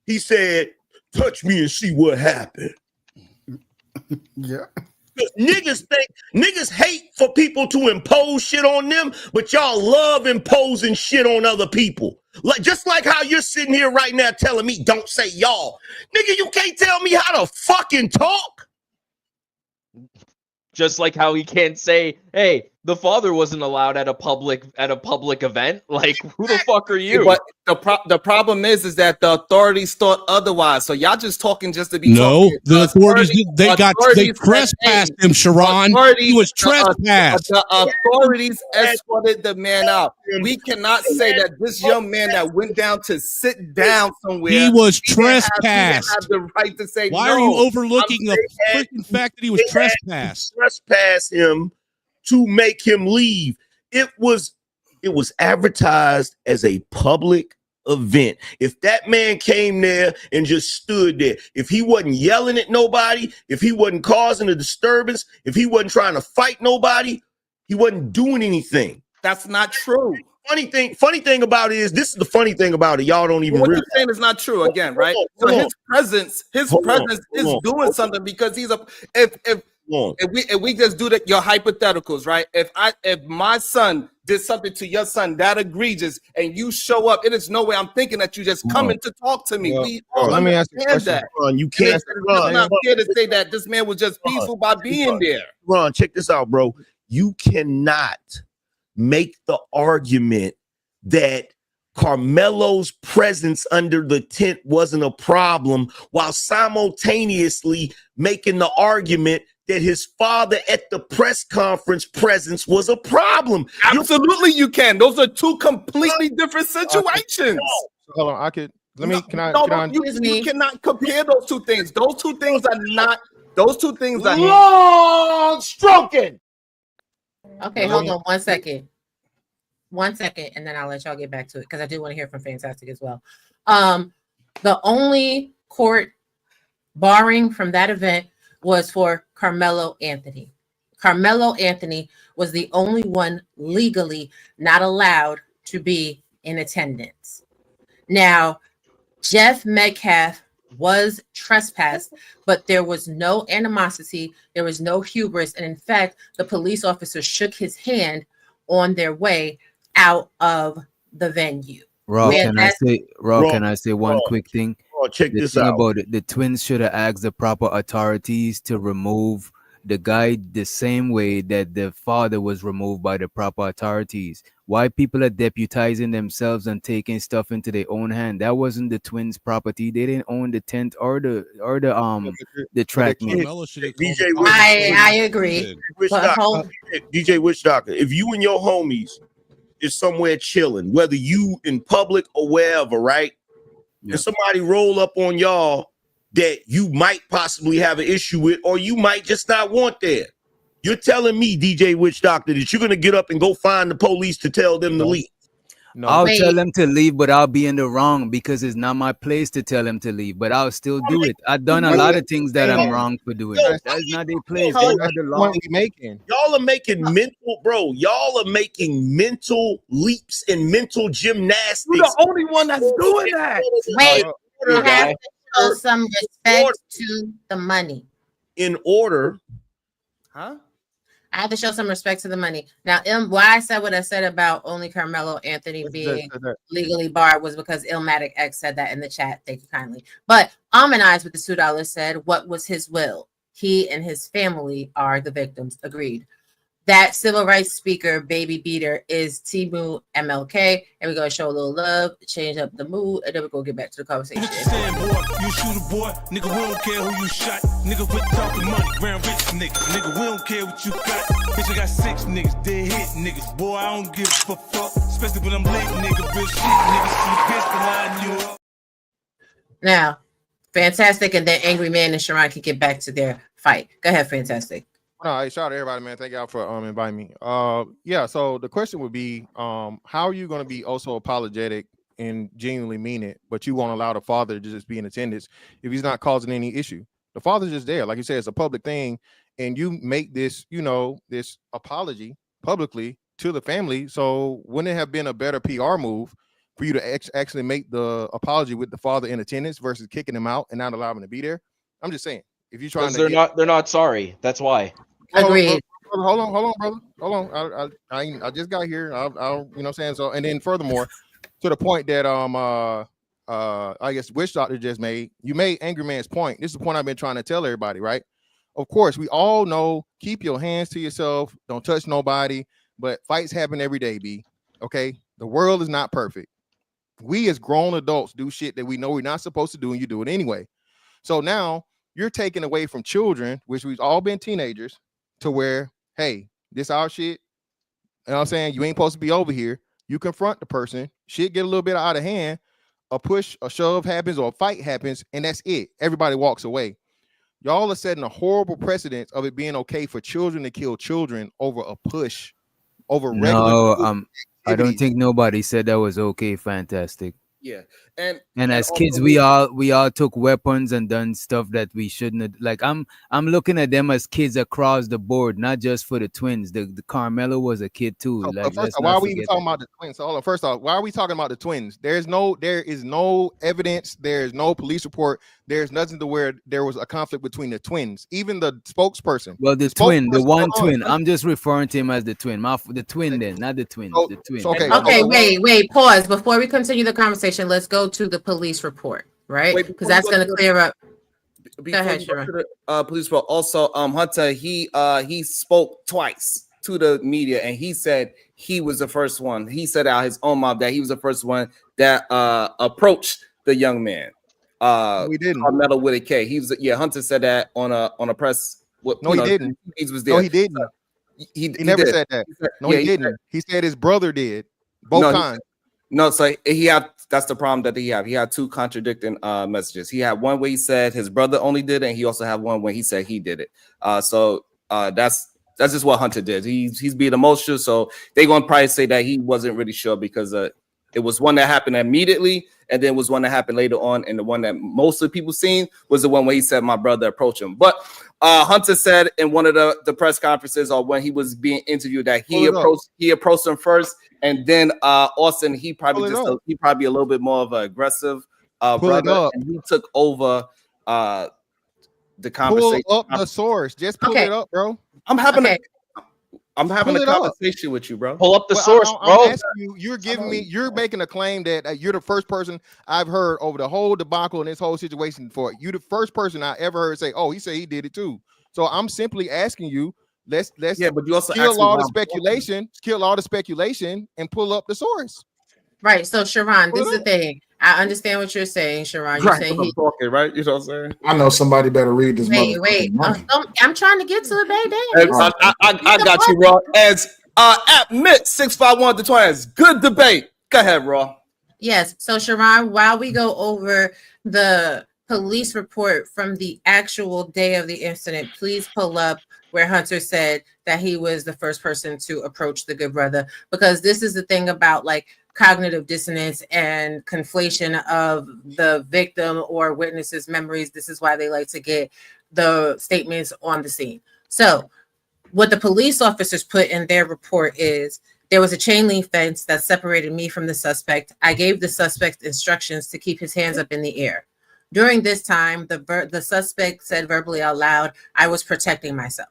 He said, touch me and see what happened. Yeah. Niggas hate for people to impose shit on them, but y'all love imposing shit on other people. Just like how you're sitting here right now telling me, don't say y'all. Nigga, you can't tell me how to fucking talk. Just like how he can't say, hey, The father wasn't allowed at a public event. Like, who the fuck are you? But the problem is that the authorities thought otherwise. So y'all just talking just to be No, talking. the authorities they authorities trespassed him, Sharon. He was trespassed. The authorities escorted the man out. We cannot say that this young man that went down to sit down somewhere. He was he didn't trespassed. have the right to say Why no. are you overlooking the freaking fact that he was trespassed? Trespass him to make him leave. It was advertised as a public event. If that man came there and just stood there, if he wasn't yelling at nobody, if he wasn't causing a disturbance, if he wasn't trying to fight nobody, he wasn't doing anything. That's not true. Funny thing about it is, this is the funny thing about it. Y'all don't even what realize. you're saying is not true again, right? So his presence is doing something because he's a if we just do your hypotheticals, right? If my son did something to your son that egregious and you show up, it is no way I'm thinking that you just coming to talk to me. We all let me ask you a question. that. Ron, you can't. It's not fair to say that this man was just peaceful by being there. Ron, check this out, bro. You cannot make the argument that Carmelo's presence under the tent wasn't a problem while simultaneously making the argument that his father at the press conference presence was a problem. Absolutely, you can. Those are two completely different situations. Hold on, You cannot compare those two things. Those two things are not. Those two things are long stroking. Okay, hold on 1 second. 1 second, and then I'll let y'all get back to it because I do want to hear from Fantastic as well. The only court barring from that event was for Carmelo Anthony. Carmelo Anthony was the only one legally not allowed to be in attendance. Now, Jeff Metcalf was trespassed, but there was no animosity, there was no hubris, and in fact, the police officer shook his hand on their way out of the venue. Can I say one quick thing? Check this out. About it, the twins should have asked the proper authorities to remove the guy the same way that the father was removed by the proper authorities. Why people are deputizing themselves and taking stuff into their own hand? That wasn't the twins' property. They didn't own the tent or the track meet. I agree. DJ Witch Doctor, if you and your homies is somewhere chilling, whether you in public or wherever, right? And somebody roll up on y'all that you might possibly have an issue with, or you might just not want there. You're telling me, DJ Witch Doctor, that you're gonna get up and go find the police to tell them to leave? No. I'll tell them to leave, but I'll be in the wrong because it's not my place to tell them to leave. But I'll still do it. I've done a lot of things that I'm wrong for doing. That's not their place. They're not the law. Y'all are making mental, bro. Y'all are making mental leaps and mental gymnastics. You're the only one that's doing that. Wait, you have to show some respect to the money. In order, huh? I have to show some respect to the money. Now, why I said what I said about only Carmelo Anthony being legally barred was because Illmatic X said that in the chat. Thank you kindly. But Amanize with the $2 said, what was his will? He and his family are the victims. Agreed. That civil rights speaker, baby beater, is Timu MLK. And we're going to show a little love, change up the mood, and then we're going to get back to the conversation. You shoot a boy, nigga, we don't care who you shot. Nigga, quit talking money, round rich nigga. Nigga, we don't care what you got. Bitch, I got 6 niggas, dead hit niggas. Boy, I don't give a fuck, especially when I'm late, nigga. Real shit, niggas, see bitch to line you up. Now, Fantastic and then Angry Man and Sharon can get back to their fight. Go ahead, Fantastic. No, hey, shout out to everybody, man. Thank y'all for inviting me. Yeah, so the question would be, how are you going to be also apologetic and genuinely mean it, but you won't allow the father to just be in attendance if he's not causing any issue? The father's just there. Like you said, it's a public thing, and you make this, this apology publicly to the family. So wouldn't it have been a better PR move for you to actually make the apology with the father in attendance versus kicking him out and not allowing him to be there? I'm just saying, if you're trying to, they're not sorry. That's why. Agreed. Hold on, brother. Hold on. I just got here. I you know what I'm saying? So, and then furthermore, to the point that I guess Witch Doctor just made, you made Angry Man's point. This is the point I've been trying to tell everybody, right? of course, we all know, keep your hands to yourself. Don't touch nobody. But fights happen every day, B. Okay? The world is not perfect. We as grown adults do shit that we know we're not supposed to do, and you do it anyway. So now you're taking away from children, which we've all been teenagers, to where, hey, this our shit. You know what I'm saying? You ain't supposed to be over here. You confront the person. Shit get a little bit out of hand. A push, a shove happens, or a fight happens, and that's it. Everybody walks away. Y'all are setting a horrible precedent of it being okay for children to kill children over a push, over regular. No, I don't think nobody said that was okay. Fantastic. Yeah, and as also kids, we all took weapons and done stuff that we shouldn't have. Like I'm looking at them as kids across the board, not just for the twins. The Caramello was a kid too. Like, first off, why are we even talking about the twins? So first off, why are we talking about the twins? There is no evidence. There is no police report. There's nothing to where there was a conflict between the twins. Even the spokesperson. Well, the one twin. I'm just referring to him as the twin. The twin, then, not the twins. The twin. Okay, wait. Pause before we continue the conversation. Let's go to the police report, right? Because that's going to clear up. Go ahead, Sharon. Police report. Also, Hunter, he spoke twice to the media, and he said he was the first one. He said out his own mouth that he was the first one that approached the young man. We didn't. Metal with a K. He was. Yeah, Hunter said that on a press. No, he didn't. He was there. No, he didn't. He never said that. No, he didn't. He said his brother did. Both times. No, so he had. That's the problem that he had. He had two contradicting messages. He had one where he said his brother only did it, and he also had one where he said he did it. So that's just what Hunter did. He's being emotional, so they're gonna probably say that he wasn't really sure because it was one that happened immediately, and then was one that happened later on, and the one that most of the people seen was the one where he said my brother approached him. But Hunter said in one of the press conferences or when he was being interviewed that he approached him first, and then Austin he probably a little bit more of an aggressive brother, and he took over the conversation. Pull up the source. Just pull it up, bro. I'm having a conversation with you, bro. Pull up the source, bro. I'm asking you're making a claim that you're the first person I've heard over the whole debacle in this whole situation for it. You're the first person I ever heard say, "Oh, he said he did it too." So I'm simply asking you, let's but you also kill all the speculation and pull up the source. Right. So Sharon, this is the thing. I understand what you're saying, Sharon. You're saying he's talking, right? You know what I'm saying? I know somebody better read this. Wait. I'm trying to get to it, baby. I got you, Raw. As at Mitt 651 to 20. Good debate. Go ahead, Raw. Yes. So Sharon, while we go over the police report from the actual day of the incident, please pull up where Hunter said that he was the first person to approach the good brother, because this is the thing about like cognitive dissonance and conflation of the victim or witness's memories. This is why they like to get the statements on the scene. So what the police officers put in their report is there was a chain link fence that separated me from the suspect. I gave the suspect instructions to keep his hands up in the air. During this time, the suspect said verbally out loud, "I was protecting myself."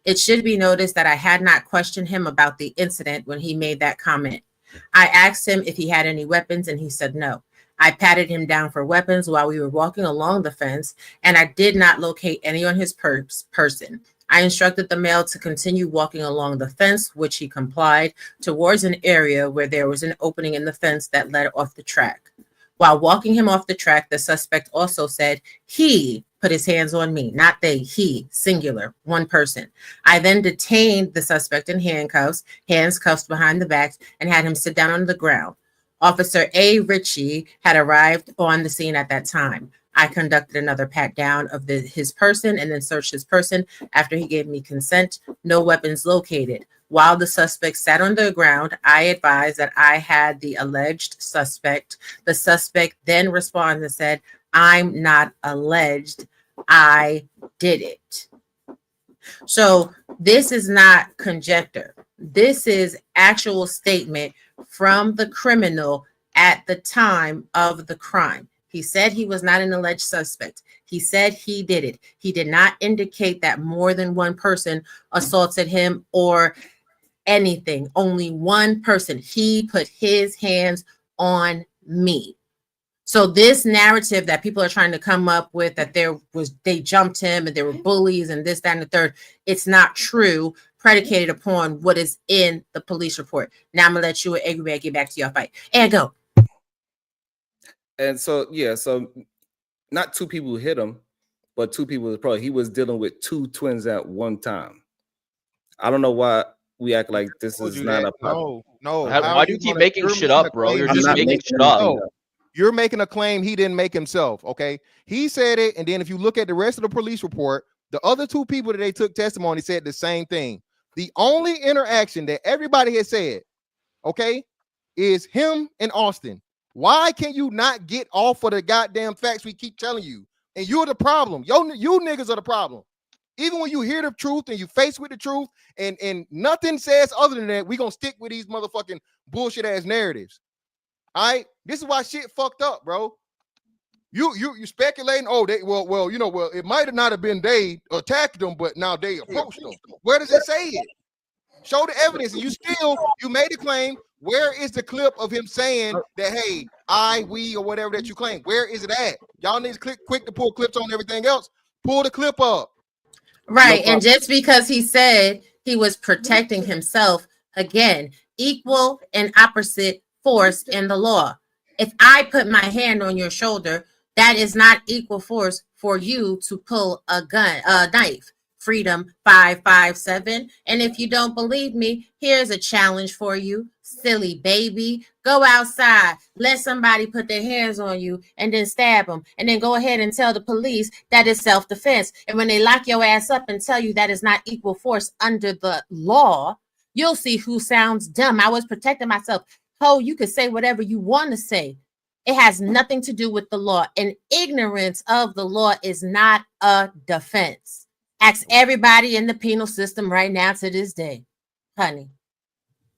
It should be noticed that I had not questioned him about the incident when he made that comment. I asked him if he had any weapons, and he said no. I patted him down for weapons while we were walking along the fence, and I did not locate any on his person. I instructed the male to continue walking along the fence, which he complied, towards an area where there was an opening in the fence that led off the track. While walking him off the track, the suspect also said he put his hands on me, not they, he, singular, one person. I then detained the suspect in handcuffs, hands cuffed behind the back, and had him sit down on the ground. Officer A. Ritchie had arrived on the scene at that time. I conducted another pat down of his person and then searched his person. After he gave me consent, no weapons located. While the suspect sat on the ground, I advised that I had the alleged suspect. The suspect then responded and said, "I'm not alleged. I did it." So this is not conjecture. This is actual statement from the criminal at the time of the crime. He said he was not an alleged suspect. He said he did it. He did not indicate that more than one person assaulted him or anything. Only one person. He put his hands on me. So this narrative that people are trying to come up with that they jumped him and there were bullies and this, that, and the third, it's not true, predicated upon what is in the police report. Now I'm gonna let you and Angry get back to your fight. And go. And so so not two people who hit him, but two people probably he was dealing with two twins at one time. I don't know why we act like this is not a no. Why do you keep making shit up, bro? You're just making shit up. No. You're making a claim he didn't make himself. Okay, he said it, and then if you look at the rest of the police report, the other two people that they took testimony said the same thing. The only interaction that everybody has said, okay, is him and Austin. Why can you not get off of the goddamn facts we keep telling you? And you're the problem. You niggas are the problem. Even when you hear the truth and you face with the truth, and nothing says other than that, we gonna stick with these motherfucking bullshit ass narratives. All right, this is why shit fucked up, bro. You speculating? Oh, it might have not have been they attacked them, but now they approached them. Where does it say it? Show the evidence, and you made a claim. Where is the clip of him saying that, hey, we, or whatever that you claim? Where is it at? Y'all need to quick to pull clips on everything else. Pull the clip up. Right, and just because he said he was protecting himself, again, equal and opposite force in the law. If I put my hand on your shoulder, that is not equal force for you to pull a knife. Freedom 557. And if you don't believe me, here's a challenge for you. Silly baby, go outside, let somebody put their hands on you and then stab them, and then go ahead and tell the police that it's self-defense. And when they lock your ass up and tell you that is not equal force under the law, you'll see who sounds dumb. I was protecting myself. Oh, you could say whatever you want to say. It has nothing to do with the law, and ignorance of the law is not a defense. Ask everybody in the penal system right now to this day, honey.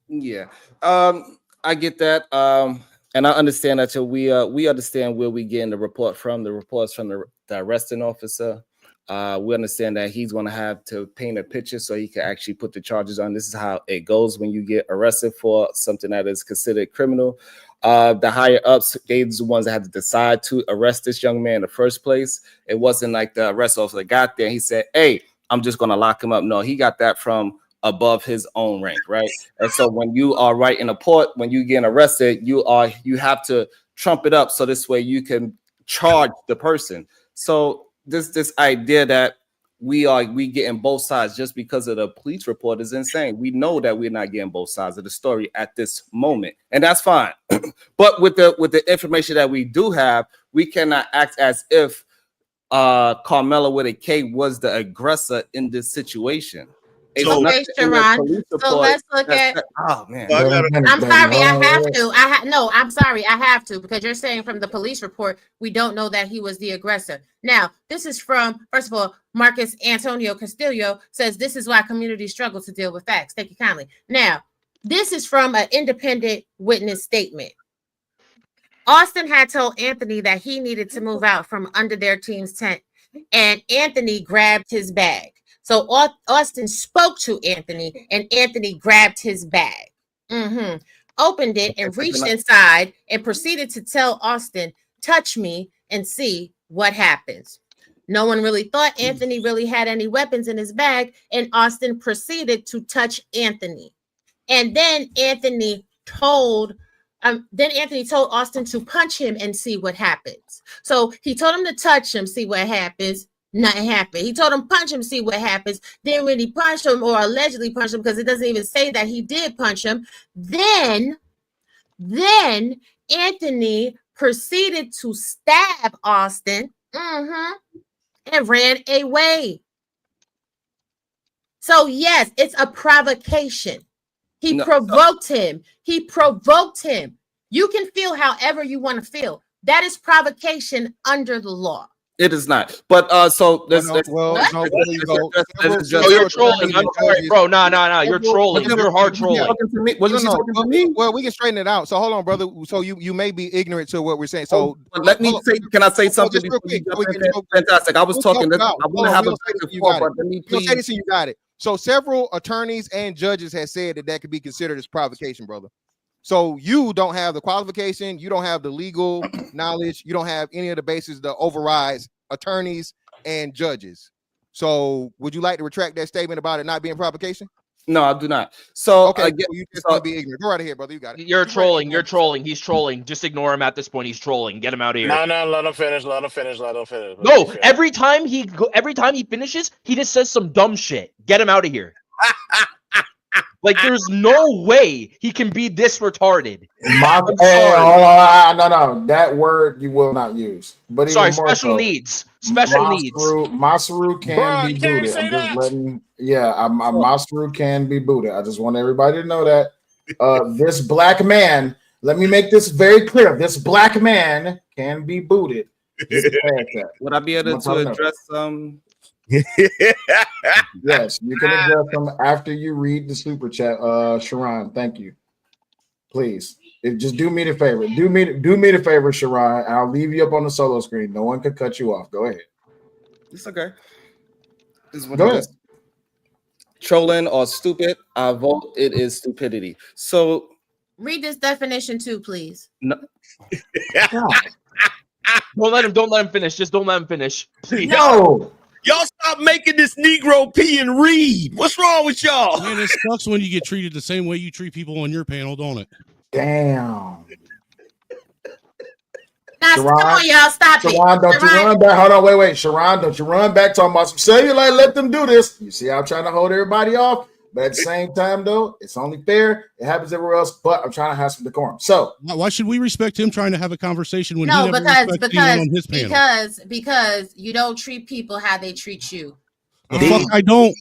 Yeah, I get that, and I understand that. We understand where we getting the reports from the arresting officer. We understand that he's going to have to paint a picture so he can actually put the charges on. This is how it goes when you get arrested for something that is considered criminal. The higher ups, they're the ones that had to decide to arrest this young man in the first place. It wasn't like the arrest officer got there. He said, hey, I'm just going to lock him up. No, he got that from above his own rank, right? And so when you are right in a port, when you get arrested, you have to trump it up so this way you can charge the person. So this idea that we getting both sides just because of the police report is insane. We know that we're not getting both sides of the story at this moment, and that's fine. But with the information that we do have, we cannot act as if Carmelo with a K was the aggressor in this situation. Okay, Sharon. So let's look at. Oh man, I'm sorry. I have to. I'm sorry. I have to, because you're saying from the police report we don't know that he was the aggressor. Now, this is from, first of all, Marcus Antonio Castillo says this is why communities struggle to deal with facts. Thank you kindly. Now, this is from an independent witness statement. Austin had told Anthony that he needed to move out from under their team's tent, and Anthony grabbed his bag. So Austin spoke to Anthony, and Anthony grabbed his bag, opened it, and reached inside and proceeded to tell Austin, touch me and see what happens. No one really thought Anthony really had any weapons in his bag, and Austin proceeded to touch Anthony. And then Anthony told Austin to punch him and see what happens. So he told him to touch him, see what happens. Nothing happened. He told him punch him, see what happens. Then when he punched him, or allegedly punched him, because it doesn't even say that he did punch him, then Anthony proceeded to stab Austin and ran away. So yes, it's a provocation. He provoked him. He provoked him. You can feel however you want to feel. That is provocation under the law. It is not. But so you're trolling. I'm sorry, bro. No. You're trolling. You're hard trolling. Well, we can straighten it out. So hold on, brother. So you may be ignorant to what we're saying. So let me say, can I say something? Fantastic. I was talking. I want to have a but let me please. Say this and you got it. So several attorneys and judges have said that could be considered as provocation, brother. So you don't have the qualification, you don't have the legal knowledge, you don't have any of the basis that overrides attorneys and judges. So would you like to retract that statement about it not being provocation? No, I do not. So okay, so you just want to be ignorant. Go right ahead, brother. You got it. You're trolling. You're trolling. He's trolling. Just ignore him at this point. He's trolling. Get him out of here. No, let him finish. Let him finish. Let him finish. No, every time he finishes, he just says some dumb shit. Get him out of here. Like, there's no way he can be this retarded. No, that word you will not use. But sorry, even more special so, needs. Special needs. Masaru can be booted. I'm just letting. Yeah, Masaru can be booted. I just want everybody to know that. This black man. Let me make this very clear. This black man can be booted. Would I be able to address some? Yes, you can address them after you read the super chat. Sharon, thank you. Please, just do me the favor. Do me the favor, Sharon. I'll leave you up on the solo screen. No one can cut you off. Go ahead. It's okay. This is what Go it ahead. is. Trolling or stupid, I vote it is stupidity. So read this definition too, please. No. Don't let him finish. Just don't let him finish. Please. No. Y'all stop making this Negro pee and read. What's wrong with y'all? Man, it sucks when you get treated the same way you treat people on your panel, don't it? Damn. Now, come on, y'all, stop it. Sharon, don't you run back. Hold on, wait. Sharon, don't you run back talking about some cellulite. Let them do this. You see, I'm trying to hold everybody off. But at the same time, though, it's only fair. It happens everywhere else, but I'm trying to have some decorum. So why should we respect him trying to have a conversation when he never respects anyone on his panel? Because you don't treat people how they treat you. The fuck I don't.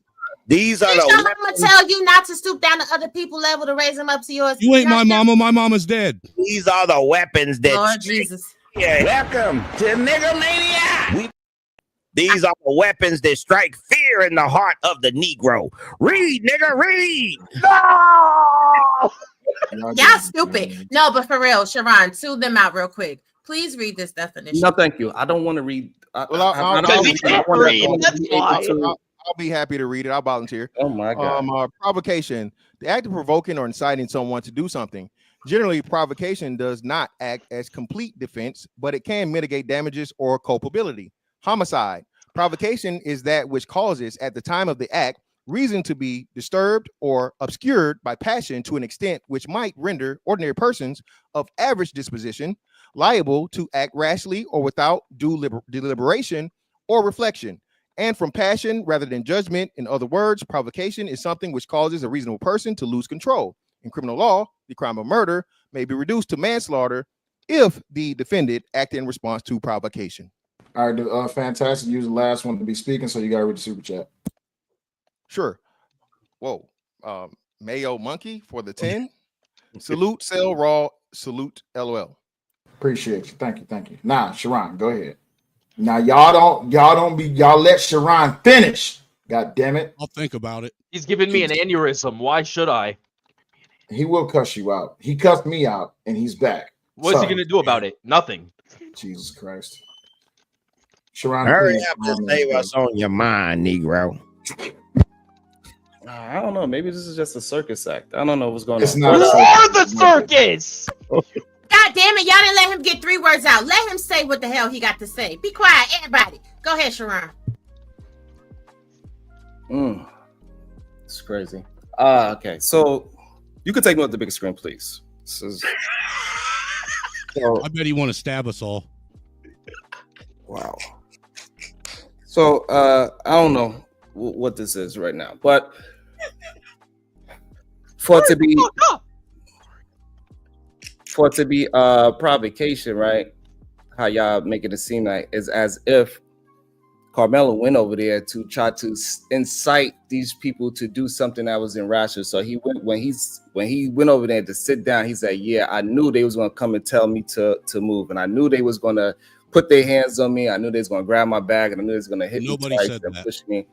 These are I'm gonna tell you not to stoop down to other people's level to raise them up to yours. You ain't my mama. My mama's dead. These are the weapons that. Lord Jesus. Yeah. Welcome to Nigga Mania. These are the weapons that strike fear in the heart of the Negro. Read, nigga, read. No! Y'all stupid. No, but for real, Sharon, sue them out real quick. Please read this definition. No, thank you. I don't want to read. I'll be happy to read it. I'll volunteer. Oh my God. Provocation, the act of provoking or inciting someone to do something. Generally, provocation does not act as complete defense, but it can mitigate damages or culpability. Homicide. Provocation is that which causes, at the time of the act, reason to be disturbed or obscured by passion to an extent which might render ordinary persons of average disposition liable to act rashly or without due deliberation or reflection, and from passion rather than judgment. In other words, provocation is something which causes a reasonable person to lose control. In criminal law, the crime of murder may be reduced to manslaughter if the defendant acted in response to provocation. All right, fantastic. Use the last one to be speaking, so you got to read the super chat. Sure. Whoa. Mayo Monkey for the 10. Salute, sell raw, salute, LOL. Appreciate you. Thank you. Nah, Sharon, go ahead. Now y'all let Sharon finish. God damn it. I'll think about it. He's giving me an aneurysm. Why should I? He will cuss you out. He cussed me out and he's back. What's he gonna do about it? Nothing. Jesus Christ. Sharon, hurry please, up and say what's on your mind, Negro. I don't know. Maybe this is just a circus act. I don't know what's going on. You are the circus. God damn it, y'all didn't let him get 3 words out. Let him say what the hell he got to say. Be quiet, everybody. Go ahead, Sharon. It's crazy. Okay, so you could take me off the big screen, please. So, I bet he want to stab us all. Wow. So I don't know what this is right now, but for it to be provocation, right? How y'all making it seem like is as if Caramello went over there to try to incite these people to do something that was irrational. So he went when he went over there to sit down. He said, "Yeah, I knew they was gonna come and tell me to move, and I knew they was gonna put their hands on me. I knew they was gonna grab my bag, and I knew they was gonna hit Nobody me said and that. push me."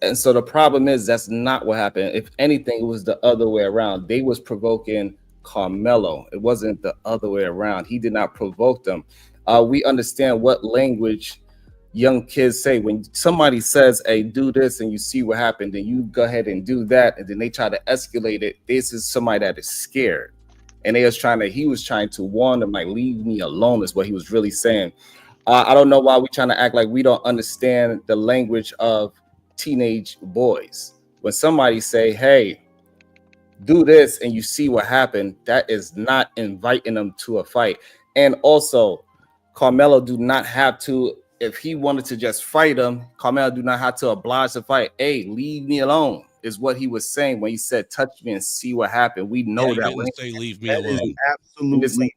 And so the problem is that's not what happened. If anything, it was the other way around. They was provoking Caramello. It wasn't the other way around. He did not provoke them. We understand what language young kids say. When somebody says, hey, do this and you see what happened, then you go ahead and do that, and then they try to escalate it. This is somebody that is scared. And he was trying to warn them, like, leave me alone, is what he was really saying. I don't know why we're trying to act like we don't understand the language of teenage boys. When somebody say, hey, do this and you see what happened, that is not inviting them to a fight. And also, Carmelo do not have to, if he wanted to just fight him, Carmelo do not have to oblige to fight. Hey, leave me alone, is what he was saying when he said, touch me and see what happened. We know He that. didn't say leave me That is alone. absolutely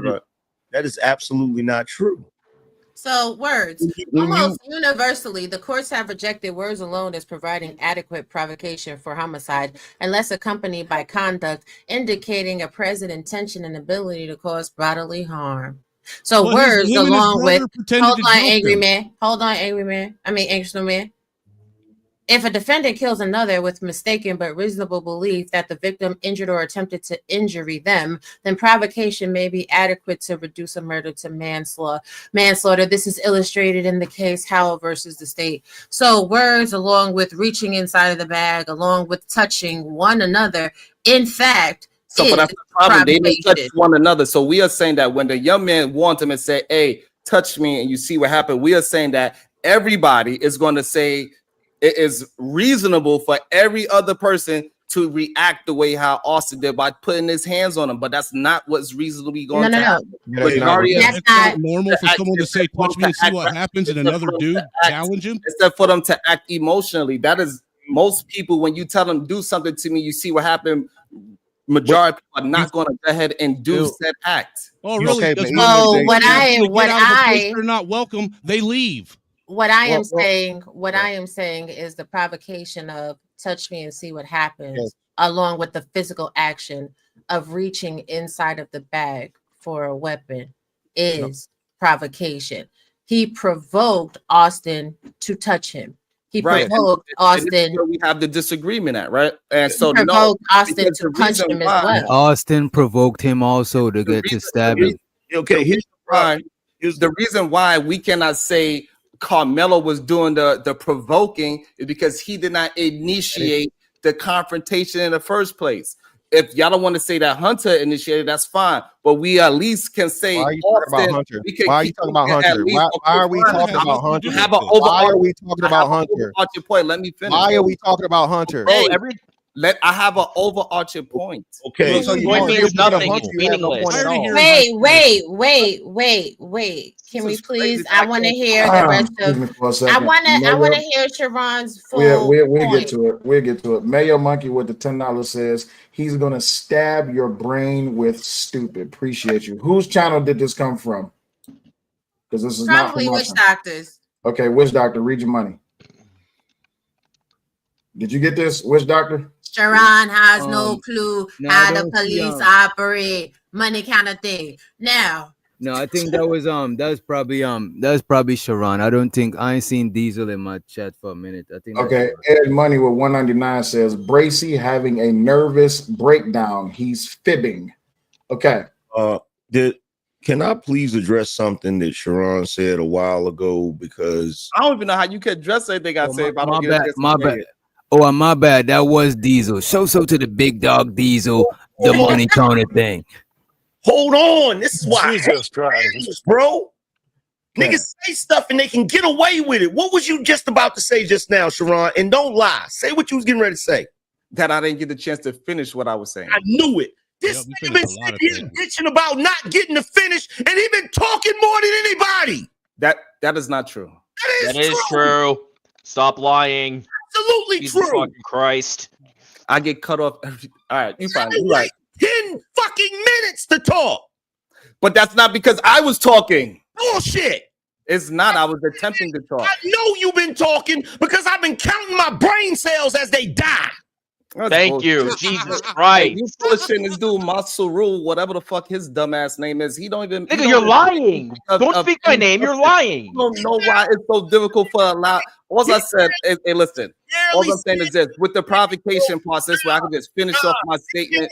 not, that is absolutely not true. So words. When you- Almost universally, the courts have rejected words alone as providing adequate provocation for homicide unless accompanied by conduct indicating a present intention and ability to cause bodily harm. So Well, his- words him and his along brother with pretended hold to on, jump angry him. man. Hold on, angry man. I mean angry man. If a defendant kills another with mistaken but reasonable belief that the victim injured or attempted to injury them, then provocation may be adequate to reduce a murder to manslaughter. This is illustrated in the case Howell versus the state. So words along with reaching inside of the bag, along with touching one another, in fact, So, but that's the problem. They didn't touch one another. So we are saying that when the young man warned him and said, hey, touch me and you see what happened, we are saying that everybody is going to say it is reasonable for every other person to react the way how Austin did by putting his hands on him. But that's not what's reasonably going to happen. Majority of It's not normal for someone to say, touch me and see what happens, and another dude challenge him. Except for them to act emotionally. That is, most people, when you tell them do something to me, you see what happened. Majority of people are not going to go ahead and do said act. Oh, really? Okay, Because but what they're not welcome, they leave. What I am saying is the provocation of touch me and see what happens, along with the physical action of reaching inside of the bag for a weapon is provocation. He provoked Austin to touch him. He provoked Austin. And this is where we have the disagreement at, right? And so He provoked Austin because to the punch reason him as why- well. Austin provoked him also to get to stab him. Okay, here's the reason why we cannot say Carmelo was doing the provoking is because he did not initiate the confrontation in the first place. If y'all don't want to say that Hunter initiated, that's fine. But we at least can say Why are you talking about Hunter? Why are you talking about Hunter? Why are we talking about Hunter? Why are we talking about Hunter? Point. Let me finish. Why are we talking about Hunter? Bro, I have an overarching point. Okay, so Point means nothing. It's meaningless. Wait. Can we please? I want to hear the rest Excuse me of. for a I second. want to Mayo- hear Sharon's full. We'll point. get to it. We'll get to it. Mayo Monkey with the $10 says he's gonna stab your brain with stupid. Appreciate you. Whose channel did this come from? Because this is Probably not witch from my channel. doctors. Okay, Witch Doctor, read your money. Did you get this, Witch Doctor? Sharon has no clue no, I how the don't see, police operate, money kind of thing. Now, No, I think that was probably Sharon. I ain't seen Diesel in my chat for a minute. I think that's Okay, Ed Money with 199 says Bracy having a nervous breakdown. He's fibbing. Okay. Can I please address something that Sharon said a while ago? Because I don't even know how you can address anything I say if I don't get against my the bad. negative. Oh, my bad. That was Diesel. So to the big dog Diesel, the money counter thing. Hold on, this is why Jesus Christ, bro. Niggas say stuff and they can get away with it. What was you just about to say just now, Sharon? And don't lie. Say what you was getting ready to say. That I didn't get the chance to finish what I was saying. I knew it. This nigga been sitting here bitching about not getting to finish, and he been talking more than anybody. That is not true. That is true. Stop lying. Absolutely Jesus true. fucking Christ. I get cut off every. All right, you fine. You You're right. 10 fucking minutes to talk. But that's not because I was talking. Bullshit. It's not. I was attempting to talk. I know you've been talking because I've been counting my brain cells as they die. Thank you, Jesus Hey, Christ. you bullshitting this dude, Masuru, whatever the fuck his dumbass name is. He don't even. Nigga, you're lying. Don't speak my name. You're lying. I don't know why it's so difficult for a lot. All I said is, hey, listen. All I'm saying is this: with the provocation process, where I can just finish off my statement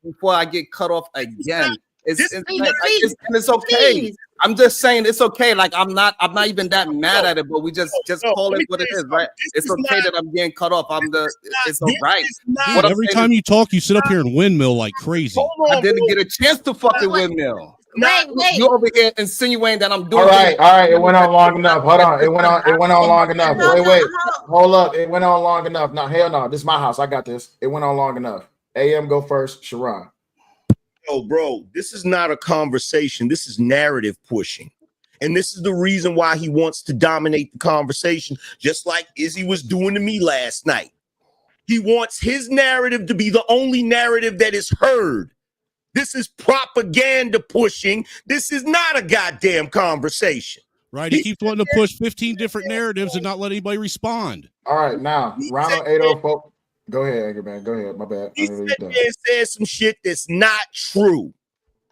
before I get cut off again. It's okay. I'm just saying it's okay. Like I'm not even that mad at it, but we just call it what it is, right? It's okay that I'm getting cut off. It's all right. Dude, every time you talk, you sit up here and windmill like crazy. I didn't get a chance to fucking windmill. Wait. You over here insinuating that I'm doing. All right. It went on long enough. Hold on. It went on long enough. Wait. Hold up. It went on long enough. No, hell no. This is my house. I got this. It went on long enough. AM, go first. Sharon. Yo, bro, this is not a conversation. This is narrative pushing. And this is the reason why he wants to dominate the conversation, just like Izzy was doing to me last night. He wants his narrative to be the only narrative that is heard. This is propaganda pushing. This is not a goddamn conversation. Right? He keeps wanting to push 15 different narratives and not let anybody respond. All right, now, round on 804. Go ahead, Angry Man. Go ahead. My bad. He said some shit that's not true.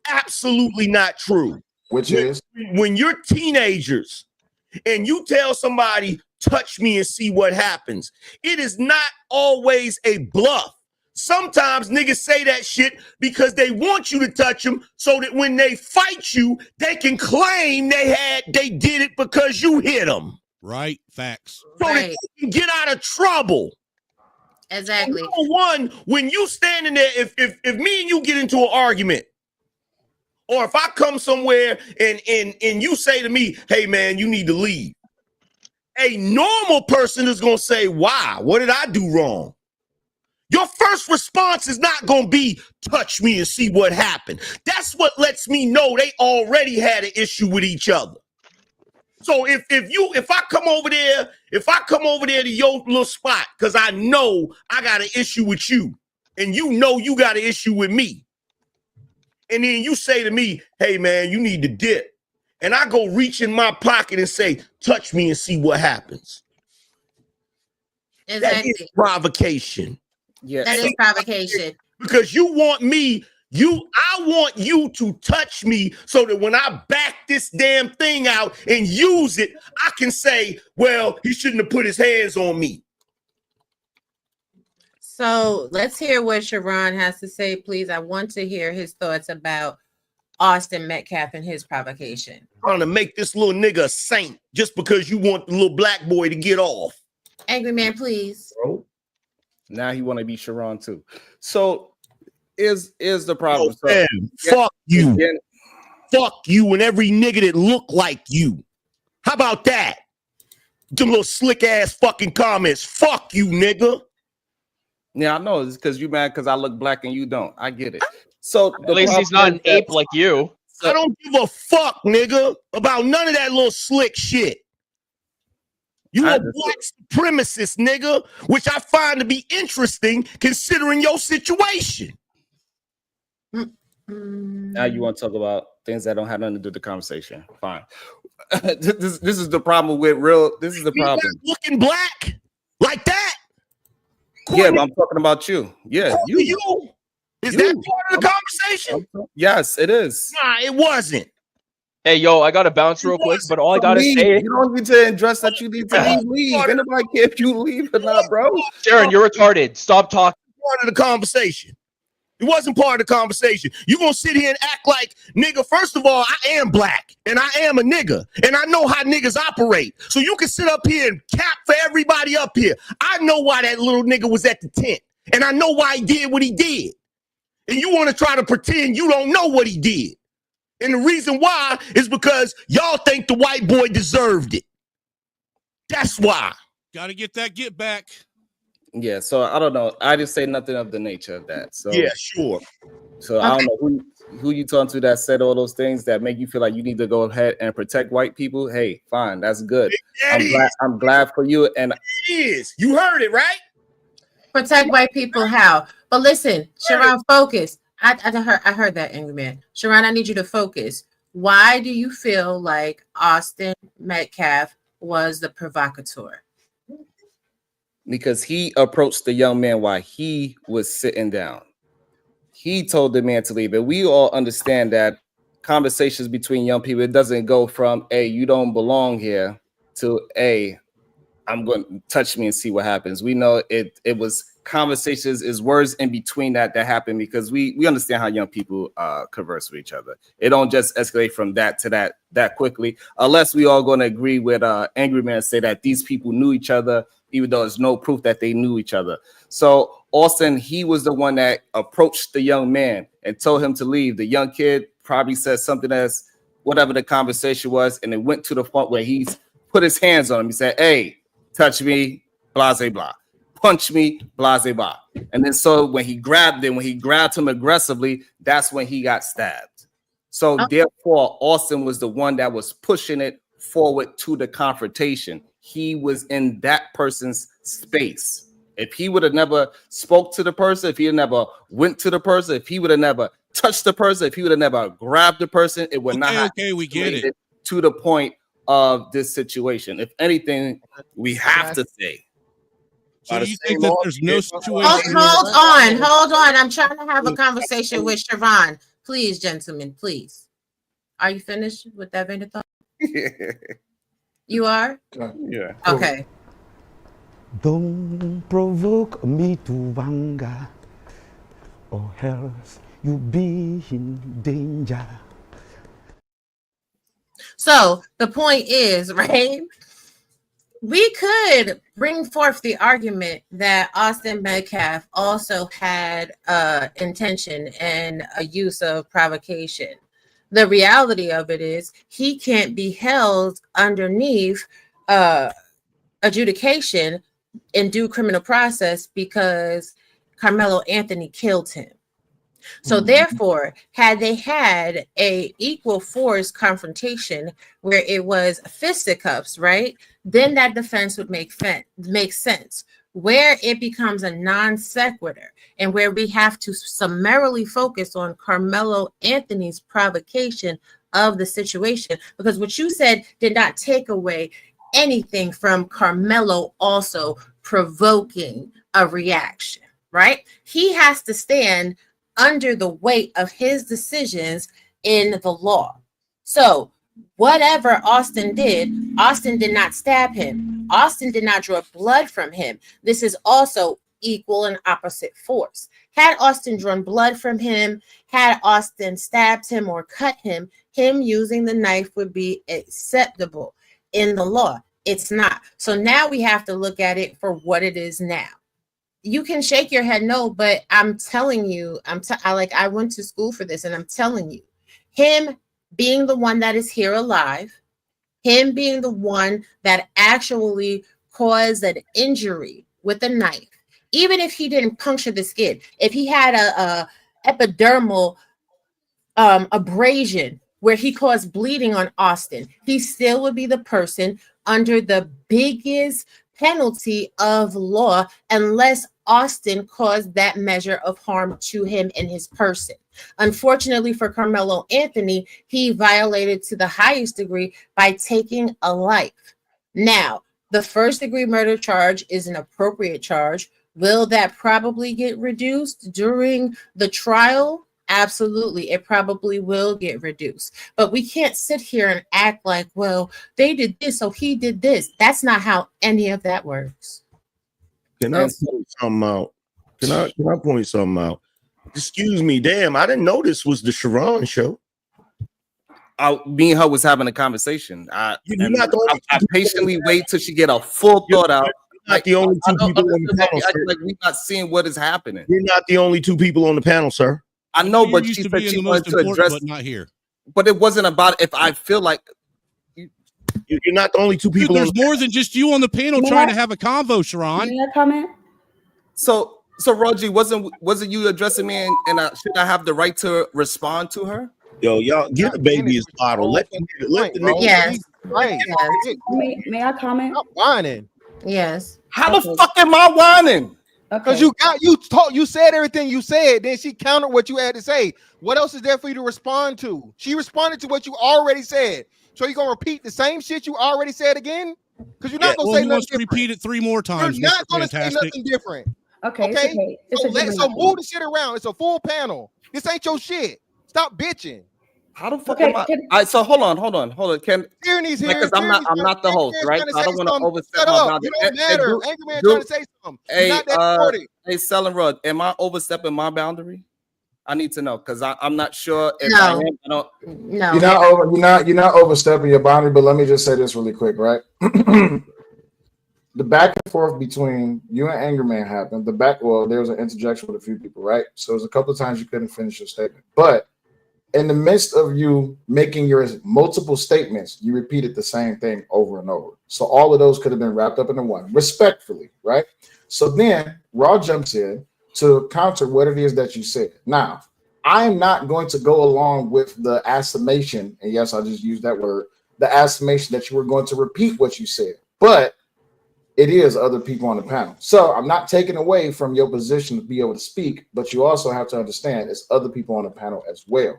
Absolutely not true. Which is? When you're teenagers and you tell somebody, touch me and see what happens, it is not always a bluff. Sometimes niggas say that shit because they want you to touch them so that when they fight you, they can claim they did it because you hit them. Right? Facts. So that they can get out of trouble. Exactly. So number one, when you standing there, if me and you get into an argument, or if I come somewhere and you say to me, hey man, you need to leave, a normal person is gonna say, why? What did I do wrong? Your first response is not going to be touch me and see what happened. That's what lets me know they already had an issue with each other. So if I come over there to your little spot because I know I got an issue with you and you know you got an issue with me, and then you say to me, hey man, you need to dip, and I go reach in my pocket and say, touch me and see what happens. Exactly. That is provocation. Yeah, that is provocation. Because you want me, I want you to touch me so that when I back this damn thing out and use it, I can say, well, he shouldn't have put his hands on me. So let's hear what Sharon has to say, please. I want to hear his thoughts about Austin Metcalf and his provocation. Trying to make this little nigga a saint just because you want the little black boy to get off. Angry Man, please. Bro. Now he want to be Sharon too. So is the problem? Oh, man, fuck you. Fuck you and every nigga that look like you. How about that? Them little slick ass fucking comments. Fuck you, nigga. Yeah, I know. It's because you mad because I look black and you don't. I get it. So at least he's not an ape like you. I don't give a fuck, nigga, about none of that little slick shit. You a black supremacist, nigga, which I find to be interesting considering your situation. Now you want to talk about things that don't have nothing to do with the conversation. Fine. This is the problem with real. This is the problem. Looking black like that. Yeah, but I'm talking about you. Yeah, you. Is that part of the conversation? Yes, it is. Nah, it wasn't. Hey, yo, I gotta bounce real quick, but all I gotta say, you don't need to address that you need to leave. Anybody care if you leave or not, bro? Sharon, you're retarded. Stop talking. Part of the conversation. It wasn't part of the conversation. You gonna sit here and act like, nigga, first of all, I am black and I am a nigga and I know how niggas operate. So you can sit up here and cap for everybody up here. I know why that little nigga was at the tent and I know why he did what he did. And you want to try to pretend you don't know what he did. And the reason why is because y'all think the white boy deserved it. That's why. Got to get that get back. Yeah, so I don't know. I just say nothing of the nature of that. So yeah, sure. So I don't know who you talking to that said all those things that make you feel like you need to go ahead and protect white people. Hey, fine, that's good. I'm glad for you. And it is. You heard it, right? Protect white people how? But listen, Sharon, focus. I heard that, Angry Man. Sharon, I need you to focus. Why do you feel like Austin Metcalf was the provocateur? Because he approached the young man while he was sitting down. He told the man to leave. And we all understand that conversations between young people, it doesn't go from, hey, you don't belong here, to, hey, I'm going to touch me and see what happens. We know it was conversations, is words in between that happened, because we understand how young people converse with each other. It don't just escalate from that to that quickly, unless we all going to agree with Angry Man, say that these people knew each other, even though there's no proof that they knew each other. So Austin, he was the one that approached the young man and told him to leave. The young kid probably said something as whatever the conversation was, and it went to the point where he's put his hands on him. He said, hey, touch me, blase blah. Punch me, blase blah. And then so when he grabbed him aggressively, that's when he got stabbed. So therefore, Austin was the one that was pushing it forward to the confrontation. He was in that person's space. If he would have never spoke to the person, if he had never went to the person, if he would have never touched the person, if he would have never grabbed the person, it would not have we get it to the point of this situation. If anything, we have to say. So you think that there's no situation? Hold on. I'm trying to have a conversation with Siobhan. Please, gentlemen, please. Are you finished with that vein of thought? You are? Yeah. Okay. Don't provoke me to anger, or else you'll be in danger. So the point is, right? We could bring forth the argument that Austin Metcalf also had intention and a use of provocation. The reality of it is he can't be held underneath adjudication in due criminal process because Carmelo Anthony killed him. So therefore, had they had a equal force confrontation where it was fisticuffs, right? Then that defense would make sense. Where it becomes a non sequitur and where we have to summarily focus on Carmelo Anthony's provocation of the situation, because what you said did not take away anything from Carmelo also provoking a reaction, right? He has to stand under the weight of his decisions in the law. So whatever Austin did not stab him. Austin did not draw blood from him. This is also equal and opposite force. Had Austin drawn blood from him, had Austin stabbed him or cut him, him using the knife would be acceptable in the law. It's not. So now we have to look at it for what it is now. You can shake your head no, but I'm telling you, I went to school for this, and I'm telling you, him being the one that is here alive, him being the one that actually caused an injury with a knife, even if he didn't puncture the skin, if he had a epidermal abrasion where he caused bleeding on Austin, he still would be the person under the biggest penalty of law unless Austin caused that measure of harm to him and his person. Unfortunately for Carmelo Anthony, he violated to the highest degree by taking a life. Now, the first degree murder charge is an appropriate charge. Will that probably get reduced during the trial? Absolutely, it probably will get reduced. But we can't sit here and act like, well, they did this, so he did this. That's not how any of that works. Can I point something out? Can I point something out? Excuse me, damn, I didn't know this was the Sharon show. Me and her was having a conversation. I patiently wait till she get a full thought out. You're not the only two people on the panel, sir. Like we're not seeing what is happening. You're not the only two people on the panel, sir. I know, but she said she wanted to address, but not here. But it wasn't about if I feel like you're not the only two people. Dude, there's more than just you on the panel trying to have a convo, Sharon. May I comment? So Roger, wasn't you addressing me, and should I have the right to respond to her? Yo, y'all, give the baby his bottle. Let the nigga. Yes. Right. May I comment? Stop whining. Yes. How the fuck am I whining? Because you said everything you said, then she countered what you had to say. What else is there for you to respond to? She responded to what you already said. So you're gonna repeat the same shit you already said again? Because you're not gonna say nothing different. Repeat it 3 more times. You're not gonna say nothing different. Okay. So move the shit around. It's a full panel. This ain't your shit. Stop bitching. How the fuck am I? So hold on. Tierney's here. Because I'm not the host, right? So I don't want to overstep Shut my up. boundary. You don't matter. Angry Man trying to say something. You're not that important. Hey, Selling Rod, am I overstepping my boundary? I need to know because I'm not sure if No. I am. I don't. No. You're not overstepping your boundary. But let me just say this really quick, right? The back and forth between you and Angry Man happened. There was an interjection with a few people, right? So there's a couple of times you couldn't finish your statement, but in the midst of you making your multiple statements, you repeated the same thing over and over. So all of those could have been wrapped up into one, respectfully, right? So then Raw jumps in to counter what it is that you said. Now, I'm not going to go along with the affirmation, and yes, I just used that word, the affirmation that you were going to repeat what you said, but it is other people on the panel. So I'm not taking away from your position to be able to speak, but you also have to understand it's other people on the panel as well.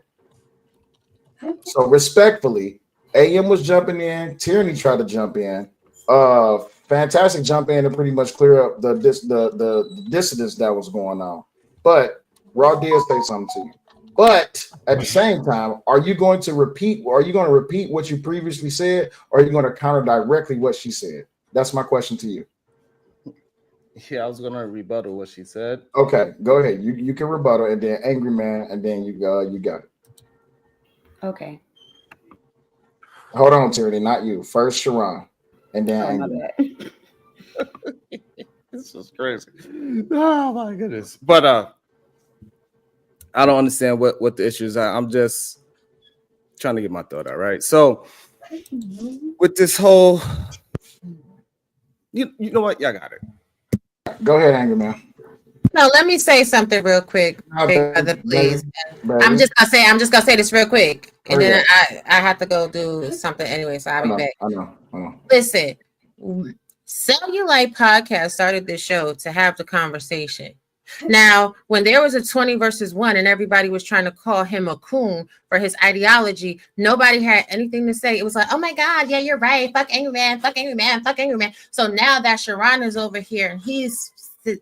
So respectfully, AM was jumping in, Tierney tried to jump in, Fantastic jump in and pretty much clear up the dissidence that was going on. But Raw did say something to you. But at the same time, are you going to repeat what you previously said, or are you going to counter directly what she said? That's my question to you. Yeah, I was gonna rebuttal what she said. Okay, go ahead. You can rebuttal, and then Angry Man, and then you got it. Okay. Hold on, Tierney, not you. First Sharon, and then Angry Man. This is crazy. Oh my goodness. But I don't understand what the issues are. I'm just trying to get my thought out, right? So with this whole, you know what? Y'all got it. Go ahead, Angry Man. No, let me say something real quick, big brother, please. Baby. I'm just gonna say this real quick, and then I have to go do something anyway, so I'll be back. I know. Listen, Cellulite Podcast started this show to have the conversation. Now, when there was a 20 versus 1 and everybody was trying to call him a coon for his ideology, nobody had anything to say. It was like, oh my God, yeah, you're right. Fuck Angry Man, fuck Angry Man, fuck Angry Man. So now that Sharon is over here and he's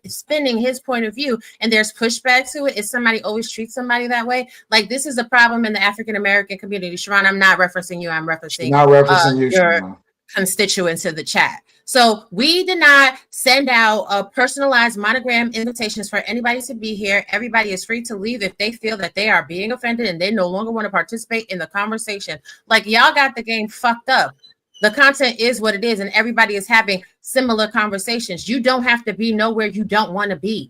spinning his point of view and there's pushback to it, is somebody always treats somebody that way? Like, this is a problem in the African-American community. Sharon, I'm not referencing you. I'm referencing, you, your constituents in the chat. So we did not send out personalized monogram invitations for anybody to be here. Everybody is free to leave if they feel that they are being offended and they no longer want to participate in the conversation. Like, y'all got the game fucked up. The content is what it is, and everybody is having similar conversations. You don't have to be nowhere you don't want to be.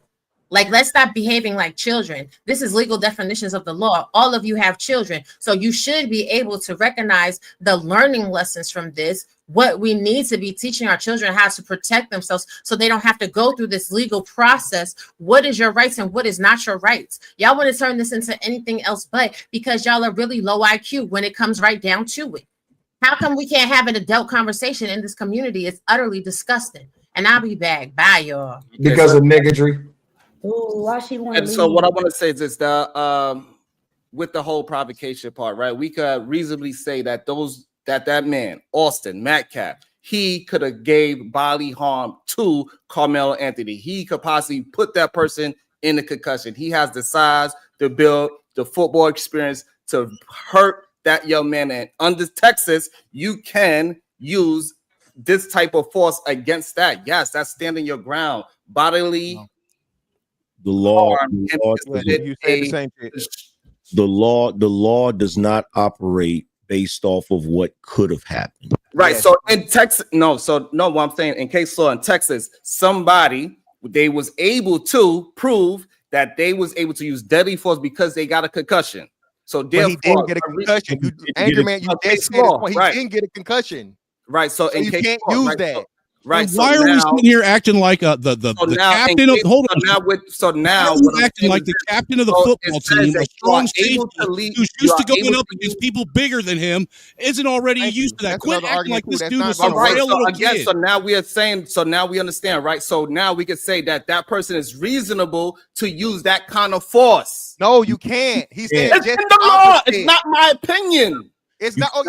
Like, let's stop behaving like children. This is legal definitions of the law. All of you have children, so you should be able to recognize the learning lessons from this, what we need to be teaching our children how to protect themselves so they don't have to go through this legal process. What is your rights and what is not your rights? Y'all want to turn this into anything else but, because y'all are really low IQ when it comes right down to it. How come we can't have an adult conversation in this community? It's utterly disgusting. And I'll be back. Bye, y'all. Because of niggardry. Ooh, why she want to leave? So what I want to say is this: with the whole provocation part, right? We could reasonably say that that man, Austin Metcalf, he could have gave bodily harm to Carmelo Anthony. He could possibly put that person in a concussion. He has the size, the build, the football experience to hurt that young man. And under Texas, you can use this type of force against that. Yes, that's standing your ground. Bodily the law does not operate based off of what could have happened. Right. So in Texas, what I'm saying, in case law in Texas, they was able to prove that they was able to use deadly force because they got a concussion. So therefore, he didn't get a concussion. Angry Man, you did say this point. He didn't get a concussion. Right. So in you case can't use that. So, right. Why are we sitting here acting like the captain of hold on? Now we're acting like the captain of the football team, a strong safety who's used to going up against people bigger than him, isn't already used to that. Quit acting like this dude was some frail little kid. So now we are saying, so now we understand, right? So now we can say that person is reasonable to use that kind of force. No, you can't. He said it's in the law. It's not my opinion. It's not. Hold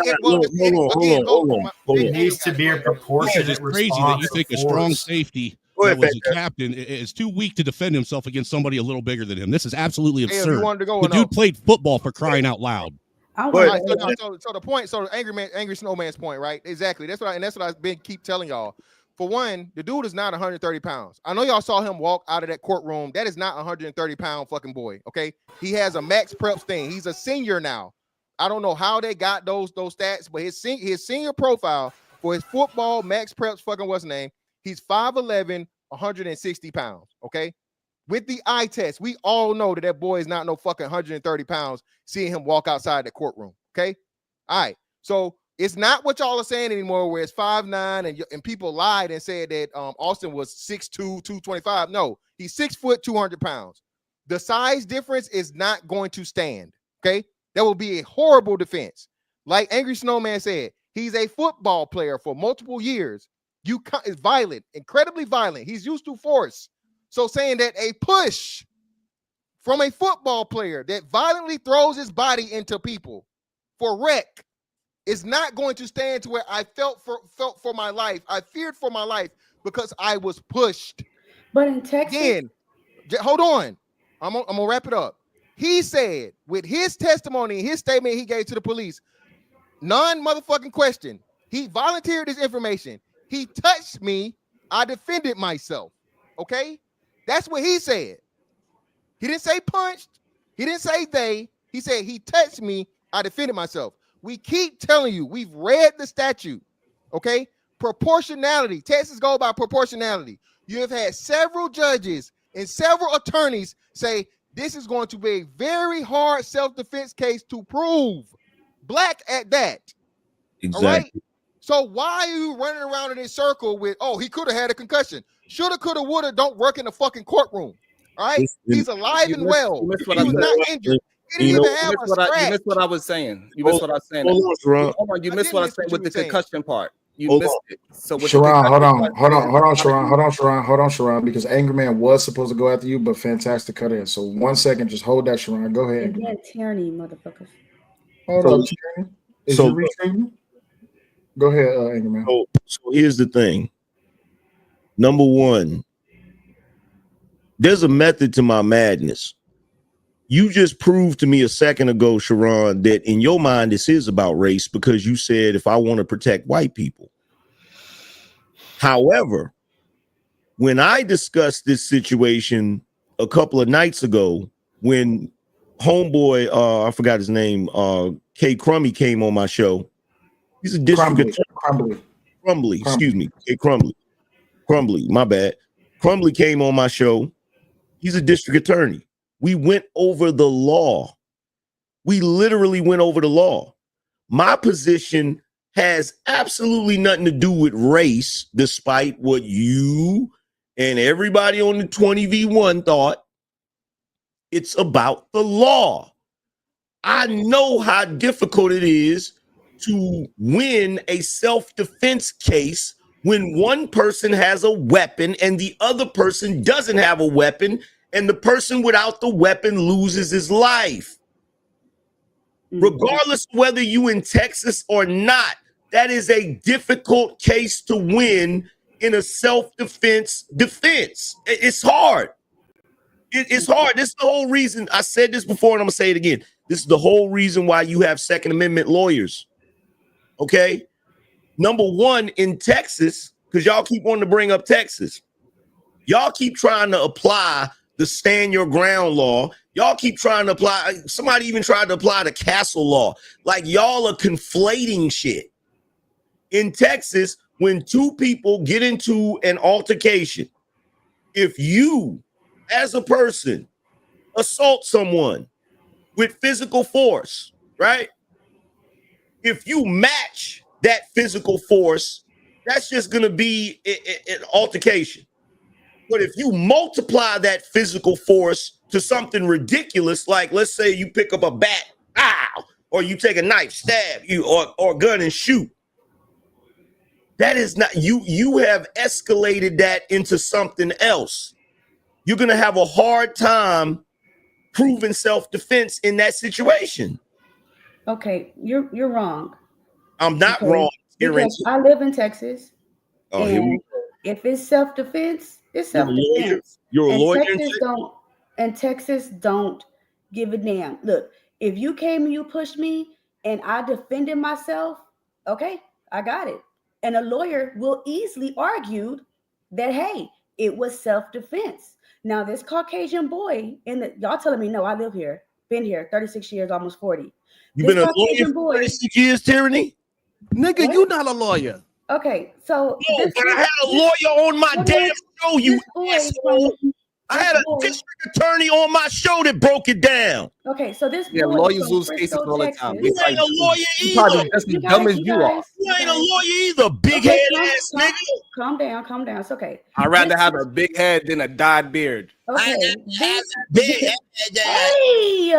on. It needs to be a proportionate It's crazy that you think a strong safety that was a captain is too weak to defend himself against somebody a little bigger than him. This is absolutely absurd. The dude played football, for crying out loud. I But want so the point, so angry snowman's point, right? Exactly. That's what I've been keep telling y'all. For one, the dude is not 130 pounds. I know y'all saw him walk out of that courtroom. That is not 130 pound fucking boy. Okay, he has a max preps thing. He's a senior now. I don't know how they got those stats, but his senior profile for his football max preps fucking what's his name? He's 5'11", 160 pounds. Okay. With the eye test, we all know that boy is not no fucking 130 pounds seeing him walk outside the courtroom. Okay. All right. So it's not what y'all are saying anymore, where it's 5'9", and people lied and said that Austin was 6'2", 225. No, he's 6 foot, 200 pounds. The size difference is not going to stand. Okay. That will be a horrible defense. Like Angry Snowman said, he's a football player for multiple years. Is violent, incredibly violent. He's used to force. So saying that a push from a football player that violently throws his body into people for wreck is not going to stand to where I felt for my life. I feared for my life because I was pushed. But in Texas, again, hold on. I'm gonna wrap it up. He said with his testimony, his statement he gave to the police, non-motherfucking question. He volunteered his information. He touched me. I defended myself. Okay? That's what he said. He didn't say punched. He didn't say they. He said he touched me. I defended myself. We keep telling you, we've read the statute. Okay? Proportionality. Texas go by proportionality. You have had several judges and several attorneys say this is going to be a very hard self-defense case to prove. Black at that. Exactly. All right. So why are you running around in this circle with, oh, he could have had a concussion? Shoulda, coulda, woulda, don't work in the fucking courtroom. All right. He's alive and well. He was not injured. He didn't even have a scratch. You missed what I was saying. You missed what I was saying. Hold on. You missed what I was saying with the concussion part. You missed it. So with Sharon, hold on, Sharon, because Angry Man was supposed to go after you, but fantastic cut in. So 1 second, just hold that, Sharon. Go ahead. and then Tierney, motherfuckers. Hold on, Tierney. Is you retrieving? Go ahead, Angry Man. So here's the thing. Number one, there's a method to my madness. You just proved to me a second ago, Sharon, that in your mind this is about race because you said if I want to protect white people. However, when I discussed this situation a couple of nights ago, when homeboy, I forgot his name, K. Crummy came on my show. He's a district attorney. Crumbly, excuse me, K. Crumbly, my bad. Crumbly came on my show. He's a district attorney. We went over the law. We literally went over the law. My position has absolutely nothing to do with race, despite what you and everybody on the 20v1 thought. It's about the law. I know how difficult it is to win a self-defense case when one person has a weapon and the other person doesn't have a weapon, and the person without the weapon loses his life. Regardless of whether you in Texas or not, that is a difficult case to win in a self-defense defense. It's hard. It's hard. This is the whole reason. I said this before and I'm gonna say it again. This is the whole reason why you have Second Amendment lawyers. Okay. Number one, in Texas, because y'all keep wanting to bring up Texas, y'all keep trying to apply the stand your ground law. Y'all keep trying to apply. Somebody even tried to apply the castle law. Like y'all are conflating shit. In Texas, when two people get into an altercation, if you, as a person, assault someone with physical force, right? If you match that physical force, that's just going to be an altercation. But if you multiply that physical force to something ridiculous, like let's say you pick up a bat, ow, or you take a knife, stab you, or gun and shoot, that is not, you have escalated that into something else. You're going to have a hard time proving self-defense in that situation. Okay, you're wrong. I'm not wrong. Because I live in Texas. Oh, here we go. If it's self-defense, it's self-defense. You're a lawyer. Texas don't give a damn. Look, if you came and you pushed me and I defended myself, okay, I got it. And a lawyer will easily argue that, hey, it was self-defense. Now, this Caucasian boy, y'all telling me, no, I live here, been here 36 years, almost 40. You This been a lawyer Caucasian for boy, 36 years, Tyranny? Nigga, What? you not a lawyer. Okay, so No, but I had a lawyer on my damn show, you this boy asshole. I had a district attorney on my show that broke it down. Okay, so this Yeah, boy lawyers from lose cases Frisco, all the Texas. time. You ain't a lawyer You either. probably just as You dumb guys, as you are. You ain't a lawyer either, big Okay, head ass nigga. calm down, calm down. It's okay. I'd rather have a big head than a dyed beard. Okay, Big. hey,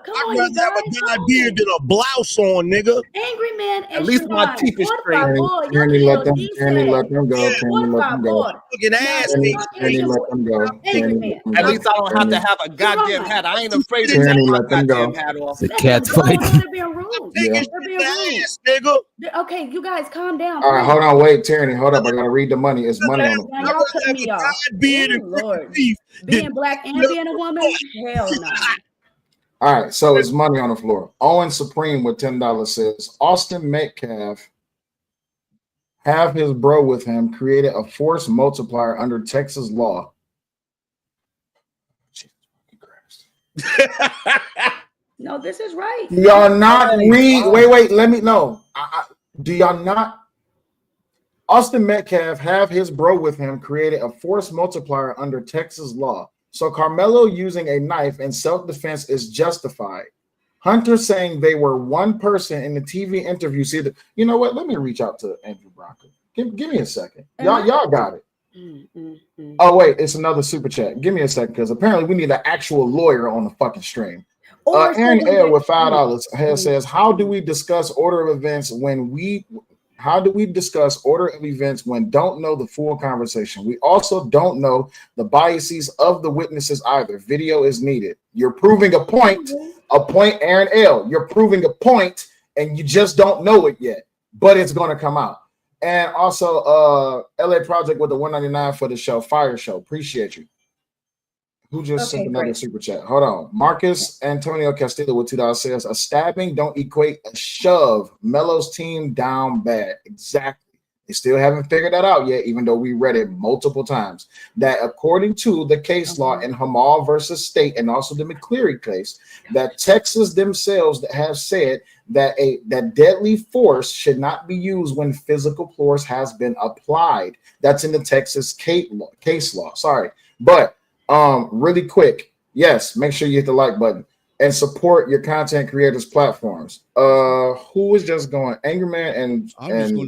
come I'd on, you rather have guys. a dyed beard than a blouse on, nigga. Angry man and At least my Sharon. teeth is Por straight. favor, yo Tierney, let quiero them go. dice. Tierney, Por let them go. favor. Fucking ass Now, me. Tierney, let them go. Angry Tierney, man. let them At go. least I don't have to Tierney, have a goddamn hat. I ain't afraid to Tierney, take my let them go. goddamn hat off. The Let cat them go. fight. No, they're being rude. Yeah. They're being rude. Ass, nigga. Okay, you guys, calm down. All right, please. hold on, wait, Tierney, hold up. I gotta read the money. It's money on the Now floor. y'all cutting me off. Beard Ooh, and Lord. beef. Being black and being a woman? Hell no. All right, so it's money on the floor. Owen Supreme with $10 says Austin Metcalf have his bro with him created a force multiplier under Texas law. No, this is right. Do y'all not read? Wait, let me know. Do y'all not? Austin Metcalf have his bro with him created a force multiplier under Texas law. So Caramello using a knife in self-defense is justified. Hunter saying they were one person in the TV interview. See, you know what? Let me reach out to Andrew Bronco. Give me a second. Y'all got it. Oh, wait, it's another super chat. Give me a second, because apparently we need an actual lawyer on the fucking stream. Aaron L with $5 says, how do we discuss order of events when don't know the full conversation? We also don't know the biases of the witnesses either. Video is needed. You're proving a point, Aaron L. You're proving a point, and you just don't know it yet, but it's going to come out. And also, LA Project with the $1.99 for the show, Fire Show. Appreciate you. Who just sent another super chat? Hold on. Marcus Antonio Castillo with $2 says, a stabbing don't equate a shove. Melo's team down bad. Exactly. They still haven't figured that out yet, even though we read it multiple times. That according to the case law in Hamal versus State and also the McCleary case, that Texas themselves have said that that deadly force should not be used when physical force has been applied. That's in the Texas case law. Sorry. But really quick, yes, make sure you hit the like button and support your content creators platforms. Who was just going? Angry Man and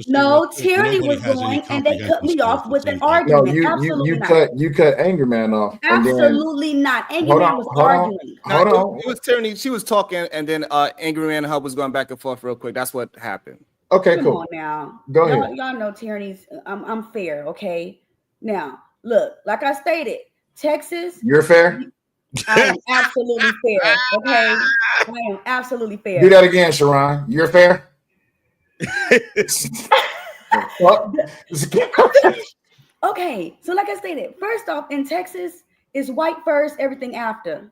no, Tyranny was going, and they cut me off with an argument. No, you cut Angry Man off. Absolutely not. Angry Man was arguing. Hold on. It was Tyranny. She was talking, and then Angry Man and her was going back and forth real quick. That's what happened. Okay, Come cool. on now. Go ahead. Y'all know Tyranny's. I'm fair, okay? Now, look, like I stated, Texas. You're fair. I am absolutely fair. Okay, I am absolutely fair. Do that again, Sharon. You're fair. Okay, so like I stated, first off, in Texas, it's white first, everything after.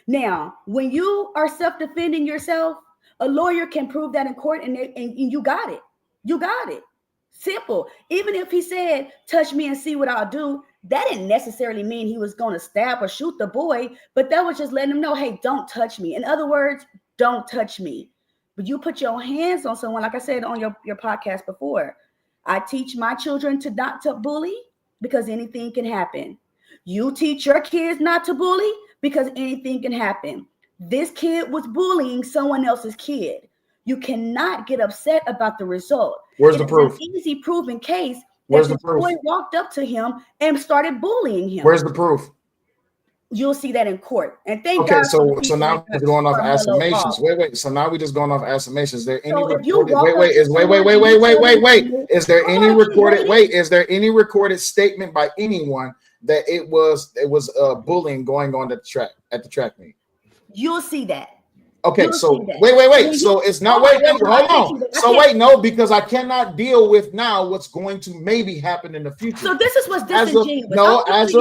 Now, when you are self-defending yourself, a lawyer can prove that in court, and you got it. You got it. Simple. Even if he said, touch me and see what I'll do, that didn't necessarily mean he was going to stab or shoot the boy, but that was just letting him know, hey, don't touch me. In other words, don't touch me. But you put your hands on someone, like I said on your podcast before, I teach my children to not to bully because anything can happen. You teach your kids not to bully because anything can happen. This kid was bullying someone else's kid. You cannot get upset about the result. Where's the proof? It's an easy proven case. Where's the proof? Boy walked up to him and started bullying him. Where's the proof? You'll see that in court. And thank Okay, God. so now we're going off affirmations. Wait. So now we're just going off affirmations. Is there any recorded? Wait. Is there any recorded? Is there any recorded statement by anyone that it was bullying going on at the track meet? You'll see that. Okay, so wait. So it's not hold on. So wait, no, because I cannot deal with now what's going to maybe happen in the future. So this is what's disingenuous.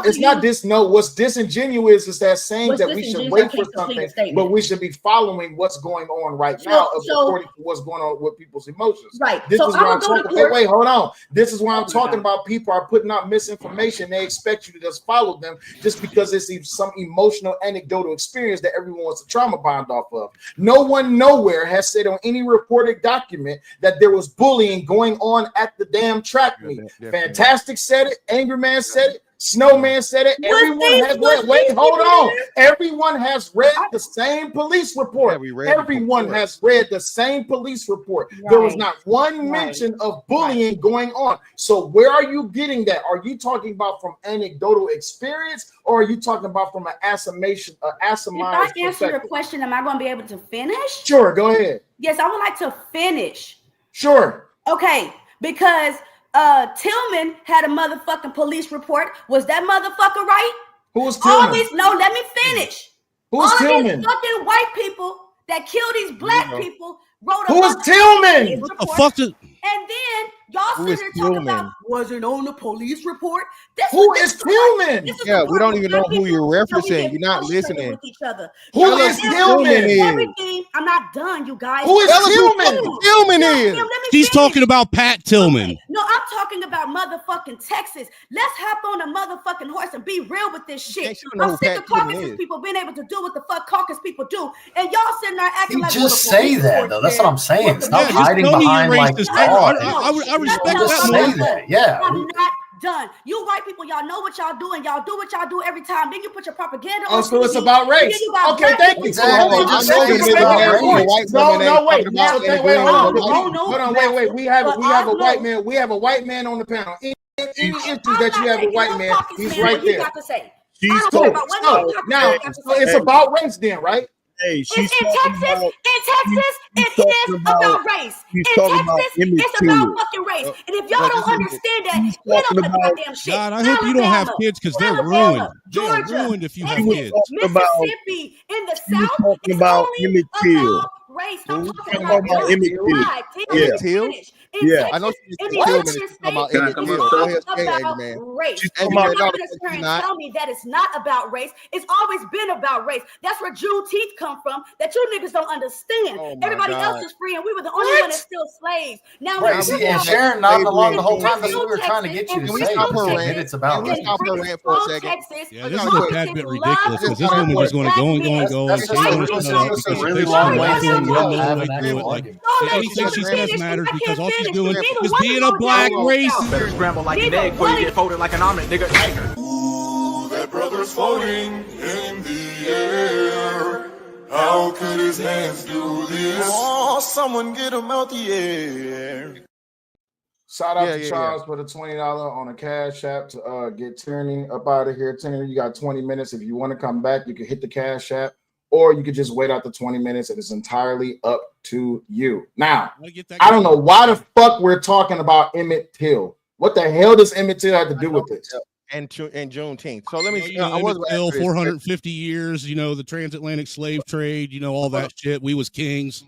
It's not this. No, what's disingenuous is that saying that we should wait for something, but we should be following what's going on right now according to what's going on with people's emotions. Right. This is why I'm talking. Wait, hold on. This is why I'm talking about people are putting out misinformation. They expect you to just follow them just because it's some emotional anecdotal experience that everyone wants to trauma bond off of. No one nowhere has said on any reported document that there was bullying going on at the damn track meet. Fantastic said it. Angry Man said it. Snowman said it. Everyone has read. Wait, hold on. Everyone has read the same police report. Everyone has read the same police report. There was not one mention of bullying going on. So where are you getting that? Are you talking about from anecdotal experience, or are you talking about from an asimilation? If I answer your question, am I going to be able to finish? Sure, go ahead. Yes, I would like to finish. Sure. Okay, because Tillman had a motherfucking police report. Was that motherfucker right? Who was Tillman? Let me finish. Who was Tillman? These fucking white people that kill these black people wrote Who was Tillman? What the fuck did... And then y'all sit here talking about wasn't on the police report. Who is Tillman? Yeah, we don't even know who you're referencing. You're not listening. With each other. Who is Tillman? Everything. I'm not done, you guys. Who is Tillman? Tillman is. She's talking about Pat Tillman. No, I'm talking about motherfucking Texas. Let's hop on a motherfucking horse and be real with this shit. I'm sick of caucus people being able to do what the fuck caucus people do, and y'all sitting there acting like just say that though. That's what I'm saying. Stop hiding behind like. I respect that more. Yeah. I'm not done. You white people, y'all know what y'all do, and y'all do what y'all do every time. Then you put your propaganda on. So it's about race. Okay, thank you. No, wait. Wait. We have a white man. We have a white man on the panel. Any issues that you have a white man, he's right there. She's talking now. It's about race, then, right? Hey, in Texas, it is about race. In Texas, it's about fucking race. And if y'all don't understand that, you don't put goddamn shit. God, I hope you don't have kids because they're ruined. They're ruined if you have kids. Mississippi, in the South, it's only about race. I'm talking about Emmett Till. Yeah, I know she's about Emmett Till. Go ahead, Angry Man. Race. And parents tell me that it's not about race. It's always been about race. That's where Juneteenth come from. That you niggas don't understand. Everybody else is free, and we were the only one that's still slaves. Now, and Sharon nodded along the whole time. That's what we were trying to get you to say. It's about race. Stop her rant for a second. Yeah, this is a tad bit ridiculous because this woman just going to go and go. That's a really long way to have an actual argument. Anything she says matters because all she's doing is being a black racist. Better scramble like an egg before you get folded like an omelet, nigga. Ooh, that brother's floating in the air. How could his hands do this? Oh, someone get him out the air. Shout out to Charles for the $20 on a Cash App to get Tierney up out of here. Tierney, you got 20 minutes. If you want to come back, you can hit the Cash App, or you could just wait out the 20 minutes. It is entirely up to you. Now, I don't know why the fuck we're talking about Emmett Till. What the hell does Emmett Till have to do with this? And Juneteenth. So let me. Emmett Till, 450 years. You know, the transatlantic slave trade. You know, all that shit. We was kings.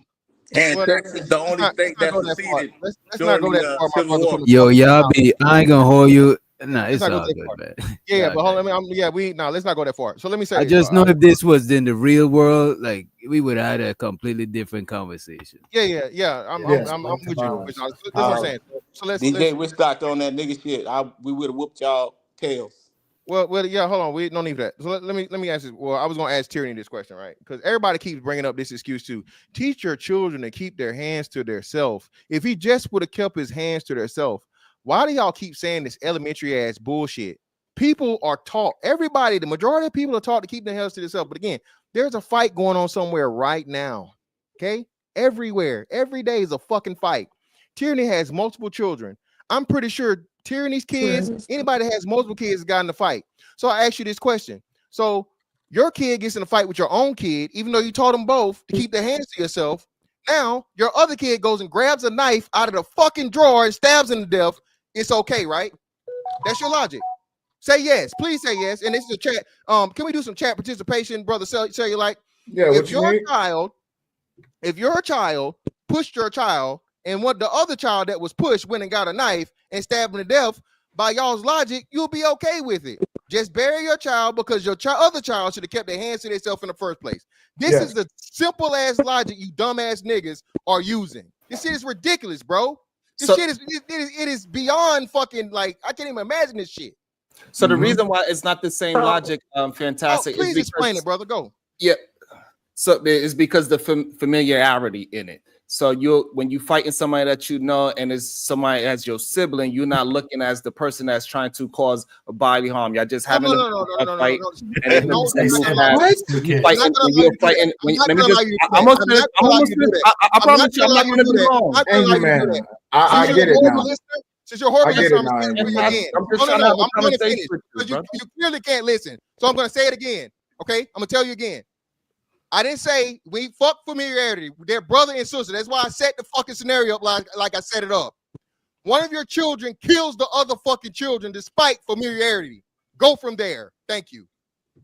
And Texas, the only thing that succeeded. Let's not go that far. Yo, y'all be. I ain't gonna hold you. Nah, it's all good, man. Yeah, but hold on. Let's not go that far. So let me say. I just know if this was in the real world, like we would have had a completely different conversation. Yeah. I'm with you. That's what I'm saying. So let's DJ Witch Doctor on that nigga shit. We would have whooped y'all tails. Well, yeah. Hold on. We don't need that. So let me ask this. Well, I was gonna ask Tierney this question, right? Because everybody keeps bringing up this excuse to teach your children to keep their hands to themselves. If he just would have kept his hands to themselves, why do y'all keep saying this elementary ass bullshit? People are taught. Everybody, the majority of people are taught to keep their hands to themselves. But again, there's a fight going on somewhere right now. Okay, everywhere, every day is a fucking fight. Tierney has multiple children. I'm pretty sure Tierney's kids, anybody that has multiple kids, got in a fight. So I ask you this question. So your kid gets in a fight with your own kid, even though you taught them both to keep their hands to yourself. Now your other kid goes and grabs a knife out of the fucking drawer and stabs him to death. It's okay, right? That's your logic. Say yes. Please say yes. And this is a chat. Can we do some chat participation, brother? Say you like. Yeah, if your child pushed your child, and what the other child that was pushed went and got a knife and stabbed him to death, by y'all's logic, you'll be okay with it. Just bury your child because your other child should have kept their hands to themselves in the first place. This is the simple ass logic you dumbass niggas are using. This shit is ridiculous, bro. This shit is it is beyond fucking, like, I can't even imagine this shit. So the reason why it's not the same logic, fantastic. Please is because, explain it, brother. Go. Yeah. So it's because the familiarity in it. So when you fighting somebody that you know and it's somebody as your sibling, you're not looking as the person that's trying to cause a bodily harm. Y'all just having a fight. And I'm promise you, I'm not going to be wrong. I get it now. Since you're horrible, I get it now. I'm going to finish because you clearly can't listen. So I'm going to say it again. Okay, I'm going to tell you again. I didn't say we fuck familiarity. They're brother and sister. That's why I set the fucking scenario up like I set it up. One of your children kills the other fucking children despite familiarity. Go from there. Thank you.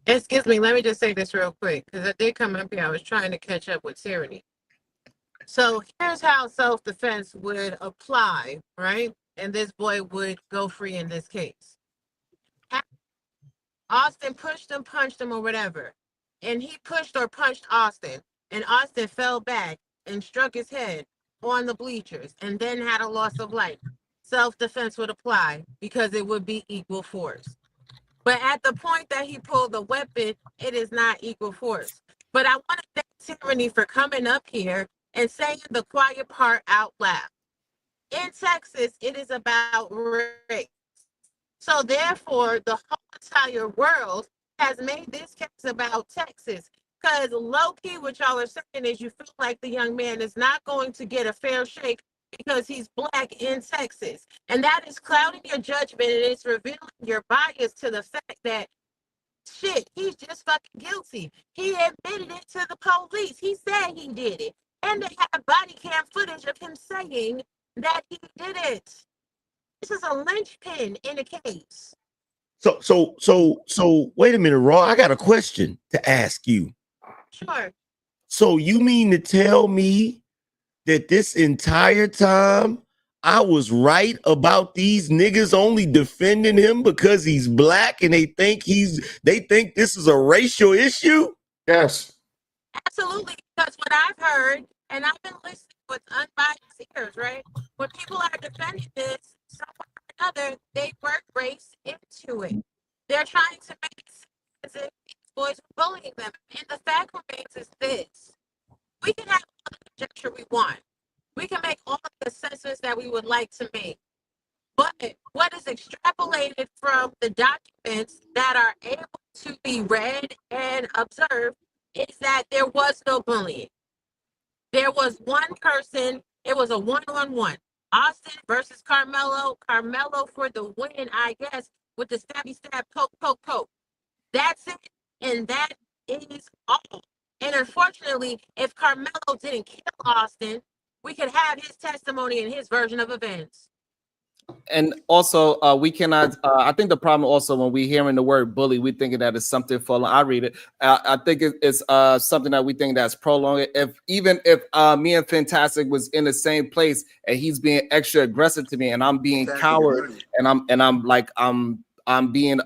Excuse me. Let me just say this real quick because I did come up here. I was trying to catch up with Tyranny. So here's how self-defense would apply, right? And this boy would go free in this case. Austin pushed him, punched him, or whatever. And he pushed or punched Austin, and Austin fell back and struck his head on the bleachers and then had a loss of life. Self-defense would apply because it would be equal force. But at the point that he pulled the weapon, it is not equal force. But I want to thank Tyranny for coming up here and saying the quiet part out loud. In Texas, it is about race. So therefore, the whole entire world has made this case about Texas. Because low-key, what y'all are saying is you feel like the young man is not going to get a fair shake because he's black in Texas. And that is clouding your judgment, and it's revealing your bias to the fact that, shit, he's just fucking guilty. He admitted it to the police. He said he did it. And they have body cam footage of him saying that he did it. This is a linchpin in a case. So wait a minute, Raw. I got a question to ask you. Sure. So you mean to tell me that this entire time I was right about these niggas only defending him because he's black and they think this is a racial issue? Yes. Absolutely, because what I've heard, and I've been listening with unbiased ears, right? When people are defending this, someone or another, they work race into it. They're trying to make it seem as if these boys are bullying them. And the fact remains is this. We can have all the conjecture we want. We can make all the assessments that we would like to make. But what is extrapolated from the documents that are able to be read and observed is that there was no bullying. There was one person, it was a one-on-one. Austin versus Caramello. Caramello for the win, I guess, with the stabby stab, poke. That's it. And that is all. And unfortunately, if Caramello didn't kill Austin, we could have his testimony and his version of events. And also, we cannot. I think the problem also when we hearing the word bully, we thinking that it's something for. I read it. I think it's something that we think that's prolonged. Even if me and Fantastic was in the same place and he's being extra aggressive to me, and I'm being coward, and I'm being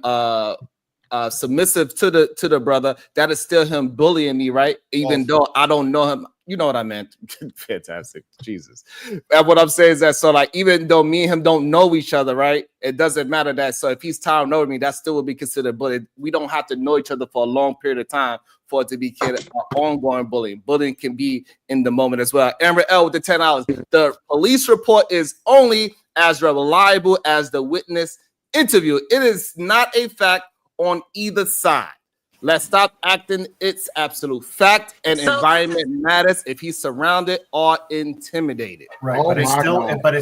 submissive to the brother, that is still him bullying me, right? Even though I don't know him. You know what I meant. Fantastic. Jesus. And what I'm saying is that, so like, even though me and him don't know each other, right? It doesn't matter that. So if he's towering over me, that still would be considered bullying. We don't have to know each other for a long period of time for it to be ongoing bullying. Bullying can be in the moment as well. Amber L with the $10. The police report is only as reliable as the witness interview. It is not a fact on either side. Let's stop acting. It's absolute fact, and environment matters if he's surrounded or intimidated. Right, but it's still better.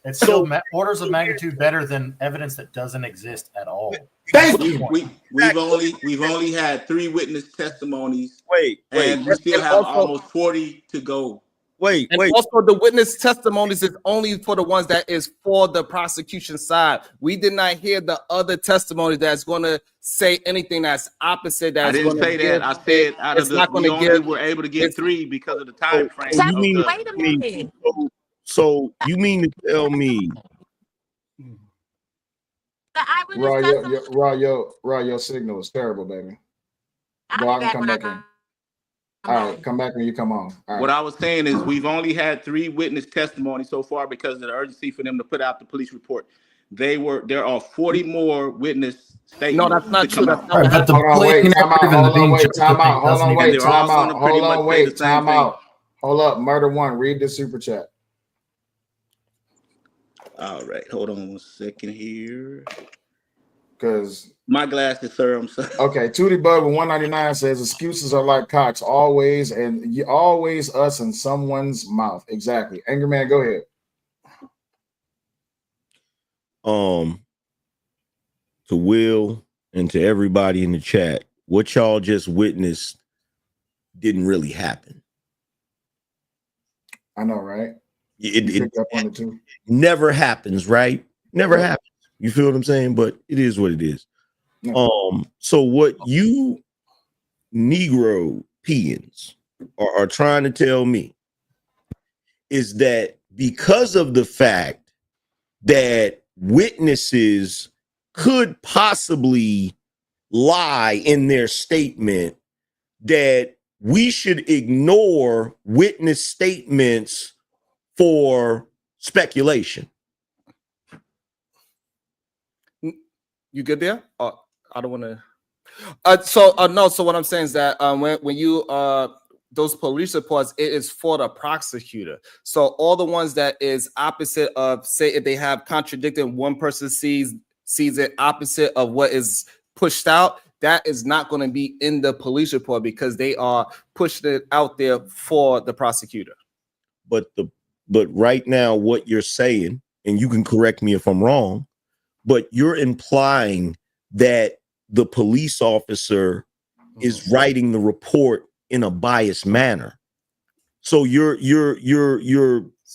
It's still orders of magnitude better than evidence that doesn't exist at all. We've only had 3 witness testimonies. And we still have almost 40 to go. Also, the witness testimonies is only for the ones that is for the prosecution side. We did not hear the other testimony that's going to say anything that's opposite. I That's didn't say that. I said out of the we only were able to get 3 because of the time frame. So you mean Wait a minute. so you mean to tell me The eyewitness testimony. Your signal is terrible, baby. Go I'll out be and back come when I back in. come. All right, come back when you come on. All What right. I was saying is we've only had 3 witness testimony so far because of the urgency for them to put out the police report. There are 40 more witness statements. No, that's not true. That's not Hold on, wait, time out. Hold on, wait, time out. Hold on, wait, time out. Hold on, wait, time out. Hold up, Murder One. Read the super chat. All right, hold on 1 second here. Because my glasses, sir. I'm sorry. Okay, Tootie Bug with 199 says excuses are like cocks, always, and you always us in someone's mouth. Exactly. Angry Man, go ahead. To Will and to everybody in the chat, what y'all just witnessed didn't really happen. I know, right? It up on it too. Never happens, right? Never happens. You feel what I'm saying? But it is what it is. So what you Negro peons are trying to tell me is that because of the fact that witnesses could possibly lie in their statement, that we should ignore witness statements for speculation. You good there? I don't want to. No. So what I'm saying is that when you those police reports, it is for the prosecutor. So all the ones that is opposite of, say, if they have contradicted, one person sees it opposite of what is pushed out, that is not going to be in the police report because they are pushing it out there for the prosecutor. But right now, what you're saying, and you can correct me if I'm wrong, but you're implying that the police officer is writing the report in a biased manner. So you're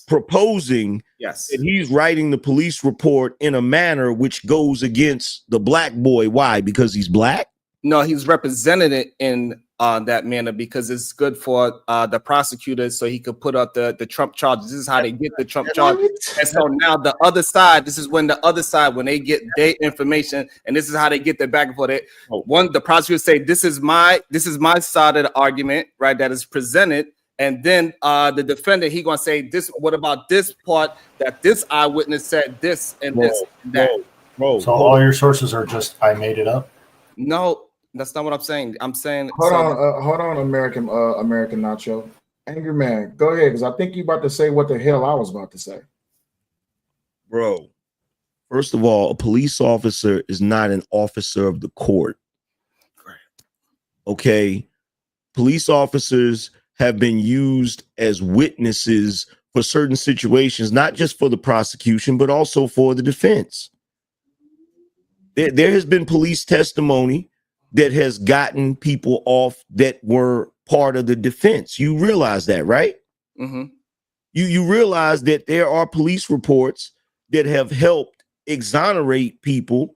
proposing yes that he's writing the police report in a manner which goes against the black boy. Why? Because he's black? No, he's represented it in that manner because it's good for the prosecutor so he could put up the Trump charges. This is how they get the Trump charges. And so now the other side, this is when the other side, when they get their information, and this is how they get their back and forth. The prosecutor say, this is my side of the argument, right? That is presented. And then the defendant, he gonna say this, what about this part that this eyewitness said this and this and that. So all your sources are just, I made it up? No, that's not what I'm saying. I'm saying hold on, American Nacho. Angry Man, go ahead, because I think you about to say what the hell I was about to say. Bro, first of all, a police officer is not an officer of the court. Okay, police officers have been used as witnesses for certain situations, not just for the prosecution, but also for the defense. There has been police testimony that has gotten people off that were part of the defense. You realize that, right? Mm-hmm. You realize that there are police reports that have helped exonerate people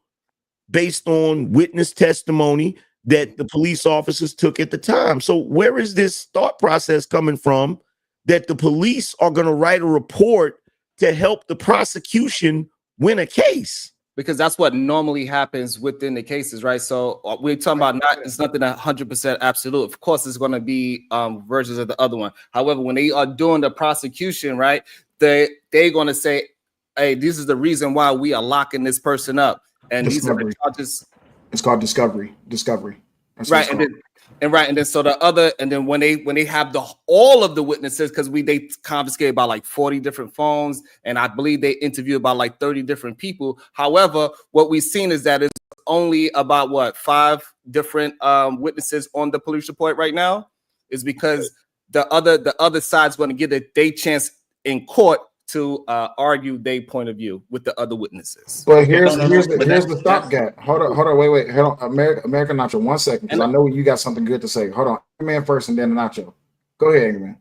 based on witness testimony that the police officers took at the time. So where is this thought process coming from that the police are going to write a report to help the prosecution win a case? Because that's what normally happens within the cases, right? So we're talking about it's nothing 100% absolute. Of course, it's going to be versions of the other one. However, when they are doing the prosecution, right, they're going to say, hey, this is the reason why we are locking this person up. And Discovery. These are the charges. It's called discovery. That's right. And then so the other, and then when they have all of the witnesses, because they confiscated about like 40 different phones, and I believe they interviewed about like 30 different people. However, what we've seen is that it's only about 5 different witnesses on the police report right now, is because the other side's going to get their chance in court to argue their point of view with the other witnesses. But here's the stopgap. Hold on, wait, hold on, American Nacho, 1 second, because I know you got something good to say. Hold on, Angry Man first, and then Nacho. Go ahead, Angry Man.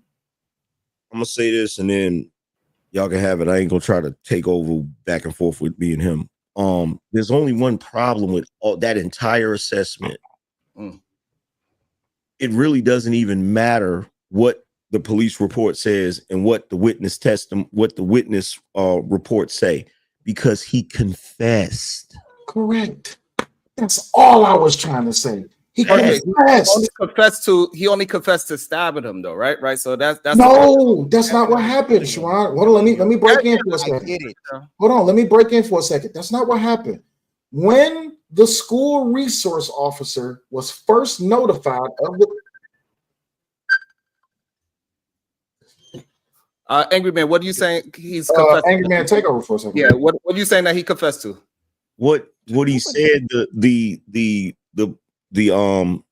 I'm gonna say this, and then y'all can have it. I ain't gonna try to take over back and forth with me and him. there's only one problem with all that entire assessment. It really doesn't even matter what the police report says and what the witness reports say, because he confessed. Correct. That's all I was trying to say. He confessed. He only confessed to stabbing him, though, right? Right. So that's no, that's not what happened, Sharon. Hold on, let me break in for a second. Hold on, let me break in for a second. That's not what happened. When the school resource officer was first notified of the Angry Man, what are you saying? He's Angry Man, take over for a second. Yeah, what are you saying that he confessed to? What he said, the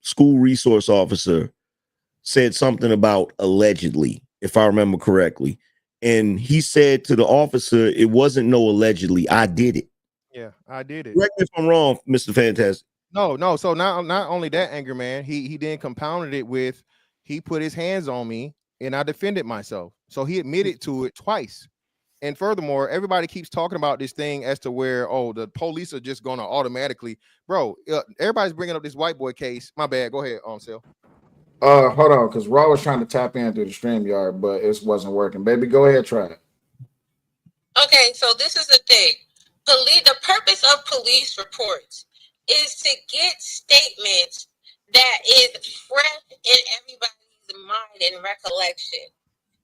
school resource officer said something about allegedly, if I remember correctly. And he said to the officer, it wasn't no allegedly, I did it. Yeah, I did it. Correct me if I'm wrong, Mr. Fantastic. No. So not only that, Angry Man, he then compounded it with he put his hands on me and I defended myself. So he admitted to it twice. And furthermore, everybody keeps talking about this thing as to where, oh, the police are just going to automatically, bro. Everybody's bringing up this white boy case. My bad. Go ahead, Sel. Hold on, because Raw was trying to tap in through the StreamYard, but it wasn't working. Baby, go ahead, try it. Okay, so this is the thing. The purpose of police reports is to get statements that is fresh in everybody's mind and recollection.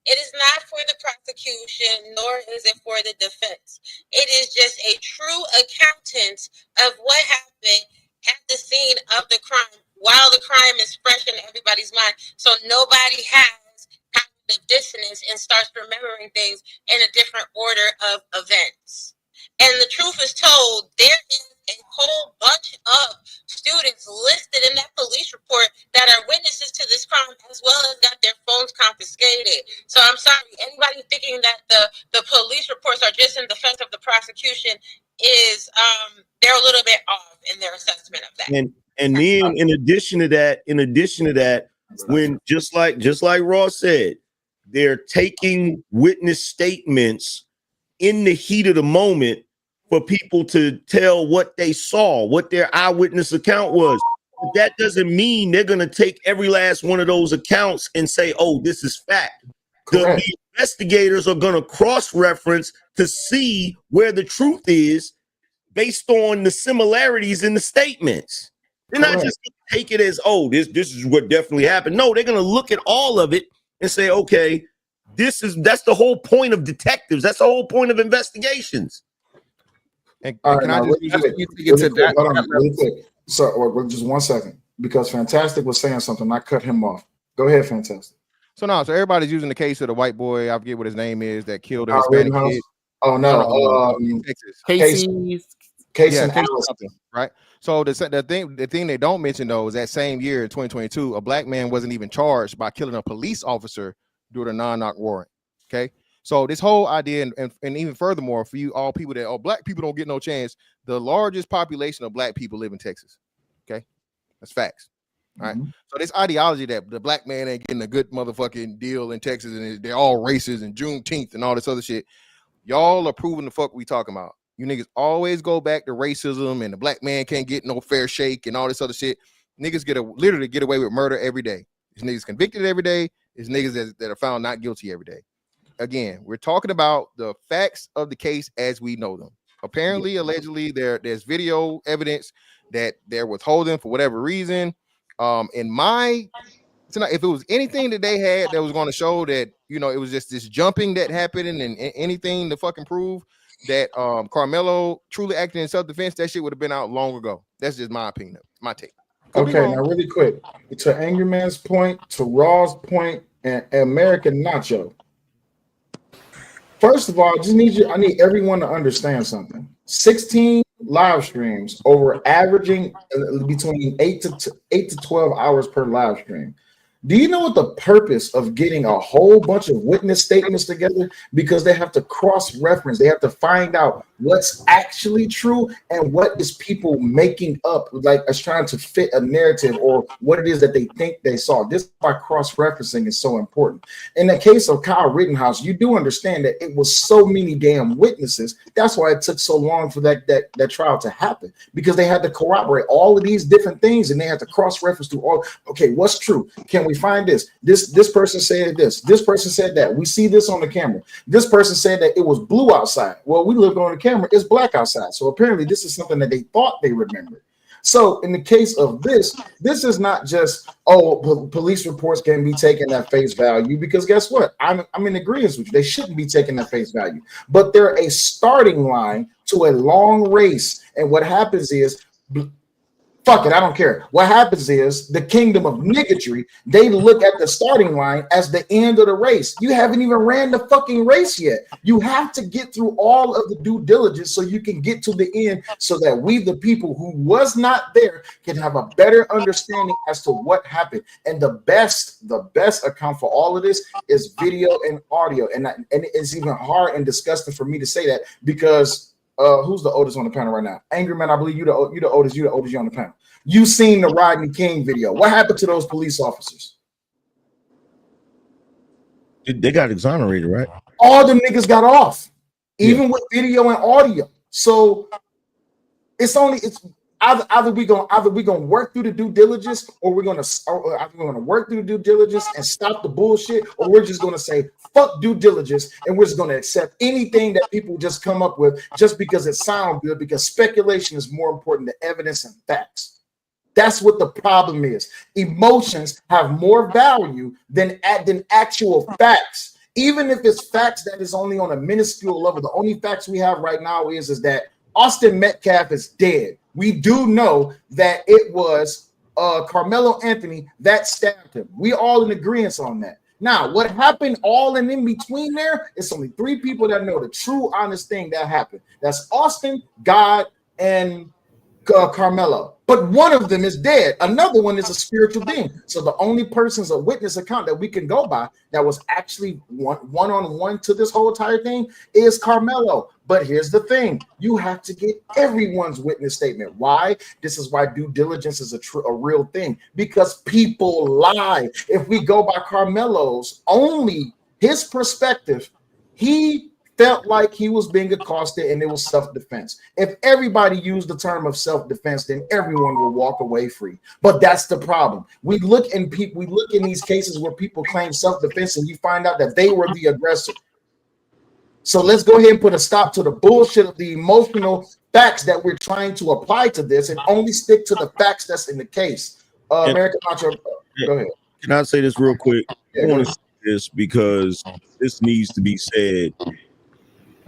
It is not for the prosecution, nor is it for the defense. It is just a true accountant of what happened at the scene of the crime while the crime is fresh in everybody's mind. So nobody has cognitive dissonance and starts remembering things in a different order of events. And the truth is told, there is a whole bunch of students listed in that police report that are witnesses to this crime, as well as got their phones confiscated. So I'm sorry, anybody thinking that the police reports are just in defense of the prosecution is they're a little bit off in their assessment of that. And then in addition to that, when just like Ross said, they're taking witness statements in the heat of the moment for people to tell what they saw, what their eyewitness account was. But that doesn't mean they're going to take every last one of those accounts and say, oh, this is fact. The investigators are going to cross-reference to see where the truth is based on the similarities in the statements. They're not just going to take it as, oh, this is what definitely happened. No, they're going to look at all of it and say, okay, that's the whole point of detectives. That's the whole point of investigations. And All right, really quick. So, just 1 second, because Fantastic was saying something. I cut him off. Go ahead, Fantastic. So everybody's using the case of the white boy. I forget what his name is that killed a Hispanic kid. Oh no, Texas. Casey right? So the thing they don't mention though is that same year, 2022, a black man wasn't even charged by killing a police officer during a non-knock warrant. Okay. So this whole idea, and even furthermore, for you all people that black people don't get no chance, the largest population of black people live in Texas. Okay, that's facts. All right. So this ideology that the black man ain't getting a good motherfucking deal in Texas and they're all racist and Juneteenth and all this other shit, y'all are proving the fuck we talking about. You niggas always go back to racism and the black man can't get no fair shake and all this other shit. Niggas literally get away with murder every day. There's niggas convicted every day. There's niggas that are found not guilty every day. Again, we're talking about the facts of the case as we know them. Apparently, allegedly, there's video evidence that they're withholding for whatever reason. If it was anything that they had that was going to show that, it was just this jumping that happened and anything to fucking prove that Caramello truly acted in self-defense, that shit would have been out long ago. That's just my opinion, my take. Okay, now really quick, to Angry Man's point, to Raw's point, and American Nacho. First of all, I need everyone to understand something. 16 live streams over averaging between 8 to 12 hours per live stream. Do you know what the purpose of getting a whole bunch of witness statements together? Because they have to cross-reference. They have to find out what's actually true and what is people making up, like as trying to fit a narrative or what it is that they think they saw. This is why cross-referencing is so important. In the case of Kyle Rittenhouse, you do understand that it was so many damn witnesses. That's why it took so long for that trial to happen, because they had to corroborate all of these different things and they had to cross-reference to all. Okay, what's true? Can we find this? This person said this. This person said that. We see this on the camera. This person said that it was blue outside. Well, we looked on the camera. It's black outside. So apparently this is something that they thought they remembered. So in the case of this is not just, police reports can be taken at face value, because guess what? I'm in agreement with you. They shouldn't be taken at face value. But they're a starting line to a long race. And what happens is, fuck it, I don't care. What happens is the kingdom of niggotry, they look at the starting line as the end of the race. You haven't even ran the fucking race yet. You have to get through all of the due diligence so you can get to the end, so that we, the people who was not there, can have a better understanding as to what happened. And the best account for all of this is video and audio. And it's even hard and disgusting for me to say that, because who's the oldest on the panel right now? Angry Man, I believe you the oldest. You on the panel. You seen the Rodney King video. What happened to those police officers? They got exonerated, right? All the niggas got off, even with video and audio. So it's either we gonna work through the due diligence, or we're gonna work through the due diligence and stop the bullshit, or we're just gonna say fuck due diligence and we're just gonna accept anything that people just come up with just because it sounds good, because speculation is more important than evidence and facts. That's what the problem is. Emotions have more value than actual facts. Even if it's facts that is only on a minuscule level, the only facts we have right now is that Austin Metcalf is dead. We do know that it was Carmelo Anthony that stabbed him. We all in agreement on that. Now, what happened all in between there, it's only 3 people that know the true, honest thing that happened. That's Austin, God, and Carmelo. But one of them is dead. Another one is a spiritual being. So the only person's a witness account that we can go by that was actually one-on-one to this whole entire thing is Carmelo. But here's the thing. You have to get everyone's witness statement. Why? This is why due diligence is a real thing. Because people lie. If we go by Carmelo's only his perspective, he felt like he was being accosted and it was self-defense. If everybody used the term of self-defense, then everyone will walk away free. But that's the problem. We look in these cases where people claim self-defense and you find out that they were the aggressor. So let's go ahead and put a stop to the bullshit of the emotional facts that we're trying to apply to this and only stick to the facts that's in the case. American Macho, go ahead. Can I say this real quick? I want to say this because this needs to be said.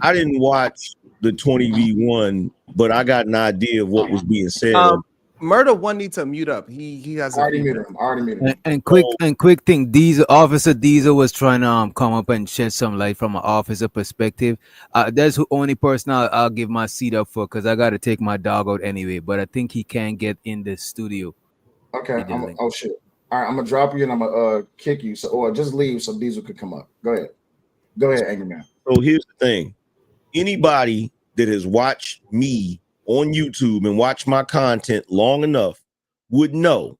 I didn't watch the 20v1, but I got an idea of what was being said. Murder One needs to mute up. He has already muted him. And quick thing, Officer Diesel was trying to come up and shed some light from an officer perspective. That's the only person I'll give my seat up for, because I got to take my dog out anyway. But I think he can get in the studio. Okay. Oh shit. All right, I'm gonna drop you and I'm gonna kick you. So, or just leave so Diesel could come up. Go ahead, Angry Man. So here's the thing. Anybody that has watched me on YouTube and watched my content long enough would know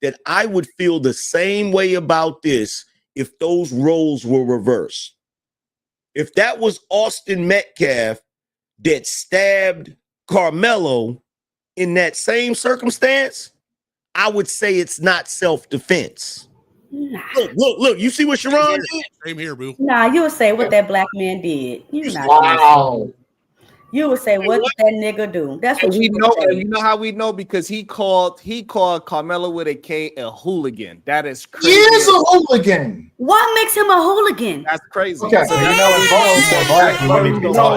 that I would feel the same way about this if those roles were reversed. If that was Austin Metcalf that stabbed Carmelo in that same circumstance, I would say it's not self-defense. Nah. Look, you see what Sharon did? Same here, boo. Nah, you would say what that black man did. You would say what did that nigga do? That's what we you know. would say. You know how we know? Because he called Carmelo with a K a hooligan. That is crazy. He is a hooligan. What makes him a hooligan? That's crazy. Okay, so you know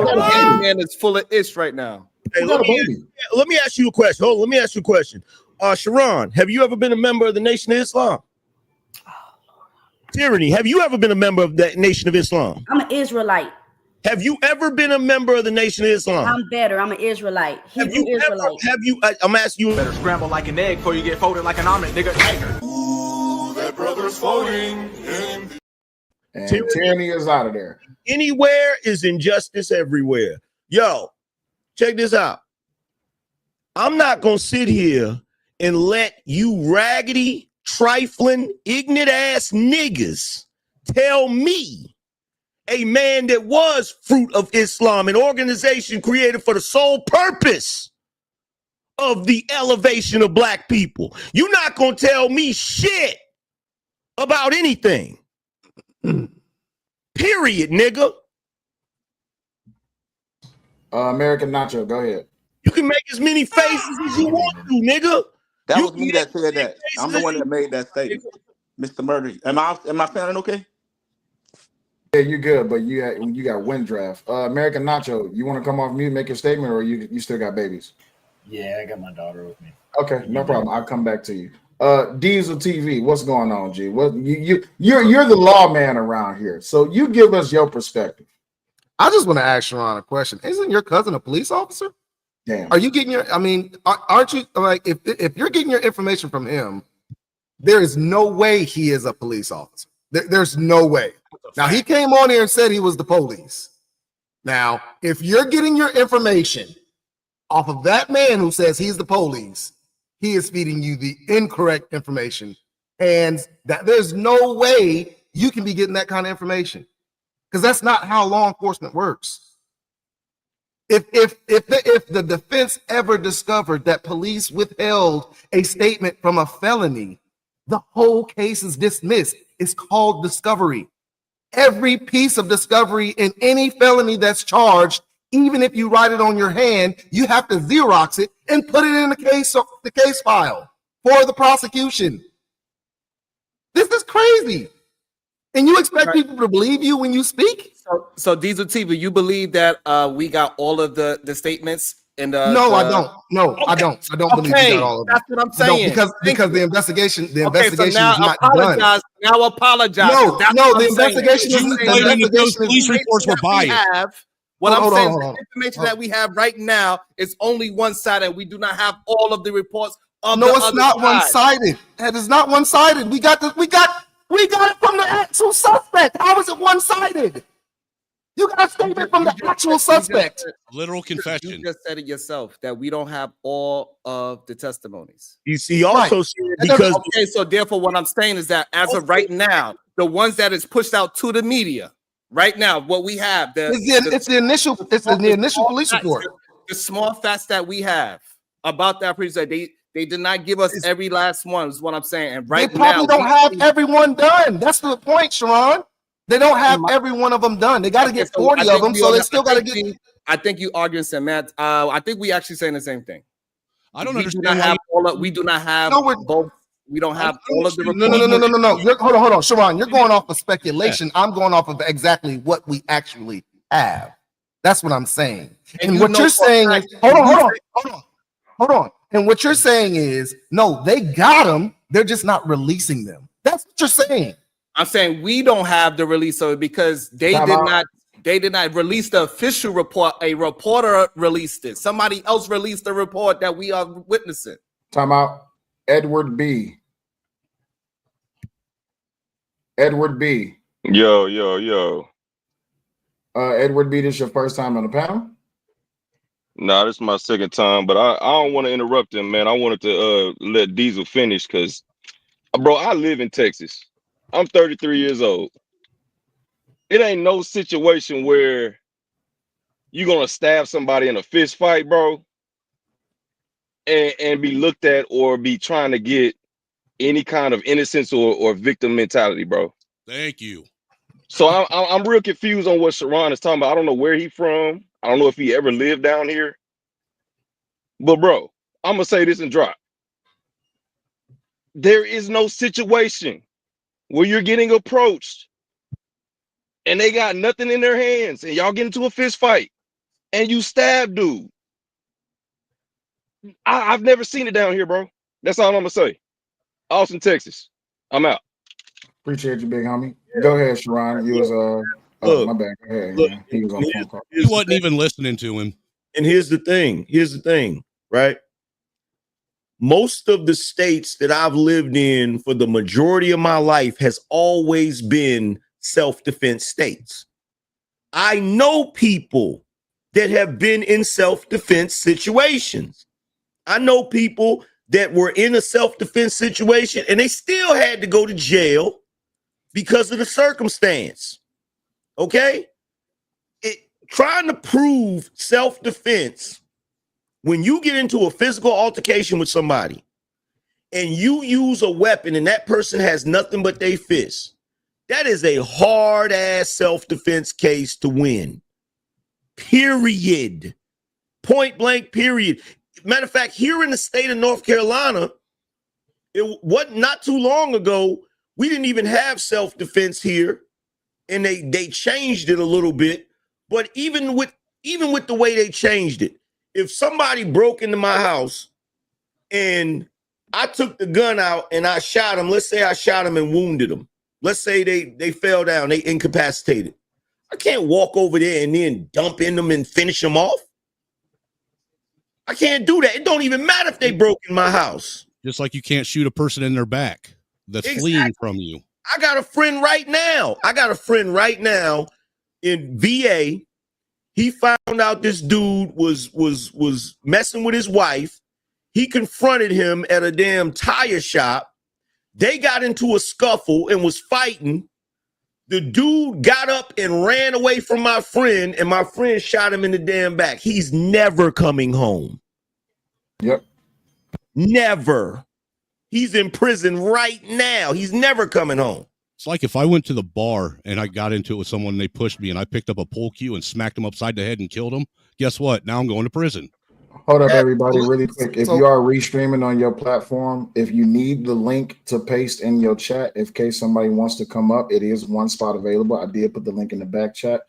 the man is full of ish right now. Hey, let me ask you a question. Let me ask you a question. Sharon, have you ever been a member of the Nation of Islam? Tyranny, have you ever been a member of the Nation of Islam? I'm an Israelite. Have you ever been a member of the Nation of Islam? I'm better. I'm an Israelite. I'm asking you. Better scramble like an egg before you get folded like an omelet, nigga. Ooh, that brother's was voting. And tyranny is out of there. Anywhere is injustice everywhere. Yo, check this out. I'm not going to sit here and let you raggedy, trifling, ignorant ass niggas tell me, a man that was Fruit of Islam, an organization created for the sole purpose of the elevation of black people. You're not going to tell me shit about anything. Period, nigga. American Nacho, go ahead. You can make as many faces as you want to, nigga. That You was me that said that. I'm the one that made that statement. Mr. Murder. Am I sounding okay? Yeah, you're good, but you got wind draft. American Nacho, you want to come off mute, make your statement, or you still got babies? Yeah, I got my daughter with me. Okay, no problem. I'll come back to you. Diesel TV, what's going on, G? What you're the lawman around here, so you give us your perspective. I just want to ask Sharon a question. Isn't your cousin a police officer? Damn. Are you getting your? I mean, aren't you like if you're getting your information from him, there is no way he is a police officer. There's no way. Now he came on here and said he was the police. Now, if you're getting your information off of that man who says he's the police, he is feeding you the incorrect information, and that there's no way you can be getting that kind of information because that's not how law enforcement works. If the defense ever discovered that police withheld a statement from a felony, the whole case is dismissed. It's called discovery. Every piece of discovery in any felony that's charged, even if you write it on your hand, you have to Xerox it and put it in the case file for the prosecution. This is crazy. And you expect people to believe you when you speak? So Diesel TV, you believe that we got all of the statements in the? No, I don't. No, okay. I don't. I don't believe we got all of them. That's what I'm saying. Because the investigation, so is not apologize. done. Now apologize. No, the investigation is police reports were biased. What I'm saying is the information that we have right now is only one-sided. We do not have all of the reports. No, it's not one-sided. That is not one-sided. We got it from the actual suspect. How is it one-sided? You got a statement from the actual suspect. Literal confession. You just said it yourself that we don't have all of the testimonies. You see, also said because okay, so therefore, what I'm saying is that as of right now, the ones that is pushed out to the media right now, what we have, it's the initial police report. The small facts that we have about that police, they did not give us every last one. Is what I'm saying. And right they probably now, don't have everyone done. That's the point, Sharon. They don't have every one of them done. They got to get 40 of them, so they still got to get. I think you arguing some Matt. I think we actually saying the same thing. I don't understand. We do not have both. We don't have all of the reports. No. Hold on, Sharon. You're going off of speculation. I'm going off of exactly what we actually have. That's what I'm saying. And what you're saying is, hold on. And what you're saying is, no, they got them. They're just not releasing them. That's what you're saying. I'm saying we don't have the release of it because they did not release the official report. A reporter released it. Somebody else released the report that we are witnessing. Time out. Edward B. Edward B. Yo. Edward B, this your first time on the panel? Nah, this is my second time, but I don't want to interrupt him, man. I wanted to let Diesel finish because, bro, I live in Texas. I'm 33 years old. It ain't no situation where you're gonna stab somebody in a fist fight, bro, and be looked at or be trying to get any kind of innocence or victim mentality, bro. Thank you. So I'm real confused on what Sharon is talking about. I don't know where he from. I don't know if he ever lived down here. But bro, I'm gonna say this and drop. There is no situation where you're getting approached and they got nothing in their hands and y'all get into a fist fight and you stab dude. I've never seen it down here, bro. That's all I'm gonna say. Austin, Texas. I'm out. Appreciate you, big homie. Go ahead, Sharon. You was my bad. Go ahead. Look, he was on the phone call. He wasn't even listening to him. And here's the thing, right? most of the states that I've lived in for the majority of my life has always been self-defense states. I know people that have been in self-defense situations. I know people that were in a self-defense situation and they still had to go to jail because of the circumstance. Okay? Trying to prove self-defense when you get into a physical altercation with somebody and you use a weapon and that person has nothing but their fists, that is a hard-ass self-defense case to win. Period. Point blank, period. Matter of fact, here in the state of North Carolina, it wasn't not too long ago, we didn't even have self-defense here, and they changed it a little bit. But even with the way they changed it, if somebody broke into my house and I took the gun out and I shot him, let's say I shot him and wounded him. Let's say they fell down, they incapacitated. I can't walk over there and then dump in them and finish them off. I can't do that. It don't even matter if they broke in my house. Just like you can't shoot a person in their back that's fleeing from you. I got a friend right now. In VA. He found out this dude was messing with his wife. He confronted him at a damn tire shop. They got into a scuffle and was fighting. The dude got up and ran away from my friend, and my friend shot him in the damn back. He's never coming home. Yep. Never. He's in prison right now. He's never coming home. It's like if I went to the bar and I got into it with someone and they pushed me and I picked up a pole cue and smacked them upside the head and killed them. Guess what? Now I'm going to prison. Hold up, everybody, really quick. If you are restreaming on your platform, if you need the link to paste in your chat, in case somebody wants to come up, it is one spot available. I did put the link in the back chat.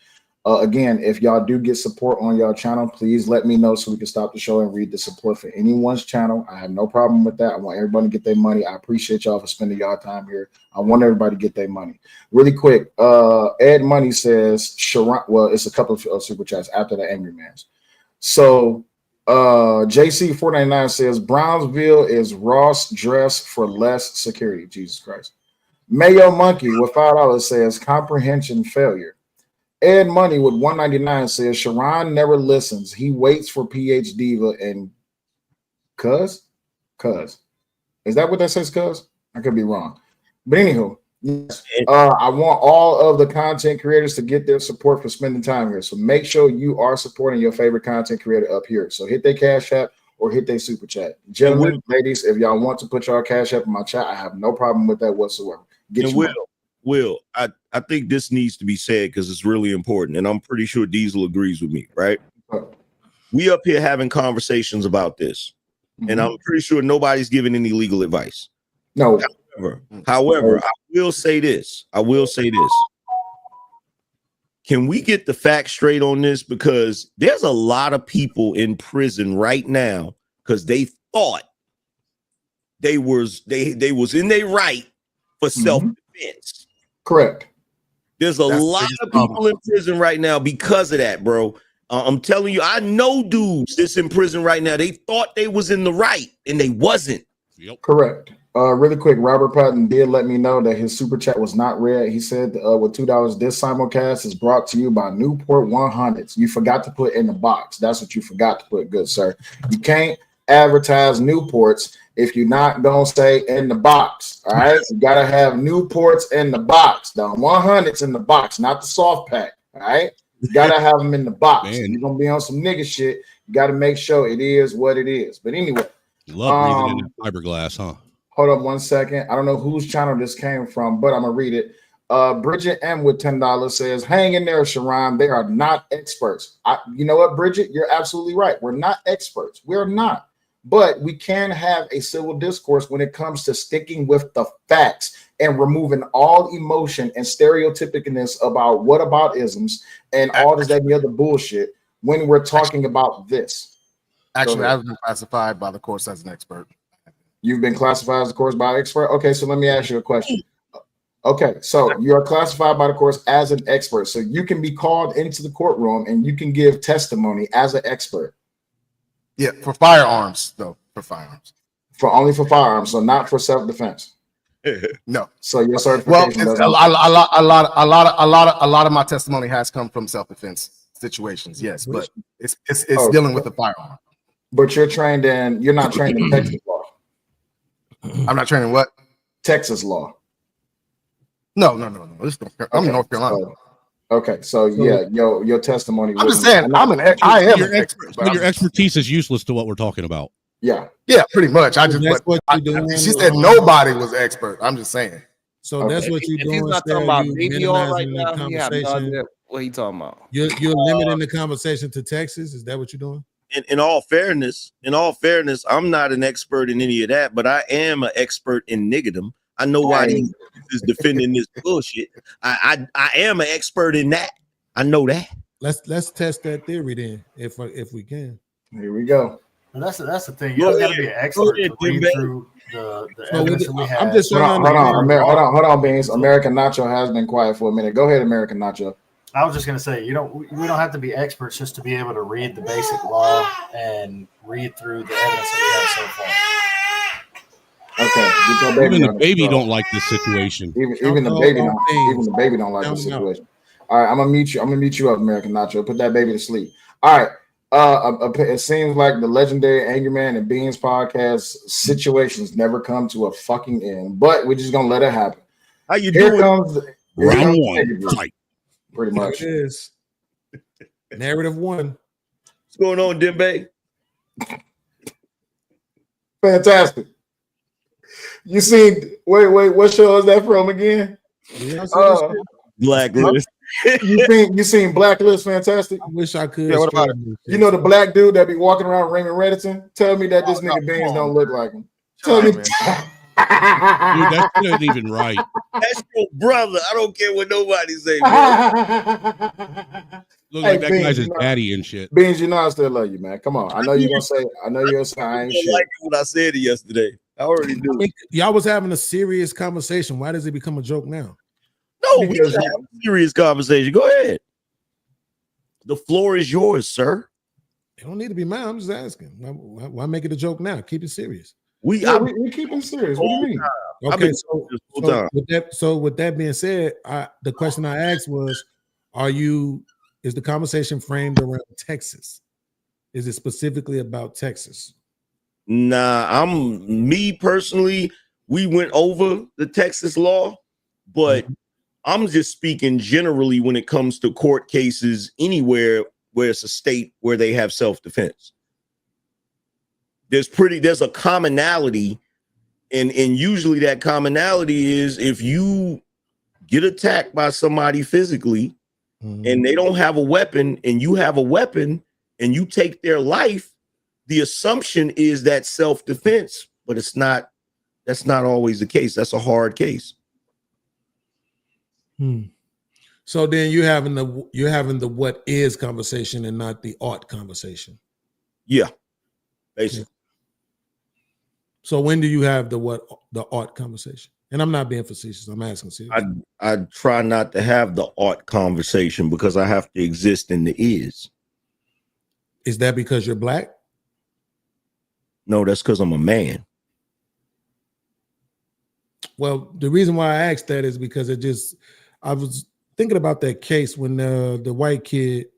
Again, if y'all do get support on your channel, please let me know so we can stop the show and read the support for anyone's channel. I have no problem with that. I want everybody to get their money. I appreciate y'all for spending y'all time here. I want everybody to get their money. Really quick, Ed Money says, Sharon, well, it's a couple of super chats after the Angry Man's. So JC499 says, Brownsville is Ross dress for less security. Jesus Christ. Mayo Monkey with $5 says, comprehension failure. Ed Money with $1.99 says Sharon never listens. He waits for PH Diva and Cuz. Is that what that says, Cuz? I could be wrong. But anywho, yes. I want all of the content creators to get their support for spending time here. So make sure you are supporting your favorite content creator up here. So hit their Cash App or hit their Super Chat. Gentlemen, ladies, if y'all want to put your Cash App in my chat, I have no problem with that whatsoever. Get your money. Will, I think this needs to be said because it's really important, and I'm pretty sure Diesel agrees with me, right? We up here having conversations about this, and I'm pretty sure nobody's giving any legal advice. No. However, I will say this. Can we get the facts straight on this? Because there's a lot of people in prison right now because they thought they was in their right for self-defense. Correct. There's a lot of people in prison right now because of that, bro. I'm telling you, I know dudes that's in prison right now. They thought they was in the right and they wasn't. Yep. Correct. Really quick, Robert Patton did let me know that his super chat was not read. He said with $2, this simulcast is brought to you by Newport 100s. You forgot to put in the box. That's what you forgot to put, good sir. You can't advertise Newports if you're not gonna say in the box. All right, you gotta have Newports in the box. The 100s in the box, not the soft pack. All right, you gotta have them in the box. If you're gonna be on some nigga shit, you gotta make sure it is what it is. But anyway, you love breathing in that fiberglass, huh? Hold up 1 second. I don't know whose channel this came from, but I'm gonna read it. Bridget M with $10 says, hang in there, Sharon. They are not experts. You know what, Bridget? You're absolutely right. We're not experts. We're not. But we can have a civil discourse when it comes to sticking with the facts and removing all emotion and stereotypicalness about whataboutisms and all this, that, and the other bullshit when we're talking about this. Actually, I've been classified by the courts as an expert. You've been classified as a course by expert? Okay, so let me ask you a question. Okay, so you are classified by the course as an expert. So you can be called into the courtroom and you can give testimony as an expert. Yeah, for firearms, though. For firearms. only for firearms, so not for self-defense. No. So your certification Well, it's doesn't. a lot of my testimony has come from self-defense situations. Yes, but it's Oh, dealing with the firearm. But you're not trained in Texas law. I'm not training what? Texas law. No. I'm in North Carolina. So yeah, your testimony. I'm just saying, I am an expert. Your expertise is useless to what we're talking about. Yeah, pretty much. She said nobody was expert. I'm just saying. So that's what you're doing. If he's not talking about baby all right now, he have no idea what he's talking about. You're limiting the conversation to Texas. Is that what you're doing? In all fairness, I'm not an expert in any of that, but I am an expert in niggerdom. I know why he is defending this bullshit. I am an expert in that. I know that. Let's test that theory then, if we can. Here we go. And that's the thing. You don't got to be an expert to read through the evidence that we have. I'm just hold on, Beans. American Nacho has been quiet for a minute. Go ahead, American Nacho. I was just gonna say, we don't have to be experts just to be able to read the basic law and read through the evidence that we have so far. Okay, even the baby don't like this situation. Even the baby don't like this situation. All right, I'm gonna mute you up, American Nacho. Put that baby to sleep. All right. It seems like the legendary Angry Man and Beans podcast situations never come to a fucking end, but we're just gonna let it happen. How you Here doing? comes round one. Fight. Pretty much. It is. Narrative one. What's going on, Dembe? Fantastic. You seen? Wait. What show is that from again? Blacklist. You seen Blacklist? Fantastic. I wish I could. Yeah, what about it? You know the black dude that be walking around Raymond Reddington? Tell me that this nigga Beans don't look like him. Tell me. Dude, that's not even right. That's your brother. I don't care what nobody say. Look like that guy's his daddy and shit. Beans, you know I still love you, man. Come on. I know you're gonna say I ain't shit. Like what I said yesterday. I already knew. Y'all was having a serious conversation. Why does it become a joke now? No, we have a serious conversation. Go ahead. The floor is yours, sir. It don't need to be mine. I'm just asking. Why make it a joke now? Keep it serious. We keep it serious. What do you mean? Okay, so with that being said, the question I asked was, is the conversation framed around Texas? Is it specifically about Texas? Nah, me personally, we went over the Texas law, but I'm just speaking generally when it comes to court cases anywhere where it's a state where they have self-defense. There's a commonality, and usually that commonality is if you get attacked by somebody physically and they don't have a weapon and you have a weapon and you take their life, the assumption is that self-defense, but that's not always the case. That's a hard case. So then you're having the what is conversation and not the ought conversation. Yeah, basically. So when do you have the ought conversation? And I'm not being facetious. I'm asking seriously. I try not to have the ought conversation because I have to exist in the is. Is that because you're black? No, that's because I'm a man. Well, the reason why I asked that is because I was thinking about that case when the white kid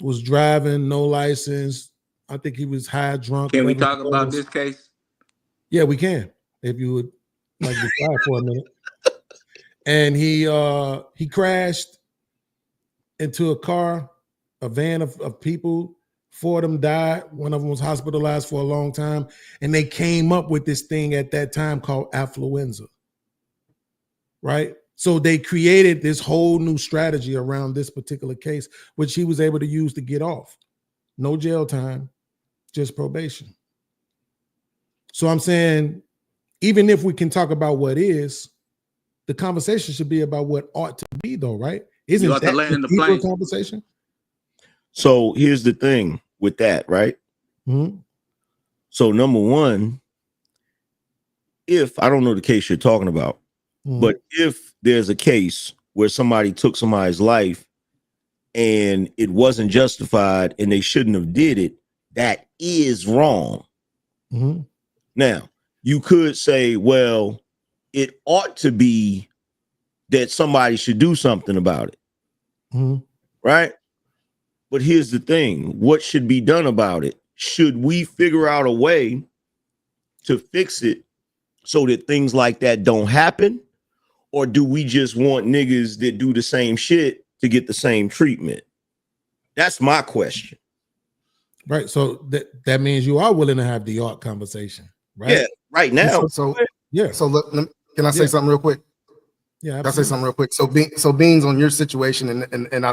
was driving, no license. I think he was high, drunk. Can we talk about this case? Yeah, we can. If you would like to try for a minute. And he crashed into a car, a van of people. 4 of them died. One of them was hospitalized for a long time. And they came up with this thing at that time called affluenza. Right? So they created this whole new strategy around this particular case, which he was able to use to get off. No jail time, just probation. So I'm saying, even if we can talk about what is, the conversation should be about what ought to be, though, right? Isn't that the deeper conversation? So here's the thing with that, right? Mm-hmm. So number one, if I don't know the case you're talking about, but if there's a case where somebody took somebody's life and it wasn't justified and they shouldn't have did it, that is wrong. Mm-hmm. Now, you could say, well, it ought to be that somebody should do something about it. Right? But here's the thing. What should be done about it? Should we figure out a way to fix it so that things like that don't happen? Or do we just want niggas that do the same shit to get the same treatment? That's my question. Right. So that means you are willing to have the art conversation, right? Yeah, right now. So yeah. So can I say something real quick? Yeah, can I say something real quick? So Beans, on your situation, and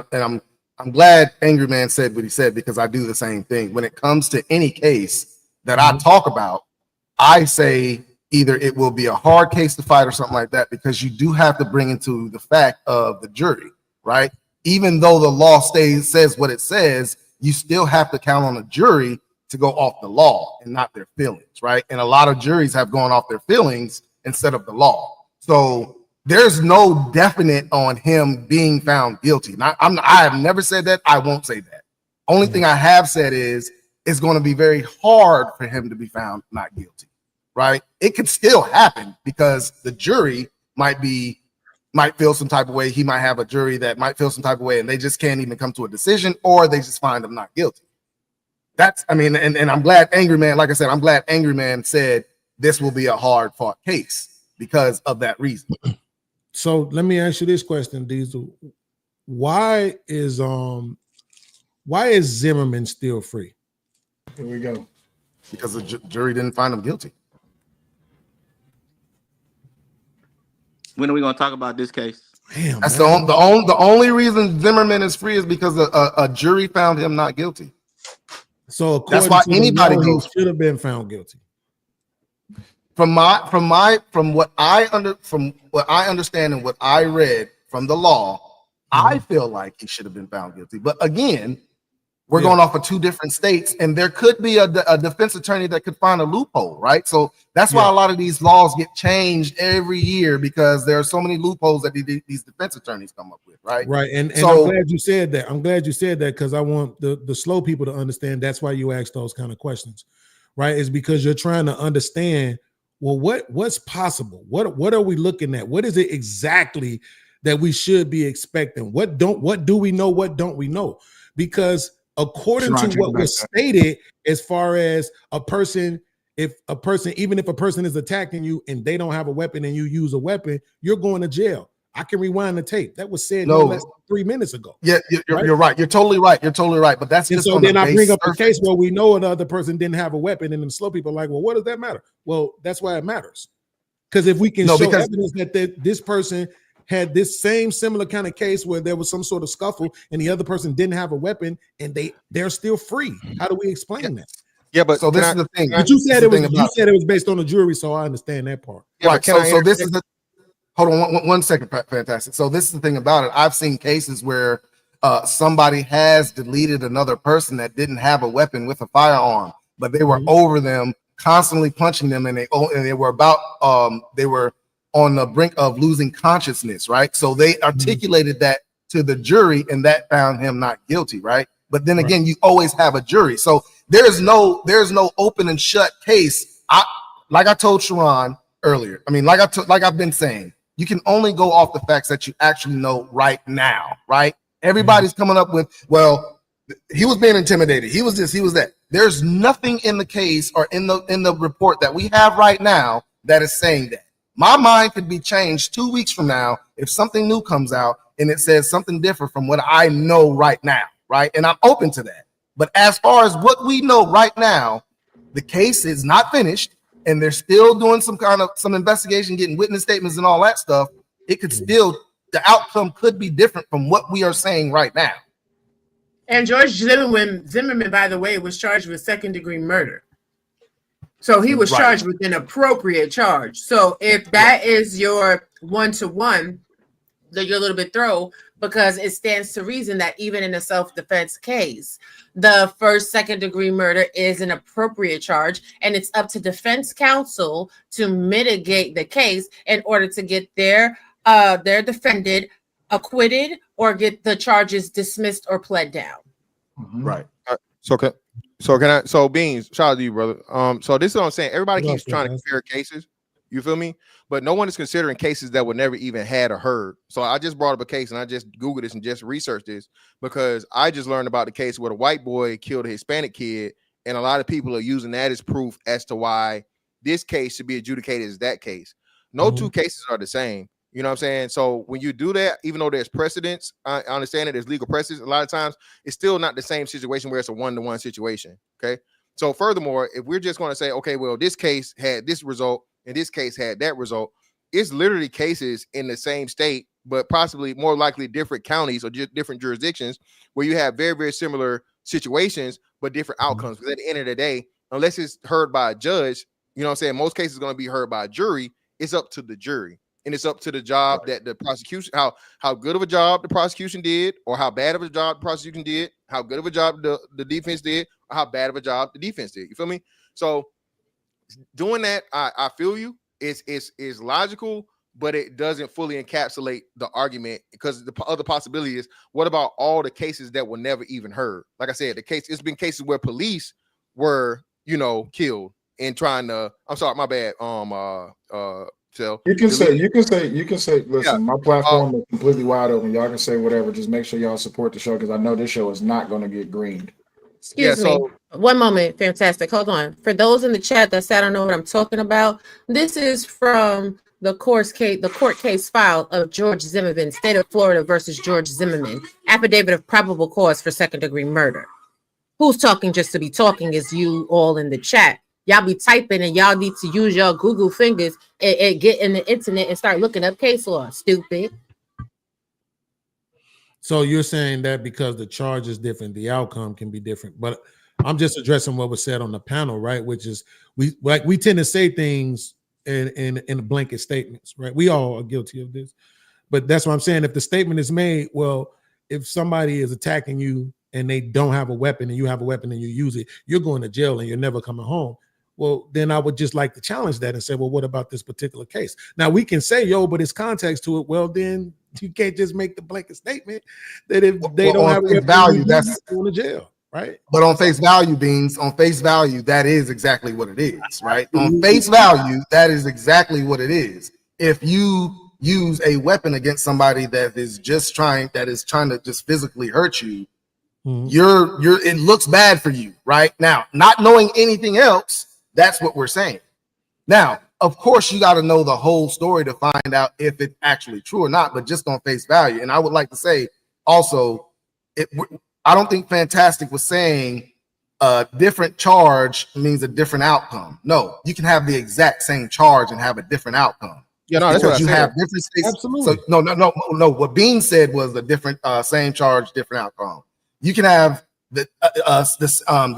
I'm glad Angry Man said what he said, because I do the same thing. When it comes to any case that I talk about, I say either it will be a hard case to fight or something like that, because you do have to bring into the fact of the jury, right? Even though the law says what it says, you still have to count on a jury to go off the law and not their feelings, right? And a lot of juries have gone off their feelings instead of the law. So there's no definite on him being found guilty. I have never said that. I won't say that. Only thing I have said is it's going to be very hard for him to be found not guilty, right? It could still happen because the jury might feel some type of way. He might have a jury that might feel some type of way, and they just can't even come to a decision, or they just find him not guilty. And I'm glad Angry Man, like I said, I'm glad Angry Man said this will be a hard fought case because of that reason. So let me ask you this question, Diesel. Why is Zimmerman still free? Here we go. Because the jury didn't find him guilty. When are we gonna talk about this case? Damn, that's the only reason Zimmerman is free is because a jury found him not guilty. So that's why anybody goes should have been found guilty. From what I understand and what I read from the law, I feel like he should have been found guilty. But again, we're going off of two different states, and there could be a defense attorney that could find a loophole, right? So that's why a lot of these laws get changed every year, because there are so many loopholes that these defense attorneys come up with, right? Right. And so, I'm glad you said that. I'm glad you said that, because I want the slow people to understand that's why you ask those kind of questions, right? It's because you're trying to understand, well, what's possible? What are we looking at? What is it exactly that we should be expecting? What do we know? What don't we know? Because according to what was stated, as far as even if a person is attacking you and they don't have a weapon and you use a weapon, you're going to jail. I can rewind the tape. That was said no less than 3 minutes ago. Yeah, you're right. You're totally right. You're totally right. But that's just so then I bring up a case where we know the other person didn't have a weapon, and then slow people are like, well, what does that matter? Well, that's why it matters. Because if we can show evidence that this person had this same similar kind of case where there was some sort of scuffle and the other person didn't have a weapon and they're still free. How do we explain that? Yeah, but so this is the thing. But you said it was based on the jury, so I understand that part. Yeah, right. So this is the hold on one second, fantastic. So this is the thing about it. I've seen cases where somebody has deleted another person that didn't have a weapon with a firearm, but they were over them, constantly punching them, and they were on the brink of losing consciousness, right? So they articulated that to the jury, and that found him not guilty, right? But then again, you always have a jury. So there's no open and shut case. Like I told Sharon earlier, like I've been saying, you can only go off the facts that you actually know right now, right? Everybody's coming up with, well, he was being intimidated. He was this, he was that. There's nothing in the case or in the report that we have right now that is saying that. My mind could be changed 2 weeks from now if something new comes out and it says something different from what I know right now, right? And I'm open to that. But as far as what we know right now, the case is not finished, and they're still doing some investigation, getting witness statements and all that stuff. It could still, the outcome could be different from what we are saying right now. And George Zimmerman, by the way, was charged with second-degree murder. So he was charged with an appropriate charge. So if that is your one-to-one, that you're a little bit thrown, because it stands to reason that even in a self-defense case, the second-degree murder is an appropriate charge, and it's up to defense counsel to mitigate the case in order to get their defendant acquitted or get the charges dismissed or pled down. Right. So So can I? So Beans, shout out to you, brother. So this is what I'm saying. Everybody What keeps up, trying to guys? compare cases. You feel me? But no one is considering cases that were never even had or heard. So I just brought up a case and I just Googled this and just researched this because I just learned about the case where the white boy killed a Hispanic kid, and a lot of people are using that as proof as to why this case should be adjudicated as that case. No two cases are the same. You know what I'm saying? So when you do that, even though there's precedents, I understand that there's legal precedents. A lot of times it's still not the same situation where it's a one-to-one situation. Okay. So furthermore, if we're just going to say, okay, well, this case had this result and this case had that result, it's literally cases in the same state, but possibly more likely different counties or different jurisdictions where you have very, very similar situations, but different outcomes. Because at the end of the day, unless it's heard by a judge, you know what I'm saying? Most cases are going to be heard by a jury. It's up to the jury. And it's up to the job that the prosecution, how good of a job the prosecution did, or how bad of a job the prosecution did, how good of a job the defense did, or how bad of a job the defense did. You feel me? So doing that, I feel you. It's logical, but it doesn't fully encapsulate the argument because the other possibility is, what about all the cases that were never even heard? Like I said, it's been cases where police were, killed and trying to. I'm sorry, my bad. So you can say, listen, my platform is completely wide open. Y'all can say whatever. Just make sure y'all support the show because I know this show is not going to get greened. Excuse me. One moment. Fantastic. Hold on. For those in the chat that said I don't know what I'm talking about, this is from the court case file of George Zimmerman, State of Florida versus George Zimmerman, affidavit of probable cause for second-degree murder. Who's talking just to be talking is you all in the chat. Y'all be typing and y'all need to use your Google fingers and get in the internet and start looking up case law, stupid. So you're saying that because the charge is different, the outcome can be different. But I'm just addressing what was said on the panel, right? Which is we tend to say things in blanket statements, right? We all are guilty of this. But that's what I'm saying. If the statement is made, well, if somebody is attacking you and they don't have a weapon and you have a weapon and you use it, you're going to jail and you're never coming home. Well, then I would just like to challenge that and say, well, what about this particular case? Now we can say, yo, but it's context to it. Well, then you can't just make the blanket statement that if they don't have a value, that's going to jail, right? But on face value, Beans, on face value, that is exactly what it is, right? On face value, that is exactly what it is. If you use a weapon against somebody that is trying to just physically hurt you, it looks bad for you, right? Now, not knowing anything else, that's what we're saying. Now, of course, you got to know the whole story to find out if it's actually true or not, but just on face value. And I would like to say also, I don't think Fantastic was saying a different charge means a different outcome. No, you can have the exact same charge and have a different outcome. Yeah, no, that's what I said. Have different states. Absolutely. So no. What Bean said was a different same charge, different outcome. You can have the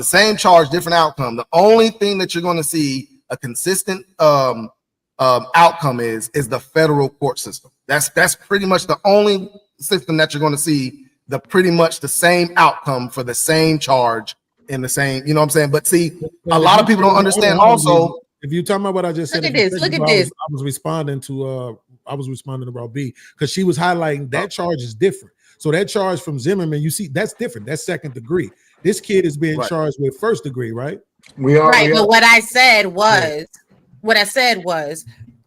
same charge, different outcome. The only thing that you're going to see a consistent outcome is the federal court system. That's pretty much the only system that you're going to see pretty much the same outcome for the same charge in the same. You know what I'm saying? But see, a lot of people don't understand. Also, if you're talking about what I just said, look at this. I was responding to Rob B because she was highlighting that charge is different. So that charge from Zimmerman, you see, that's different. That's second degree. This kid is being charged with first degree, right? But what I said was,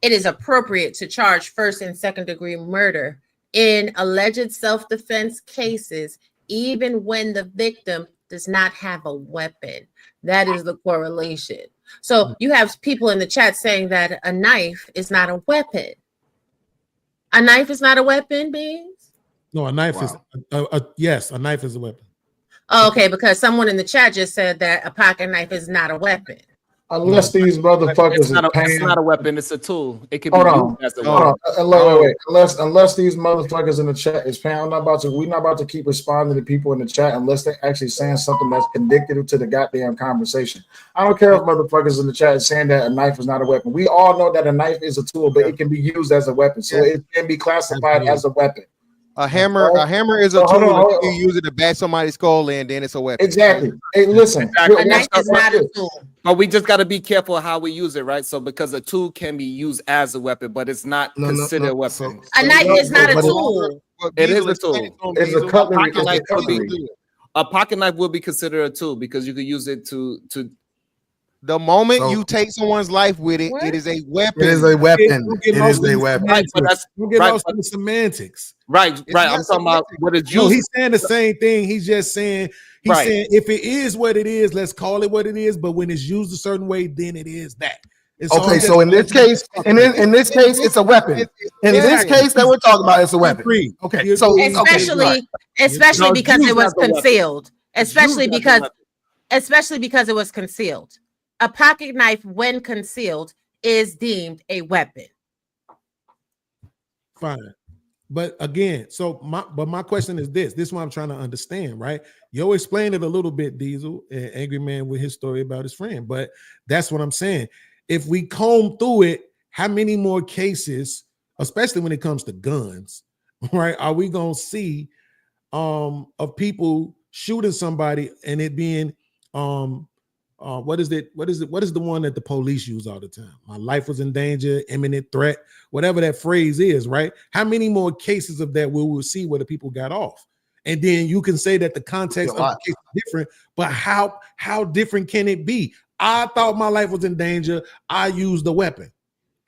it is appropriate to charge first and second degree murder in alleged self-defense cases, even when the victim does not have a weapon. That is the correlation. So you have people in the chat saying that a knife is not a weapon. A knife is not a weapon, Beans? No, a knife is yes, a knife is a weapon. Oh, okay, because someone in the chat just said that a pocket knife is not a weapon. Unless these motherfuckers it's not a weapon, it's a tool. It can be used as a weapon. Wait. Unless these motherfuckers in the chat is paying, we're not about to keep responding to people in the chat unless they're actually saying something that's indicative to the goddamn conversation. I don't care if motherfuckers in the chat is saying that a knife is not a weapon. We all know that a knife is a tool, but it can be used as a weapon. So it can be classified as a weapon. A hammer is a tool. You use it to bash somebody's skull in, then it's a weapon. Exactly. Hey, listen. A knife is not a tool. But we just got to be careful how we use it, right? So because a tool can be used as a weapon, but it's not considered a weapon. A knife is not a tool. It is a tool. It's a cutlery. a pocket knife will be considered a tool because you could use it to. The moment you take someone's life with it, it is a weapon. It is a weapon. Don't get It lost is in a the weapon. Right, but semantics. that's Don't get right, lost but- in the semantics. Right. I'm talking about what it's No, used. he's saying the same thing. He's just saying Right. saying if it is what it is, let's call it what it is. But when it's used a certain way, then it is that. And so Okay, I'm so in this case, in this case, it's a weapon. In this case that we're talking about, it's a weapon. Okay, so especially No, because used it was as a weapon. concealed. Especially used as a because weapon. it was concealed. A pocket knife, when concealed, is deemed a weapon. Fine. But again, so my question is this is what I'm trying to understand, right? Yo explained it a little bit, Diesel, Angry Man, with his story about his friend. But that's what I'm saying. If we comb through it, how many more cases, especially when it comes to guns, right, are we gonna see of people shooting somebody and it being what is the one that the police use all the time? My life was in danger, imminent threat, whatever that phrase is, right? How many more cases of that we will see where the people got off? And then you can say that the context of the case is different, but how different can it be? I thought my life was in danger. I used the weapon.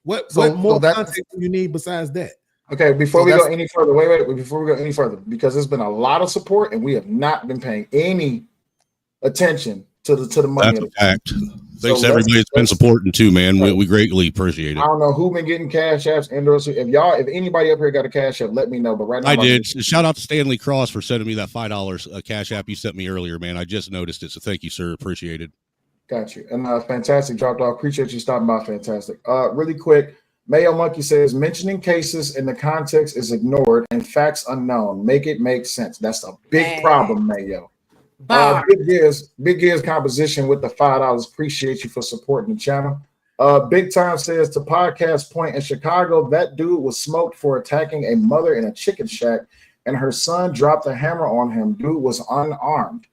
What more context do you need besides that? Okay, before we go any further, before we go any further, because there's been a lot of support and we have not been paying any attention to the money. That's a fact. Thanks to everybody that's been supporting too, man. We greatly appreciate I it. don't know who been getting cash apps and if anybody up here got a cash app, let me know. But right now I did. Shout out to Stanley Cross for sending me that $5 cash app you sent me earlier, man. I just noticed it, so thank you, sir. Appreciate it. Got you. And fantastic dropped off. Appreciate you stopping by. Fantastic. Really quick. Mayo Monkey says mentioning cases in the context is ignored and facts unknown. Make it make sense. That's a big problem, Mayo. Big Gear's composition with the $5. Appreciate you for supporting the channel. Big Time says to podcast point in Chicago, that dude was smoked for attacking a mother in a chicken shack, and her son dropped a hammer on him. Dude was unarmed.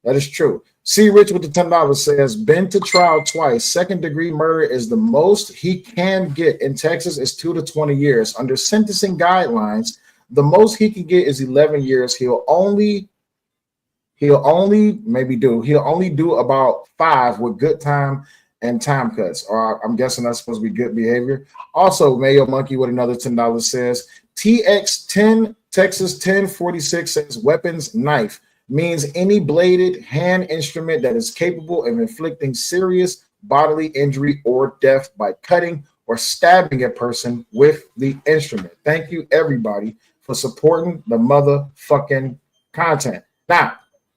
That is true. C. Rich with the $10 says, been to trial twice. Second-degree murder is the most he can get. In Texas, is 2 to 20 years. Under sentencing guidelines, the most he can get is 11 years. He'll only do about 5 with good time and time cuts. Or I'm guessing that's supposed to be good behavior. Also, Mayo Monkey with another $10 says, TX10 Texas 1046 says weapons knife means any bladed hand instrument that is capable of inflicting serious bodily injury or death by cutting or stabbing a person with the instrument. Thank you, everybody, for supporting the motherfucking content. Now,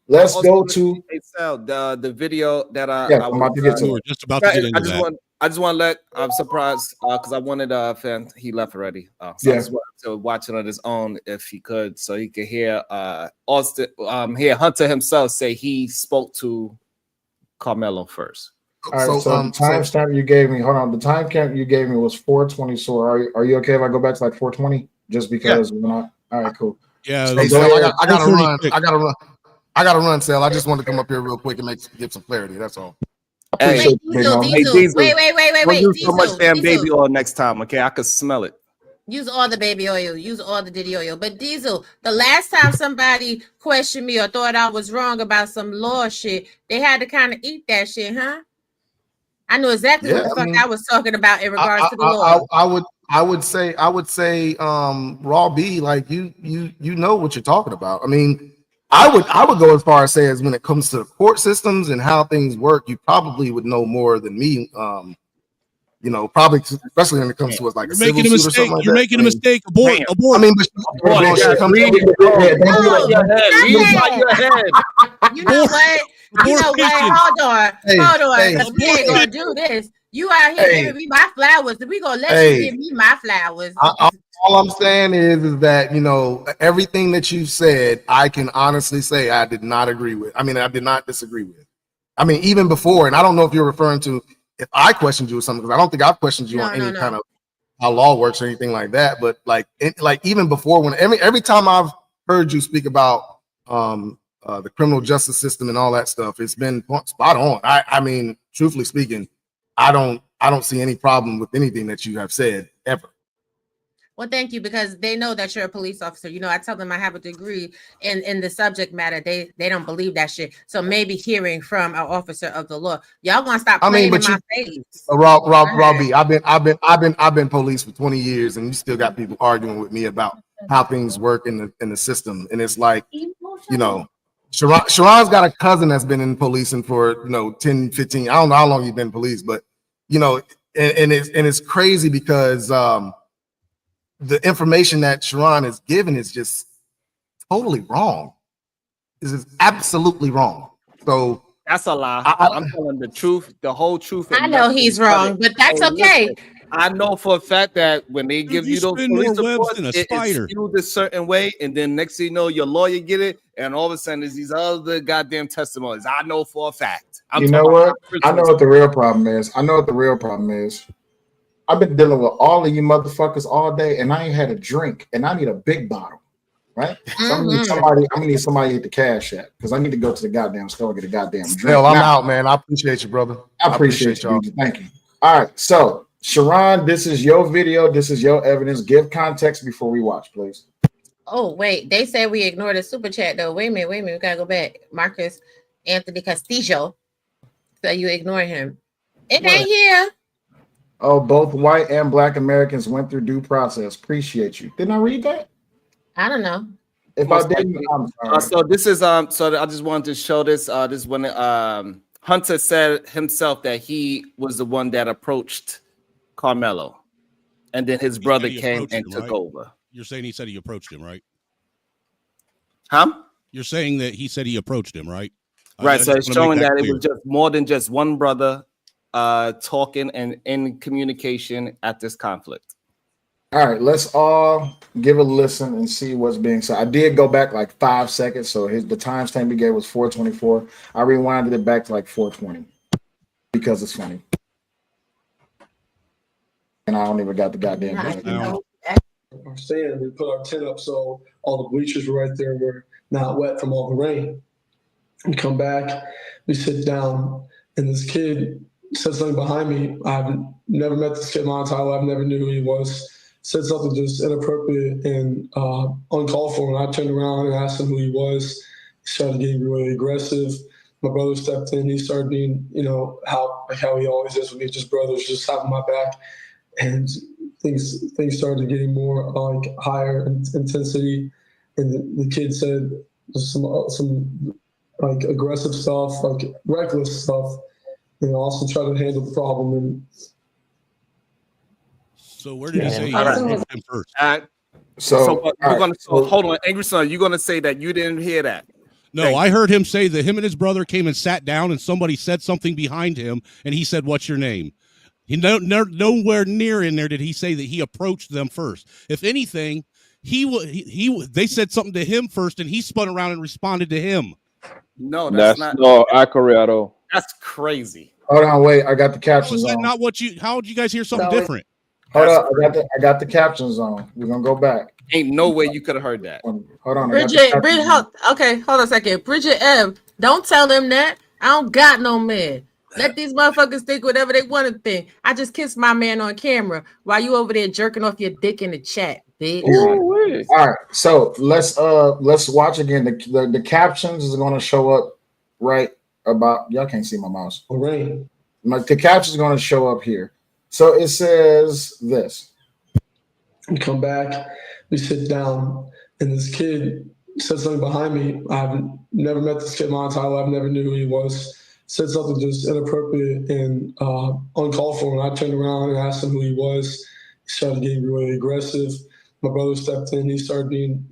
let's go to the video that I'm about to get to. We're just about to get into that. I just want to let. I'm surprised because I wanted fan. He left already. So I just wanted to watch it on his own if he could, so he could hear Austin. Hear Hunter himself say he spoke to Carmelo first. All right. So the timestamp you gave me. Hold on. The timestamp you gave me was 420. So are you okay if I go back to like 420? Just because we're not. All right. Cool. Yeah. Hey, Sal, I gotta run. I gotta run, Sal. I just wanted to come up here real quick and give some clarity. That's all. Hey, Diesel. Wait. Don't use so much damn Diesel. baby oil next time, okay? I could smell it. Use all the baby oil. Use all the Diddy oil. But Diesel, the last time somebody questioned me or thought I was wrong about some law shit, they had to kind of eat that shit, huh? I knew exactly what the fuck I was talking about in regards to the law. I would say, Raw B, like you know what you're talking about. I mean, I would go as far as say as when it comes to the court systems and how things work, you probably would know more than me. Probably especially when it comes to like you're making a mistake. You're making a mistake. Abort. I mean, You know what? Hold on. Because we ain't gonna do this. You out here giving me my flowers. We gonna let you give me my flowers. All I'm saying is that everything that you said, I can honestly say I did not agree with. I mean, I did not disagree with. I mean, even before, and I don't know if you're referring to if I questioned you or something, because I don't think I've questioned you on any kind of how law works or anything like that. But like even before, when every time I've heard you speak about the criminal justice system and all that stuff, it's been spot on. I mean, truthfully speaking, I don't see any problem with anything that you have said ever. Well, thank you, because they know that you're a police officer. You know, I tell them I have a degree in the subject matter. They don't believe that shit. So maybe hearing from an officer of the law, y'all gonna stop playing in my face. Robbie, I've been police for 20 years, and you still got people arguing with me about how things work in the system. And it's like, you know, Sharon's got a cousin that's been in policing for 10, 15. I don't know how long he's been in police, but and it's crazy because the information that Sharon is given is just totally wrong. This is absolutely wrong. So that's a lie. I'm telling the truth, the whole truth. I know he's wrong, but that's okay. I know for a fact that when they give you those police reports, it is skewed a certain way, and then next thing you know, your lawyer get it, and all of a sudden, there's these other goddamn testimonies. I know for a fact. You know what? I know what the real problem is. I've been dealing with all of you motherfuckers all day, and I ain't had a drink, and I need a big bottle, right? So I'm gonna need somebody to hit the cash app because I need to go to the goddamn store and get a goddamn drink. Hell, I'm out, man. I appreciate you, brother. I appreciate y'all. Thank you. All right, so Sharon, this is your video. This is your evidence. Give context before we watch, please. Oh, wait. They said we ignored the super chat, though. Wait a minute. We gotta go back. Marcus Anthony Castillo. So you ignore him. It ain't here. Oh, both white and black Americans went through due process. Appreciate you. Didn't I read that? I don't know. If I didn't, I'm sorry. So this is so I just wanted to show this. This when Hunter said himself that he was the one that approached Carmelo, and then his brother came and took over. You're saying he said he approached him, right? Huh? You're saying that he said he approached him, right? Right. So it's showing that it was just more than just one brother talking and in communication at this conflict. All right, let's all give a listen and see what's being said. I did go back like 5 seconds, so the timestamp he gave was 4:24. I rewinded it back to like 4:20 because it's funny, and I don't even got the goddamn. Our stand, we put our tent up so all the bleachers were right there were not wet from all the rain. We come back, we sit down, and this kid said something behind me. I've never met this kid in my entire life, never knew who he was. Said something just inappropriate and uncalled for. And I turned around and asked him who he was. He started getting really aggressive. My brother stepped in. He started being, how he always is with me, just brothers, just having my back. And things started getting more like higher intensity. And the kid said some like aggressive stuff, like reckless stuff. And also try to handle the problem. And so where did he say he approached him first? Hold on, Angry Son, you're gonna say that you didn't hear that? No, I heard him say that him and his brother came and sat down, and somebody said something behind him, and he said, "What's your name?" Nowhere near in there did he say that he approached them first. If anything, they said something to him first, and he spun around and responded to him. No, that's not. No, accurate. That's crazy. Hold on, wait. I got the captions on. Not what you. How did you guys hear something different? Hold up, I got the captions on. We're gonna go back. Ain't no way you could have heard that. Hold on, Bridget, hold on a second. Bridget M, don't tell them that. I don't got no man. Let these motherfuckers think whatever they want to think. I just kissed my man on camera while you over there jerking off your dick in the chat, bitch. All right, so let's watch again. The captions is gonna show up right about. Y'all can't see my mouse. Right. The captions is gonna show up here. So it says this. We come back, we sit down, and this kid said something behind me. I've never met this kid in my entire life, never knew who he was. Said something just inappropriate and uncalled for. And I turned around and asked him who he was. He started getting really aggressive. My brother stepped in. He started being,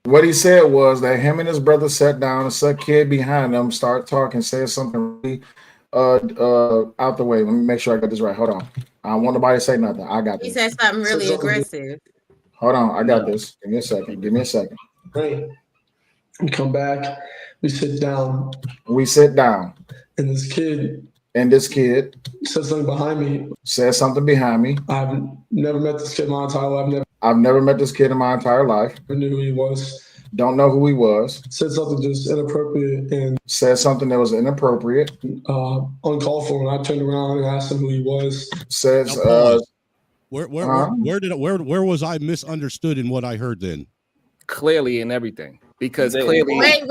What he said was that him and his brother sat down and some kid behind them started talking, said something really out the way. Let me make sure I got this right. Hold on. I don't want nobody to say nothing. I got this. He said something really aggressive. Hold on. I got this. Give me a second. Great. We come back. We sit down. And this kid said something behind me. I've never met this kid in my entire life. I've never met this kid in my entire life. Never knew who he was. Don't know who he was. Said something just inappropriate and said something that was inappropriate. Uncalled for. And I turned around and asked him who he was. Says Where was I misunderstood in what I heard then? Clearly in everything, because clearly. Wait.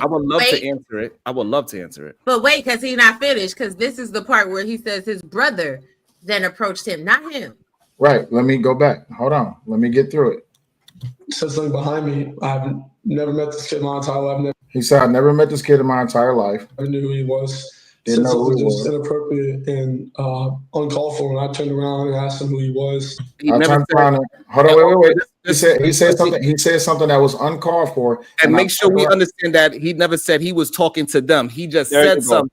I would love to answer it. I would love to answer it. But wait, because he's not finished. Because this is the part where he says his brother then approached him, not him. Right. Let me go back. Hold on. Let me get through it. Said something behind me. I've never met this kid in my entire life. He said, "I never met this kid in my entire life. I knew who he was." Didn't Said know who something he just was. inappropriate and uncalled for. And I turned around and asked him who he was. I turned around and hold on, wait. He said something. He said something that was uncalled for. And make sure we understand that he never said he was talking to them. He just said something.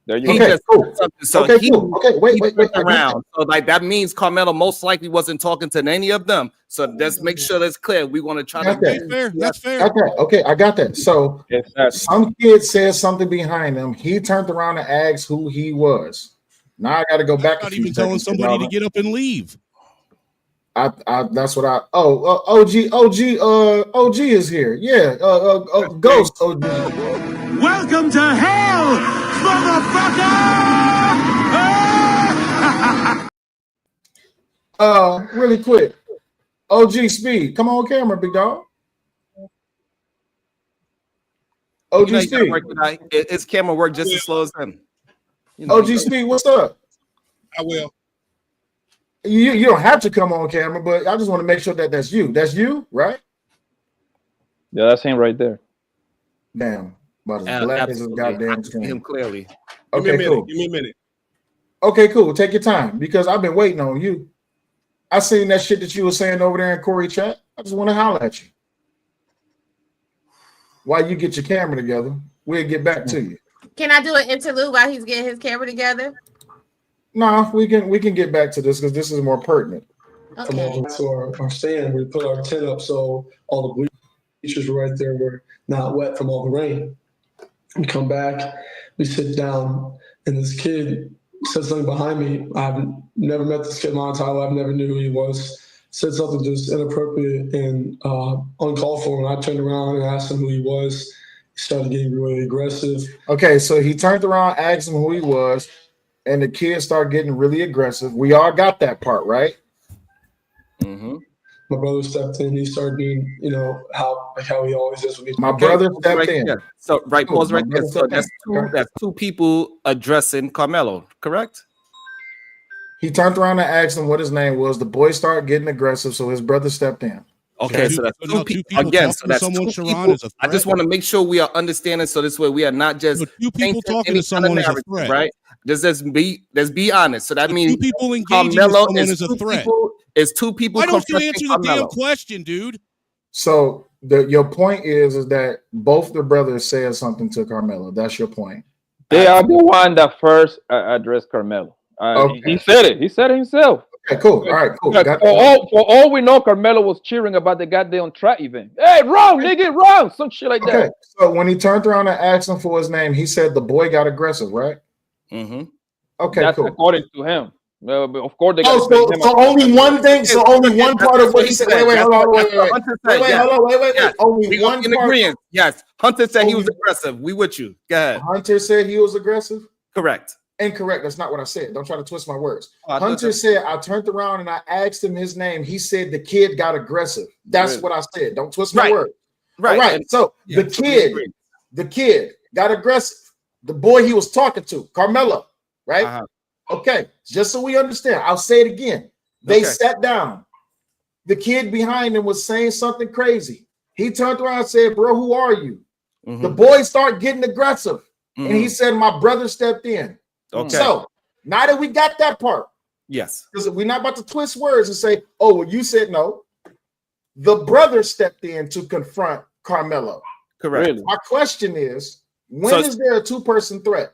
There He just said something. So he, wait. around. So like that means Carmelo most likely wasn't talking to any of them. So let's make sure that's clear. We want to try to That's fair. That's fair. Okay, I got that. So some kid said something behind him. He turned around and asked who he was. Now I got to go back. Not even telling somebody to get up and leave. That's what I. OG is here. Yeah. Ghost OG. Welcome to hell, motherfucker! Really quick. OG Speed, come on camera, big dog. OG Speed. His camera work just as slow as him. OG Speed, what's up? I will. You don't have to come on camera, but I just want to make sure that that's you. That's you, right? Yeah, that's him right there. Damn. About as black as his goddamn skin. Him clearly. Okay, cool. Give me a minute. Okay, cool. Take your time because I've been waiting on you. I seen that shit that you were saying over there in Corey chat. I just want to holler at you. While you get your camera together, we'll get back to you. Can I do an interlude while he's getting his camera together? No, we can get back to this because this is more pertinent. Okay. To our stand, we put our tent up so all the bleachers were right there were not wet from all the rain. We come back, we sit down, and this kid said something behind me. I've never met this kid in my entire life, never knew who he was. Said something just inappropriate and uncalled for. And I turned around and asked him who he was. He started getting really aggressive. Okay, so he turned around, asked him who he was, and the kid started getting really aggressive. We all got that part, right? Mm-hmm. My brother stepped in. He started doing, how he always does with me. My brother stepped in. There. So pause right there. So that's two people addressing Carmelo, correct? He turned around and asked him what his name was. The boy started getting aggressive, so his brother stepped in. Okay, so that's two people. Again, so that's two people. I just want to make sure we are understanding, so this way we are not just two people talking to someone is a threat, right? Let's be honest. So that means two people engaging with someone is a threat. It's two people. Why don't you answer the damn question, dude? So your point is that both the brothers said something to Carmelo. That's your point. They are the one that first addressed Carmelo. Okay. He said it. He said it himself. Okay, cool. All right, cool. For all we know, Carmelo was cheering about the goddamn track event. Hey, wrong, nigga, wrong. Some shit like that. Okay, so when he turned around and asked him for his name, he said the boy got aggressive, right? Mm-hmm. Okay, that's cool. According to him. Of course, they so only one thing. So only one part of what he said. Wait, hold on. Only one in agreement. Yes, Hunter said he was aggressive. We with you. Go ahead. Hunter said he was aggressive. Correct. Incorrect. That's not what I said. Don't try to twist my words. Hunter said I turned around and I asked him his name. He said the kid got aggressive. That's what I said. Don't twist my words. Right. All right. So the kid got aggressive. The boy he was talking to, Carmelo. Right. Okay. Just so we understand, I'll say it again. They sat down. The kid behind him was saying something crazy. He turned around and said, "Bro, who are you?" Mm-hmm. The boy started getting aggressive, and he said, "My brother stepped in." Okay. So now that we got that part, yes, because we're not about to twist words and say, "Oh, well, you said no." The brother stepped in to confront Carmelo. Correct. Really? My question is, when is there a two-person threat?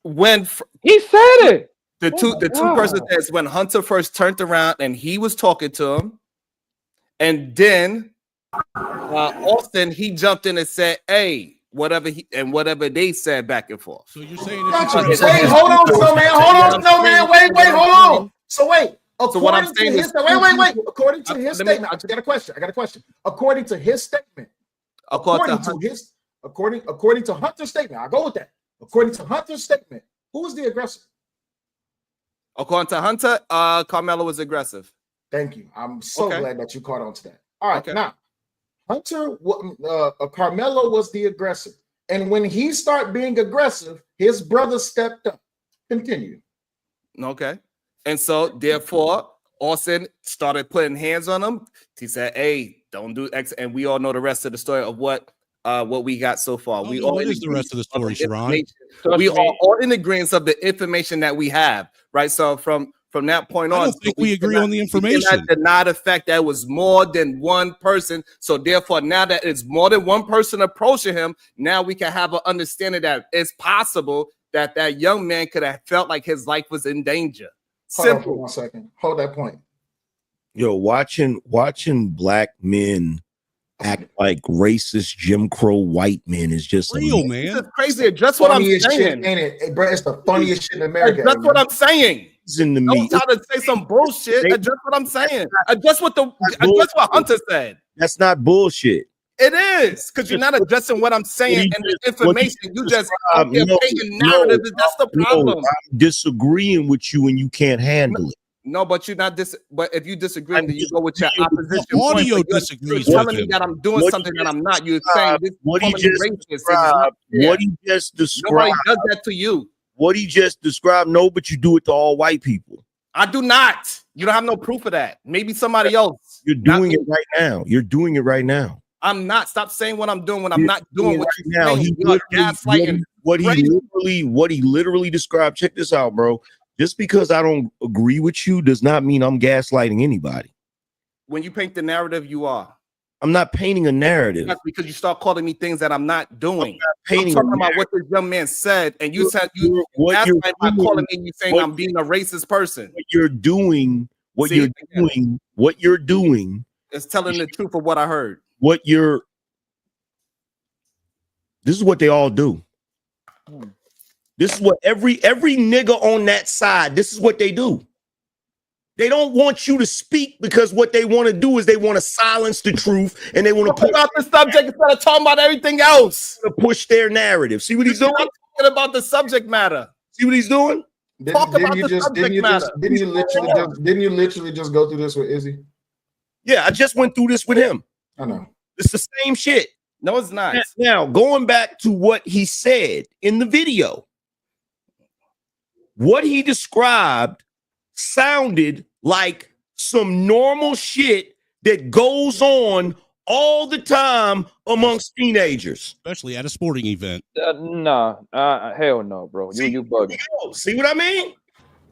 When he said it. The two person says when Hunter first turned around and he was talking to him, and then Austin he jumped in and said, "Hey." Whatever they said back and forth. So you're saying wait, hold on, Snowman. Wait, hold on. So wait. According to his statement, I got a question. According to his statement, according to Hunter's statement, I'll go with that. According to Hunter's statement, who was the aggressor? According to Hunter, Carmelo was aggressive. Thank you. I'm so glad that you caught on to that. All right, now Hunter, Carmelo was the aggressor, and when he started being aggressive, his brother stepped up. Continue. Okay, and so therefore, Austin started putting hands on him. He said, "Hey, don't do X," and we all know the rest of the story of what we got so far. We all what is the rest of the story, Sharon? We are all in agreement of the information that we have, right? So from that point on, I don't think we agree on the information. We cannot deny the fact that it was more than one person. So therefore, now that it's more than one person approaching him, now we can have an understanding that it's possible that that young man could have felt like his life was in danger. Hold on for 1 second. Hold that point. Yo, watching black men act like racist Jim Crow white men is just real, man. It's crazy. Just what I'm saying. Shit, ain't it? Hey, bro, it's the funniest shit in America. That's what I'm saying. Don't try to say some bullshit. Adjust what I'm saying. Adjust what Hunter said. That's not bullshit. It is, because you're not addressing what I'm saying and the information. You just painting narrative. That's the problem. I'm disagreeing with you and you can't handle it. No, but you're not but if you disagree, then you go with your opposition. Audio disagrees. You're telling me that I'm doing something that I'm not. You're saying this. What he just described. Nobody does that to you. What he just described. No, but you do it to all white people. I do not. You don't have no proof of that. Maybe somebody else. You're doing it right now. You're doing it right now. I'm not. Stop saying what I'm doing when I'm not doing what you're now. saying. What he literally described. Check this out, bro. Just because I don't agree with you does not mean I'm gaslighting anybody. When you paint the narrative, you are. I'm not painting a narrative. That's because you start calling me things that I'm not doing. I'm talking about what this young man said, and you said you gaslight by calling me. You saying I'm being a racist person. What you're doing is telling the truth of what I heard. This is what they all do. This is what every nigga on that side, this is what they do. They don't want you to speak because what they want to do is they want to silence the truth and they want to talk about the subject instead of talking about everything else. To push their narrative. See what he's doing? Talking about the subject matter. See what he's doing? Talk about the subject matter. Didn't you literally just go through this with Izzy? Yeah, I just went through this with him. I know. It's the same shit. No, it's not. Now, going back to what he said in the video, what he described sounded like some normal shit that goes on all the time amongst teenagers, especially at a sporting event. Hell no, bro. You bugging. See what I mean?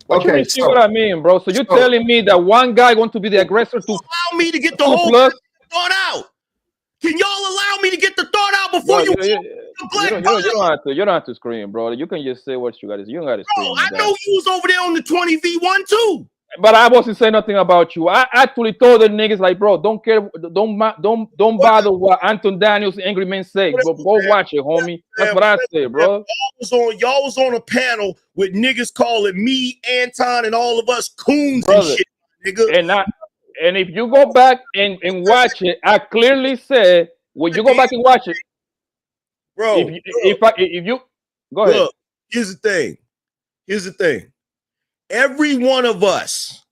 Okay, see what I mean, bro. So you're telling me that one guy want to be the aggressor to allow me to get the whole thought out? Can y'all allow me to get the thought out before you don't have to scream, bro. You can just say what you got to say. You don't got to scream. I know you was over there on the 20v1 too. But I wasn't saying nothing about you. I actually told the niggas like, bro, don't care, don't bother what Anton Daniels Angry Men say. Bro, go watch it, homie. That's what I say, bro. Y'all was on a panel with niggas calling me, Anton, and all of us coons and shit, nigga. And if you go back and watch it, I clearly said when you go back and watch it, bro. If you go ahead. Look, here's the thing. Every one of us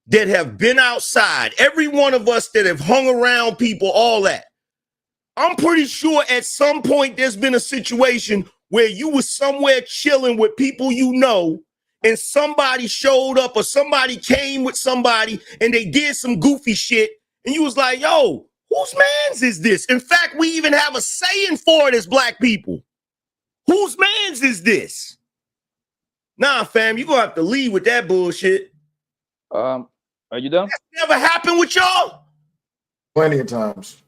that have been outside, every one of us that have hung around people, all that, I'm pretty sure at some point there's been a situation where you was somewhere chilling with people you know, and somebody showed up or somebody came with somebody and they did some goofy shit, and you was like, yo, whose mans is this? In fact, we even have a saying for it as black people. Whose mans is this? Nah, fam, you're gonna have to leave with that bullshit. Are you done? That's never happened with y'all. Plenty of times.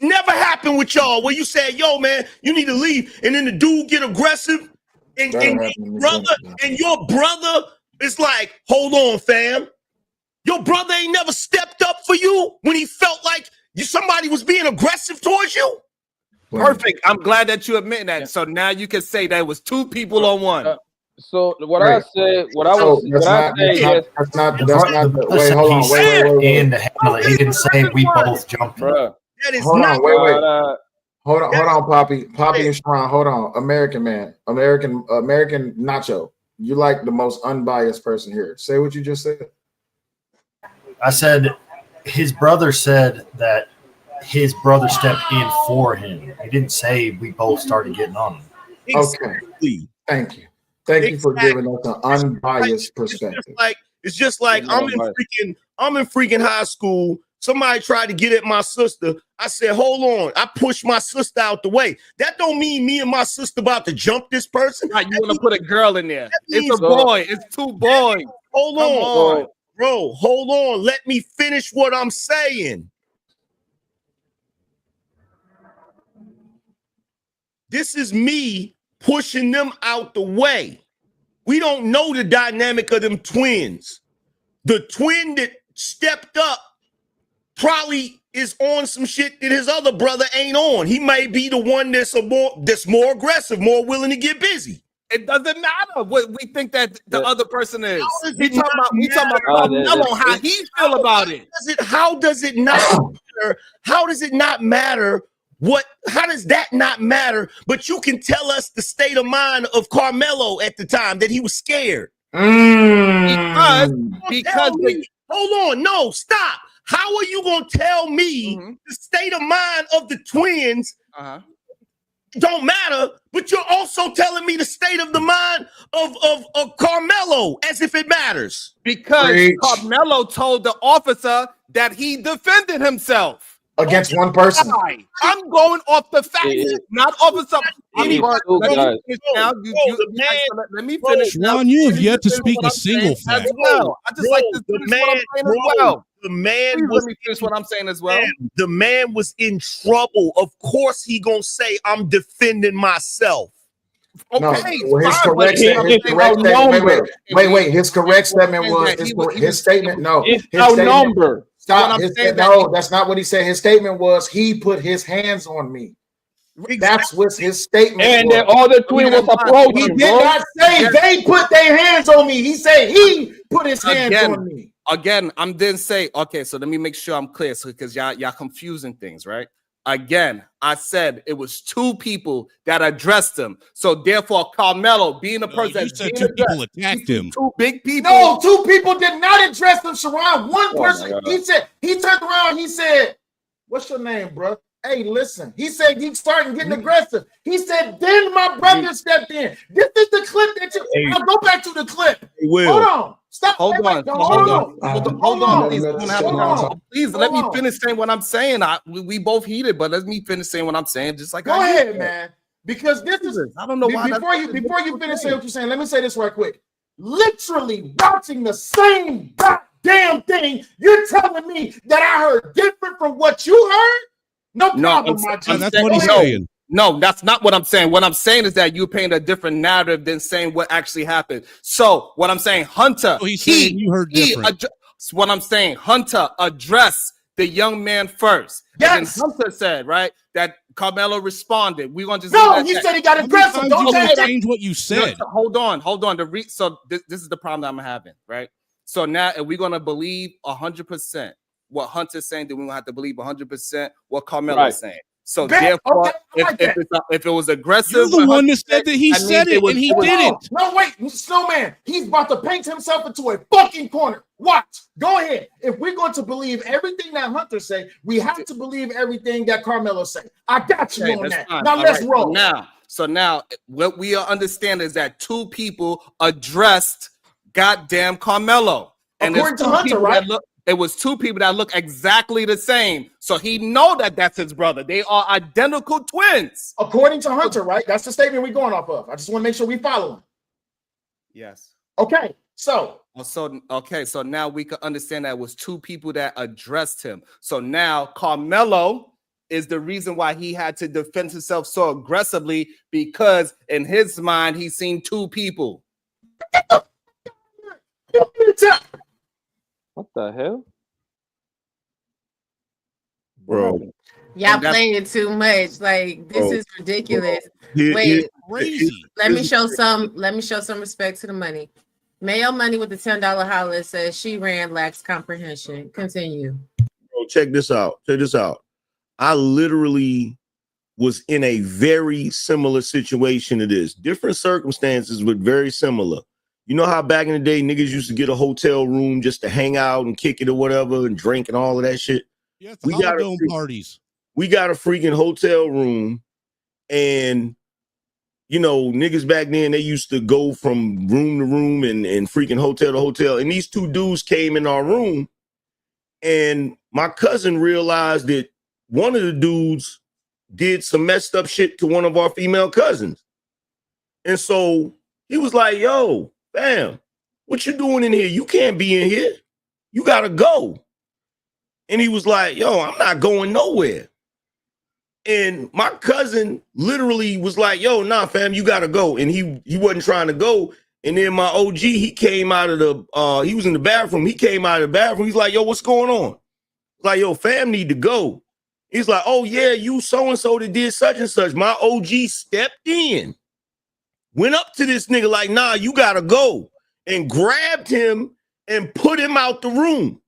Never happened with y'all where you said, yo, man, you need to leave. And then the dude get aggressive. And your brother is like, hold on, fam. Your brother ain't never stepped up for you when he felt like somebody was being aggressive towards you. Perfect. I'm glad that you admit that. So now you can say that it was two people on one. So what I said, wait, hold on, wait. He didn't say we both jumped. That is hold on, Poppy and Sharon, hold on. American Nacho, You like the most unbiased person here. Say what you just said. I said his brother said that his brother stepped in for him. He didn't say we both started getting on him. Okay. Thank you. Thank you for giving us an unbiased perspective. It's just like I'm in freaking high school. Somebody tried to get at my sister. I said, hold on. I pushed my sister out the way. That don't mean me and my sister about to jump this person. Right, you want to put a girl in there. It's a boy. It's two boys. Hold on. Bro, hold on. Let me finish what I'm saying. This is me pushing them out the way. We don't know the dynamic of them twins. The twin that stepped up probably is on some shit that his other brother ain't on. He may be the one that's more aggressive, more willing to get busy. It doesn't matter what we think that the other person is. We talking about Carmelo, how he feel about it. How does it not matter? How does it not matter? How does that not matter? But you can tell us the state of mind of Carmelo at the time that he was scared. Because hold on, no, stop. How are you gonna tell me the state of mind of the twins don't matter, but you're also telling me the state of the mind of Carmelo as if it matters? Because Carmelo told the officer that he defended himself. Against one person. I'm going off the facts, not off of something. Let me finish. Ron, you have yet to speak a single fact. As well. I just like to finish what I'm saying as well. The man Please was, let me finish what I'm saying as well. The man was in trouble. Of course, he gonna say, "I'm defending myself." No, well, his correct statement. His correct statement was his statement. No, it's his outnumbered. Stop. No, that's not what he said. His statement was he put his hands on me. That's what his statement and was. the other twin was approaching. He did not say they put their hands on me. He said he put his hands on me. Again, I'm didn't say, okay, so let me make sure I'm clear. So because y'all confusing things, right? Again, I said it was two people that addressed him. So therefore, Carmelo being a person that said two people attacked him. Two big people. No, two people did not address him, Sharon. One person, he said, he turned around, he said, what's your name, bro? Hey, listen. He said he started getting aggressive. He said, then my brother stepped in. This is the clip that you I'll go back to the clip. Hold on. Stop. Hold on. Please let me finish saying what I'm saying. We both heated, but let me finish saying what I'm saying. Just like go ahead, man. Because this is I don't know why. Before you finish saying what you're saying, let me say this right quick. Literally watching the same goddamn thing, you're telling me that I heard different from what you heard? No problem, my G. That's what he's saying. No, that's not what I'm saying. What I'm saying is that you're painting a different narrative than saying what actually happened. So what I'm saying, Hunter, he's saying you heard different. What I'm saying, Hunter addressed the young man first. Yes. And Hunter said, right, that Carmelo responded. We're gonna just he said he got aggressive. Don't change what you said. No, hold on. So this is the problem that I'm having, right? So now if we're gonna believe 100% what Hunter's saying, then we're gonna have to believe 100% what Carmelo's saying. So therefore, if it was aggressive, you're the one that said that he said it and he didn't. No, wait, Snowman, he's about to paint himself into a fucking corner. Watch. Go ahead. If we're going to believe everything that Hunter say, we have to believe everything that Carmelo say. I got you on that. Now let's roll. So now what we understand is that two people addressed goddamn Carmelo. And according to Hunter, right? It was two people that look exactly the same. So he know that that's his brother. They are identical twins. According to Hunter, right? That's the statement we're going off of. I just want to make sure we follow him. Yes. Okay. So now we can understand that it was two people that addressed him. So now Carmelo is the reason why he had to defend himself so aggressively, because in his mind, he's seen two people. What the hell? Bro. Y'all playing too much. Like this is ridiculous. Wait, crazy. Let me show some respect to the money. Mayo Money with the $10 holler says she ran lacks comprehension. Continue. Bro, check this out. I literally was in a very similar situation to this. Different circumstances, but very similar. You know how back in the day niggas used to get a hotel room just to hang out and kick it or whatever and drink and all of that shit? Yeah, We got parties. We got a freaking hotel room, and you know, niggas back then, they used to go from room to room and freaking hotel to hotel. And these two dudes came in our room, and my cousin realized that one of the dudes did some messed up shit to one of our female cousins. And so he was like, yo, fam, what you doing in here? You can't be in here. You gotta go. And he was like, yo, I'm not going nowhere. And my cousin literally was like, yo, nah, fam, you gotta go. And he wasn't trying to go. And then my OG, he came out of the he was in the bathroom. He came out of the bathroom. He's like, yo, what's going on? Like, yo, fam need to go. He's like, oh yeah, you so-and-so that did such and such. My OG stepped in, went up to this nigga like, nah, you gotta go, and grabbed him and put him out the room.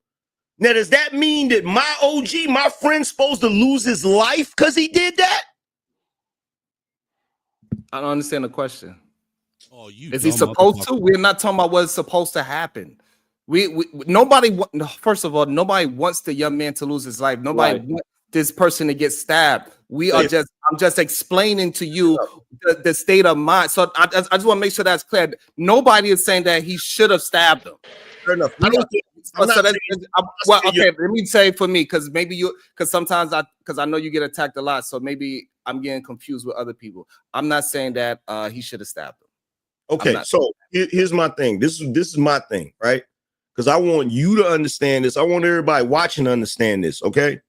Now, does that mean that my OG, my friend's supposed to lose his life because he did that? I don't understand the question. Oh, you is he supposed to? We're not talking about what's supposed to happen. Nobody. First of all, nobody wants the young man to lose his life. Nobody wants this person to get stabbed. I'm just explaining to you the state of mind. So I just want to make sure that's clear. Nobody is saying that he should have stabbed him. Fair enough. Okay, let me say for me, because sometimes I know you get attacked a lot, so maybe I'm getting confused with other people. I'm not saying that he should have stabbed him. Okay, so here's my thing. This is my thing, right? Because I want you to understand this. I want everybody watching to understand this, okay?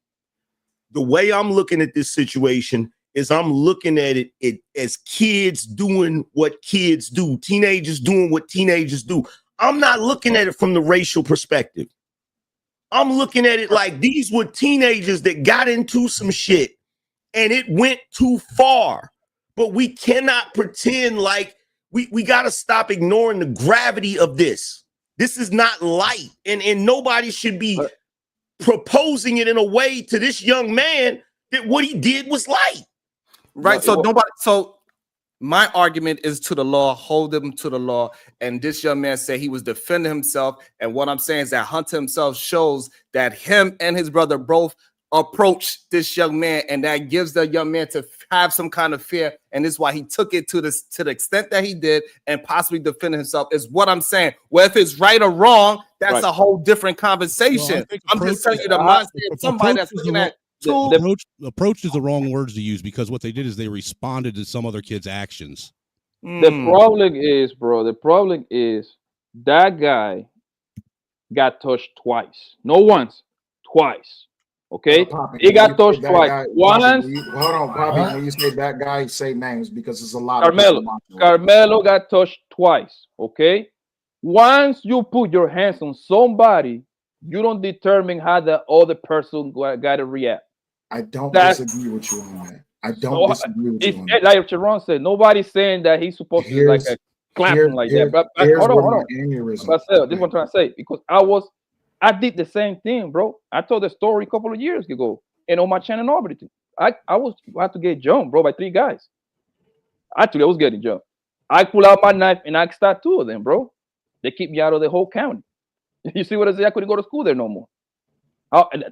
The way I'm looking at this situation is I'm looking at it as kids doing what kids do, teenagers doing what teenagers do. I'm not looking at it from the racial perspective. I'm looking at it like these were teenagers that got into some shit and it went too far. But we cannot pretend like we got to stop ignoring the gravity of this. This is not light, and nobody should be proposing it in a way to this young man that what he did was light. Right. So my argument is to the law, hold him to the law. And this young man said he was defending himself. And what I'm saying is that Hunter himself shows that him and his brother both approached this young man, and that gives the young man to have some kind of fear. And this is why he took it to the extent that he did and possibly defended himself, is what I'm saying. Well, if it's right or wrong, that's a whole different conversation. Well, I'm just telling you the mindset of somebody that's looking at approach is the wrong words to use, because what they did is they responded to some other kid's actions. The problem is, bro, that guy got touched twice. No once, twice. Okay, he got touched twice. Once. Hold on, Poppy. When you say that guy, say names, because it's a lot Carmelo. of Carmelo got touched twice. Okay, once you put your hands on somebody, you don't determine how the other person got to react. I don't disagree with you on that. I don't disagree with you on that. Like Sharon said, nobody's saying that he's supposed to be like a clapping like that. But hold on. This is what I'm trying to say, because I did the same thing, bro. I told the story a couple of years ago, and on my channel and everything. I had to get jumped, bro, by 3 guys. Actually, I was getting jumped. I pull out my knife and I start 2 of them, bro. They keep me out of the whole county. You see what I say? I couldn't go to school there no more.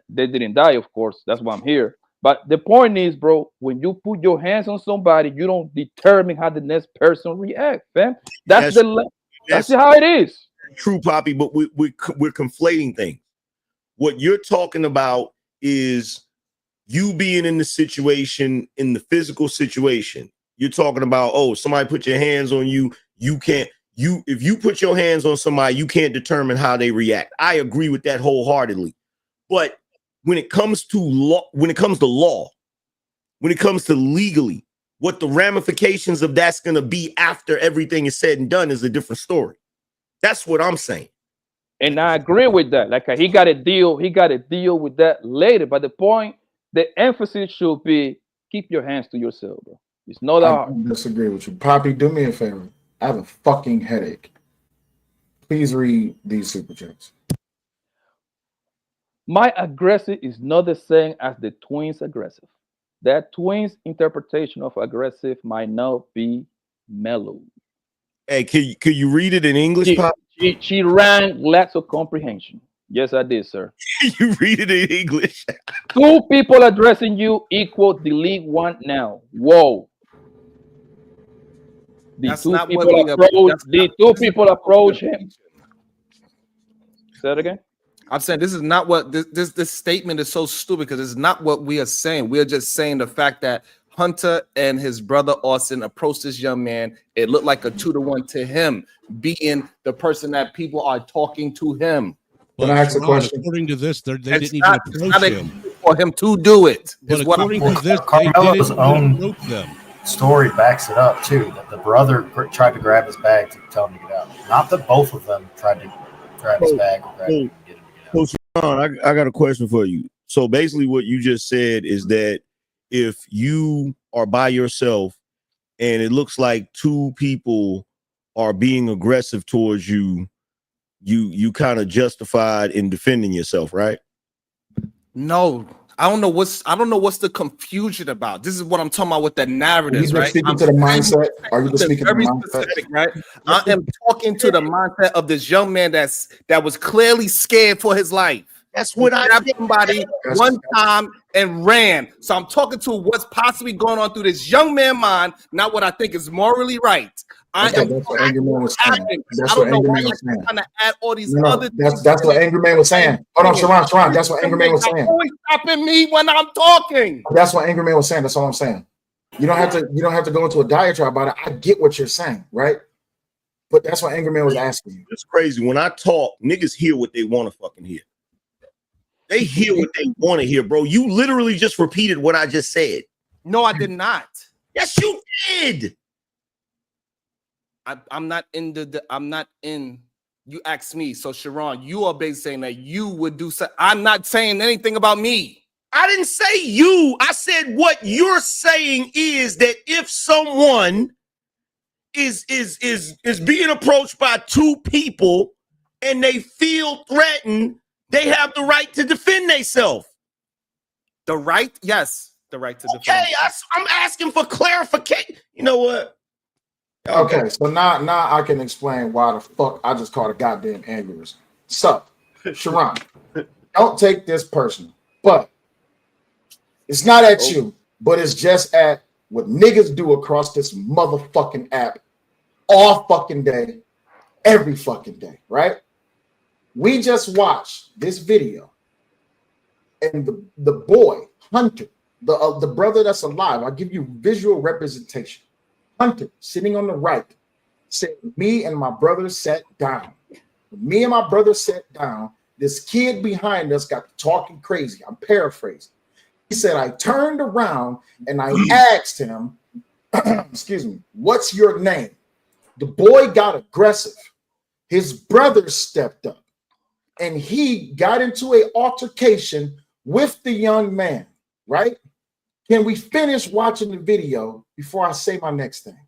They didn't die, of course. That's why I'm here. But the point is, bro, when you put your hands on somebody, you don't determine how the next person reacts, fam. That's how it is. True, Poppy, but we're conflating things. What you're talking about is you being in the situation, in the physical situation. You're talking about, oh, somebody put your hands on you. If you put your hands on somebody, you can't determine how they react. I agree with that wholeheartedly. But when it comes to law, when it comes to legally, what the ramifications of that's going to be after everything is said and done is a different story. That's what I'm saying. And I agree with that. Like he got to deal with that later. But the emphasis should be keep your hands to yourself, bro. It's not that hard. I disagree with you. Poppy, do me a favor. I have a fucking headache. Please read these super chats. My aggressive is not the same as the twins' aggressive. That twins' interpretation of aggressive might not be mellow. Hey, could you read it in English, Pop? She ran lacks of comprehension. Yes, I did, sir. You read it in English. 2 people addressing you equal delete 1 now. Whoa. The 2 people approach him. Say that again. I'm saying this is not what this statement is so stupid because it's not what we are saying. We are just saying the fact that Hunter and his brother Austin approached this young man. It looked like a 2-to-1 to him being the person that people are talking to him. But Sharon, according to this, they didn't even approach him. For him to do it. But according to this, Carmelo's own them. story backs it up too. That the brother tried to grab his bag to tell him to get out. Not that both of them tried to grab his bag or grab him to get him to get out. Sharon, I got a question for you. So basically, what you just said is that if you are by yourself and it looks like 2 people are being aggressive towards you, you kind of justified in defending yourself, right? No, I don't know what's the confusion about. This is what I'm talking about with the narratives, right? Speaking to the mindset. Are you just speaking to the mindset? Specific, right? I am talking to the mindset of this young man that was clearly scared for his life. That's what I grabbed somebody one time and ran. So I'm talking to what's possibly going on through this young man's mind, not what I think is morally right. That's what Angry Man was saying. That's what Angry Man was saying. Trying to add all these other that's what Angry Man was saying. Hold on, Sharon. That's what Angry Man was saying. Always stopping me when I'm talking. That's what Angry Man was saying. That's all I'm saying. You don't have to go into a diatribe about it. I get what you're saying, right? But that's what Angry Man was asking you. It's crazy. When I talk, niggas hear what they want to fucking hear. They hear what they want to hear, bro. You literally just repeated what I just said. No, I did not. Yes, you did. I'm not in. You asked me, so Sharon, you are basically saying that you would do so. I'm not saying anything about me. I didn't say you. I said what you're saying is that if someone is being approached by 2 people and they feel threatened, they have the right to defend themselves. The right, yes, the right to defend. Okay, I'm asking for clarification. You know what? Okay, so now I can explain why the fuck I just called a goddamn aneurysm. So, Sharon, don't take this personal, but it's not at you, but it's just at what niggas do across this motherfucking app all fucking day, every fucking day, right? We just watched this video, and the boy Hunter, the brother that's alive. I'll give you visual representation. Hunter, sitting on the right, said, me and my brother sat down. When me and my brother sat down, this kid behind us got talking crazy. I'm paraphrasing. He said, I turned around and I asked him, excuse me, what's your name? The boy got aggressive. His brother stepped up and he got into an altercation with the young man, right? Can we finish watching the video before I say my next thing?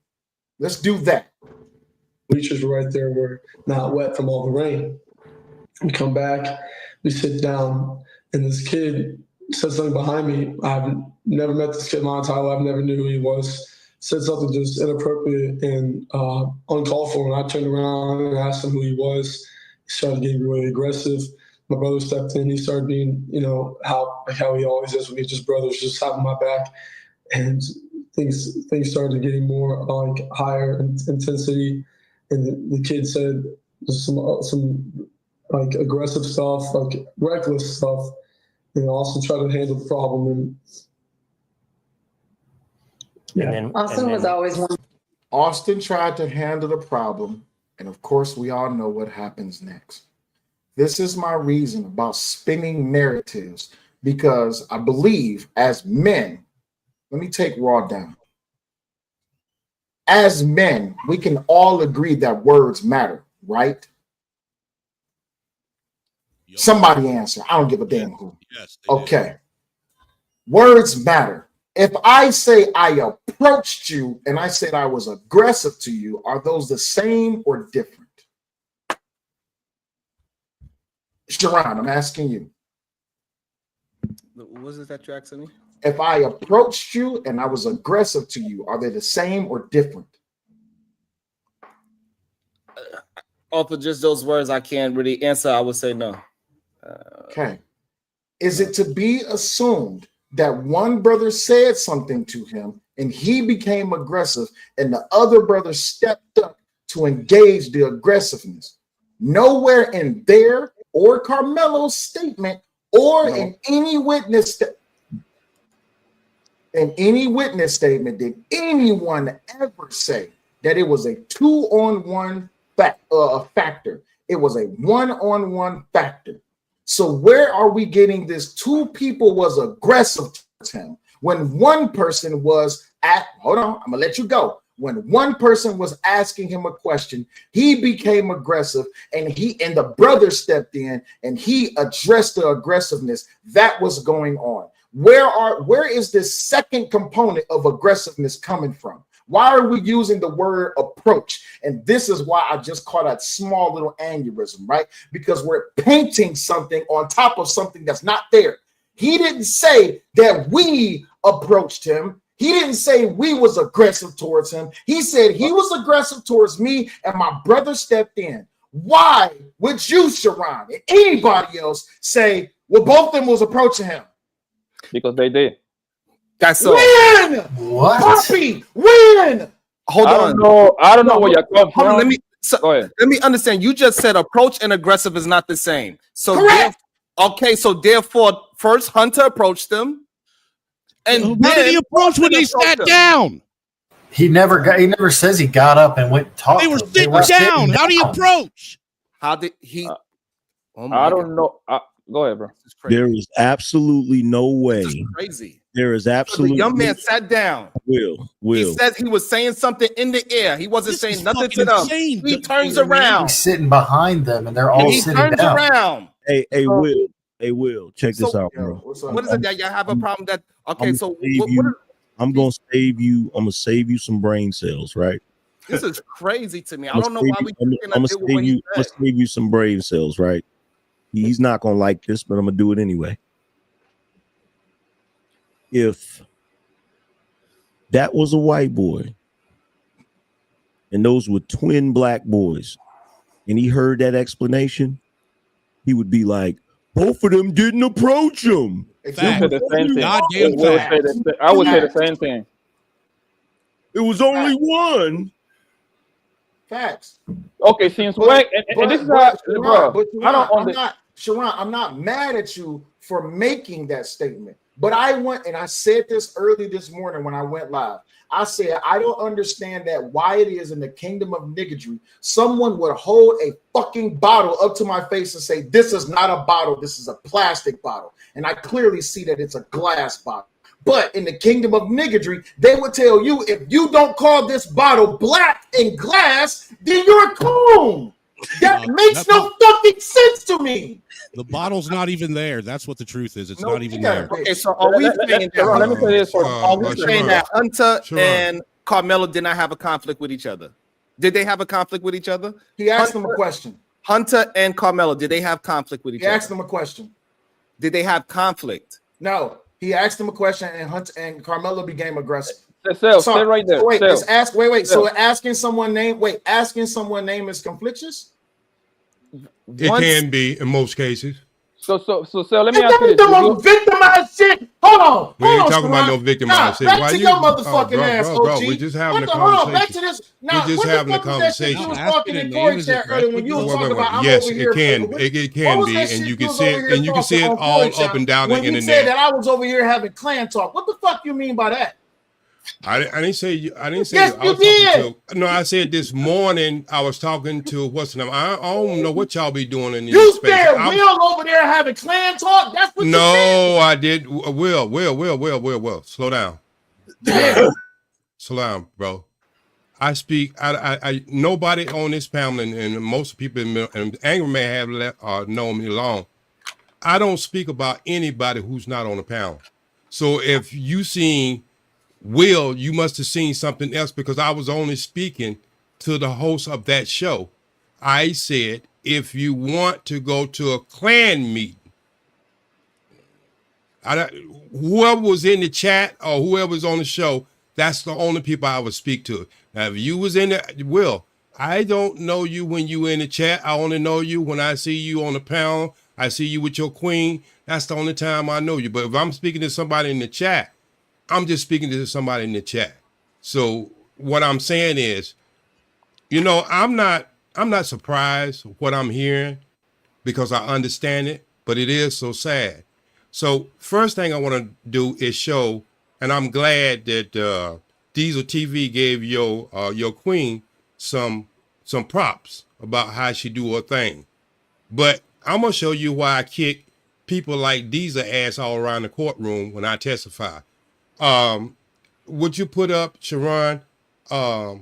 Let's do that. Bleachers right there were not wet from all the rain. We come back, we sit down, and this kid said something behind me. I've never met this kid in my entire life, never knew who he was. Said something just inappropriate and uncalled for. And I turned around and asked him who he was. He started getting really aggressive. My brother stepped in. He started being, how he always is with me, just brothers, just having my back. And things started getting more like higher intensity. And the kid said some like aggressive stuff, like reckless stuff, and also try to handle the problem. And Austin was always one. Austin tried to handle the problem, and of course, we all know what happens next. This is my reason about spinning narratives, because I believe as men, let me take Raw down. As men, we can all agree that words matter, right? Yep. Somebody answer. I don't give a damn who. Yes. Okay. Words matter. If I say I approached you and I said I was aggressive to you, are those the same or different? Sharon, I'm asking you. What was it that you're asking me? If I approached you and I was aggressive to you, are they the same or different? Off of just those words, I can't really answer. I would say no. Okay. Is it to be assumed that one brother said something to him and he became aggressive and the other brother stepped up to engage the aggressiveness? Nowhere in there or Carmelo's statement or in any witness statement did anyone ever say that it was a 2-on-1 factor. It was a 1-on-1 factor. So where are we getting this? Two people was aggressive towards him when one person was hold on, I'm gonna let you go. When one person was asking him a question, he became aggressive, and the brother stepped in and he addressed the aggressiveness that was going on. Where is this second component of aggressiveness coming from? Why are we using the word approach? And this is why I just call that small little aneurysm, right? Because we're painting something on top of something that's not there. He didn't say that we approached him. He didn't say we was aggressive towards him. He said he was aggressive towards me and my brother stepped in. Why would you, Sharon, and anybody else say, well, both of them was approaching him? Because they did. That's so. Win! What? Puppy, win! Hold I on. don't know where you're coming Hold on, from. let me understand. You just said approach and aggressive is not the same. So correct. So therefore, first Hunter approached them. And how did he approach when they sat down? He never says he got up and went and talked. They were to them. sitting down. How do you approach? How did he? I don't know. Go ahead, bro. There is absolutely no way. Crazy. There is So absolutely. the young man sat down. Will. He says he was saying something in the air. He wasn't saying nothing to them. insane. He turns around. He's sitting behind them, and they're all He sitting turns down. around. Hey, Will. Hey, Will. Check this out, bro. What is it that y'all have a problem that? Okay, so I'm gonna save you. I'm gonna save you some brain cells, right? this is crazy to me. I I'm don't know gonna why we. save you some brain cells, right? He's not gonna like this, but I'm gonna do it anyway. If that was a white boy and those were twin black boys, and he heard that explanation, he would be like, both of them didn't approach him. Exactly. The same thing. Goddamn I would say the same thing. It was only one. Facts. Okay, since when? And this is how, bro. Sharon, I'm not mad at you for making that statement. But I went and I said this early this morning when I went live. I said, I don't understand that why it is in the kingdom of niggardry, someone would hold a fucking bottle up to my face and say, this is not a bottle, this is a plastic bottle. And I clearly see that it's a glass bottle. But in the kingdom of niggardry, they would tell you, if you don't call this bottle black and glass, then you're a coon. That makes no fucking sense to me. The bottle's not even there. That's what the truth is. It's not even there. Okay, so are we saying that? Let me say this for Are we saying that Hunter and Carmelo did not have a conflict with each other? Did they have a conflict with each other? He asked them a question. Hunter and Carmelo, did they have conflict with each other? He asked them a question. Did they have conflict? No. He asked him a question, and Hunter and Carmelo became aggressive. Stay right there. So wait, Sell. wait. So asking someone name is conflictious? It can be in most cases. So let me ask you this. Don't victimize shit. Hold on. We ain't talking about no victimized shit. Back to your motherfucking ass, bro, OG. we're just having a Hold on, back to conversation. this. Now, We're just having a conversation. You was talking in Corey chat earlier when you were talking about I'm yes, over here. it can be, and you can see it, and you can see it all up and down the when internet. you said that I was over here having clan talk. What the fuck you mean by that? I didn't say you. I didn't say Yes, you. I was you did. talking to. No, I said this morning I was talking to what's the name? I don't know what y'all be doing in these You spaces. said Will over there having clan talk. That's what you said. No, I did. Will. Slow down. Slow down, bro. I speak. I nobody on this panel and most people and Angry may have known me long. I don't speak about anybody who's not on the panel. So if you seen Will, you must have seen something else because I was only speaking to the host of that show. I said, if you want to go to a clan meeting, whoever was in the chat or whoever's on the show, that's the only people I would speak to. Now, if you was in the Will, I don't know you when you in the chat. I only know you when I see you on the panel. I see you with your queen. That's the only time I know you. But if I'm speaking to somebody in the chat, I'm just speaking to somebody in the chat. So what I'm saying is, you know, I'm not surprised what I'm hearing because I understand it, but it is so sad. So first thing I want to do is show, and I'm glad that Diesel TV gave your queen some props about how she do her thing. But I'm gonna show you why I kick people like Diesel ass all around the courtroom when I testify. Would you put up, Sharon, my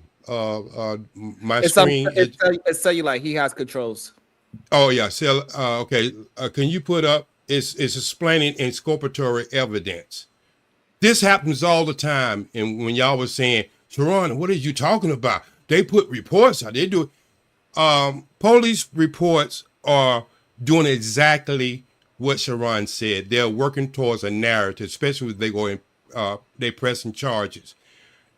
screen? It's tell you like he has controls. Oh yeah, so okay. Can you put up? It's explaining exculpatory evidence. This happens all the time, and when y'all was saying, Sharon, what are you talking about? They put reports out. They do. Police reports are doing exactly what Sharon said. They're working towards a narrative, especially if they go in, they pressing charges.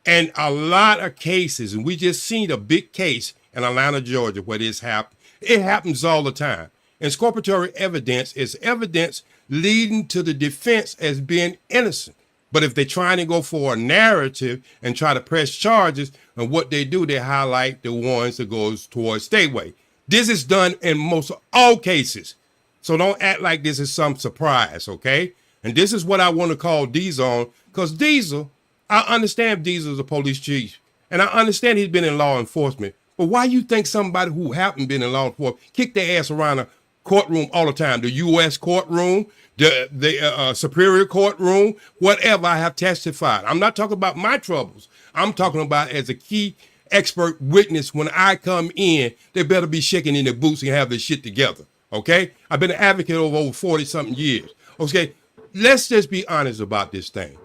And a lot of cases, and we just seen a big case in Atlanta, Georgia, where this happened. It happens all the time. Exculpatory evidence is evidence leading to the defense as being innocent. But if they're trying to go for a narrative and try to press charges, and what they do, they highlight the ones that goes towards stateway. This is done in most all cases. So don't act like this is some surprise, okay? And this is what I want to call Diesel on, because Diesel, I understand Diesel is a police chief, and I understand he's been in law enforcement. But why you think somebody who haven't been in law enforcement kick their ass around a courtroom all the time? The U.S. courtroom, the Superior Courtroom, whatever. I have testified. I'm not talking about my troubles. I'm talking about as a key expert witness. When I come in, they better be shaking in their boots and have their shit together. Okay, I've been an advocate over 40-something years. Okay, let's just be honest about this thing.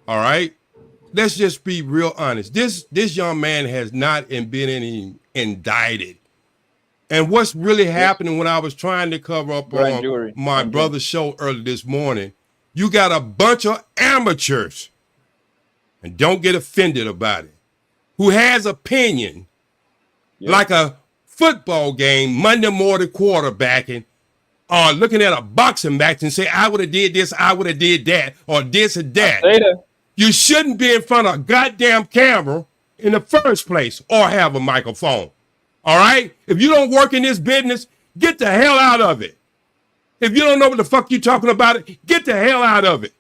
All right, let's just be real honest. This young man has not been indicted. And what's really happening when I was trying to cover up on my brother's show early this morning, you got a bunch of amateurs, and don't get offended about it, who has opinion like a football game, Monday morning quarterbacking, or looking at a boxing match and say, I would have did this, I would have did that, or this or that. You shouldn't be in front of a goddamn camera in the first place or have a microphone. All right? If you don't work in this business, get the hell out of it. If you don't know what the fuck you talking about, get the hell out of it.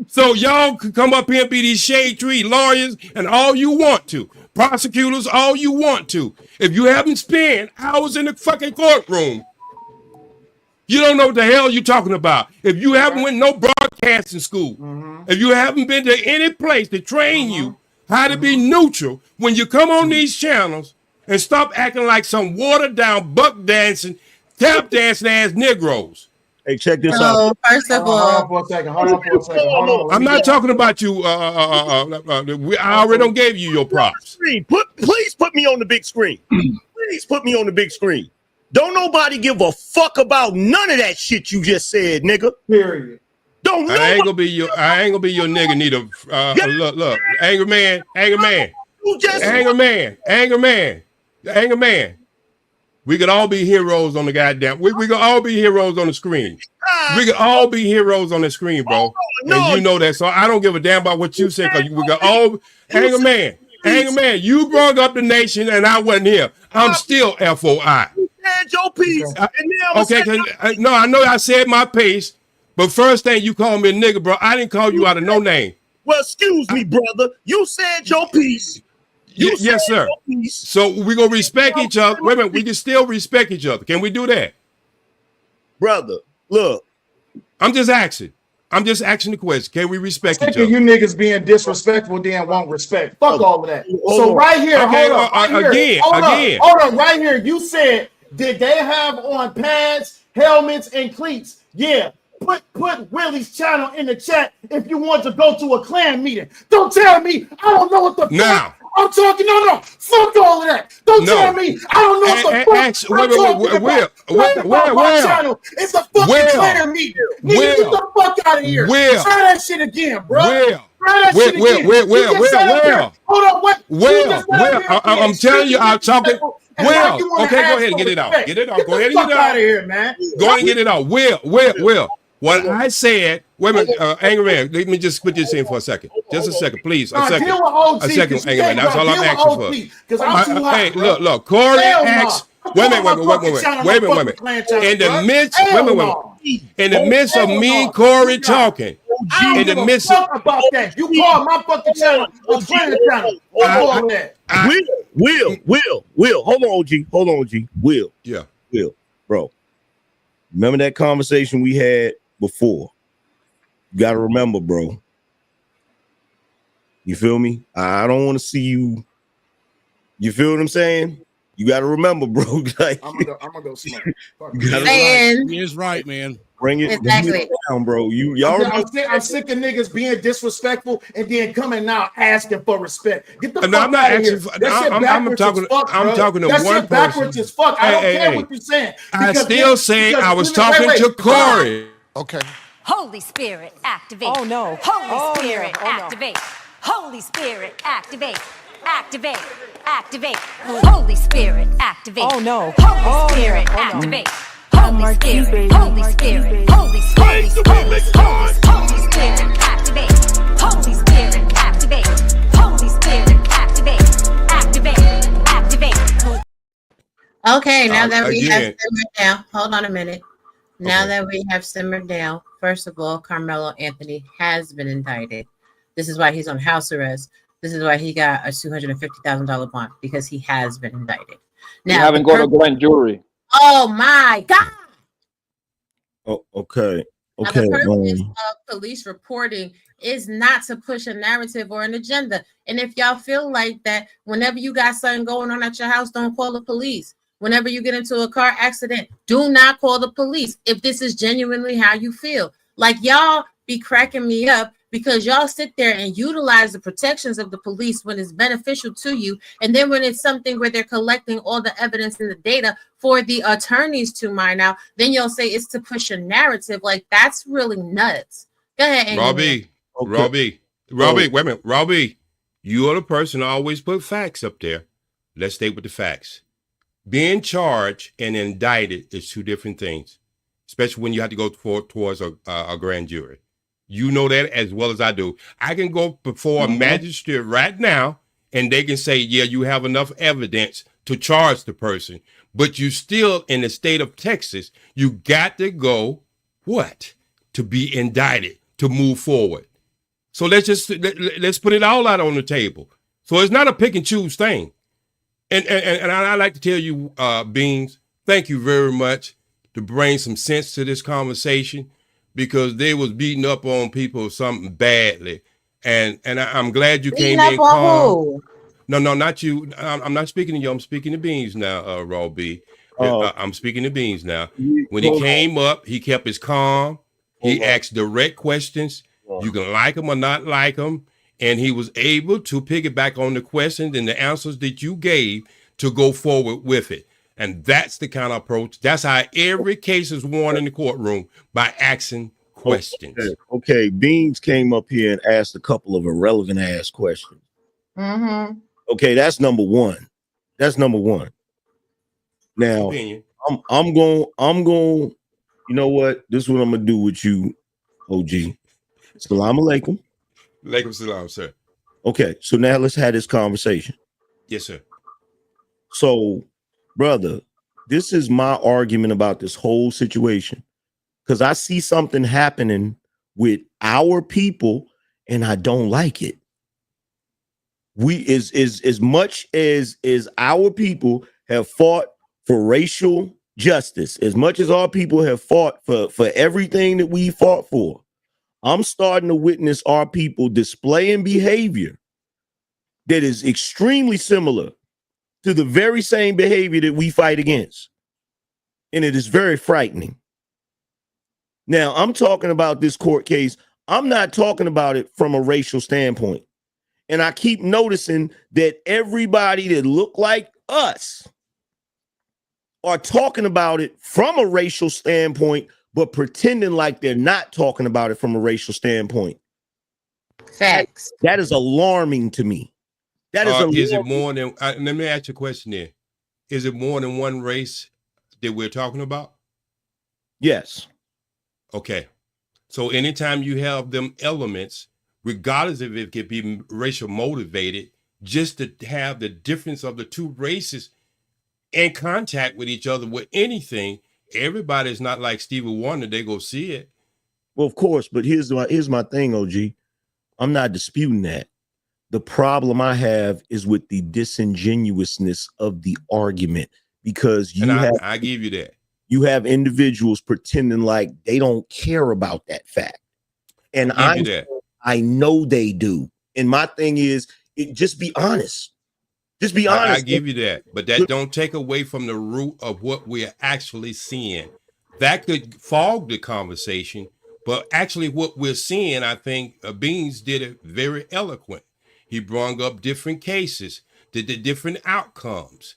So y'all can come up here and be these shade tree lawyers and all you want to. Prosecutors, all you want to. If you haven't spent hours in the fucking courtroom, you don't know what the hell you're talking about. If you haven't went no broadcasting school, if you haven't been to any place to train you how to be neutral, when you come on these channels and stop acting like some watered down buck dancing, tap dancing ass Negroes. Hey, check this out. First of all, hold on for a second. Hold on. I'm not talking about you. I already don't gave you your props. Please put me on the big screen. Please put me on the big screen. Don't nobody give a fuck about none of that shit you just said, nigga. Period. Don't. I ain't gonna be your nigga neither. Look, anger man. We could all be heroes on the goddamn. We could all be heroes on the screen. We could all be heroes on the screen, bro. And you know that. So I don't give a damn about what you say, because we could all anger man. You brought up the nation and I wasn't here. I'm still FOI. Said your piece. No, I know I said my piece, but first thing you called me a nigga, bro. I didn't call you out of no name. Well, excuse me, brother. You said your piece. Yes, sir. So we're gonna respect each other. Wait a minute, we can still respect each other. Can we do that? Brother, look. I'm just asking the question. Can we respect each other? You niggas being disrespectful then want respect. Fuck all of that. So right here, okay, hold on, right here. You said, did they have on pads, helmets, and cleats? Yeah. Put Willie's channel in the chat if you want to go to a Klan meeting. Don't tell me I don't know what the fuck I'm talking. No, fuck all of that. Don't tell me I don't know what the fuck I'm talking about. My channel is a fucking Klan meeting. Nigga, get the fuck out of here. Try that shit again, bro. Hold on, what? I'm telling you, I'm talking. Will, okay, go ahead and get it out. Get it out. Go ahead and get it out. Out of here, man. Go ahead and get it out. Will. What I said, wait a minute, Angry Man, let me just put this in for a second. Just a second, please. A second. Deal with OG, a second, Angry Man. That's all I'm asking for. Hey, look, look, Corey asked. Wait a minute. In the midst of me and Corey talking. I don't give a fuck about that. You call my fucking channel a clan channel. Will. Hold on, OG. Will. Yeah. Will, bro. Remember that conversation we had before? You got to remember, bro. You feel me? I don't want to see you. You feel what I'm saying? You got to remember, bro. Like, I'm gonna go smoke. He is right, man. Bring it down, bro. I'm sick of niggas being disrespectful and then coming out asking for respect. Get the fuck I'm not out of here. asking for. That shit backwards as fuck, bro. I'm talking to that one shit backwards person. as fuck. I don't care what you're saying. I still say I was talking to Corey. Okay. Holy Spirit, activate. Oh no. Holy Spirit, activate. Holy Spirit, activate. Activate. Activate. Holy Spirit, activate. Oh no. Holy Spirit, activate. Holy Spirit, Holy Spirit, Holy Spirit, Holy Spirit, activate. Holy Spirit, activate. Holy Spirit, activate. Activate. Okay, now that we have simmered down, hold on a minute. Now that we have simmered down, first of all, Carmelo Anthony has been indicted. This is why he's on house arrest. This is why he got a $250,000 bond, because he has been indicted. Now, you haven't got a grand jury. Oh my God. Oh, okay. Now, the purpose of police reporting is not to push a narrative or an agenda. And if y'all feel like that, whenever you got something going on at your house, don't call the police. Whenever you get into a car accident, do not call the police if this is genuinely how you feel. Like, y'all be cracking me up because y'all sit there and utilize the protections of the police when it's beneficial to you. And then when it's something where they're collecting all the evidence and the data for the attorneys to mine out, then you'll say it's to push a narrative. Like, that's really nuts. Go ahead, Amy. Robbie, wait a minute. Robbie, you are the person who always put facts up there. Let's stay with the facts. Being charged and indicted is two different things, especially when you have to go towards a grand jury. You know that as well as I do. I can go before a magistrate right now and they can say, yeah, you have enough evidence to charge the person, but you still, in the state of Texas, you got to go, what? To be indicted, to move forward. So let's put it all out on the table. So it's not a pick and choose thing. And I like to tell you, Beans, thank you very much to bring some sense to this conversation, because they was beating up on people something badly. And I'm glad you came in calm. No, not you. I'm not speaking to you. I'm speaking to Beans now, Raw B. I'm speaking to Beans now. When he came up, he kept his calm. He asked direct questions. You can like him or not like him. And he was able to piggyback on the questions and the answers that you gave to go forward with it. And that's the kind of approach. That's how every case is won in the courtroom, by asking questions. Okay. Beans came up here and asked a couple of irrelevant ass questions. Mm-hmm. Okay, that's number one. Now, I'm going. You know what? This is what I'm gonna do with you, OG. Salaam alaikum. Alaikum salam, sir. Okay, so now let's have this conversation. Yes, sir. So, brother, this is my argument about this whole situation, because I see something happening with our people and I don't like it. We as much as our people have fought for racial justice, as much as our people have fought for everything that we fought for, I'm starting to witness our people displaying behavior that is extremely similar to the very same behavior that we fight against. And it is very frightening. Now, I'm talking about this court case. I'm not talking about it from a racial standpoint. And I keep noticing that everybody that look like us are talking about it from a racial standpoint, but pretending like they're not talking about it from a racial standpoint. Facts. That is alarming to me. That is Is it more than? Let me ask you a question there. Is it more than one race that we're talking about? Yes. Okay. So anytime you have them elements, regardless of if it could be racial motivated, just to have the difference of the two races in contact with each other with anything, everybody's not like Stevie Wonder. They go see it. Well, of course, but here's my thing, OG. I'm not disputing that. The problem I have is with the disingenuousness of the argument, because I give you that. You have individuals pretending like they don't care about that fact. And I know they do. And my thing is, just be honest. Just be honest. I give you that, but that don't take away from the root of what we're actually seeing. That could fog the conversation, but actually what we're seeing, I think Beans did it very eloquent. He brought up different cases, the different outcomes.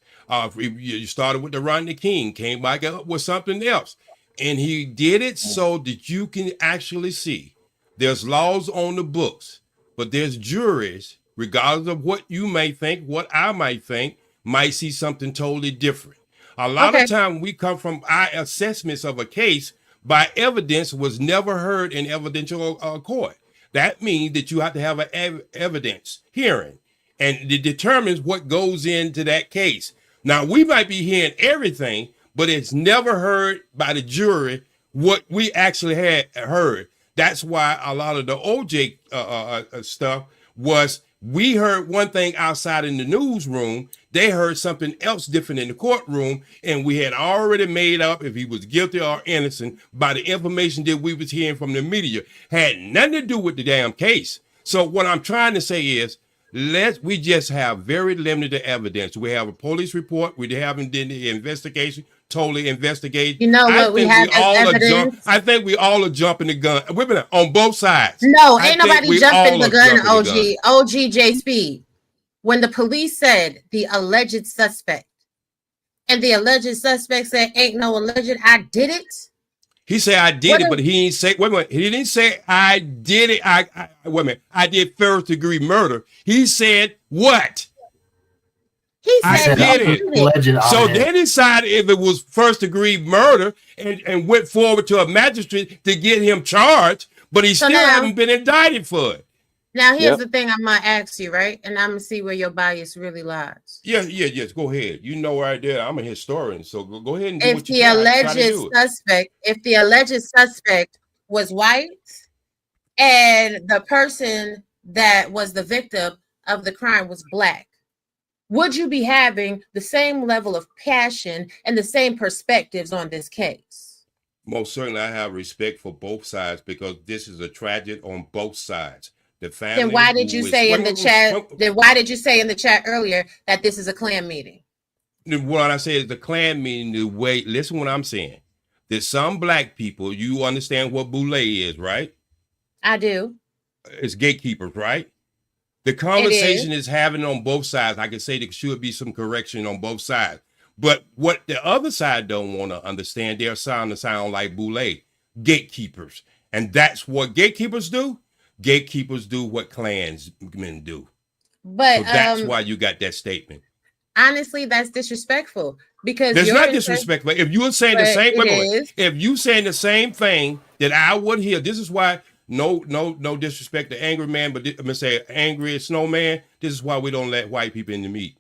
You started with the Rodney King, came back up with something else. And he did it so that you can actually see there's laws on the books, but there's juries, regardless of what you may think, what I might think, might see something totally different. A lot of time we come from our assessments of a case by evidence was never heard in evidential court. That means that you have to have an evidence hearing, and it determines what goes into that case. Now, we might be hearing everything, but it's never heard by the jury what we actually had heard. That's why a lot of the OJ stuff was, we heard one thing outside in the newsroom, they heard something else different in the courtroom, and we had already made up if he was guilty or innocent by the information that we was hearing from the media. Had nothing to do with the damn case. So what I'm trying to say is, we just have very limited evidence. We have a police report. We haven't done the investigation, totally investigate. You know what we have as evidence? I think we all are jumping the gun. We've been on both sides. No, ain't nobody jumping the gun, OG J Speed. When the police said the alleged suspect, and the alleged suspect said, ain't no alleged, I did it. He said, I did it, but he didn't say, wait a minute, he didn't say, I did it. Wait a minute, I did first degree murder. He said, what? He said, I did it. So they decided if it was first degree murder and went forward to a magistrate to get him charged, but he still haven't been indicted for it. Now, here's the thing I'm going to ask you, right? And I'm going to see where your bias really lies. Yes. Go ahead. You know right there. I'm a historian, so go ahead and do if the alleged suspect was white and the person that was the victim of the crime was black, would you be having the same level of passion and the same perspectives on this case? Most certainly, I have respect for both sides because this is a tragedy on both sides. The family. Then why did you say in the chat? Then why did you say in the chat earlier that this is a Klan meeting? What I say is the Klan meeting. The way, listen, what I'm saying. There's some black people. You understand what boule is, right? I do. It's gatekeepers, right? The conversation is having on both sides. I can say there should be some correction on both sides. But what the other side don't want to understand, they're sound like boule, gatekeepers, and that's what gatekeepers do. Gatekeepers do what Klansmen do. But so that's why you got that statement. Honestly, that's disrespectful because it's not disrespectful. If you were saying the same, if you saying the same thing that I would hear, this is why no disrespect to Angry Man, but I'm gonna say Angry Snowman. This is why we don't let white people in the meet,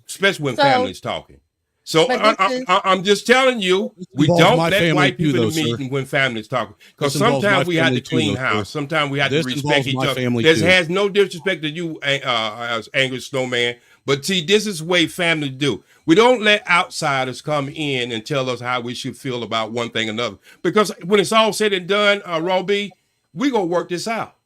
especially when families talking. So I'm just telling you, we don't let white people in the meeting when families talking. Because sometimes we have to clean house. Sometimes we have to respect each other. This has no disrespect to you, as Angry Snowman. But see, this is the way families do. We don't let outsiders come in and tell us how we should feel about one thing or another. Because when it's all said and done, Roby, we gonna work this out.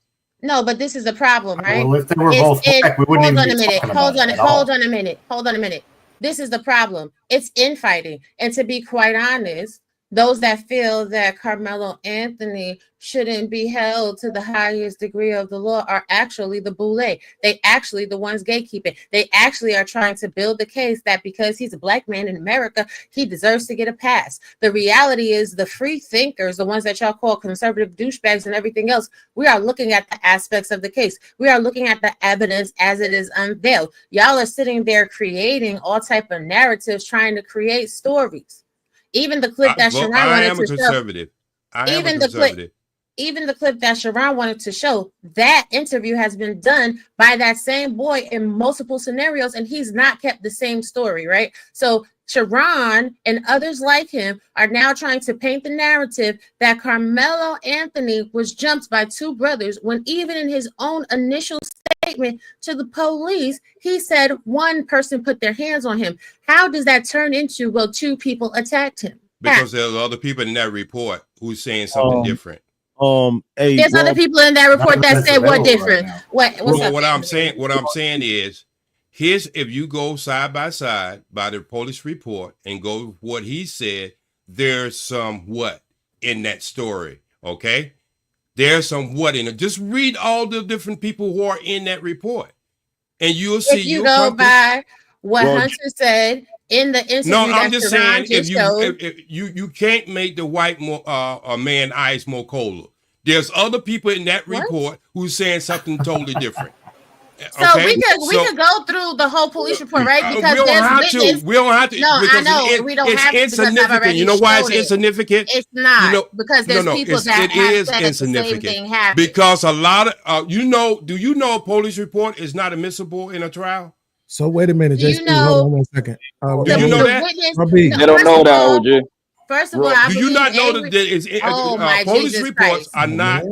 No, but this is the problem, right? Well, if they were both black, we wouldn't even be talking about it. Hold on a minute. This is the problem. It's infighting. And to be quite honest, those that feel that Carmelo Anthony shouldn't be held to the highest degree of the law are actually the boule. They actually the ones gatekeeping. They actually are trying to build the case that because he's a black man in America, he deserves to get a pass. The reality is the free thinkers, the ones that y'all call conservative douchebags and everything else, we are looking at the aspects of the case. We are looking at the evidence as it is unveiled. Y'all are sitting there creating all type of narratives, trying to create stories. Even the clip that Sharon wanted to show, even the clip that Sharon wanted to show, that interview has been done by that same boy in multiple scenarios, and he's not kept the same story, right? So Sharon and others like him are now trying to paint the narrative that Carmelo Anthony was jumped by two brothers, when even in his own initial statement to the police, he said one person put their hands on him. How does that turn into, well, two people attacked him? Because there's other people in that report who's saying something different. Hey, there's other people in that report that said what different. What's up? What I'm saying is, here's, if you go side by side by the police report and go with what he said, there's some what in that story. Okay, there's some what in it. Just read all the different people who are in that report, and you'll see. If you go by what Hunter said in the interview, no, I'm just saying, if you can't make the white man eyes more colder. There's other people in that report who's saying something totally different. So we could go through the whole police report, right? Because we don't have to. We don't have to. No, I know we don't have to. It's insignificant. You know why it's insignificant? It's not because there's people that have said the same thing happened. Because a lot of do you know a police report is not admissible in a trial? So wait a minute, just hold on 1 second. Do you know that? They don't know that, OJ. First of all, do you not know that police reports are not?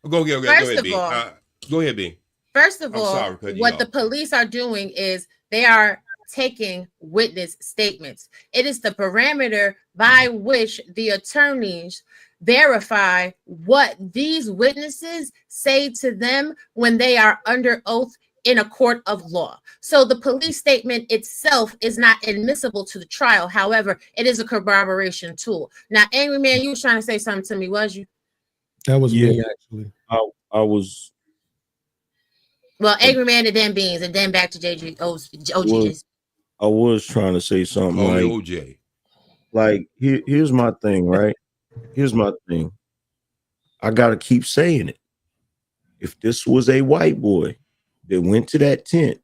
Go ahead, B. First of all, what the police are doing is they are taking witness statements. It is the parameter by which the attorneys verify what these witnesses say to them when they are under oath in a court of law. So the police statement itself is not admissible to the trial. However, it is a corroboration tool. Now, Angry Man, you was trying to say something to me, was you? That was me, actually. I was. Well, Angry Man and then Beans, and then back to OG. I was trying to say something like OJ. Like here's my thing, right? Here's my thing. I gotta keep saying it. If this was a white boy that went to that tent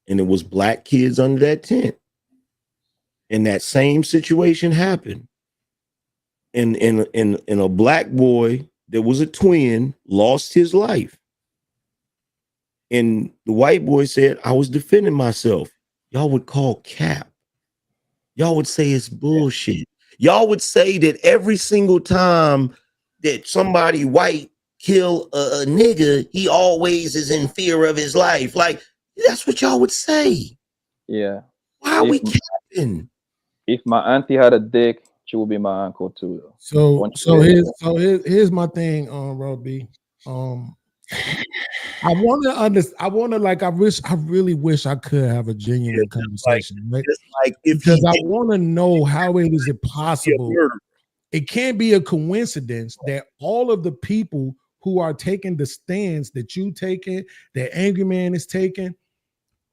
and it was black kids under that tent, and that same situation happened, and a black boy that was a twin lost his life, and the white boy said, I was defending myself, y'all would call cap. Y'all would say it's bullshit. Y'all would say that every single time that somebody white kill a nigga, he always is in fear of his life. Like, that's what y'all would say. Yeah. Why are we capping? If my auntie had a dick, she would be my uncle too. Though. So here's my thing, Robbie. I really wish I could have a genuine conversation, right? Because I want to know how is it possible. It can't be a coincidence that all of the people who are taking the stands that you taking, that Angry Man is taking,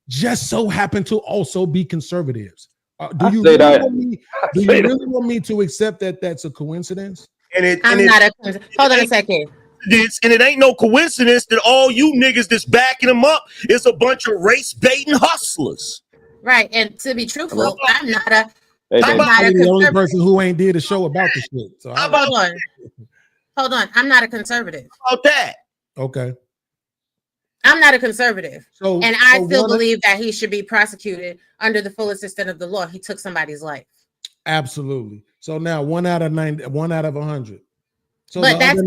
just so happen to also be conservatives. Do you really want me to accept that that's a coincidence? Hold on a second. And it ain't no coincidence that all you niggas that's backing them up is a bunch of race baiting hustlers. Right. And to be truthful, I'm not a the only person who ain't did a show about the shit. So hold on. I'm not a conservative. How about that? Okay. I'm not a conservative. So I still believe that he should be prosecuted under the full extent of the law. He took somebody's life. Absolutely. So now 1 out of 100. So but that's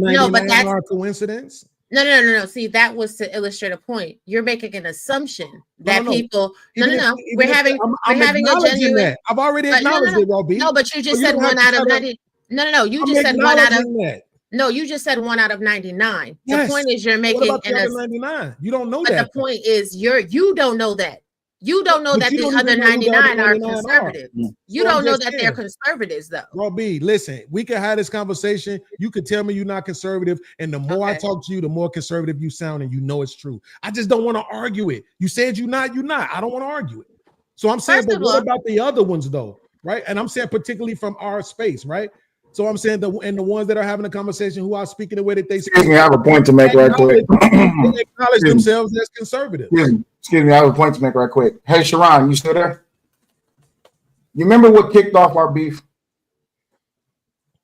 our coincidence. No. See, that was to illustrate a point. You're making an assumption that people. No. We're having a genuine. I've already acknowledged it, Robbie. No, but you just said 1 out of 90. No. You just said 1 out of. No, you just said 1 out of 99. Yes. The point is you're making what about 99. You don't know that. The point is you don't know that. You don't know that the other 99 are conservative. You don't know that they're conservatives, though. Bro, B, listen, we can have this conversation. You can tell me you're not conservative, and the more I talk to you, the more conservative you sound, and you know it's true. I just don't want to argue it. You said you're not. I don't want to argue it. So I'm saying, but what about the other ones, though? Right? And I'm saying particularly from our space, right? So I'm saying the ones that are having a conversation who are speaking the way that they speak. Excuse me, I have a point to make right quick. They acknowledge themselves as conservative. Excuse me, I have a point to make right quick. Hey, Sharon, you still there? You remember what kicked off our beef?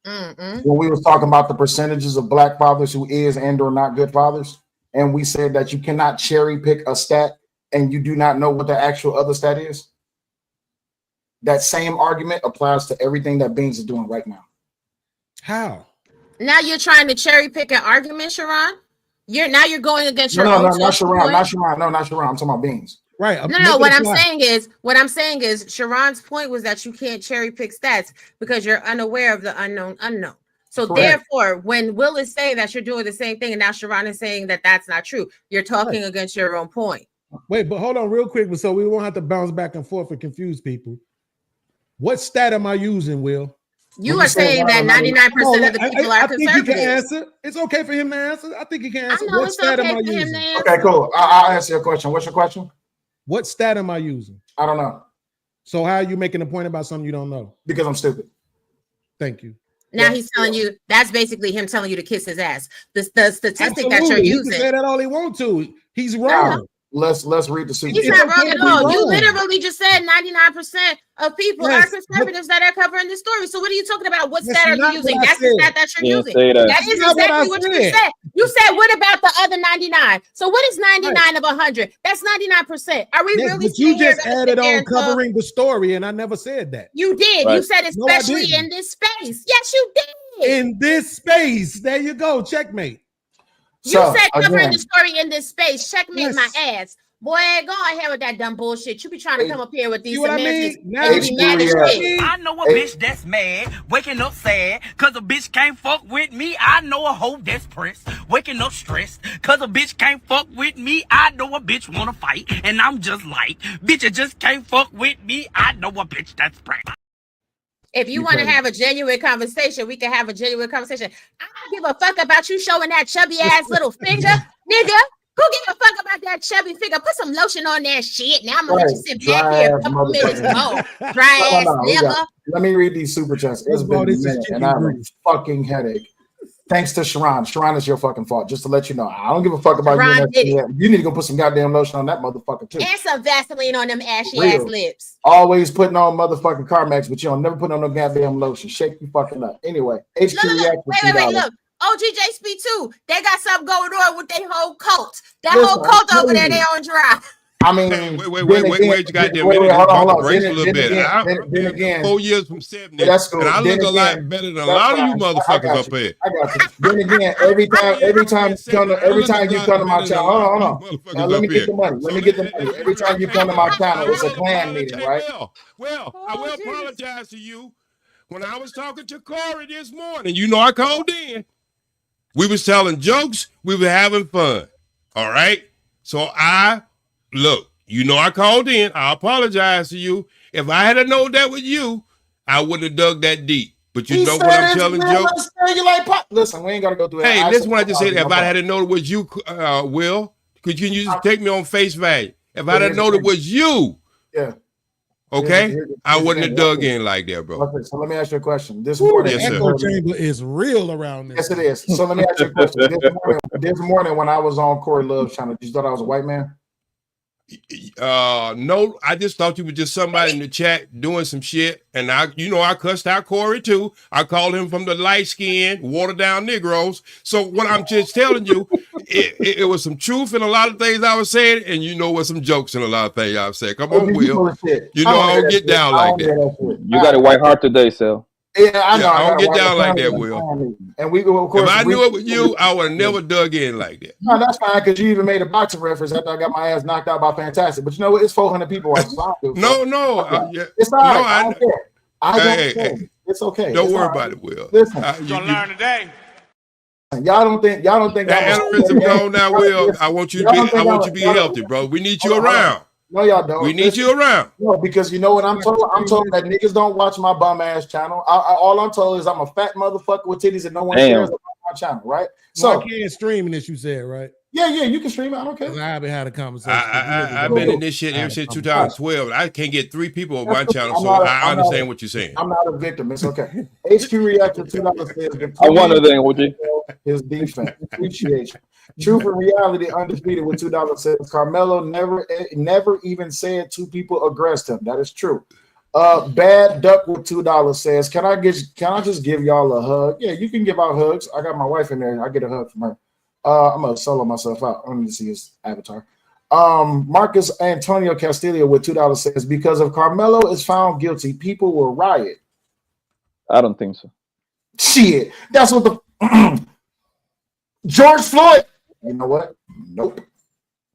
When we was talking about the percentages of black fathers who is and or not good fathers, and we said that you cannot cherry pick a stat and you do not know what the actual other stat is. That same argument applies to everything that Beans is doing right now. How? Now you're trying to cherry pick an argument, Sharon? You're going against your No, own not Sharon. Not Sharon. No, not Sharon. I'm talking about Beans. Right. No. What I'm saying is Sharon's point was that you can't cherry pick stats because you're unaware of the unknown. So therefore, when Will is saying that you're doing the same thing, and now Sharon is saying that that's not true, you're talking against your own point. Wait, but hold on real quick, so we won't have to bounce back and forth and confuse people. What stat am I using, Will? You are saying that 99% of the people are conservative. I think he can answer. It's okay for him to answer. I think he can answer. What stat am I using? Okay, cool. I'll answer your question. What's your question? What stat am I using? I don't know. So how are you making a point about something you don't know? Because I'm stupid. Thank you. Now he's telling you, that's basically him telling you to kiss his ass. The statistic that you're using. He can say that all he wants to. He's wrong. Let's read the super. He's not wrong at all. You literally just said 99% of people are conservatives that are covering this story. So what are you talking about? What stat are you using? That's the stat that you're using. That is exactly what you said. You said, what about the other 99? So what is 99 of 100? That's 99%. Are we really? But you just added on covering the story, and I never said that. You did. You said especially in this space. Yes, you did. In this space. There you go. Checkmate. You said covering the story in this space. Checkmate my ass. Boy, go ahead with that dumb bullshit. You be trying to come up here with these semantics. And you be mad as shit. I know a bitch that's mad, waking up sad, cause a bitch can't fuck with me. I know a hoe that's pressed, waking up stressed, cause a bitch can't fuck with me. I know a bitch wanna fight, and I'm just like, bitch, you just can't fuck with me. I know a bitch that's pregnant. If you want to have a genuine conversation, we can have a genuine conversation. I don't give a fuck about you showing that chubby ass little finger, nigga. Who give a fuck about that chubby finger? Put some lotion on that shit. Now I'm gonna let you sit back here a couple minutes more. Dry ass nigga. Let me read these super chats. It's been a minute, and I have a fucking headache. Thanks to Sharon. Sharon, it's your fucking fault. Just to let you know, I don't give a fuck about you. You need to go put some goddamn lotion on that motherfucker too. And some Vaseline on them ashy ass lips. Always putting on motherfucking Carmex, but you don't never put on no goddamn lotion. Shake you fucking up. Anyway, HQ reaction. Wait, look. OGJSP too. They got something going on with their whole cult. That whole cult over there, they on dry. I mean, wait, you goddamn minute. Hold on, brace a little bit. Then again, 4 years from 70, and I look a lot better than a lot of you motherfuckers up here. I got you. Then again, every time you come to my channel, hold on. Now, let me get the money. Every time you come to my channel, it's a clan meeting, right? Well, I will apologize to you. When I was talking to Corey this morning, you know I called in. We was telling jokes. We were having fun. All right. So look, you know I called in. I apologize to you. If I had known that was you, I wouldn't have dug that deep. But you know what I'm telling jokes? Listen, we ain't got to go through it. Hey, listen what I just said. If I had known it was you, Will, could you just take me on face value? If I had known it was you. Yeah. Okay, I wouldn't have dug in like that, bro. Okay, so let me ask you a question. This morning, the echo chamber is real around this. Yes, it is. So let me ask you a question. This morning when I was on Corey Love's channel, you thought I was a white man? No, I just thought you were just somebody in the chat doing some shit, and I cussed out Corey too. I called him from the light skinned, watered down Negroes. So what I'm just telling you, it was some truth in a lot of things I was saying, and was some jokes in a lot of things I've said. Come on, Will. You know I don't get down like that. You got a white heart today, so. Yeah, I know. I don't get down like that, Will. And we go, of course. If I knew it was you, I would have never dug in like that. No, that's fine because you even made a boxing reference after I got my ass knocked out by Fantastic. But you know what? It's 400 people watching. No. It's all right. I don't care. I don't care. It's okay. Don't worry about it, Will. Listen, You're gonna learn today. Y'all don't think that aneurysm gone now, Will. I want you to be healthy, bro. We need you around. No, y'all don't. We need you around. No, because you know what I'm told? I'm told that niggas don't watch my bum ass channel. All I'm told is I'm a fat motherfucker with titties and no one cares about my channel, right? So I can't stream this, you said, right? Yeah, you can stream it. I don't care. I haven't had a conversation. I've been in this shit ever since 2012. I can't get 3 people on my channel, so I understand what you're saying. I'm not a victim. It's okay. HQ Reactor $2 says I wonder then, OG. his defense. Appreciation. Truth and Reality Undefeated with $2 says Carmelo never even said 2 people aggressed him. That is true. Bad Duck with $2 says, Can I just give y'all a hug? Yeah, you can give out hugs. I got my wife in there. I get a hug from her. I'm gonna solo myself out. I need to see his avatar. Marcus Antonio Castillo with $2 says, because if Carmelo is found guilty, people will riot. I don't think so. Shit, that's what the George Floyd. You know what? Nope.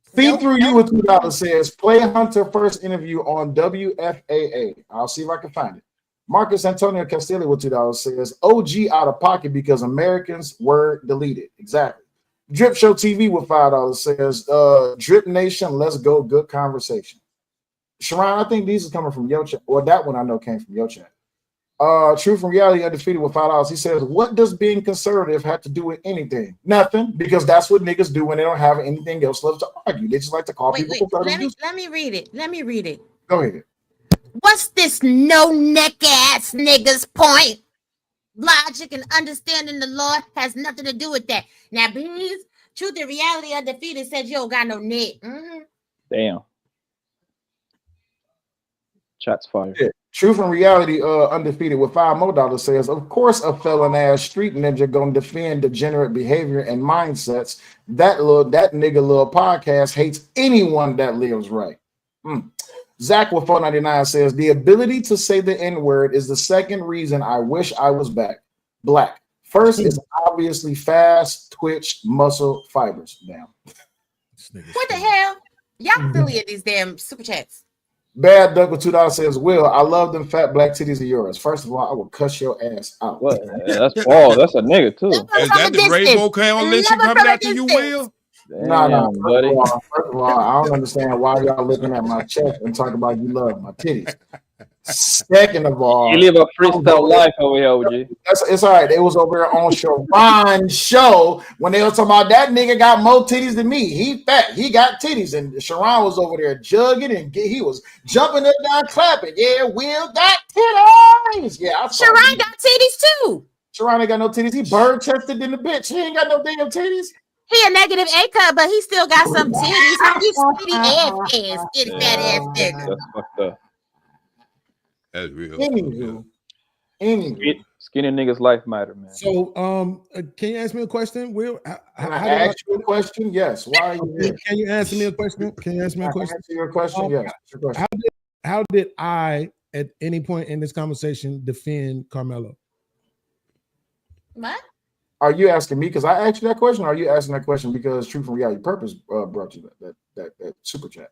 Feed through you with $2 says, play Hunter first interview on WFAA. I'll see if I can find it. Marcus Antonio Castillo with $2 says, OG out of pocket because Americans were deleted. Exactly. Drip Show TV with $5 says, Drip Nation, let's go. Good conversation. Sharon, I think these are coming from your chat. Or that one I know came from your chat. Truth and Reality Undefeated with $5. He says, what does being conservative have to do with anything? Nothing, because that's what niggas do when they don't have anything else left to argue. They just like to call people conservative. Let me read it. Let me read it. Go ahead. What's this no neck ass niggas point? Logic and understanding the law has nothing to do with that. Now, please, Truth and Reality Undefeated said you don't got no neck. Damn. Shots fired. Yeah. Truth and Reality Undefeated with $5 more says, of course, a felon ass street ninja gonna defend degenerate behavior and mindsets. That nigga little podcast hates anyone that lives right. Zach with $4.99 says, the ability to say the N-word is the second reason I wish I was black. First is obviously fast twitch muscle fibers. Damn. What the hell? Y'all affiliate these damn super chats. Bad Duck with $2 says, Will, I love them fat black titties of yours. First of all, I will cuss your ass out. What? That's Paul. That's a nigga too. Is that the Rainbow Coalition coming after you, Will? No, buddy. First of all, I don't understand why y'all looking at my chest and talking about you love my titties. Second of all, You live a freestyle life over here, OG. It's all right. They was over there on Sharon's show when they were talking about that nigga got more titties than me. He fat, he got titties, and Sharon was over there jugging and he was jumping up down clapping. Yeah, Will got titties. Yeah, Sharon got titties too. Sharon ain't got no titties. He bird chested in the bitch. He ain't got no damn titties. He a negative A cup, but he still got some titties. He's skinny ass, skinny fat ass nigga. That's fucked up. That's real. Anywho. Skinny niggas' life matter, man. So, can you ask me a question, Will? Can I ask you a question? Yes. Why are you here? Can you answer me a question? Can you ask me a question? Answer your question? Yes. Your question. How did I, at any point in this conversation, defend Carmelo? What? Are you asking me because I asked you that question? Or are you asking that question because Truth and Reality Purpose brought you that super chat?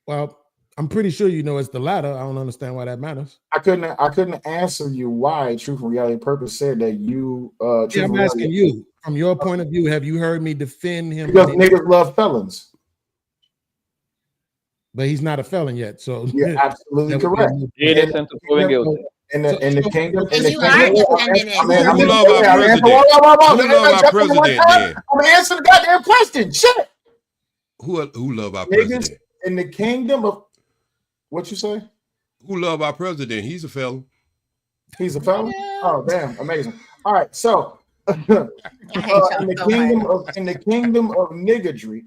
Well, I'm pretty sure you know it's the latter. I don't understand why that matters. I couldn't answer you why Truth and Reality Purpose said that you. Yeah, I'm asking you from your point of view. Have you heard me defend him? Because niggas love felons. But he's not a felon yet, so yeah, absolutely correct. Innocent to proven guilty. In the kingdom, you are defending it. Who love our president? Who love our president? Then I'm gonna answer the goddamn question. Shit. Who love our Niggas president? in the kingdom of what you say? Who love our president? He's a felon. He's a felon. Oh, damn, amazing. All right, so in the kingdom of niggadry,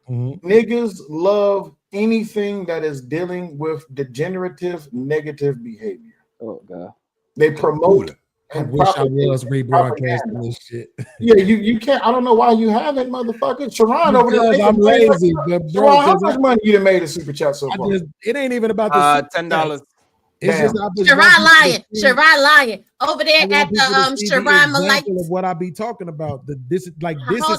niggas love anything that is dealing with degenerative negative behavior. Oh God. They promote. I wish I was rebroadcasting this shit. Yeah, you can't. I don't know why you haven't, motherfucker. Sharon over there. I'm lazy, but bro, Sharon, how much money you done made a super chat so far? It ain't even about the $10. It's just Sharon lying over there at the Sharon Malay. Of what I be talking about. This is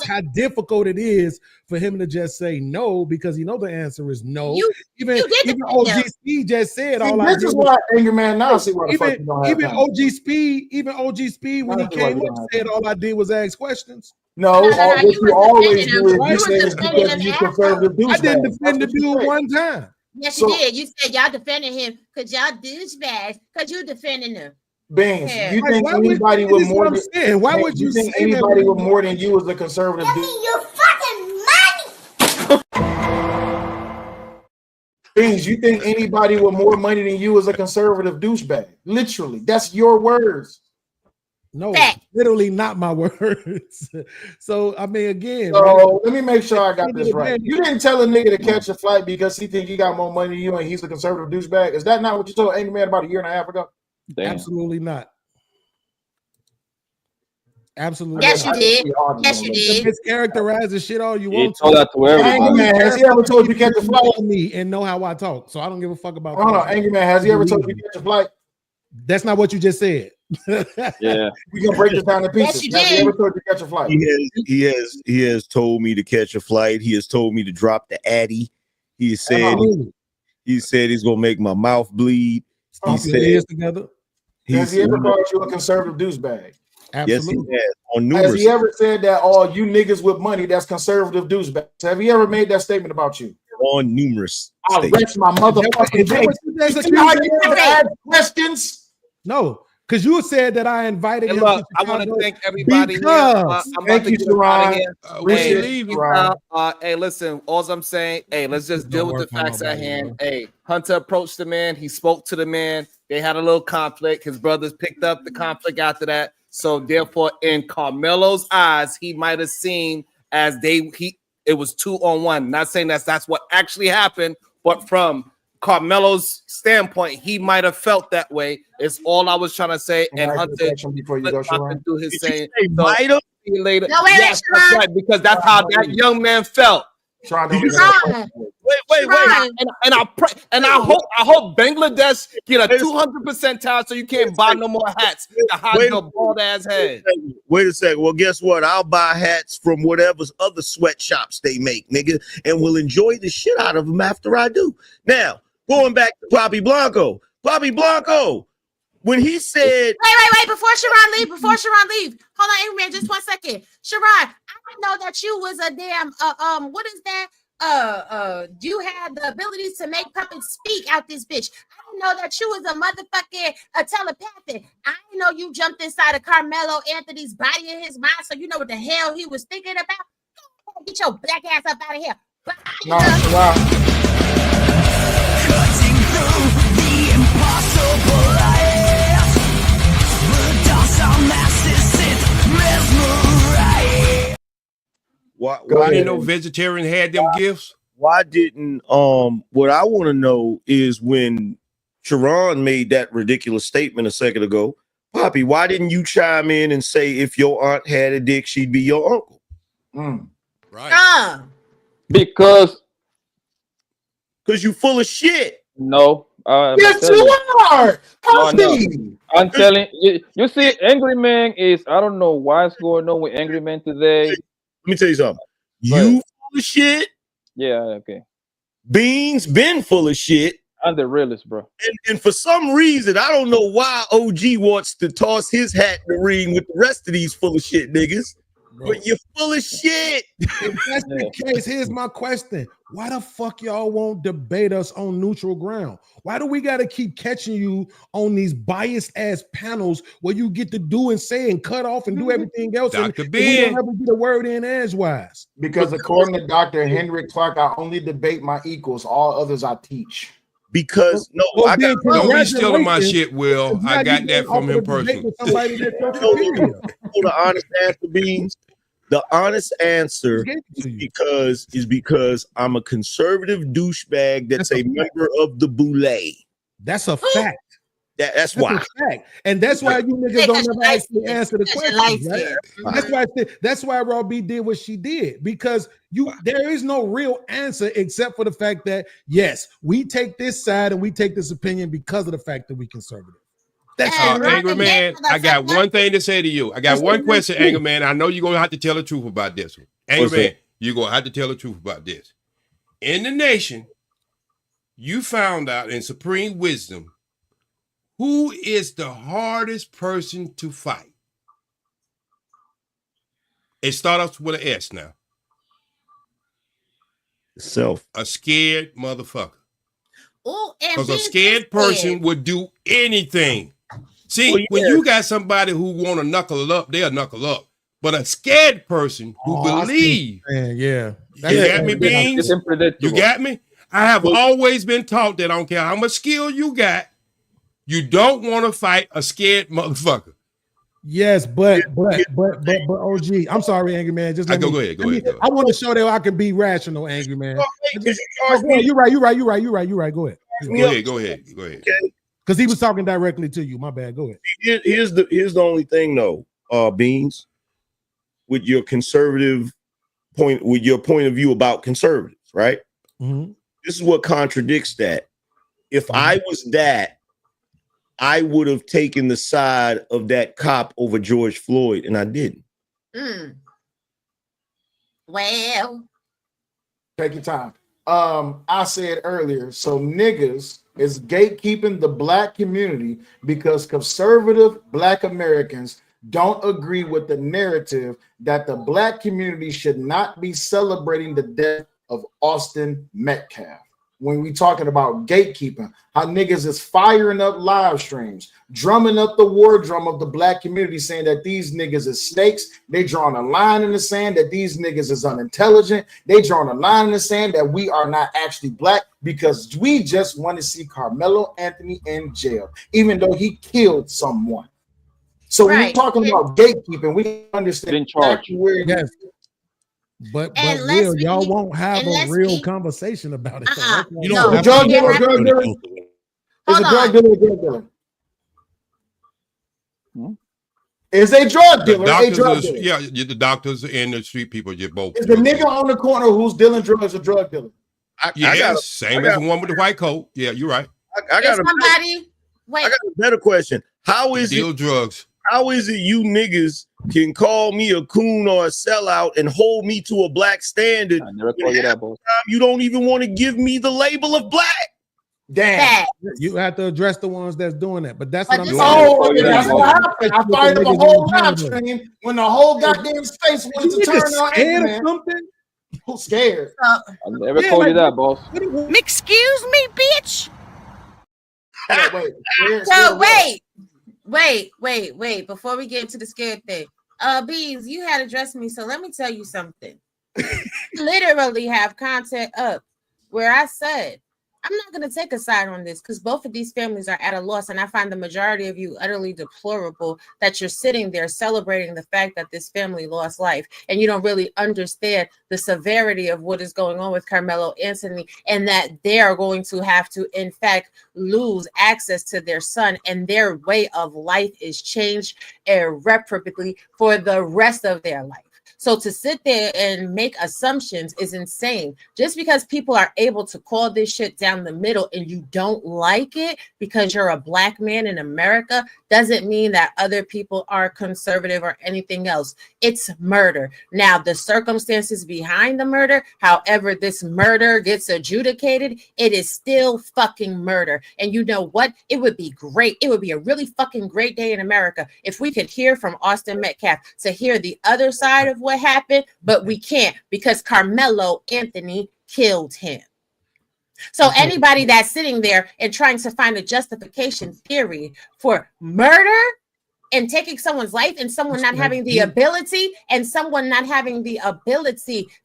how difficult it is for him to just say no because you know the answer is no. Even OG just said all I did. This is why Angry Man now see what the fuck you don't have even OG Speed when he came up said all I did was ask questions. No, No, what you you was always defending do him. is you You say was it's defending because him you after. conservative douchebag. I didn't That's defend the what you dude say. one time. Yes, So- you did. You said y'all defending him because y'all douchebags because you defending him. Beans, Yeah. you Like, think why would- anybody this with is more what I'm than saying. Why hey, would you think say that anybody when with more than you is a conservative dude? Your fucking money. Beans, you think anybody with more money than you is a conservative douchebag? Literally, that's your words. No, Fact. literally not my words. So I mean, again, So right? let me make sure I got At the this end of the right. day- You didn't tell a nigga to catch a flight because he think he got more money than you and he's a conservative douchebag. Is that not what you told Angry Man about a year and a half ago? Damn. Absolutely not. Absolutely. Yes, you not. did. Yes, you You did. mischaracterize the shit all you He want told to. that to everybody. Angry Man, has he ever told you to catch a flight? Me and know how I talk, so I don't give a fuck about. Hold on, that. Angry Man, has he ever told you to catch a flight? That's not what you just said. Yeah. We gonna break this down in pieces. Yes, you Has he did. ever told you to catch a flight? He has told me to catch a flight. He has told me to drop the Addy. He said Absolutely. he said he's gonna make my mouth bleed. He Stomp your said ears together. Has he ever called you a conservative douchebag? Yes, he Absolutely. has on Has numerous. he ever said that all you niggas with money that's conservative douchebags? Have he ever made that statement about you? On numerous. I statements. rest my motherfucking Is that case. what you just You see how accused you me of? ask questions? No, because you said that I invited Hey, him. look, to I want to Chicago thank everybody here. because I'm Thank about to you, get up out of Sharon. here. When Appreciate you it, leave, Sharon. Hey, listen, all I'm saying, hey, let's just Don't deal with work the on facts at nobody, hand. bro. Hey, Hunter approached the man, he spoke to the man, they had a little conflict. His brothers picked up the conflict after that. So therefore, in Carmelo's eyes, he might have seen as it was 2-on-1. Not saying that's what actually happened, but from Carmelo's standpoint, he might have felt that way. Is all I was trying to say. Can I And ask you a Hunter question before you go, flip-flopped Sharon? and do his Did you saying. say So, might have? see you later. No, wait, Yes, that's Sharon. right, because that's how that young man felt. Sharon, don't Did make you it say- a question. Wait. Sharon. And I hope Bangladesh get a 200% tariff so you can't buy no more hats to hide Wait. your bald ass head. Wait a second. Well, guess what? I'll buy hats from whatever other sweatshops they make, nigga, and we'll enjoy the shit out of them after I do. Now, going back to Poppy Blanco. Poppy Blanco, when he said, Wait. Before Sharon leave. Hold on, Angry Man, just 1 second. Sharon, I didn't know that you was a damn what is that? You had the ability to make puppets speak out this bitch. I didn't know that you was a motherfucking telepathic. I didn't know you jumped inside of Carmelo Anthony's body in his mind, so you know what the hell he was thinking about. Get your black ass up out of here. No, Sharon. Cutting through the impossible light. The docile masses sit mesmerized. Why didn't no vegetarian had them gifts? why didn't what I want to know is when Sharon made that ridiculous statement a second ago, Poppy, why didn't you chime in and say if your aunt had a dick, she'd be your uncle? Right. Because you full of shit. No. Yes, you are. Poppy. I'm telling you, you see, Angry Man is, I don't know what's going on with Angry Man today. Let me tell you something. You full of shit. Yeah, okay. Beans been full of shit. I'm the realest, bro. And for some reason, I don't know why OG wants to toss his hat in the ring with the rest of these full of shit niggas. But you're full of shit. If that's the case, here's my question. Why the fuck y'all won't debate us on neutral ground? Why do we got to keep catching you on these biased ass panels where you get to do and say and cut off and do everything else? Dr. And we Ben. don't ever get a word in edgewise. Because according to Dr. Hendrik Clark, I only debate my equals. All others I teach. Because don't be stealing my shit, Will. I got that from him personally. The honest answer, Beans. The honest answer is because I'm a conservative douchebag that's a member of the boule. That's a fact. That's why. A fact. And that's why you niggas don't ever actually answer the question. Right? That's why Raw B did what she did, because there is no real answer except for the fact that yes, we take this side and we take this opinion because of the fact that we conservative. That's Angry Man, I got one thing to say to you. I got That's one the question, truth. Angry Man. I know you're gonna have to tell the truth about this one. Angry What's Man, that? you're gonna have to tell the truth about this. In the nation, you found out in supreme wisdom who is the hardest person to fight. It starts with an S now. Self. A scared motherfucker. Oh, and Because a being scared person would do anything. See, when you got somebody who want to knuckle up, they'll knuckle up. But a scared person who believe, yeah. You got me, Beans? You got me? I have always been taught that I don't care how much skill you got, you don't want to fight a scared motherfucker. Yes, but OG, I'm sorry, Angry Man. Just let me go ahead. I want to show that I can be rational, Angry Man. You're right. Go ahead. Go ahead. Because he was talking directly to you. My bad. Go ahead. Here's the only thing though, Beans, with your conservative point, with your point of view about conservatives, right? Mm-hmm. This is what contradicts that. If I was that, I would have taken the side of that cop over George Floyd, and I didn't. Well, take your time. I said earlier, so niggas is gatekeeping the black community because conservative black Americans don't agree with the narrative that the black community should not be celebrating the death of Austin Metcalf. When we talking about gatekeeping, how niggas is firing up live streams, drumming up the war drum of the black community, saying that these niggas is snakes. They drawing a line in the sand that these niggas is unintelligent. They drawing a line in the sand that we are not actually black because we just want to see Carmelo Anthony in jail, even though he killed someone. So when we're talking about gatekeeping, we understand exactly where it is. But Will, y'all won't have a real conversation about it. You don't have drug dealer. Is a drug dealer. Is a drug dealer. Yeah, the doctors and the street people, you're both. Is the nigga on the corner who's dealing drugs a drug dealer? Same as the one with the white coat. Yeah, you're right. I got somebody. Wait. I got a better question. How is deal drugs? How is it you niggas can call me a coon or a sellout and hold me to a black standard? I never call you that, boss. You don't even want to give me the label of black. Damn. You have to address the ones that's doing that. But that's what I'm saying. Oh, that's what happened. I fired up a whole live stream when the whole goddamn space wanted to turn on scared or something. Who's scared? I never call you that, boss. Excuse me, bitch. Wait. Before we get into the scared thing, Beans, you had addressed me, so let me tell you something. Literally have content up where I said I'm not going to take a side on this because both of these families are at a loss, and I find the majority of you utterly deplorable that you're sitting there celebrating the fact that this family lost life, and you don't really understand the severity of what is going on with Carmelo Anthony, and that they are going to have to, in fact, lose access to their son, and their way of life is changed irreparably for the rest of their life. So to sit there and make assumptions is insane. Just because people are able to call this shit down the middle and you don't like it because you're a black man in America doesn't mean that other people are conservative or anything else. It's murder. Now, the circumstances behind the murder, however this murder gets adjudicated, it is still fucking murder. And you know what? It would be great. It would be a really fucking great day in America if we could hear from Austin Metcalf to hear the other side of what happened, but we can't because Carmelo Anthony killed him. So anybody that's sitting there and trying to find a justification theory for murder and taking someone's life and someone not having the ability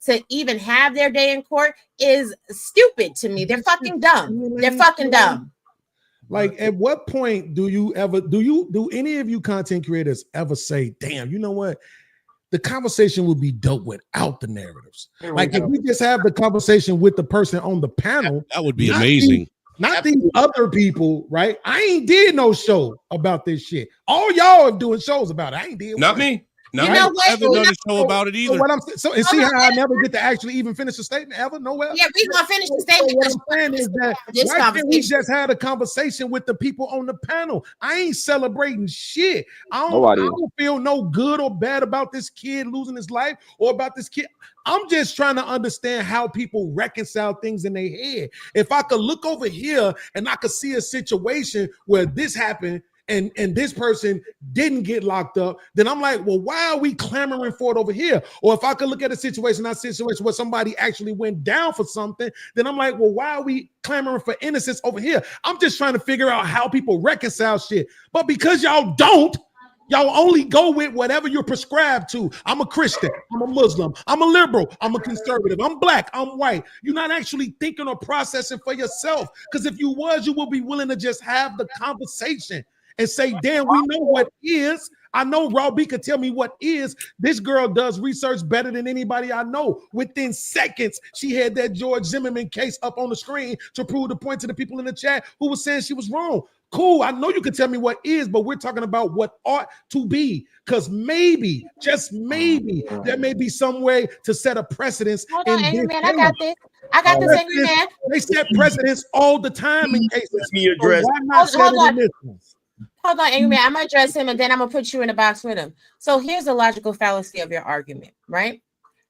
to even have their day in court is stupid to me. They're fucking dumb. They're fucking dumb. Like, at what point do any of you content creators ever say, damn, you know what? The conversation would be dope without the narratives. Like if we just have the conversation with the person on the panel, that would be amazing. Not these other people, right? I ain't did no show about this shit. All y'all are doing shows about it. I ain't did not one. Me. No, I haven't done a show about it either. So what I'm and see how I never get to actually even finish a statement ever nowhere. Yeah, we gonna finish the statement. So what I'm saying is that why can't we just had a conversation with the people on the panel? I ain't celebrating shit. I don't feel no good or bad about this kid losing his life or about this kid. I'm just trying to understand how people reconcile things in their head. If I could look over here and I could see a situation where this happened and this person didn't get locked up, then I'm like, well, why are we clamoring for it over here? Or if I could look at a situation where somebody actually went down for something, then I'm like, well, why are we clamoring for innocence over here? I'm just trying to figure out how people reconcile shit. But because y'all don't, y'all only go with whatever you're prescribed to. I'm a Christian. I'm a Muslim. I'm a liberal. I'm a conservative. I'm black. I'm white. You're not actually thinking or processing for yourself. Because if you was, you would be willing to just have the conversation and say, damn, we know what is. I know Raw B could tell me what is. This girl does research better than anybody I know. Within seconds, she had that George Zimmerman case up on the screen to prove the point to the people in the chat who was saying she was wrong. Cool, I know you can tell me what is, but we're talking about what ought to be. Because maybe, just maybe, there may be some way to set a precedence. Hold on, Angry Man, I got this. I got this, Angry Man. They set precedents all the time in cases. Let me address. So why not set it in this one? Hold on, Angry Man. I'm gonna address him and then I'm gonna put you in a box with him. So here's the logical fallacy of your argument, right?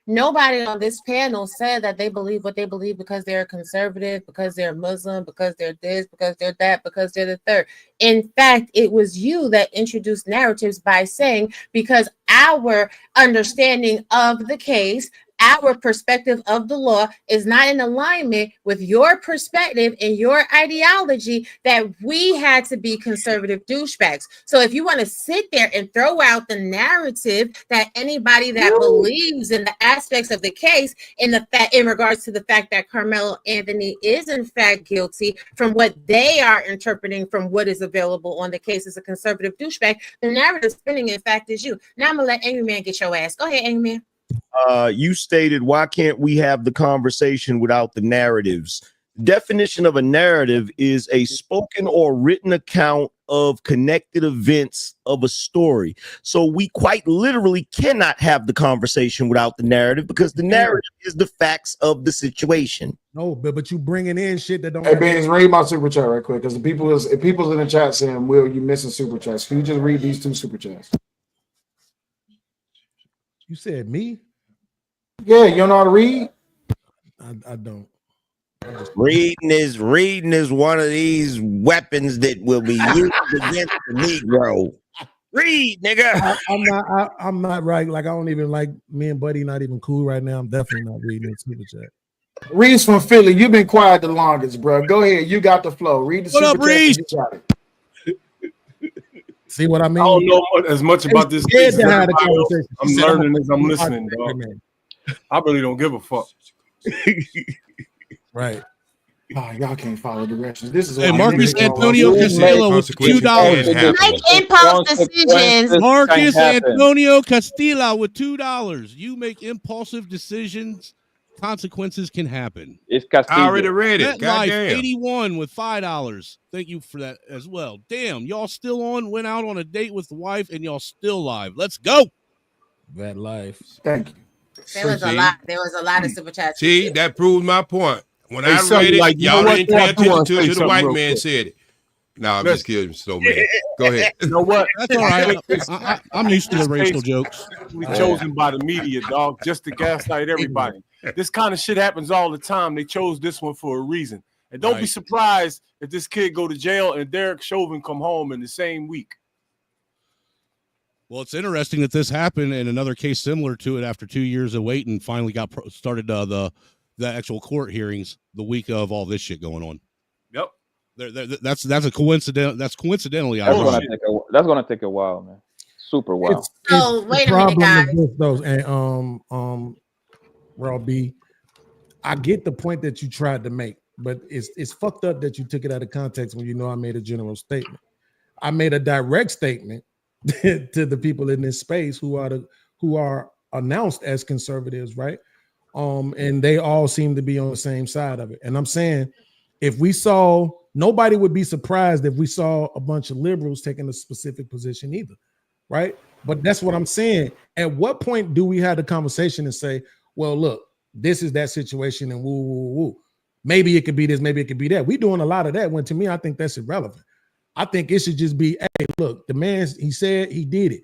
Nobody on this panel said that they believe what they believe because they're conservative, because they're Muslim, because they're this, because they're that, because they're the third. In fact, it was you that introduced narratives by saying, because our understanding of the case, our perspective of the law is not in alignment with your perspective and your ideology, that we had to be conservative douchebags. So if you want to sit there and throw out the narrative that anybody that believes in the aspects of the case in regards to the fact that Carmelo Anthony is in fact guilty from what they are interpreting from what is available on the case as a conservative douchebag, the narrative spinning in fact is you. Now I'm gonna let Angry Man get your ass. Go ahead, Angry Man. You stated, why can't we have the conversation without the narratives? Definition of a narrative is a spoken or written account of connected events of a story. So we quite literally cannot have the conversation without the narrative, because the narrative is the facts of the situation. No, but you bringing in shit that don't. Hey, Benz, read my super chat right quick, because if people's in the chat saying, "Will, you missing super chats?" Can you just read these 2 super chats? You said me? Yeah, you don't know how to read? I don't. Reading is one of these weapons that will be used against the Negro. Read, nigga. I'm not right. Like, I don't even like, me and Buddy not even cool right now. I'm definitely not reading the super chat. Reese from Philly, you've been quiet the longest, bro. Go ahead, you got the flow. Read the super chat. You got it. See what I mean? I don't know as much about this. I'm learning as I'm listening, dog. I really don't give a fuck. Right. Oh, y'all can't follow directions. This is Marcus Antonio Castillo with $2. Make impulse decisions. Marcus Antonio Castillo with $2. You make impulsive decisions. Consequences can happen. It's Castillo. I already read it. Life Goddamn. 81 with $5. Thank you for that as well. Damn, y'all still on? Went out on a date with the wife and y'all still live. Let's go. That life. Thank you. There was a lot. There was a lot of super chats. See, that proves my point. When Hey, I something read it, like, you know y'all what? didn't pay I do wanna attention to say it. The something white real man quick. said it. No, I'm just kidding, so man. Go ahead. You know what? That's all right. I'm used to the racial jokes. We chosen by the media, dog, just to gaslight everybody. This kind of shit happens all the time. They chose this one for a reason. And don't be surprised if this kid go to jail and Derek Chauvin come home in the same week. Well, it's interesting that this happened in another case similar to it after 2 years of waiting. Finally got started the actual court hearings the week of all this shit going on. Yep. That's a coincidence. That's coincidentally That's ironic. gonna take a while, man. Super while. So wait a minute, guys. And Raw B, I get the point that you tried to make, but it's fucked up that you took it out of context when you know I made a general statement. I made a direct statement to the people in this space who are announced as conservatives, right? And they all seem to be on the same side of it. And I'm saying, if we saw, nobody would be surprised if we saw a bunch of liberals taking a specific position either, right? But that's what I'm saying. At what point do we have the conversation and say, well, look, this is that situation and woo, woo, woo. Maybe it could be this, maybe it could be that. We're doing a lot of that when, to me, I think that's irrelevant. I think it should just be, hey, look, the man, he said he did it.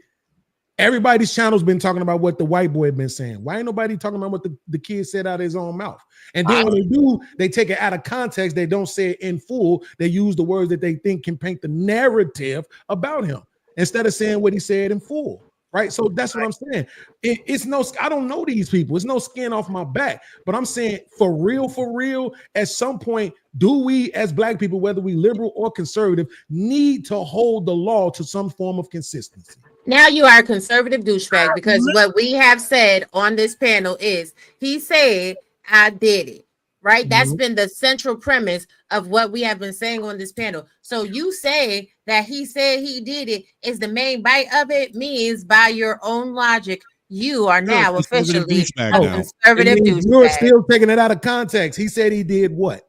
Everybody's channel's been talking about what the white boy been saying. Why ain't nobody talking about what the kid said out of his own mouth? And then when they do, they take it out of context. They don't say it in full. They use the words that they think can paint the narrative about him instead of saying what he said in full. Right. So that's what I'm saying. It's no, I don't know these people. It's no skin off my back. But I'm saying for real, at some point, do we as black people, whether we liberal or conservative, need to hold the law to some form of consistency? Now you are a conservative douchebag because what we have said on this panel is he said, I did it. Right? That's been the central premise of what we have been saying on this panel. So you say that he said he did it is the main bite of it means by your own logic, you are now officially a conservative douchebag. You're still taking it out of context. He said he did what?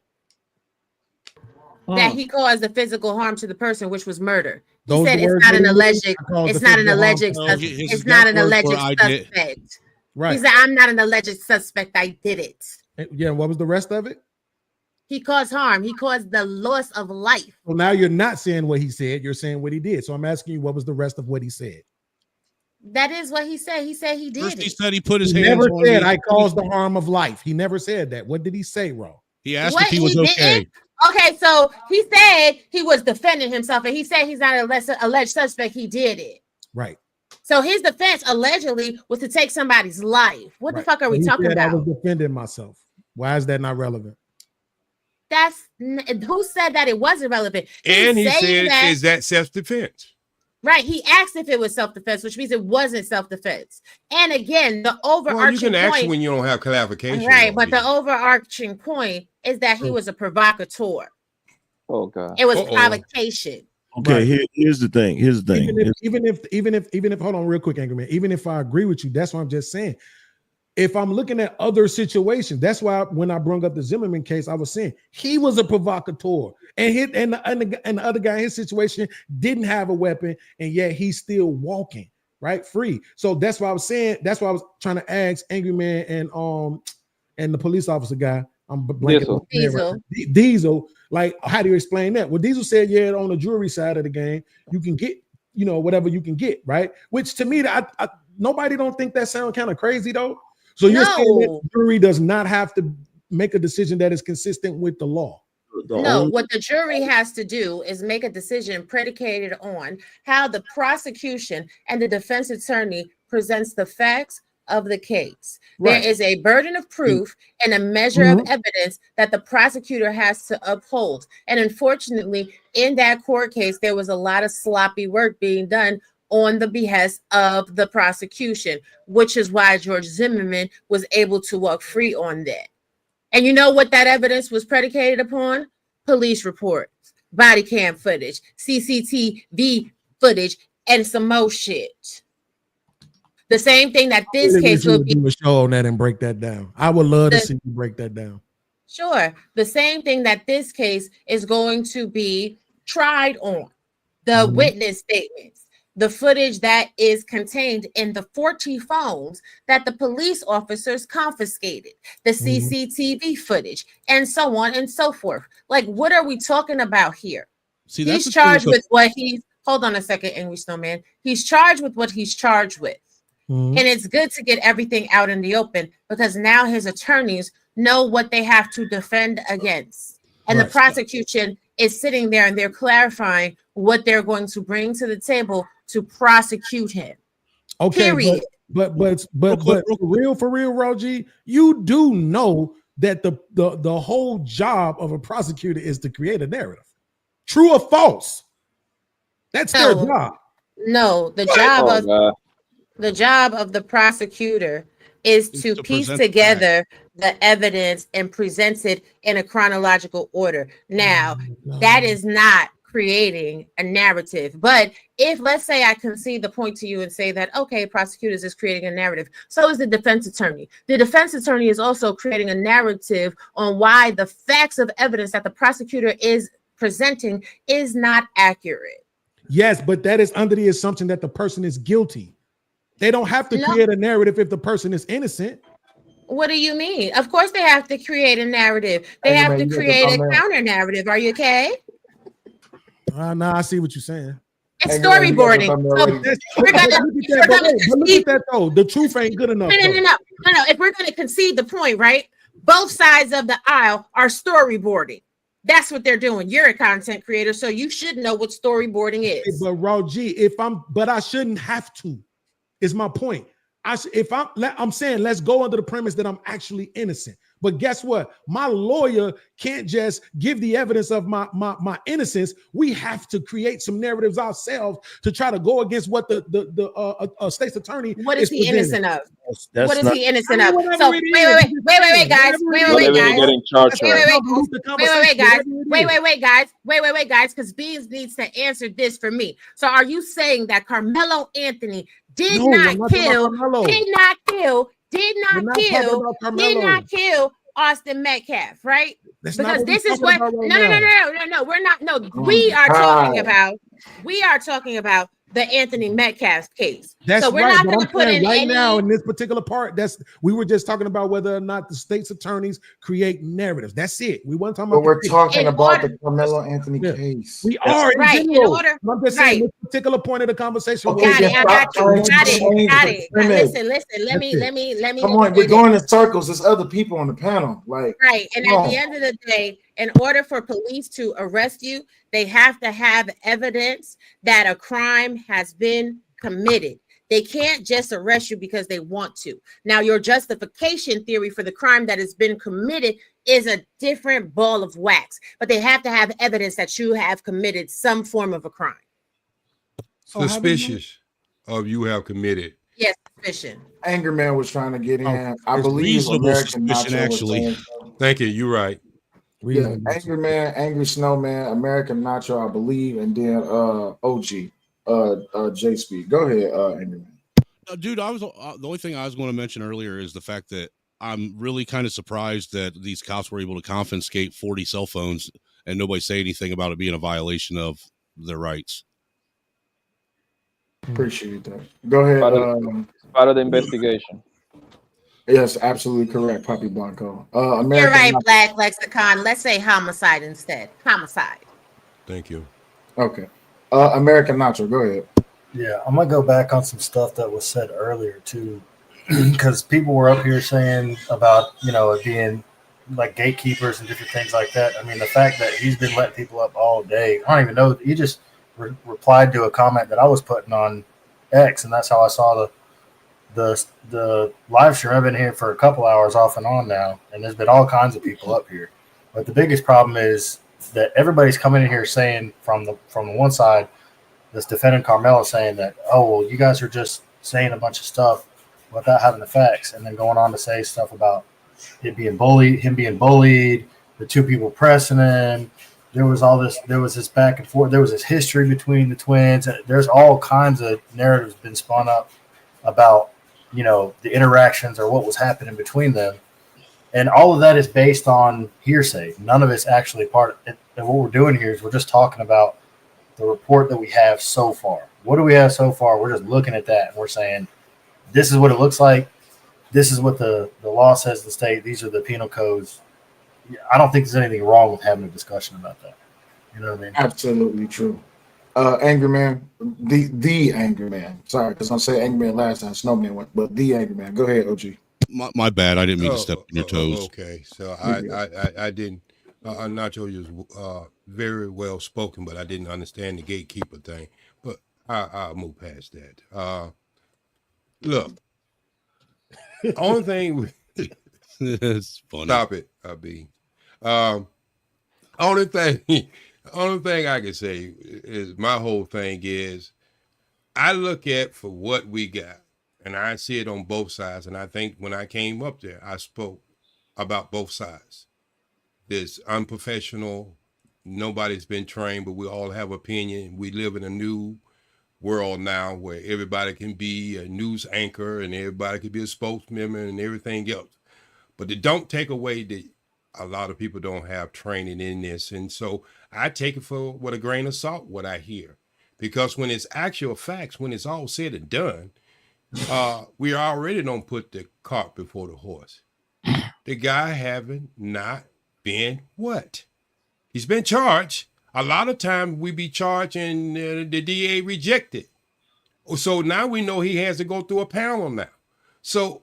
That he caused the physical harm to the person, which was murder. He said it's not an alleged, it's not an alleged, it's not an alleged suspect. Right. He said, I'm not an alleged suspect. I did it. Yeah. What was the rest of it? He caused harm. He caused the loss of life. Well, now you're not saying what he said. You're saying what he did. So I'm asking you, what was the rest of what he said? That is what he said. He said he did First it. he said he put his He hands never on said me. I caused the harm of life. He never said that. What did he say, Ro? He asked What, if he was he okay. didn't? Okay, so he said he was defending himself, and he said he's not an alleged suspect. He did it. Right. So his defense allegedly was to take somebody's life. What the fuck are we talking about? I was defending myself. Why is that not relevant? That's who said that it wasn't relevant. And he saying said, that, is that self-defense? right? He asked if it was self-defense, which means it wasn't self-defense. And again, the overarching Well, you can ask point, when you don't have clarification. right? But the overarching point is that he was a provocateur. Oh God! It was provocation. Okay, here's the thing. Here's the thing. Even if hold on real quick, Angry Man. Even if I agree with you, that's what I'm just saying. If I'm looking at other situations, that's why when I brought up the Zimmerman case, I was saying he was a provocateur, and the other guy in his situation didn't have a weapon, and yet he's still walking right free. So that's why I was saying. That's why I was trying to ask Angry Man and the police officer guy. I'm blanking. Diesel. Like, how do you explain that? Well, Diesel said, yeah, on the jury side of the game, you can get, whatever you can get, right? Which to me, nobody don't think that sound kind of crazy though. So you're saying that the jury does not have to make a decision that is consistent with the law. No, what the jury has to do is make a decision predicated on how the prosecution and the defense attorney presents the facts of the case. Right. There is a burden of proof and a measure of evidence that the prosecutor has to uphold. And unfortunately, in that court case, there was a lot of sloppy work being done on the behest of the prosecution, which is why George Zimmerman was able to walk free on that. And you know what that evidence was predicated upon? Police reports, body cam footage, CCTV footage, and some more shit. The same thing that this case will be. Do a show on that and break that down. I would love to see you break that down. Sure. The same thing that this case is going to be tried on. The witness statements, the footage that is contained in the 40 phones that the police officers confiscated, the CCTV footage, and so on and so forth. Like, what are we talking about here? See, he's charged with what he's, hold on a second, Angry Snowman. He's charged with what he's charged with. And it's good to get everything out in the open because now his attorneys know what they have to defend against. And the prosecution is sitting there and they're clarifying what they're going to bring to the table to prosecute him. Okay, period. But for real, Rogie, you do know that the whole job of a prosecutor is to create a narrative. True or false? That's their job. No, the job of the prosecutor is to piece together the evidence and present it in a chronological order. Now, that is not creating a narrative. But if, let's say, I concede the point to you and say that, okay, prosecutors is creating a narrative, so is the defense attorney. The defense attorney is also creating a narrative on why the facts of evidence that the prosecutor is presenting is not accurate. Yes, but that is under the assumption that the person is guilty. They don't have to create a narrative if the person is innocent. What do you mean? Of course they have to create a narrative. They have to create a counter narrative. Are you okay? No, I see what you're saying. It's storyboarding. So That's, if we're gonna, but look at that though. The truth ain't good enough. No. If we're gonna concede the point, right? Both sides of the aisle are storyboarding. That's what they're doing. You're a content creator, so you should know what storyboarding is. But Raw G, but I shouldn't have to. Is my point. I'm saying let's go under the premise that I'm actually innocent. But guess what? My lawyer can't just give the evidence of my innocence. We have to create some narratives ourselves to try to go against what the state's attorney. What is he innocent of? That's what is not, he innocent of? So wait, guys. Wait, guys, because Beans needs to answer this for me. So are you saying that Carmelo Anthony did not kill Austin Metcalf, right? Because this is what no, we're not. No, we are talking about the Anthony Metcalf case. That's so we're right, not going to put in any. Now in this particular part. We were just talking about whether or not the state's attorneys create narratives. That's it. We weren't talking about. But we're talking about the Carmelo Anthony case. We are in right. general. In order, I'm just saying this particular point of the conversation. Okay, got it. Listen. Let me. Come on, we're going in circles. There's other people on the panel, like right. And at the end of the day, in order for police to arrest you, they have to have evidence that a crime has been committed. They can't just arrest you because they want to. Now, your justification theory for the crime that has been committed is a different ball of wax, but they have to have evidence that you have committed some form of a crime. Suspicious of you have committed. Yes, suspicion. Anger Man was trying to get in. I believe reasonable American suspicion, Nacho actually. was saying, Thank you. You're right. yeah, Angry Man, Angry Snowman, American Nacho, I believe, and then OG, J Speed. Go ahead, Angry Man. Dude, I was the only thing I was going to mention earlier is the fact that I'm really kind of surprised that these cops were able to confiscate 40 cell phones and nobody say anything about it being a violation of their rights. Appreciate that. Go ahead. Part of the investigation. Yes, absolutely correct, Poppy Blanco. American You're right, Black Lexicon. Let's say homicide instead. Homicide. Thank you. Okay. American Nacho, go ahead. Yeah, I'm gonna go back on some stuff that was said earlier too, because people were up here saying about it being like gatekeepers and different things like that. I mean, the fact that he's been letting people up all day, I don't even know. He just replied to a comment that I was putting on X, and that's how I saw the live stream. I've been here for a couple hours off and on now, and there's been all kinds of people up here. But the biggest problem is that everybody's coming in here saying from the one side, this defendant Carmelo saying that, oh, well, you guys are just saying a bunch of stuff without having the facts, and then going on to say stuff about him being bullied, the two people pressing him. There was this back and forth. There was this history between the twins. There's all kinds of narratives been spun up about, the interactions or what was happening between them. And all of that is based on hearsay. None of it's actually part of it. And what we're doing here is we're just talking about the report that we have so far. What do we have so far? We're just looking at that and we're saying, this is what it looks like. This is what the law says to the state. These are the penal codes. I don't think there's anything wrong with having a discussion about that. You know what I mean? Absolutely true. Angry Man, the Angry Man. Sorry, because I said Angry Man last time. Snowman went, but the Angry Man. Go ahead, OG. My bad. I didn't mean to step on your toes. Okay, so I didn't. Nacho was very well spoken, but I didn't understand the gatekeeper thing. But I'll move past that. Look, only thing. It's funny. Stop it, B. Only thing I can say is my whole thing is I look at for what we got, and I see it on both sides. And I think when I came up there, I spoke about both sides. It's unprofessional. Nobody's been trained, but we all have opinion. We live in a new world now where everybody can be a news anchor and everybody can be a spokesman and everything else. But it don't take away that a lot of people don't have training in this. And so I take it with a grain of salt, what I hear. Because when it's actual facts, when it's all said and done, we already don't put the cart before the horse. The guy haven't not been what? He's been charged. A lot of times we be charged and the DA reject it. So now we know he has to go through a panel now. So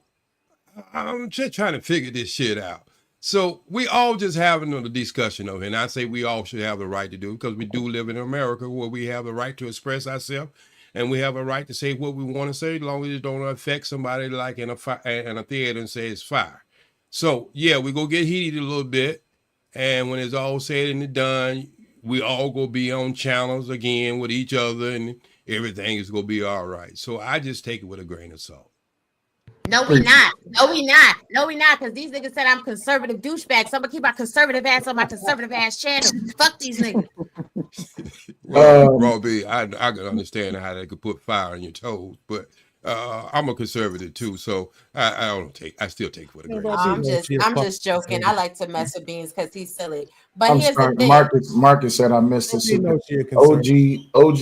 I'm just trying to figure this shit out. So we all just having a discussion of it. And I say we all should have the right to do it because we do live in America where we have the right to express ourselves and we have a right to say what we want to say as long as it don't affect somebody like in a theater and say it's fire. So yeah, we go get heated a little bit. And when it's all said and done, we all go be on channels again with each other and everything is going to be all right. So I just take it with a grain of salt. No, we not. No, we not. No, we not. Because these niggas said I'm conservative douchebag. So I'm gonna keep my conservative ass on my conservative ass channel. Fuck these niggas. Well, Robbie, I can understand how they could put fire on your toes, but I'm a conservative too, so I still take it with a grain of salt. I'm just joking. I like to mess with Beans because he's silly. But I'm here's sorry. the thing. Marcus said I missed it. OG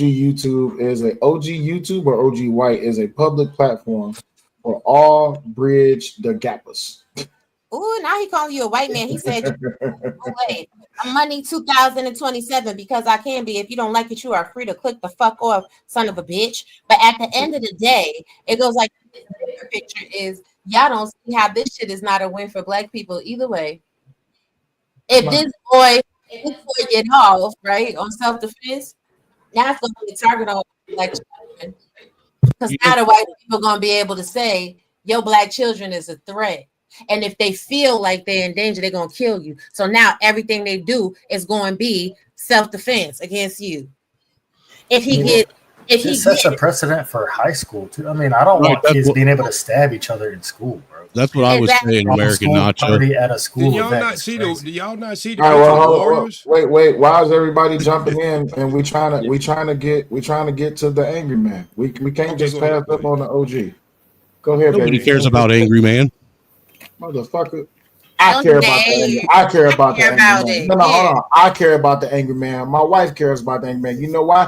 YouTube is a OG YouTube or OG White is a public platform for all bridge the gapless. Ooh, now he calling you a white man. He said, "Wait, I'm money 2027 because I can be. If you don't like it, you are free to click the fuck off, son of a bitch." But at the end of the day, it goes like the bigger picture is y'all don't see how this shit is not a win for black people either way. If this boy get off right on self-defense, now it's gonna be a target on black children. Because now the white people gonna be able to say your black children is a threat. And if they feel like they're in danger, they're gonna kill you. So now everything they do is going to be self-defense against you. If he sets a precedent for high school too. I mean, I don't want kids being able to stab each other in school, bro. That's what I was saying, American Nacho. Party at a school Did y'all event not is see crazy. the? Do y'all not see the All right, picture well, of hold on, Warriors? wait. Why is everybody jumping in and we trying to get to the angry man? We can't just pass up on the OG. Go ahead, Nobody baby. cares about Angry Man. Motherfucker. I care about the angry. I care about the angry man. No, hold on. I care about the angry man. My wife cares about the angry man. You know why?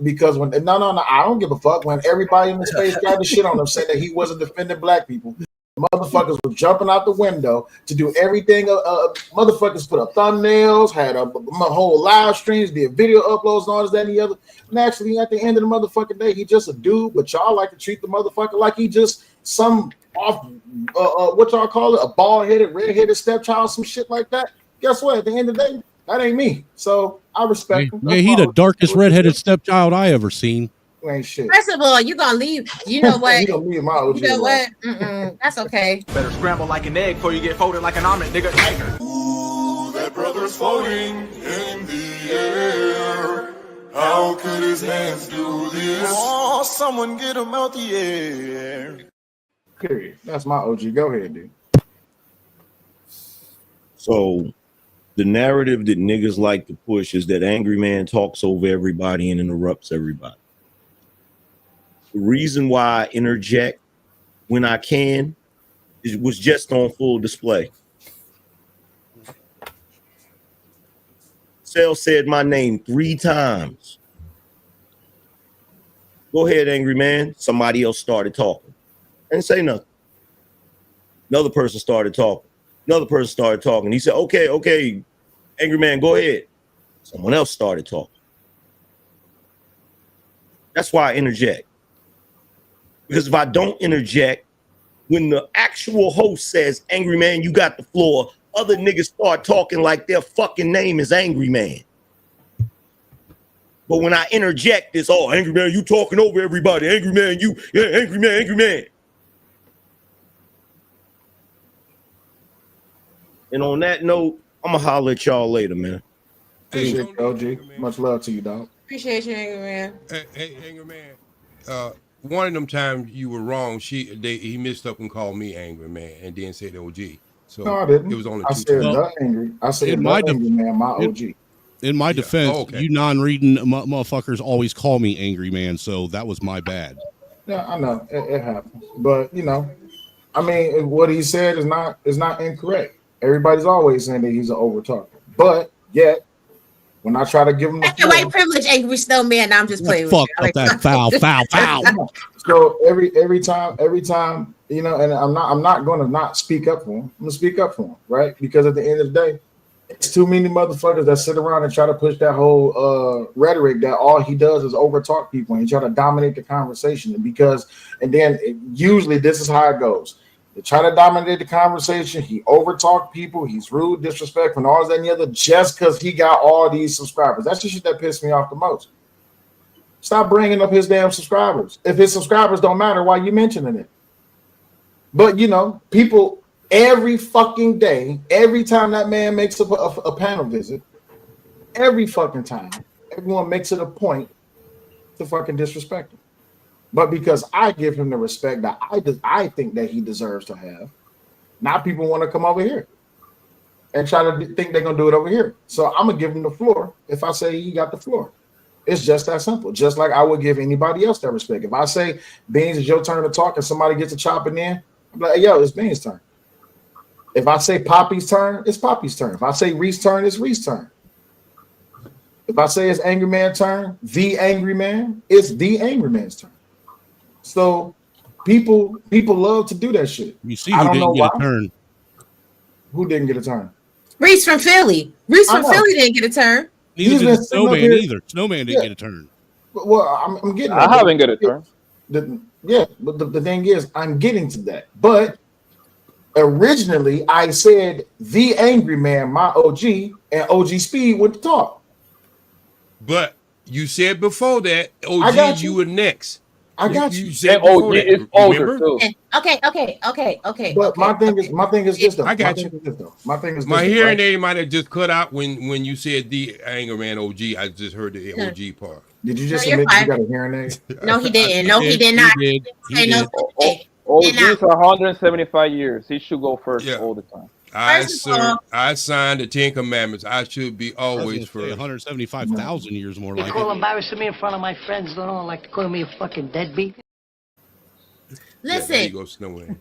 Because when I don't give a fuck. When everybody in the space tried to shit on him, saying that he wasn't defending black people, motherfuckers were jumping out the window to do everything. Motherfuckers put up thumbnails, had a whole live streams, did video uploads, and all this, that, and the other. And actually, at the end of the motherfucking day, he just a dude. But y'all like to treat the motherfucker like he just some off, what y'all call it, a bald-headed, red-headed stepchild, some shit like that. Guess what? At the end of the day, that ain't me. So I respect him. Yeah, he the darkest redheaded stepchild I ever seen. Ain't shit. First of all, you're gonna leave. You know what? You gonna leave my OG. You know what? That's okay. Better scramble like an egg before you get folded like an omelet, nigga. Ooh, that brother's floating in the air. How could his hands do this? Oh, someone get him out the air. Period. That's my OG. Go ahead, dude. So the narrative that niggas like to push is that Angry Man talks over everybody and interrupts everybody. The reason why I interject when I can was just on full display. Sel said my name 3 times. Go ahead, Angry Man. Somebody else started talking. I didn't say nothing. Another person started talking. Another person started talking. He said, okay, Angry Man, go ahead. Someone else started talking. That's why I interject. Because if I don't interject, when the actual host says, Angry Man, you got the floor, other niggas start talking like their fucking name is Angry Man. But when I interject, it's, oh, Angry Man, you talking over everybody. Angry Man, Angry Man, Angry Man. And on that note, I'm going to holler at y'all later, man. Appreciate you, OG. Much love to you, dog. Appreciate you, Angry Man. Hey, Angry Man. One of them times you were wrong. He missed up and called me Angry Man and then said OG. So no, I didn't. It was only I two said times. the angry. I said the angry man, my OG. In my defense, you non-reading motherfuckers always call me Angry Man, so that was my bad. Yeah, I know it happens, but you know, I mean, what he said is not incorrect. Everybody's always saying that he's an over talker, but yet when I try to give him the white privilege, Angry Snowman. I'm just playing. Fuck up that foul. So every time, you know, and I'm not going to not speak up for him. I'm gonna speak up for him, right? Because at the end of the day, It's too many motherfuckers that sit around and try to push that whole rhetoric that all he does is overtalk people and try to dominate the conversation. And then usually this is how it goes. They try to dominate the conversation. He overtalk people. He's rude, disrespectful, and all that and the other just because he got all these subscribers. That's the shit that pissed me off the most. Stop bringing up his damn subscribers. If his subscribers don't matter, why you mentioning it? But, you know, people every fucking day, every time that man makes up a panel visit, every fucking time, everyone makes it a point to fucking disrespect him. But because I give him the respect that I think that he deserves to have, now people want to come over here and try to think they're going to do it over here. So I'm going to give him the floor if I say he got the floor. It's just that simple. Just like I would give anybody else that respect. If I say, Beans, it's your turn to talk, and somebody gets a chopping in, I'm like, hey, yo, it's Beans' turn. If I say Poppy's turn, it's Poppy's turn. If I say Reese's turn, it's Reese's turn. If I say it's Angry Man's turn, the Angry Man, it's the Angry Man's turn. So people love to do that shit. You see who didn't get a turn. Who didn't get a turn? Reese from Philly. Reese from Philly didn't get a turn. Neither did Snowman either. Snowman didn't get a turn. Well, I'm getting I that. haven't got a turn. But the thing is, I'm getting to that. But originally, I said the Angry Man, my OG, and OG Speed went to talk. But you said before that, OG, you were next. I got you. You said OG is older too. Okay. But my thing is this though. I got you. My thing is this. My though, hearing right? aid might have just cut out when you said the Anger Man OG. I just heard the OG part. Did you just admit you got a hearing aid? No, he didn't. No, he did not. He did. OG is 175 years. He should go first all the time. I signed the 10 Commandments. I should be always first. 175,000 years more like Call it. embarrassing me in front of my friends. Don't like to call me a fucking deadbeat. Listen. There you go, Snowman.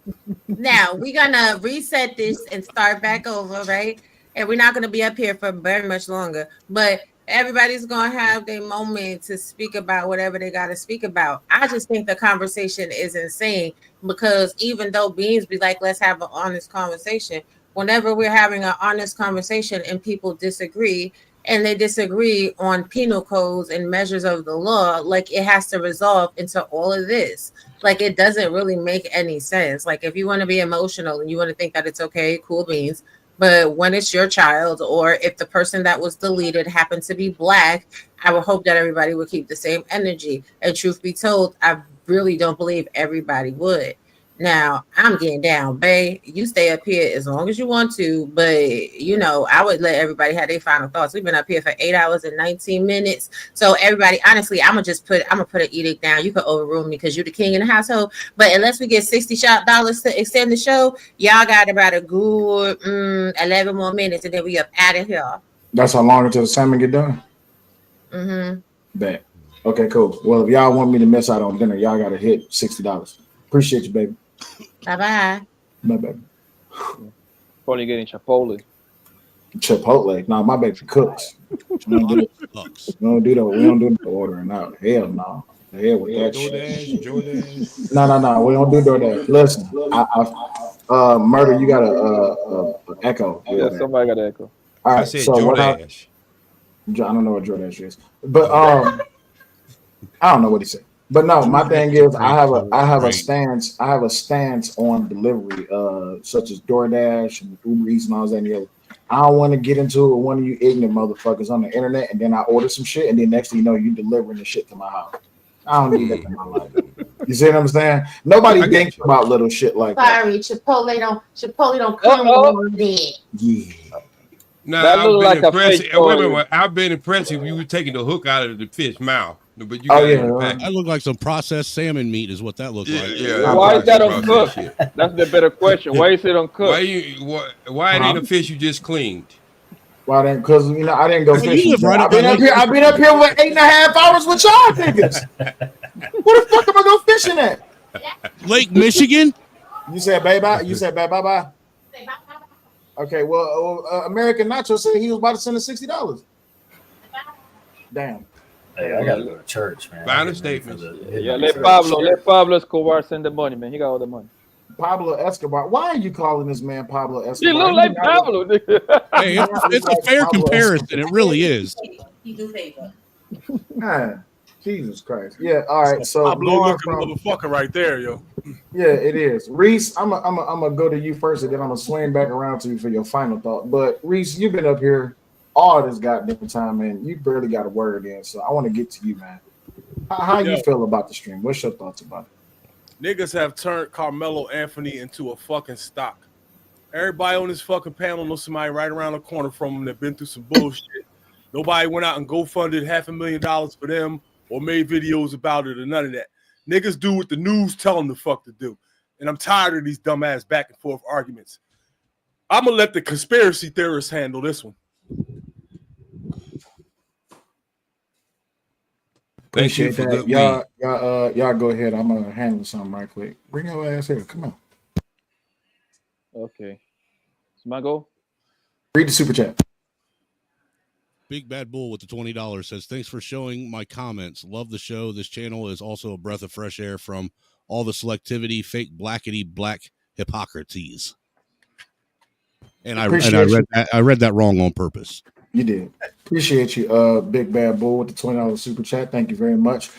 Now we're gonna reset this and start back over, right? And we're not gonna be up here for very much longer, but everybody's gonna have their moment to speak about whatever they gotta speak about. I just think the conversation is insane because even though Beans be like, let's have an honest conversation, whenever we're having an honest conversation and people disagree, and they disagree on penal codes and measures of the law, like it has to resolve into all of this. Like it doesn't really make any sense. Like if you want to be emotional and you want to think that it's okay, cool beans. But when it's your child, or if the person that was deleted happened to be Black, I would hope that everybody would keep the same energy. And truth be told, I really don't believe everybody would. Now, I'm getting down, babe. You stay up here as long as you want to, but you know, I would let everybody have their final thoughts. We've been up here for 8 hours and 19 minutes. So everybody, honestly, I'm gonna put an edict down. You can overrule me because you're the king in the household. But unless we get $60 to extend the show, y'all got about a good 11 more minutes, and then we up out of here. That's how long until the salmon get done? Bet. Okay, cool. Well, if y'all want me to miss out on dinner, y'all gotta hit $60. Appreciate you, baby. Bye-bye. Bye, baby. Probably getting Chipotle. Chipotle? No, my baby cooks. We don't do that. We don't do the ordering out. Hell no. Hell with that shit. No. We don't do DoorDash. Listen, Murder, you got a echo. Yeah, somebody got an echo. All right, I said so DoorDash. I don't know what DoorDash is, but I don't know what he said. But no, my thing is I have a stance on delivery, such as DoorDash and Uber Eats and all that and the other. I don't want to get into it with one of you ignorant motherfuckers on the internet, and then I order some shit, and then next thing you know, you delivering the shit to my house. I don't need that in my life. You see what I'm saying? Nobody thinks about little shit like that. Sorry, Chipotle don't come on it. Yeah. No, That look like a fake I've been impressed if you were taking the hook out of the fish mouth. But you That looked like some processed salmon meat, is what that looked like. Yeah, Why is that uncooked? That's the better question. Why is it uncooked? Why it ain't a fish you just cleaned? Why then? Because I didn't go fishing. I've I've been up here with 8.5 hours with y'all niggas. Where the fuck am I go fishing at? Lake Michigan. You said bye. You said bye. Okay, well, American Nacho said he was about to send us $60. Damn. Hey, I gotta go to church, man. Final statement. Yeah, let Pablo Escobar send the money, man. He got all the money. Pablo Escobar. Why are you calling this man Pablo Escobar? You look like Pablo, nigga. Hey, it's a fair comparison. It really is. He do favor. Man, Jesus Christ. Yeah. All right. So Pablo going looking from motherfucker right there, yo. yeah, it is. Reese, I'm gonna go to you first, and then I'm gonna swing back around to you for your final thought. But Reese, you've been up here all this goddamn time, man. You barely got a word in, so I want to get to you, man. How you feel about the stream? What's your thoughts about it? Niggas have turned Carmelo Anthony into a fucking stock. Everybody on this fucking panel knows somebody right around the corner from them that been through some bullshit. Nobody went out and GoFunded $500,000 for them or made videos about it or none of that. Niggas do what the news tell them the fuck to do. And I'm tired of these dumbass back and forth arguments. I'm going to let the conspiracy theorists handle this one. Appreciate that. Y'all go ahead. I'm going to handle something right quick. Bring your ass here. Come on. Okay. It's my go. Read the super chat. Big Bad Bull with the $20 says, thanks for showing my comments. Love the show. This channel is also a breath of fresh air from all the selectivity, fake blackety black hypocrites. And I read that wrong on purpose. You did. Appreciate you, Big Bad Bull with the $20 super chat. Thank you very much.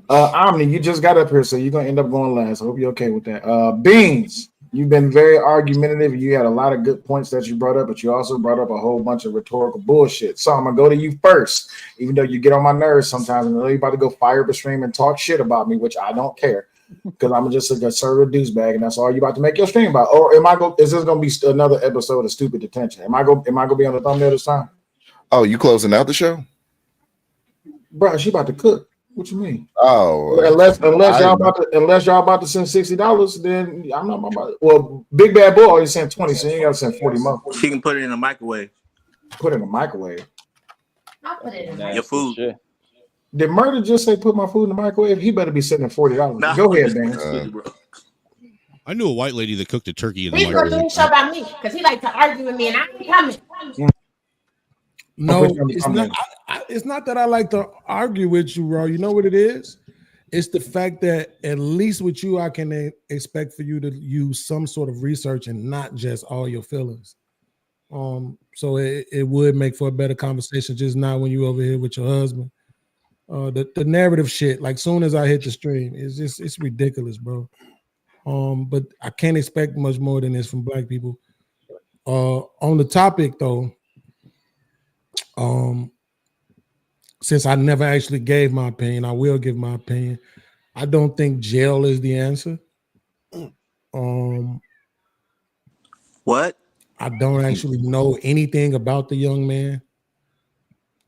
Omni, you just got up here, so you're gonna end up going last. I hope you're okay with that. Beans, you've been very argumentative. You had a lot of good points that you brought up, but you also brought up a whole bunch of rhetorical bullshit. So I'm gonna go to you first, even though you get on my nerves sometimes. And you're about to go fire up a stream and talk shit about me, which I don't care, because I'm just a conservative douchebag, and that's all you about to make your stream about. Or is this gonna be another episode of Stupid Detention? Am I gonna be on the thumbnail this time? Oh, you closing out the show? Bro, she about to cook. What you mean? Oh, unless y'all about to send $60, then I'm not about it. Well, Big Bad Boy already sent 20, so you gotta send 40 more. She can put it in the microwave. Put it in the microwave. I'll put it in Your food. Shit. Did Murder just say put my food in the microwave? He better be sending $40. Nah, Go ahead, man. I knew a white lady that cooked a turkey in the He's gonna do microwave. a show about me because he likes to argue with me, and I ain't coming. No, it's not. It's not that I like to argue with you, bro. You know what it is? It's the fact that at least with you, I can expect for you to use some sort of research and not just all your feelings. So it would make for a better conversation, just not when you over here with your husband. The narrative shit, like soon as I hit the stream, it's ridiculous, bro. But I can't expect much more than this from black people. On the topic though, since I never actually gave my opinion, I will give my opinion. I don't think jail is the answer. What? I don't actually know anything about the young man.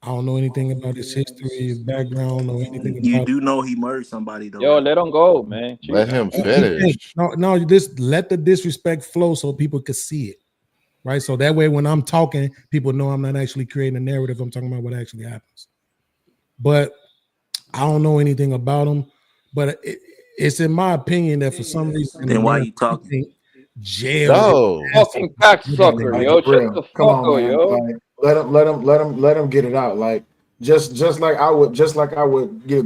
I don't know anything about his history, his background, or anything. You do know he murdered somebody, though. Yo, let him go, man. Let him finish. No, just let the disrespect flow so people could see it. Right. So that way, when I'm talking, people know I'm not actually creating a narrative. I'm talking about what actually happens. But I don't know anything about him. But it's in my opinion that for some reason, then why you talking? Jail. No. Fucking cocksucker, yo. Shut the fuck up, yo. Like, let him get it out. Like just like I would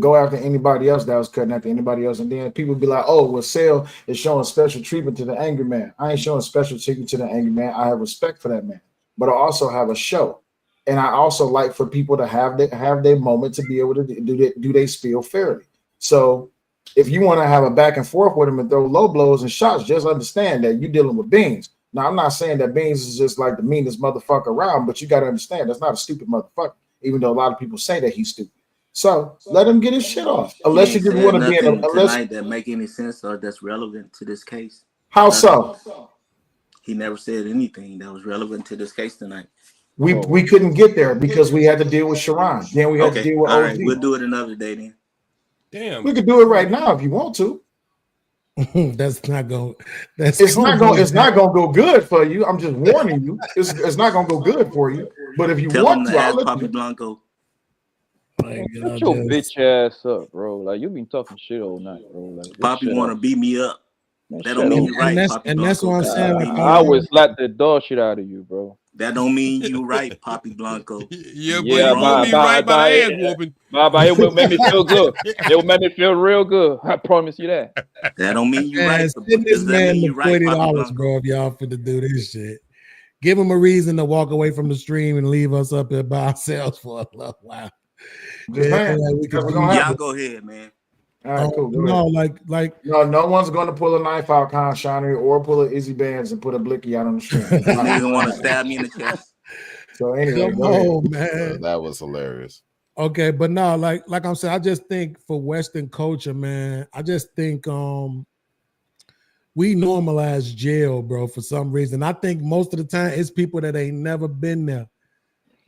go after anybody else that was cutting after anybody else, and then people be like, "Oh, well, Sale is showing special treatment to the angry man." I ain't showing special treatment to the angry man. I have respect for that man, but I also have a show, and I also like for people to have their moment to be able to do they spiel fairly. So if you want to have a back and forth with him and throw low blows and shots, just understand that you're dealing with Beans. Now, I'm not saying that Beans is just like the meanest motherfucker around, but you got to understand that's not a stupid motherfucker, even though a lot of people say that he's stupid. So let him get his shit off. Unless you just want to be in a tonight that make any sense or that's relevant to this case. How so? He never said anything that was relevant to this case tonight. We couldn't get there because we had to deal with Sharon. Then we had to deal with all OG. right, we'll do it another day then. Damn. We could do it right now if you want to. That's not going. It's not going to go good for you. I'm just warning you. It's not going to go good for you. But if you want to, I'll let Papi you. Blanco. Shut your bitch ass up, bro. Like you been talking shit all night, bro. Like, Papi want to beat me up. That don't mean you right, Poppy Blanco. what I'm saying. Like, I would slap the dog shit out of you, bro. That don't mean you right, Poppy Blanco. Yeah, but you won't be right by the ass whooping. It will make me feel good. It will make me feel real good. I promise you that. That don't mean you Man, right. send this Does that man mean the you right, Poppy $40, Blanco? bro, if y'all finna do this shit. Give him a reason to walk away from the stream and leave us up here by ourselves for a little while. Y'all go ahead, man. All right, cool. Go No, ahead. like no one's going to pull a knife out, Con Shiner, or pull an Izzy Bands and put a blicky out on the stream. Nigga want to stab me in the chest. So anyway, come go ahead. on, man. That was hilarious. Okay, but no, like I'm saying, I just think for Western culture, man, I just think we normalize jail, bro, for some reason. I think most of the time it's people that ain't never been there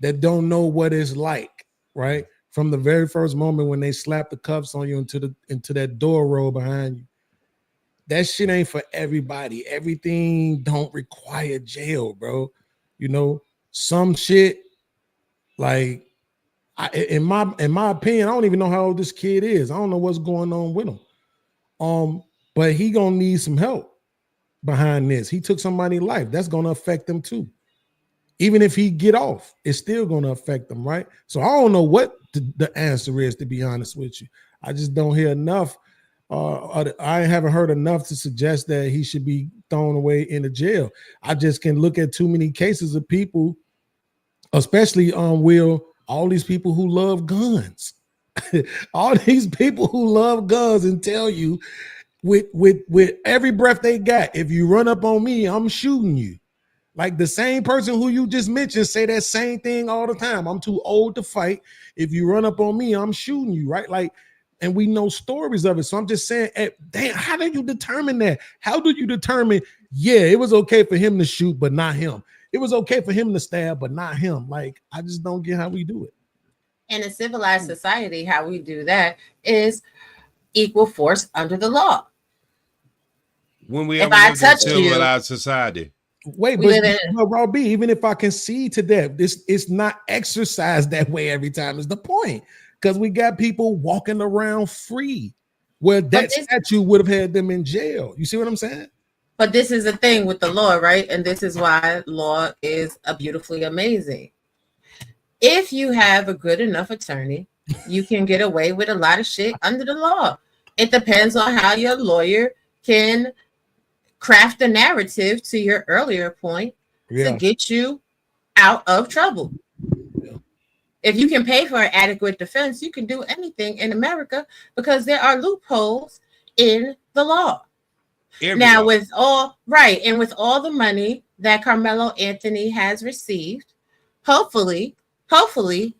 that don't know what it's like, right? From the very first moment when they slap the cuffs on you into that door roll behind you. That shit ain't for everybody. Everything don't require jail, bro. You know, some shit, like in my opinion, I don't even know how old this kid is. I don't know what's going on with him. But he gonna need some help behind this. He took somebody's life. That's gonna affect them too. Even if he get off, it's still going to affect them, right? So I don't know what the answer is, to be honest with you. I just don't hear enough. I haven't heard enough to suggest that he should be thrown away into jail. I just can look at too many cases of people, especially all these people who love guns. All these people who love guns and tell you with every breath they got, if you run up on me, I'm shooting you. Like the same person who you just mentioned say that same thing all the time. I'm too old to fight. If you run up on me, I'm shooting you, right? Like, and we know stories of it. So I'm just saying, damn, how do you determine that? How do you determine, yeah, it was okay for him to shoot, but not him. It was okay for him to stab, but not him. Like, I just don't get how we do it. In a civilized society, how we do that is equal force under the law. When we If ever I lived in touched you, civilized society. Wait, but Raw B, even if I can see to that, it's not exercised that way every time is the point. Because we got people walking around free where that statue would have had them in jail. You see what I'm saying? But this is the thing with the law, right? And this is why law is a beautifully amazing. If you have a good enough attorney, you can get away with a lot of shit under the law. It depends on how your lawyer can craft a narrative, to your earlier point, to get you out of trouble. If you can pay for an adequate defense, you can do anything in America because there are loopholes in the law. Now, with all the money that Carmelo Anthony has received, hopefully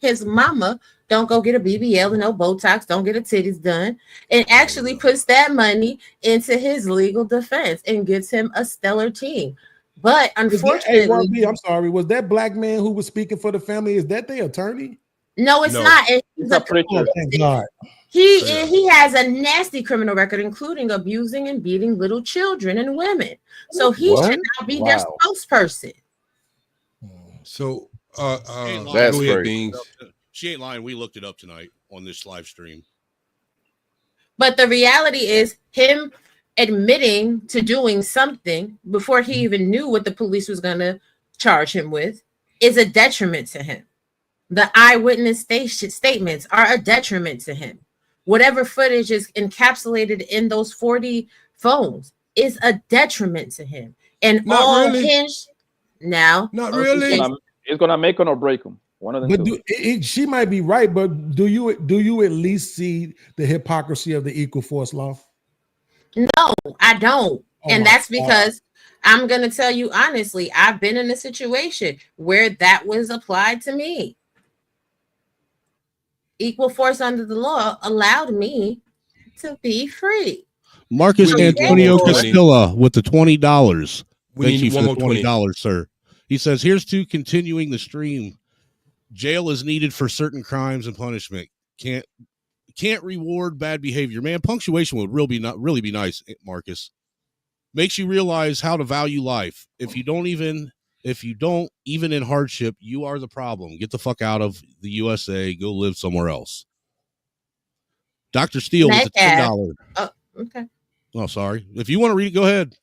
his mama don't go get a BBL and no Botox, don't get her titties done, and actually puts that money into his legal defense and gives him a stellar team. But unfortunately, I'm sorry, was that black man who was speaking for the family? Is that their attorney? No, it's not. He's a preacher. Oh, thank God. He has a nasty criminal record, including abusing and beating little children and women. So he should not be their spokesperson. So that's great. She ain't lying. We looked it up tonight on this live stream. But the reality is him admitting to doing something before he even knew what the police was going to charge him with is a detriment to him. The eyewitness statements are a detriment to him. Whatever footage is encapsulated in those 40 phones is a detriment to him. And not all really. hinged now. Not really. It's gonna make him or break him. One of them. But she might be right, but do you at least see the hypocrisy of the equal force law? No, I don't. And that's because I'm going to tell you honestly, I've been in a situation where that was applied to me. Equal force under the law allowed me to be free. Marcus Antonio Castilla with the $20. Thank you for the $20, sir. He says, here's to continuing the stream. Jail is needed for certain crimes and punishment. Can't reward bad behavior. Man, punctuation would really be nice, Marcus. Makes you realize how to value life. If you don't, even in hardship, you are the problem. Get the fuck out of the USA. Go live somewhere else. Dr. Steele with the $10. Oh, okay. Oh, sorry. If you want to read it, go ahead.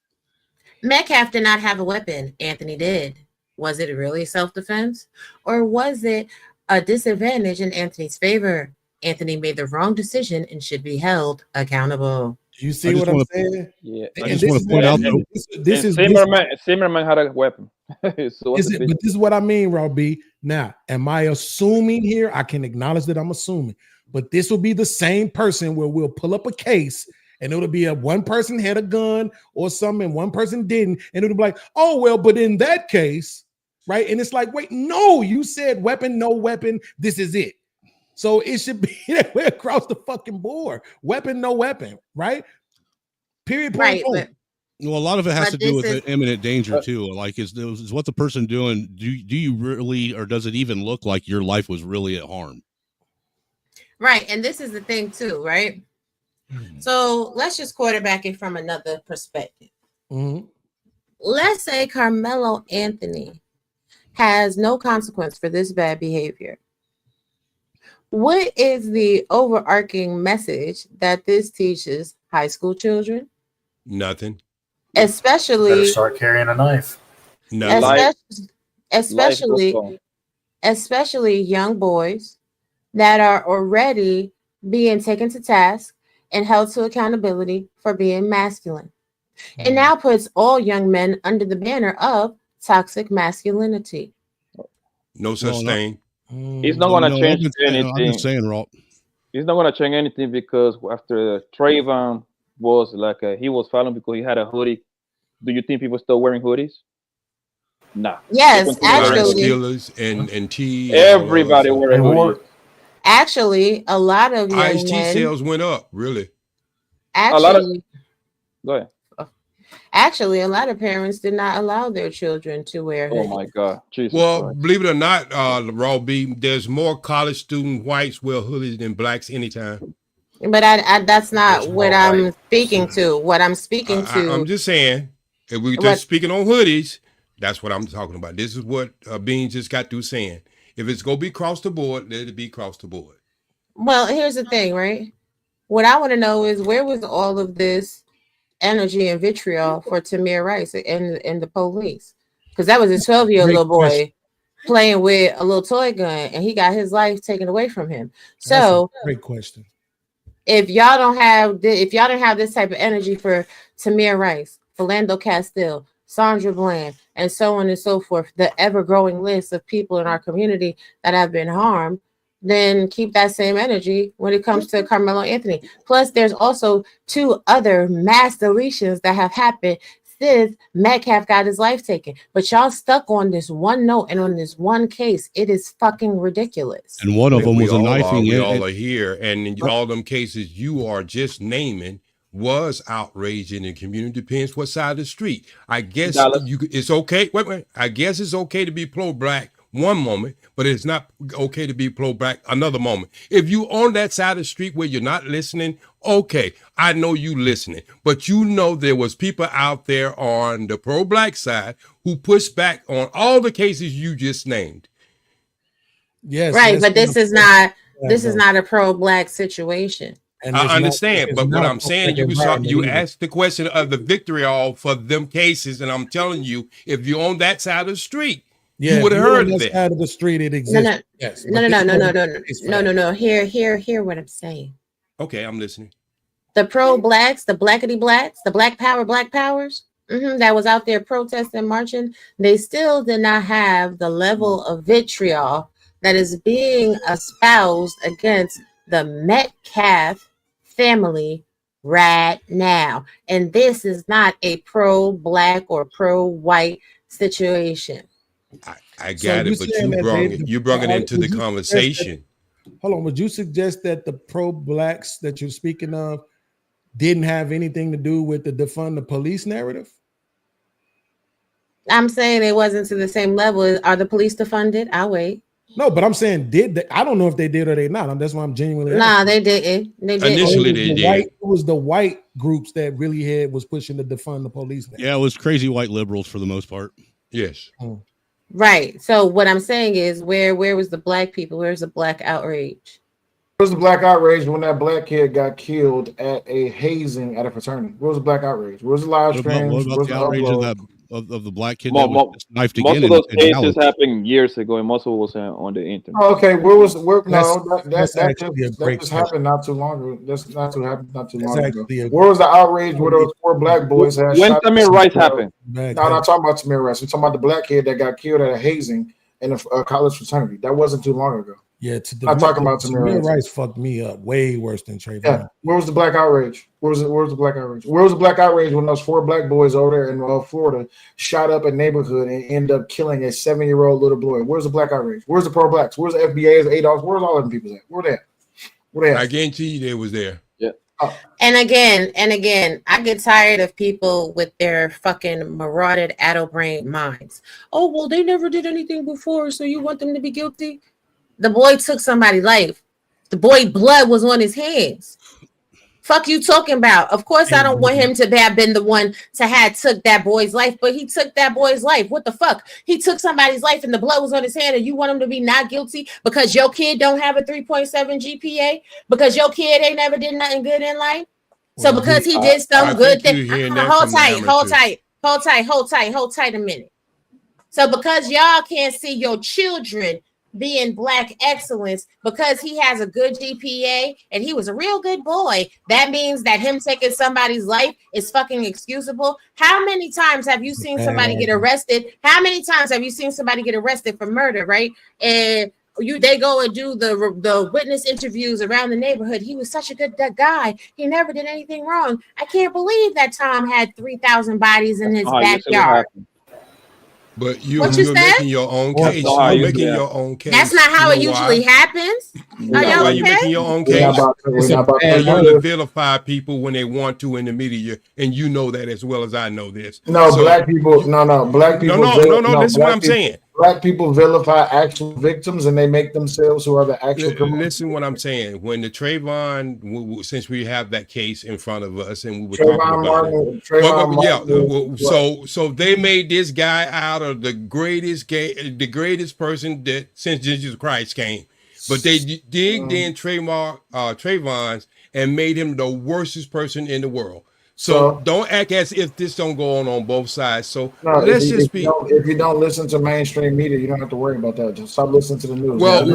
Metcalf did not have a weapon. Anthony did. Was it really self-defense? Or was it a disadvantage in Anthony's favor? Anthony made the wrong decision and should be held accountable. You see what I'm saying? Yeah. I just want to point out though, this is Zimmerman had a weapon. So but this is what I mean, Robbie. Now, am I assuming here? I can acknowledge that I'm assuming, but this will be the same person where we'll pull up a case and it'll be a one person had a gun or something, and one person didn't, and it'll be like, oh well, but in that case, right? And it's like, wait, no, you said weapon, no weapon. This is it. So it should be that way across the fucking board. Weapon, no weapon, right? Period. Point. Right. Well, a lot of it has to do with the imminent danger too. Like, is what the person doing? Do you really, or does it even look like your life was really at harm? Right, and this is the thing too, right? So let's just quarterback it from another perspective. Mm-hmm. Let's say Carmelo Anthony has no consequence for this bad behavior. What is the overarching message that this teaches high school children? Nothing. Especially better start carrying a knife. No. Especially young boys that are already being taken to task and held to accountability for being masculine. It now puts all young men under the banner of toxic masculinity. No such thing. He's not going to change anything. I'm just saying, Rob. He's not going to change anything because after Trayvon was like he was filing because he had a hoodie. Do you think people still wearing hoodies? Nah. Yes, actually. Steelers and tea. Everybody wearing hoodies. Actually, a lot of young Ice-T men, sales went up. Really? Actually, go ahead. Actually, a lot of parents did not allow their children to wear hoodies. Oh my God! Jesus well, Christ. Believe it or not, Raw B, there's more college student whites wear hoodies than blacks anytime. But I that's not what I'm speaking to. What I'm speaking to. I'm just saying, if we're just speaking on hoodies, that's what I'm talking about. This is what Bean just got through saying. If it's gonna be across the board, let it be across the board. Well, here's the thing, right? What I want to know is where was all of this energy and vitriol for Tamir Rice and the police? Because that was a 12-year-old little boy playing with a little toy gun, and he got his life taken away from him. So, great question. If y'all don't have this type of energy for Tamir Rice, Philando Castile, Sandra Bland, and so on and so forth, the ever-growing list of people in our community that have been harmed, then keep that same energy when it comes to Carmelo Anthony. Plus, there's also 2 other mass deletions that have happened since Metcalf got his life taken. But y'all stuck on this one note and on this one case. It is fucking ridiculous. And one of them was a knifing. We all are here, and in all them cases you are just naming was outrage in the community. Depends what side of the street. I guess it's okay. Wait. I guess it's okay to be pro-black one moment, but it's not okay to be pro-black another moment. If you on that side of the street where you're not listening, okay, I know you listening, but you know there was people out there on the pro-black side who pushed back on all the cases you just named. Yes, right, but this is not a pro-black situation. And I understand, but what I'm saying, you asked the question of the vitriol for them cases, and I'm telling you, if you're on that side of the street, you would have heard that it. side of the street, it exists. Yes. No. Hear what I'm saying. Okay, I'm listening. The pro-blacks, the blackity blacks, the black powers, that was out there protesting, marching, they still did not have the level of vitriol that is being espoused against the Metcalf family right now. And this is not a pro-black or pro-white situation. I got it, but you brought it into the conversation. Hold on, would you suggest that the pro-blacks that you're speaking of didn't have anything to do with the defund the police narrative? I'm saying it wasn't to the same level. Are the police defunded? I'll wait. No, but I'm saying I don't know if they did or they not. That's why I'm genuinely asking. They didn't. Initially they did. It was the white groups that really was pushing to defund the police narrative. Yeah, it was crazy white liberals for the most part. Yes. Right. So what I'm saying is where was the black people? Where's the black outrage? was the black outrage when that black kid got killed at a hazing at a fraternity? What was the black outrage? What was the live streams? What about the outrage of the black kid Mo- that was mo- just knifed most again of those in cases Dallas? happened years ago, and most of it was on the internet. Oh, okay, no, That's that actually a just great happened not too long ago. That's not too long ago. actually a Where was the outrage where those 4 black boys had When shot? Tamir Rice happened? No, I'm not talking about Tamir Rice. I'm talking about the black kid that got killed at a hazing in a college fraternity. That wasn't too long ago. Yeah, I'm talking about Tamir Rice fucked me up way worse than Trayvon. Yeah. Where was the black outrage? Where was the black outrage? Where was the black outrage when those 4 black boys over there in Florida shot up a neighborhood and ended up killing a 7-year-old little boy? Where's the black outrage? Where's the pro blacks? Where's the FBA's, ADOS? Where's all of them people at? Where they at? Where they at? I guarantee you they was there. Yeah. And again, I get tired of people with their fucking marauded addle-brained minds. Oh, well, they never did anything before, so you want them to be guilty? The boy took somebody's life. The boy blood was on his hands. Fuck you talking about? Of course, I don't want him to have been the one to have took that boy's life, but he took that boy's life. What the fuck? He took somebody's life and the blood was on his hand, and you want him to be not guilty because your kid don't have a 3.7 GPA? Because your kid ain't never did nothing good in life? So because he did some good thing, hold tight a minute. So because y'all can't see your children being black excellence because he has a good GPA and he was a real good boy, that means that him taking somebody's life is fucking excusable. How many times have you seen somebody get arrested? How many times have you seen somebody get arrested for murder, right? And they go and do the witness interviews around the neighborhood. He was such a good guy. He never did anything wrong. I can't believe that Tom had 3,000 bodies in his backyard. But you're making your own case. You're making your own case. That's not how it usually happens. Are y'all okay? You're making your own case. You're going to vilify people when they want to in the media, and you know that as well as I know this. No, black people. No, black people. No. Listen, what I'm saying. Black people vilify actual victims, and they make themselves who are the actual criminals. Listen, what I'm saying. When the Trayvon, since we have that case in front of us, and we were talking about it. So they made this guy out of the greatest person that since Jesus Christ came, but they digged in Trayvon's and made him the worstest person in the world. So don't act as if this don't go on both sides. So let's just be. If you don't listen to mainstream media, you don't have to worry about that. Just stop listening to the news. But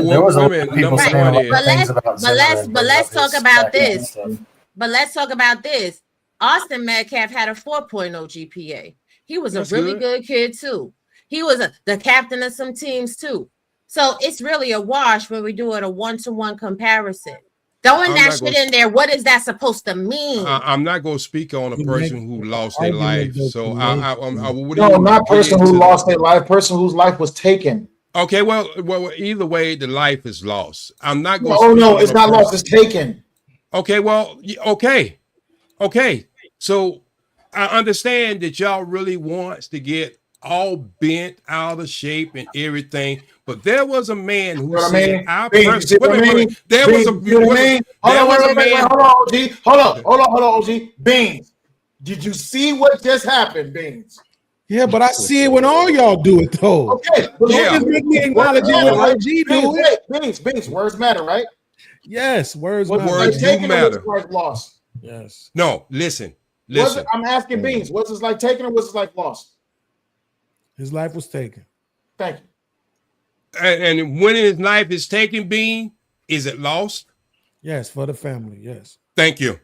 let's talk about this. But let's talk about this. Austin Metcalf had a 4.0 GPA. He was a really good kid too. He was the captain of some teams too. So it's really a wash when we do it a 1-to-1 comparison. Throwing that shit in there, what is that supposed to mean? I'm not going to speak on a person who lost their life. So not person who lost their life, person whose life was taken. Okay, well, either way, the life is lost. I'm not going. Oh no, it's not lost. It's taken. Okay, well, okay. So I understand that y'all really wants to get all bent out of shape and everything, but there was a man who said, Hold on, OG. Beans, did you see what just happened, Beans? Yeah, but I see it when all y'all do it though. Okay, just make me acknowledge it when OG do it. Beans, words matter, right? Yes, words matter. Words do matter. Like lost. Yes. No, listen. I'm asking Beans, what's it like taken or what's it like lost? His life was taken. Thank you. And when his life is taken, Bean, is it lost? Yes, for the family. Yes. Thank you.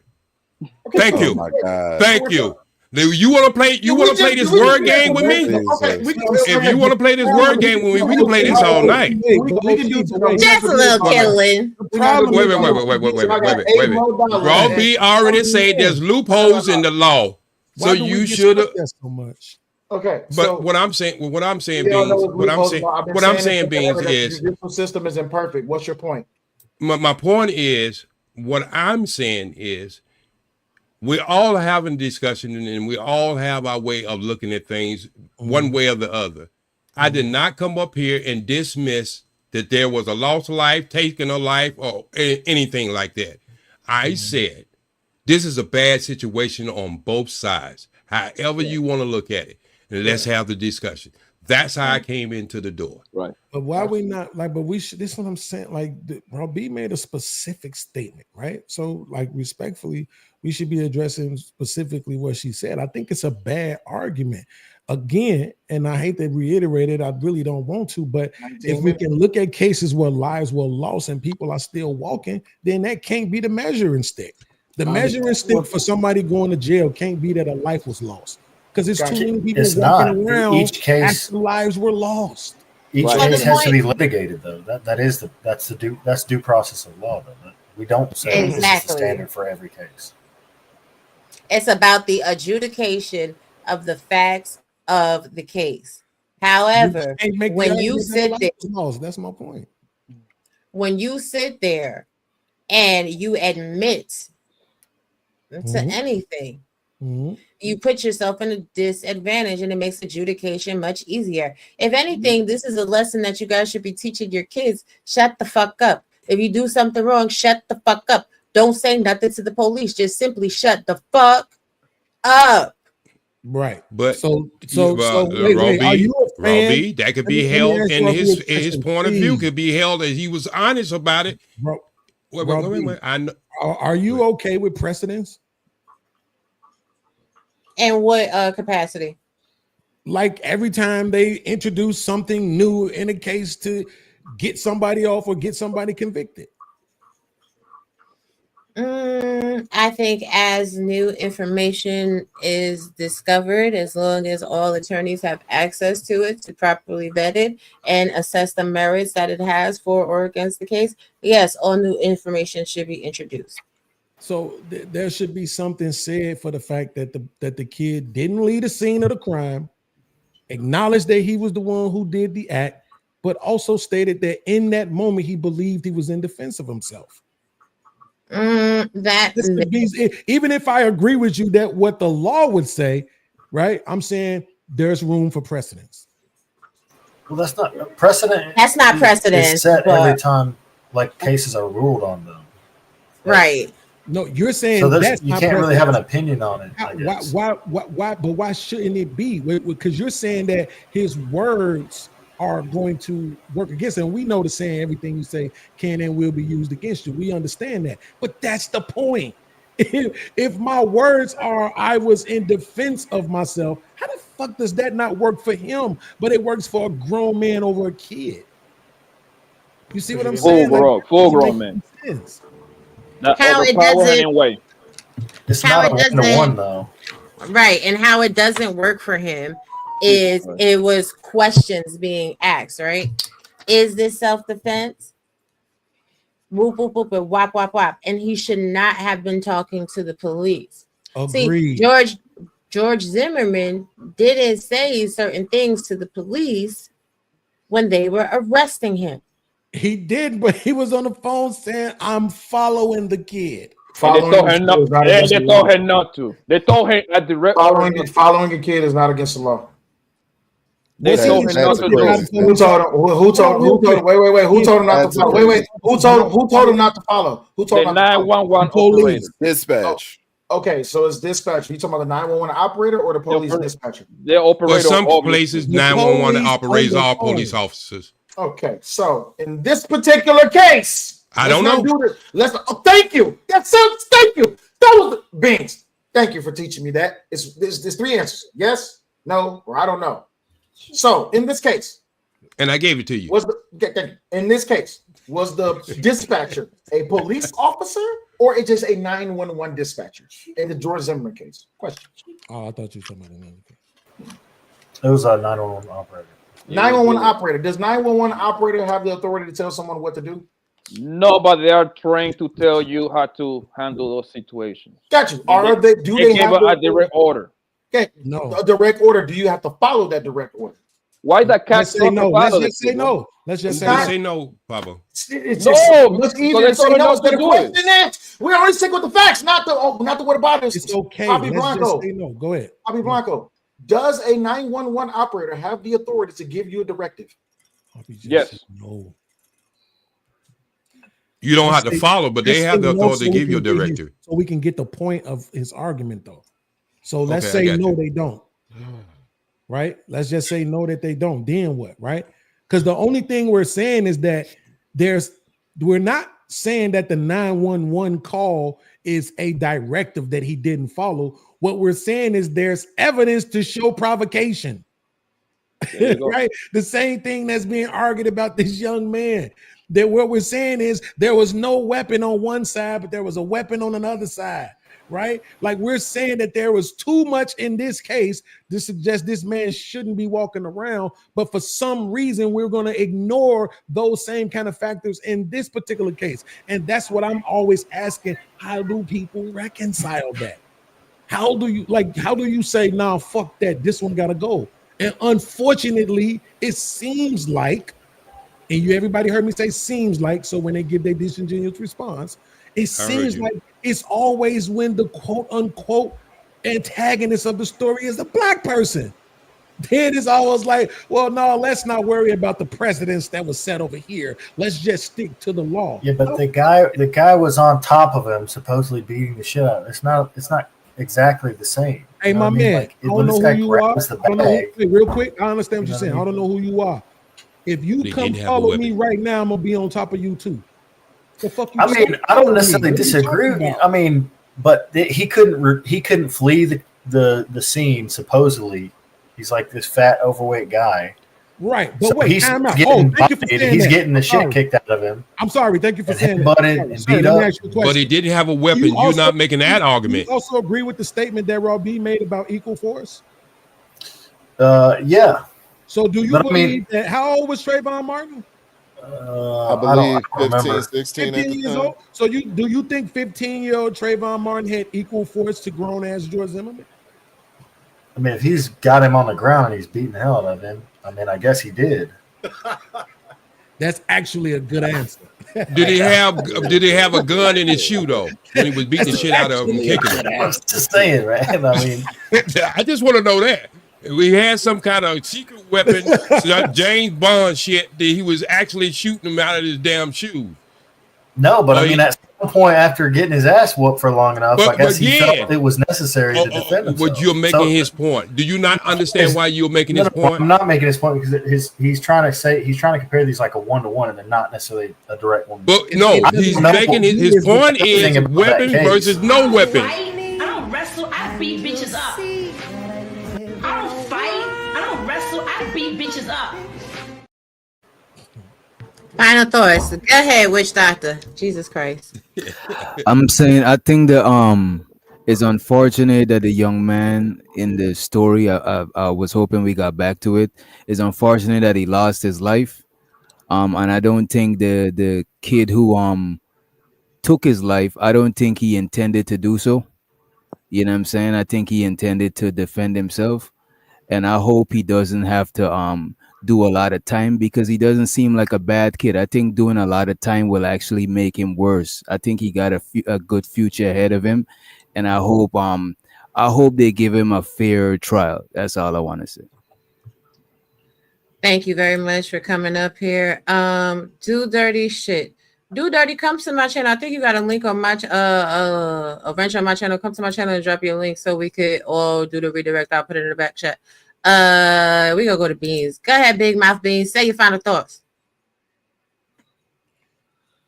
Thank you. My God. Thank you. You want to play? You want to play this word game with me? If you want to play this word game with me, we can play this all night. Just a little killing. Wait. Raw B already said there's loopholes in the law, so you should have. So much. Okay, but what I'm saying, Beans, Beans, is the judicial system is imperfect. What's your point? My point is, what I'm saying is, we all having a discussion, and we all have our way of looking at things one way or the other. I did not come up here and dismiss that there was a lost life, taken a life, or anything like that. I said this is a bad situation on both sides. However you want to look at it. And let's have the discussion. That's how I came into the door. Right. But why we not like? But we should. This is what I'm saying. Like, B made a specific statement, right? So, like, respectfully, we should be addressing specifically what she said. I think it's a bad argument. Again, and I hate to reiterate it. I really don't want to, but if we can look at cases where lives were lost and people are still walking, then that can't be the measuring stick. The measuring stick for somebody going to jail can't be that a life was lost. Because it's too many people walking around. Each case, after lives were lost. Each case has to be litigated, though. That's due process of law, though. We don't say this is the standard for every case. It's about the adjudication of the facts of the case. However, when you sit there, that's my point. When you sit there and you admit to anything, you put yourself in a disadvantage, and it makes adjudication much easier. If anything, this is a lesson that you guys should be teaching your kids. Shut the fuck up. If you do something wrong, shut the fuck up. Don't say nothing to the police. Just simply shut the fuck up. Right. But wait, are you a fan? Robbie, that could be held in his point of view, could be held as he was honest about it. Wait. I know. Are you okay with precedents? In what capacity? Like every time they introduce something new in a case to get somebody off or get somebody convicted. I think as new information is discovered, as long as all attorneys have access to it to properly vet it and assess the merits that it has for or against the case, yes, all new information should be introduced. So there should be something said for the fact that the kid didn't leave the scene of the crime, acknowledged that he was the one who did the act, but also stated that in that moment he believed he was in defense of himself. Even if I agree with you that what the law would say, right? I'm saying there's room for precedence. Well, that's not precedent. That's not precedent. It's set every time like cases are ruled on them. Right. No, you're saying so that's you can't really have an opinion on it. I guess. Why? But why shouldn't it be? Because you're saying that his words are going to work against him. We know the saying, everything you say can and will be used against you. We understand that. But that's the point. If my words are I was in defense of myself, how the fuck does that not work for him? But it works for a grown man over a kid. You see what I'm saying? Full grown man. How it doesn't way. It's not a one-to-one though. Right, and how it doesn't work for him is it was questions being asked, right? Is this self-defense? Whoop, whoop, whoop, and whop, whop, whop. And he should not have been talking to the police. Agreed. See, George Zimmerman didn't say certain things to the police when they were arresting him. He did, but he was on the phone saying, I'm following the kid. They told him not to. They told him at the following a kid is not against the law. They told him not to do it. Who told him? Who told him? Wait. Who told him not to follow? Wait. Who told him not to follow? Who told him? The 911 operator. Dispatch. Okay, so it's dispatch. You talking about the 911 operator or the police dispatcher? The operator. Well, some places 911 operators are police officers. Okay, so in this particular case, I don't know. Thank you. Thank you. That was the beans. Thank you for teaching me that. There's three answers: yes, no, or I don't know. So in this case, and I gave it to you. In this case, was the dispatcher a police officer or is just a 911 dispatcher in the George Zimmerman case? Question. Oh, I thought you were talking about another case. It was a 911 operator. 911 operator. Does 911 operator have the authority to tell someone what to do? No, but they are trained to tell you how to handle those situations. Got you. Do they have a direct order? Okay. No. A direct order. Do you have to follow that direct order? Why the cat say no? Let's just say no. Let's just say no, Pablo. It's easy to say no instead of question it. We already stick with the facts, not the what about this. It's okay. Bobby Let's Blanco. just say no. Go ahead. Bobby Blanco. Does a 911 operator have the authority to give you a directive? Yes. No. You don't have to follow, but they have the authority to give you a directive. So we can get the point of his argument, though. So let's say no, they don't. right? Let's just say no that they don't. Then what, right? Because the only thing we're saying is that we're not saying that the 911 call is a directive that he didn't follow. What we're saying is there's evidence to show provocation. Right? The same thing that's being argued about this young man. That what we're saying is there was no weapon on one side, but there was a weapon on another side, right? Like we're saying that there was too much in this case to suggest this man shouldn't be walking around, but for some reason we're going to ignore those same kind of factors in this particular case. And that's what I'm always asking. How do people reconcile that? How do you say, nah, fuck that, this one gotta go? And unfortunately, it seems like, and everybody heard me say seems like, so when they give their disingenuous response, it seems like it's always when the quote unquote antagonist of the story is a black person. Then it's always like, well, no, let's not worry about the precedents that was set over here. Let's just stick to the law. Yeah, but the guy was on top of him, supposedly beating the shit out. It's not exactly the same. Hey, you know my what I mean? man, Like, I don't know who you are. Real quick, I understand what you're saying. what I I don't know who you are. If you come follow me right now, I'm gonna be on top of you too. The fuck you? I mean, I don't necessarily disagree. I mean, but he couldn't flee the scene. Supposedly, he's like this fat, overweight guy. Right, but So wait, he's time out. getting Thank you for saying he's that. getting the I'm shit sorry. kicked out of him. I'm sorry. Thank you for saying that. Butted Sorry, and sorry, beat let me up. ask you a question. But he didn't have a weapon. You You're not also- making that argument. You also agree with the statement that Rob B made about equal force? Yeah. So do you But I believe mean- that? How old was Trayvon Martin? I believe 15, 16 at 15 the years time. old. So do you think 15-year-old Trayvon Martin had equal force to grown ass George Zimmerman? I mean, if he's got him on the ground and he's beating the hell out of him, I mean, I guess he did. That's actually a good answer. Did he have a gun in his shoe though when he was beating the shit out of him, kicking him? I'm just saying, man. I mean, I just want to know that we had some kind of secret weapon, James Bond shit that he was actually shooting him out of his damn shoe. no, but I mean, at some point after getting his ass whooped for long enough, I guess he felt it was necessary to defend himself. What you're making his point? Do you not understand why you're making his point? I'm not making his point because he's trying to compare these like a 1-to-1 and they're not necessarily a direct one. But no, he's making his point is weapon versus no weapon. I don't wrestle, I beat bitches up. I don't fight, I don't wrestle, I beat bitches up. Final thoughts. Go ahead, witch doctor. Jesus Christ. I'm saying I think that it's unfortunate that the young man in the story, I was hoping we got back to it. It's unfortunate that he lost his life. And I don't think the kid who took his life, I don't think he intended to do so. You know what I'm saying? I think he intended to defend himself. And I hope he doesn't have to do a lot of time because he doesn't seem like a bad kid. I think doing a lot of time will actually make him worse. I think he got a good future ahead of him, and I hope they give him a fair trial. That's all I want to say. Thank you very much for coming up here. Do dirty shit. Do dirty. Come to my channel. I think you got a link on my a wrench on my channel. Come to my channel and drop your link so we could all do the redirect. I'll put it in the back chat. We gonna go to Beans. Go ahead, Big Mouth Beans. Say your final thoughts.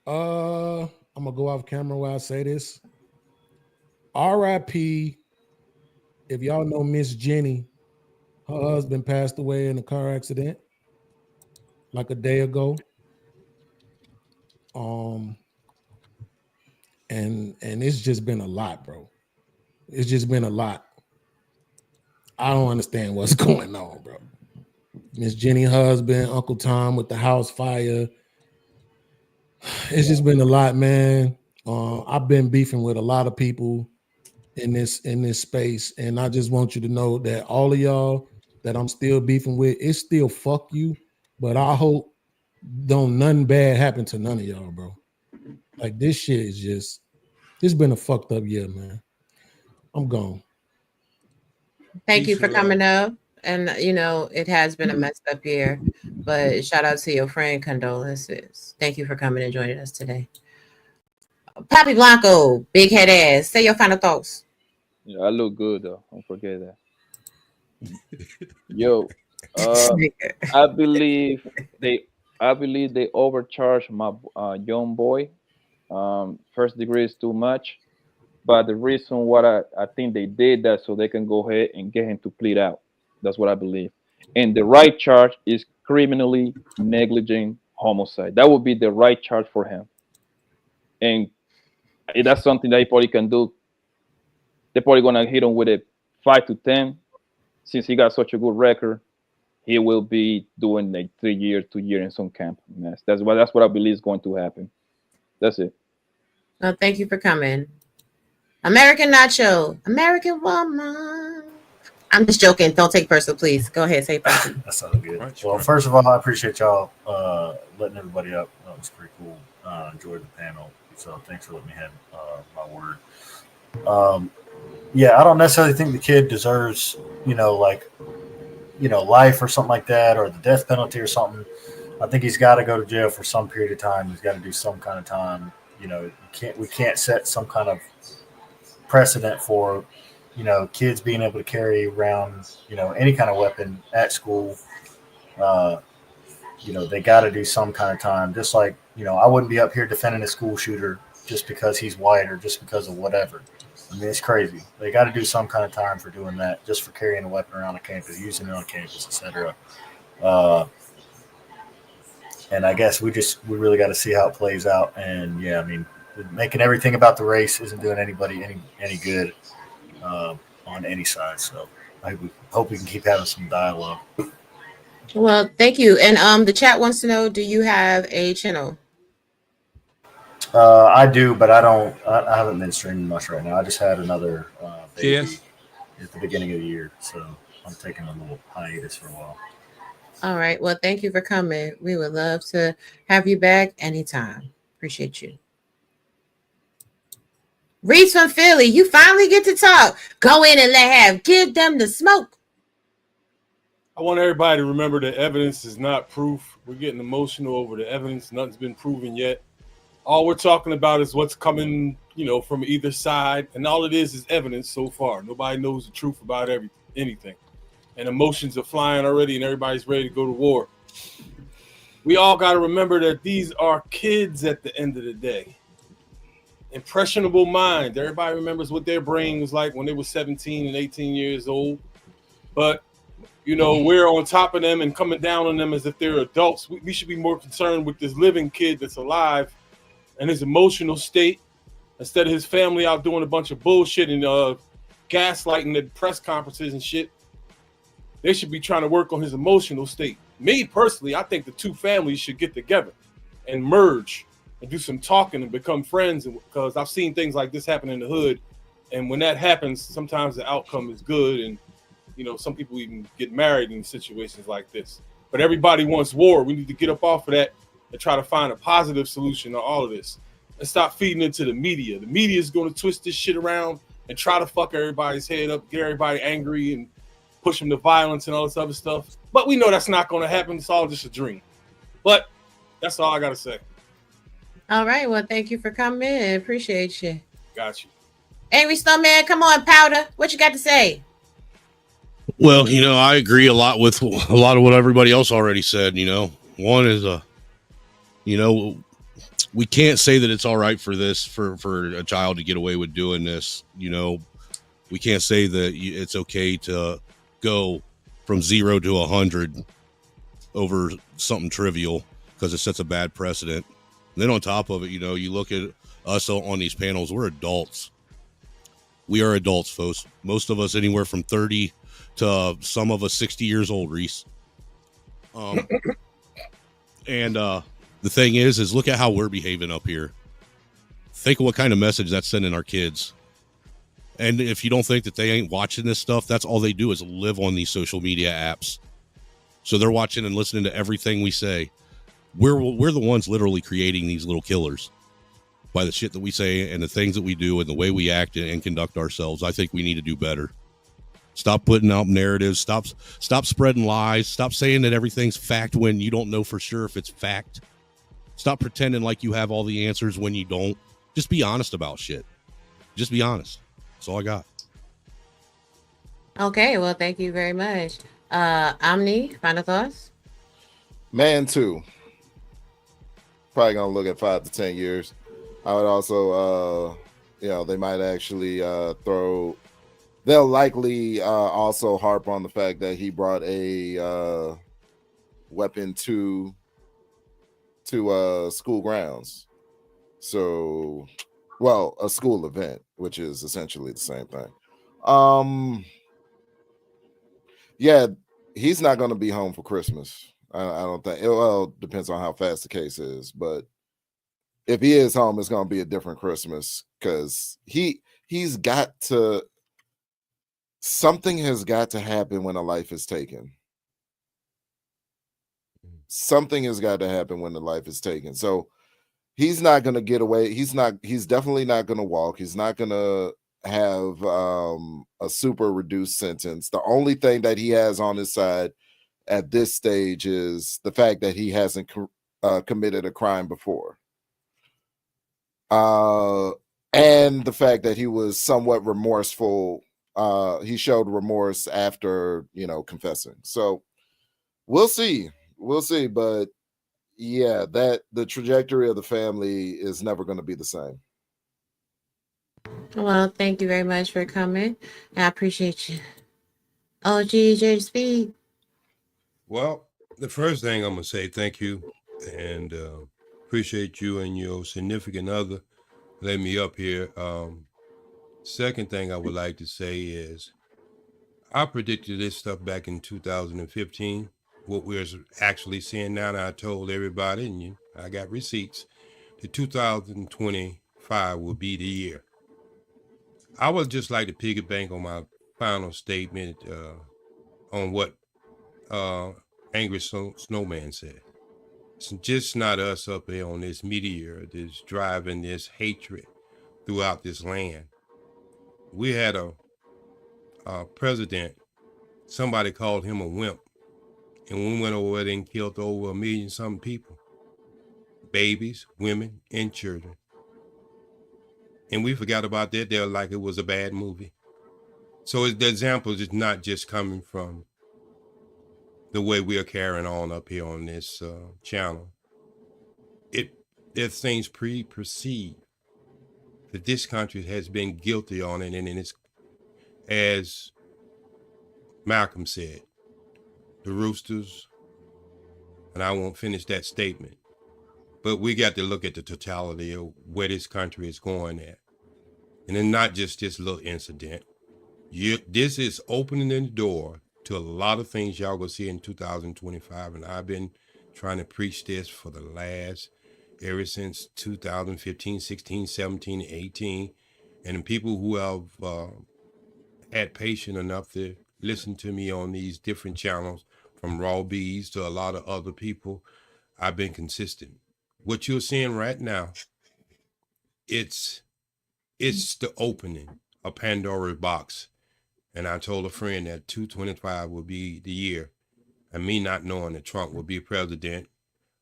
I'm gonna go off camera while I say this. R.I.P. If y'all know Miss Jenny, her husband passed away in a car accident like a day ago. And it's just been a lot, bro. It's just been a lot. I don't understand what's going on, bro. Miss Jenny husband, Uncle Tom with the house fire. It's just been a lot, man. I've been beefing with a lot of people in this space, and I just want you to know that all of y'all that I'm still beefing with, it's still fuck you, but I hope don't nothing bad happen to none of y'all, bro. Like this shit is just, it's been a fucked up year, man. I'm gone. Thank you for coming up. And it has been a messed up year, but shout out to your friend. Condolences. Thank you for coming and joining us today. Papi Blanco, big head ass. Say your final thoughts. Yeah, I look good though. Don't forget that. Yo, I believe they overcharged my young boy. First degree is too much, but the reason what I think they did that so they can go ahead and get him to plead out. That's what I believe. And the right charge is criminally negligent homicide. That would be the right charge for him. And that's something that he probably can do. They're probably gonna hit him with a 5 to 10. Since he got such a good record, he will be doing like 3 years, 2 years in some camp. That's what I believe is going to happen. That's it. Well, thank you for coming. American Nacho, American Woman. I'm just joking. Don't take personal, please. Go ahead, say something. That sounds good. Well, first of all, I appreciate y'all letting everybody up. That was pretty cool. Enjoyed the panel. So thanks for letting me have my word. Yeah, I don't necessarily think the kid deserves, life or something like that, or the death penalty or something. I think he's got to go to jail for some period of time. He's got to do some kind of time. We can't set some kind of precedent for, kids being able to carry around, any kind of weapon at school. They got to do some kind of time. Just like, I wouldn't be up here defending a school shooter just because he's white or just because of whatever. I mean, it's crazy. They got to do some kind of time for doing that, just for carrying a weapon around a campus, using it on campus, etc. And I guess we really got to see how it plays out. And yeah, I mean, making everything about the race isn't doing anybody any good on any side. So I hope we can keep having some dialogue. Well, thank you. And the chat wants to know: do you have a channel? I do, but I haven't been streaming much right now. I just had another baby at the beginning of the year, so I'm taking a little hiatus for a while. All right. Well, thank you for coming. We would love to have you back anytime. Appreciate you. Reese from Philly, you finally get to talk. Go in and give them the smoke. I want everybody to remember that evidence is not proof. We're getting emotional over the evidence. Nothing's been proven yet. All we're talking about is what's coming, from either side, and all it is evidence so far. Nobody knows the truth about anything, and emotions are flying already, and everybody's ready to go to war. We all got to remember that these are kids at the end of the day. Impressionable mind. Everybody remembers what their brain was like when they were 17 and 18 years old, but we're on top of them and coming down on them as if they're adults. We should be more concerned with this living kid that's alive and his emotional state, instead of his family out doing a bunch of bullshit and gaslighting at press conferences and shit. They should be trying to work on his emotional state. Me personally, I think the two families should get together and merge and do some talking and become friends, because I've seen things like this happen in the hood, and when that happens, sometimes the outcome is good, and some people even get married in situations like this. But everybody wants war. We need to get up off of that and try to find a positive solution to all of this, and stop feeding into the media. The media is going to twist this shit around and try to fuck everybody's head up, get everybody angry, and push them to violence and all this other stuff. But we know that's not going to happen. It's all just a dream. But that's all I got to say. All right. Well, thank you for coming. Appreciate you. Got you. Angry Snowman, come on, Powder. What you got to say? Well, I agree a lot with a lot of what everybody else already said. One is we can't say that it's all right for a child to get away with doing this. We can't say that it's okay to go from 0 to 100 over something trivial, because it sets a bad precedent. And then on top of it, you look at us on these panels, we're adults. We are adults, folks. Most of us anywhere from 30 to some of us 60 years old, Reese. And the thing is look at how we're behaving up here. Think of what kind of message that's sending our kids. And if you don't think that they ain't watching this stuff, that's all they do is live on these social media apps. So they're watching and listening to everything we say. We're the ones literally creating these little killers by the shit that we say and the things that we do and the way we act and conduct ourselves. I think we need to do better. Stop putting out narratives. Stop spreading lies. Stop saying that everything's fact when you don't know for sure if it's fact. Stop pretending like you have all the answers when you don't. Just be honest about shit. Just be honest. That's all I got. Okay, well, thank you very much. Omni, final thoughts? Man 2. Probably gonna look at 5 to 10 years. I would also they might actually they'll likely also harp on the fact that he brought a weapon to school grounds. So, well, a school event, which is essentially the same thing. Yeah, he's not going to be home for Christmas. I don't think. Well, it depends on how fast the case is, but if he is home, it's going to be a different Christmas because he's got to. Something has got to happen when a life is taken. Something has got to happen when the life is taken. So he's not going to get away. He's definitely not going to walk. He's not going to have a super reduced sentence. The only thing that he has on his side at this stage is the fact that he hasn't committed a crime before. And the fact that he was somewhat remorseful. He showed remorse after, confessing. So we'll see. But yeah, that the trajectory of the family is never going to be the same. Well, thank you very much for coming. I appreciate you. Oh, GJ Speed. Well, the first thing I'm gonna say, thank you, and appreciate you and your significant other letting me up here. Second thing I would like to say is I predicted this stuff back in 2015. What we're actually seeing now, and I told everybody, and I got receipts, that 2025 will be the year. I would just like to piggyback on my final statement on what Angry Snowman said. It's just not us up here on this meteor that's driving this hatred throughout this land. We had a president, somebody called him a wimp, and we went over there and killed over 1 million something people, babies, women, and children. And we forgot about that there like it was a bad movie. So the example is not just coming from the way we are carrying on up here on this channel. There's things pre-perceived that this country has been guilty on it, and it's, as Malcolm said, the roosters, and I won't finish that statement, but we got to look at the totality of where this country is going at. And then not just this little incident. This is opening the door to a lot of things y'all gonna see in 2025, and I've been trying to preach this for the last, ever since 2015, 16, 17, 18, and the people who have had patience enough to listen to me on these different channels, from Raw Bees to a lot of other people, I've been consistent. What you're seeing right now, it's the opening of Pandora's box. And I told a friend that 225 will be the year, and me not knowing that Trump will be president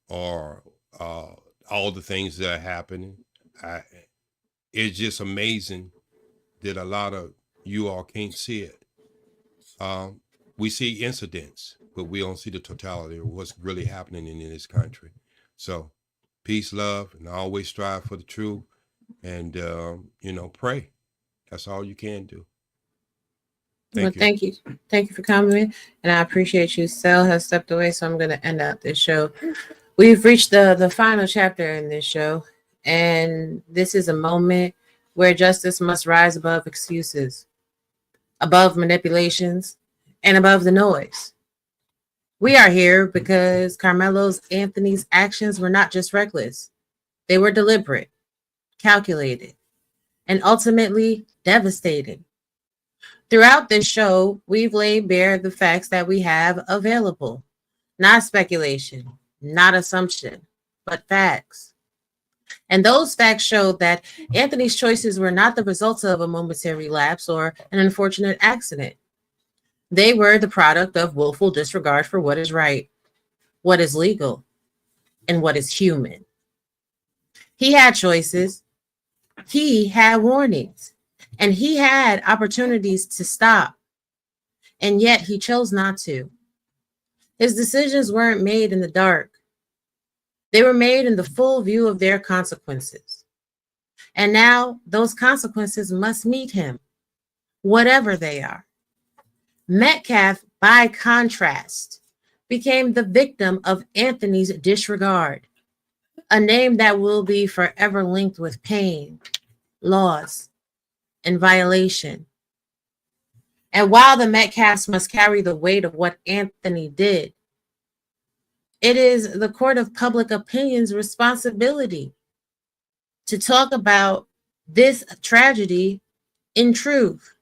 or all the things that are happening. It's just amazing that a lot of you all can't see it. We see incidents, but we don't see the totality of what's really happening in this country. So peace, love, and always strive for the truth, and pray. That's all you can do. Thank you. Thank you for coming, and I appreciate you. Sel has stepped away, so I'm going to end out this show. We've reached the final chapter in this show, and this is a moment where justice must rise above excuses, above manipulations, and above the noise. We are here because Carmelo's Anthony's actions were not just reckless. They were deliberate, calculated, and ultimately devastating. Throughout this show, we've laid bare the facts that we have available. Not speculation, not assumption, but facts. And those facts showed that Anthony's choices were not the results of a momentary lapse or an unfortunate accident. They were the product of willful disregard for what is right, what is legal, and what is human. He had choices, he had warnings, and he had opportunities to stop, and yet he chose not to. His decisions weren't made in the dark. They were made in the full view of their consequences. And now those consequences must meet him, whatever they are. Metcalf, by contrast, became the victim of Anthony's disregard, a name that will be forever linked with pain, loss, and violation. And while the Metcalfs must carry the weight of what Anthony did, it is the court of public opinion's responsibility to talk about this tragedy in truth.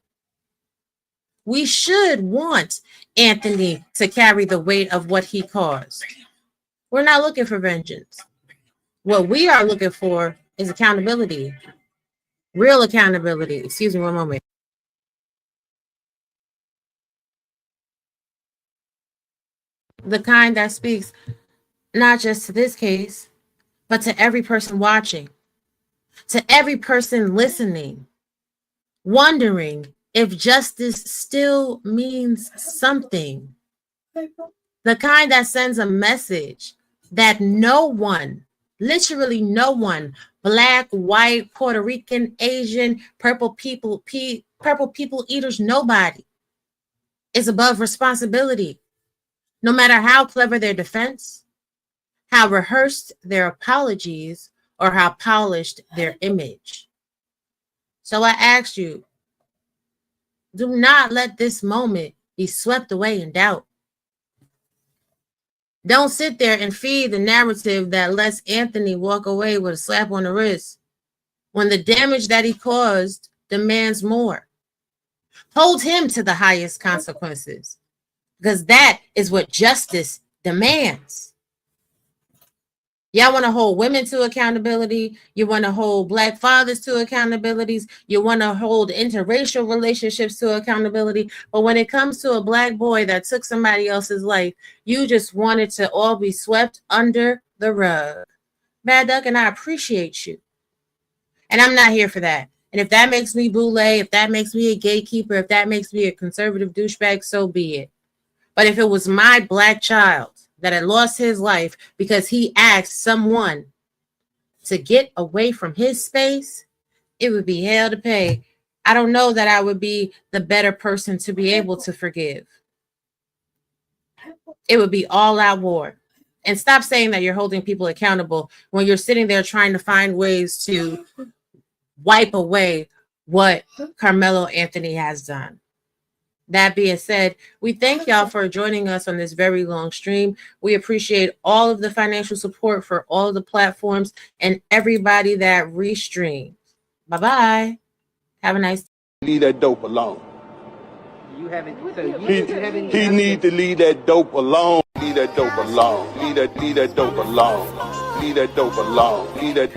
We should want Anthony to carry the weight of what he caused. We're not looking for vengeance. What we are looking for is accountability, real accountability. Excuse me one moment. The kind that speaks not just to this case, but to every person watching, to every person listening, wondering if justice still means something. The kind that sends a message that no one, literally no one, Black, white, Puerto Rican, Asian, purple people eaters, nobody is above responsibility. No matter how clever their defense, how rehearsed their apologies, or how polished their image. So I ask you, do not let this moment be swept away in doubt. Don't sit there and feed the narrative that lets Anthony walk away with a slap on the wrist when the damage that he caused demands more. Hold him to the highest consequences, because that is what justice demands. Y'all want to hold women to accountability. You want to hold Black fathers to accountabilities. You want to hold interracial relationships to accountability. But when it comes to a Black boy that took somebody else's life, you just want it to all be swept under the rug. Bad Duck, and I appreciate you. And I'm not here for that. And if that makes me boule, if that makes me a gatekeeper, if that makes me a conservative douchebag, so be it. But if it was my Black child that had lost his life because he asked someone to get away from his space, it would be hell to pay. I don't know that I would be the better person to be able to forgive. It would be all out war. And stop saying that you're holding people accountable when you're sitting there trying to find ways to wipe away what Carmelo Anthony has done. That being said, we thank y'all for joining us on this very long stream. We appreciate all of the financial support for all of the platforms and everybody that restreams. Bye-bye. Have a nice day. Leave that dope alone. You haven't. So He need to leave that dope alone. Leave that dope alone. Leave that dope alone. Leave that dope alone. Leave that.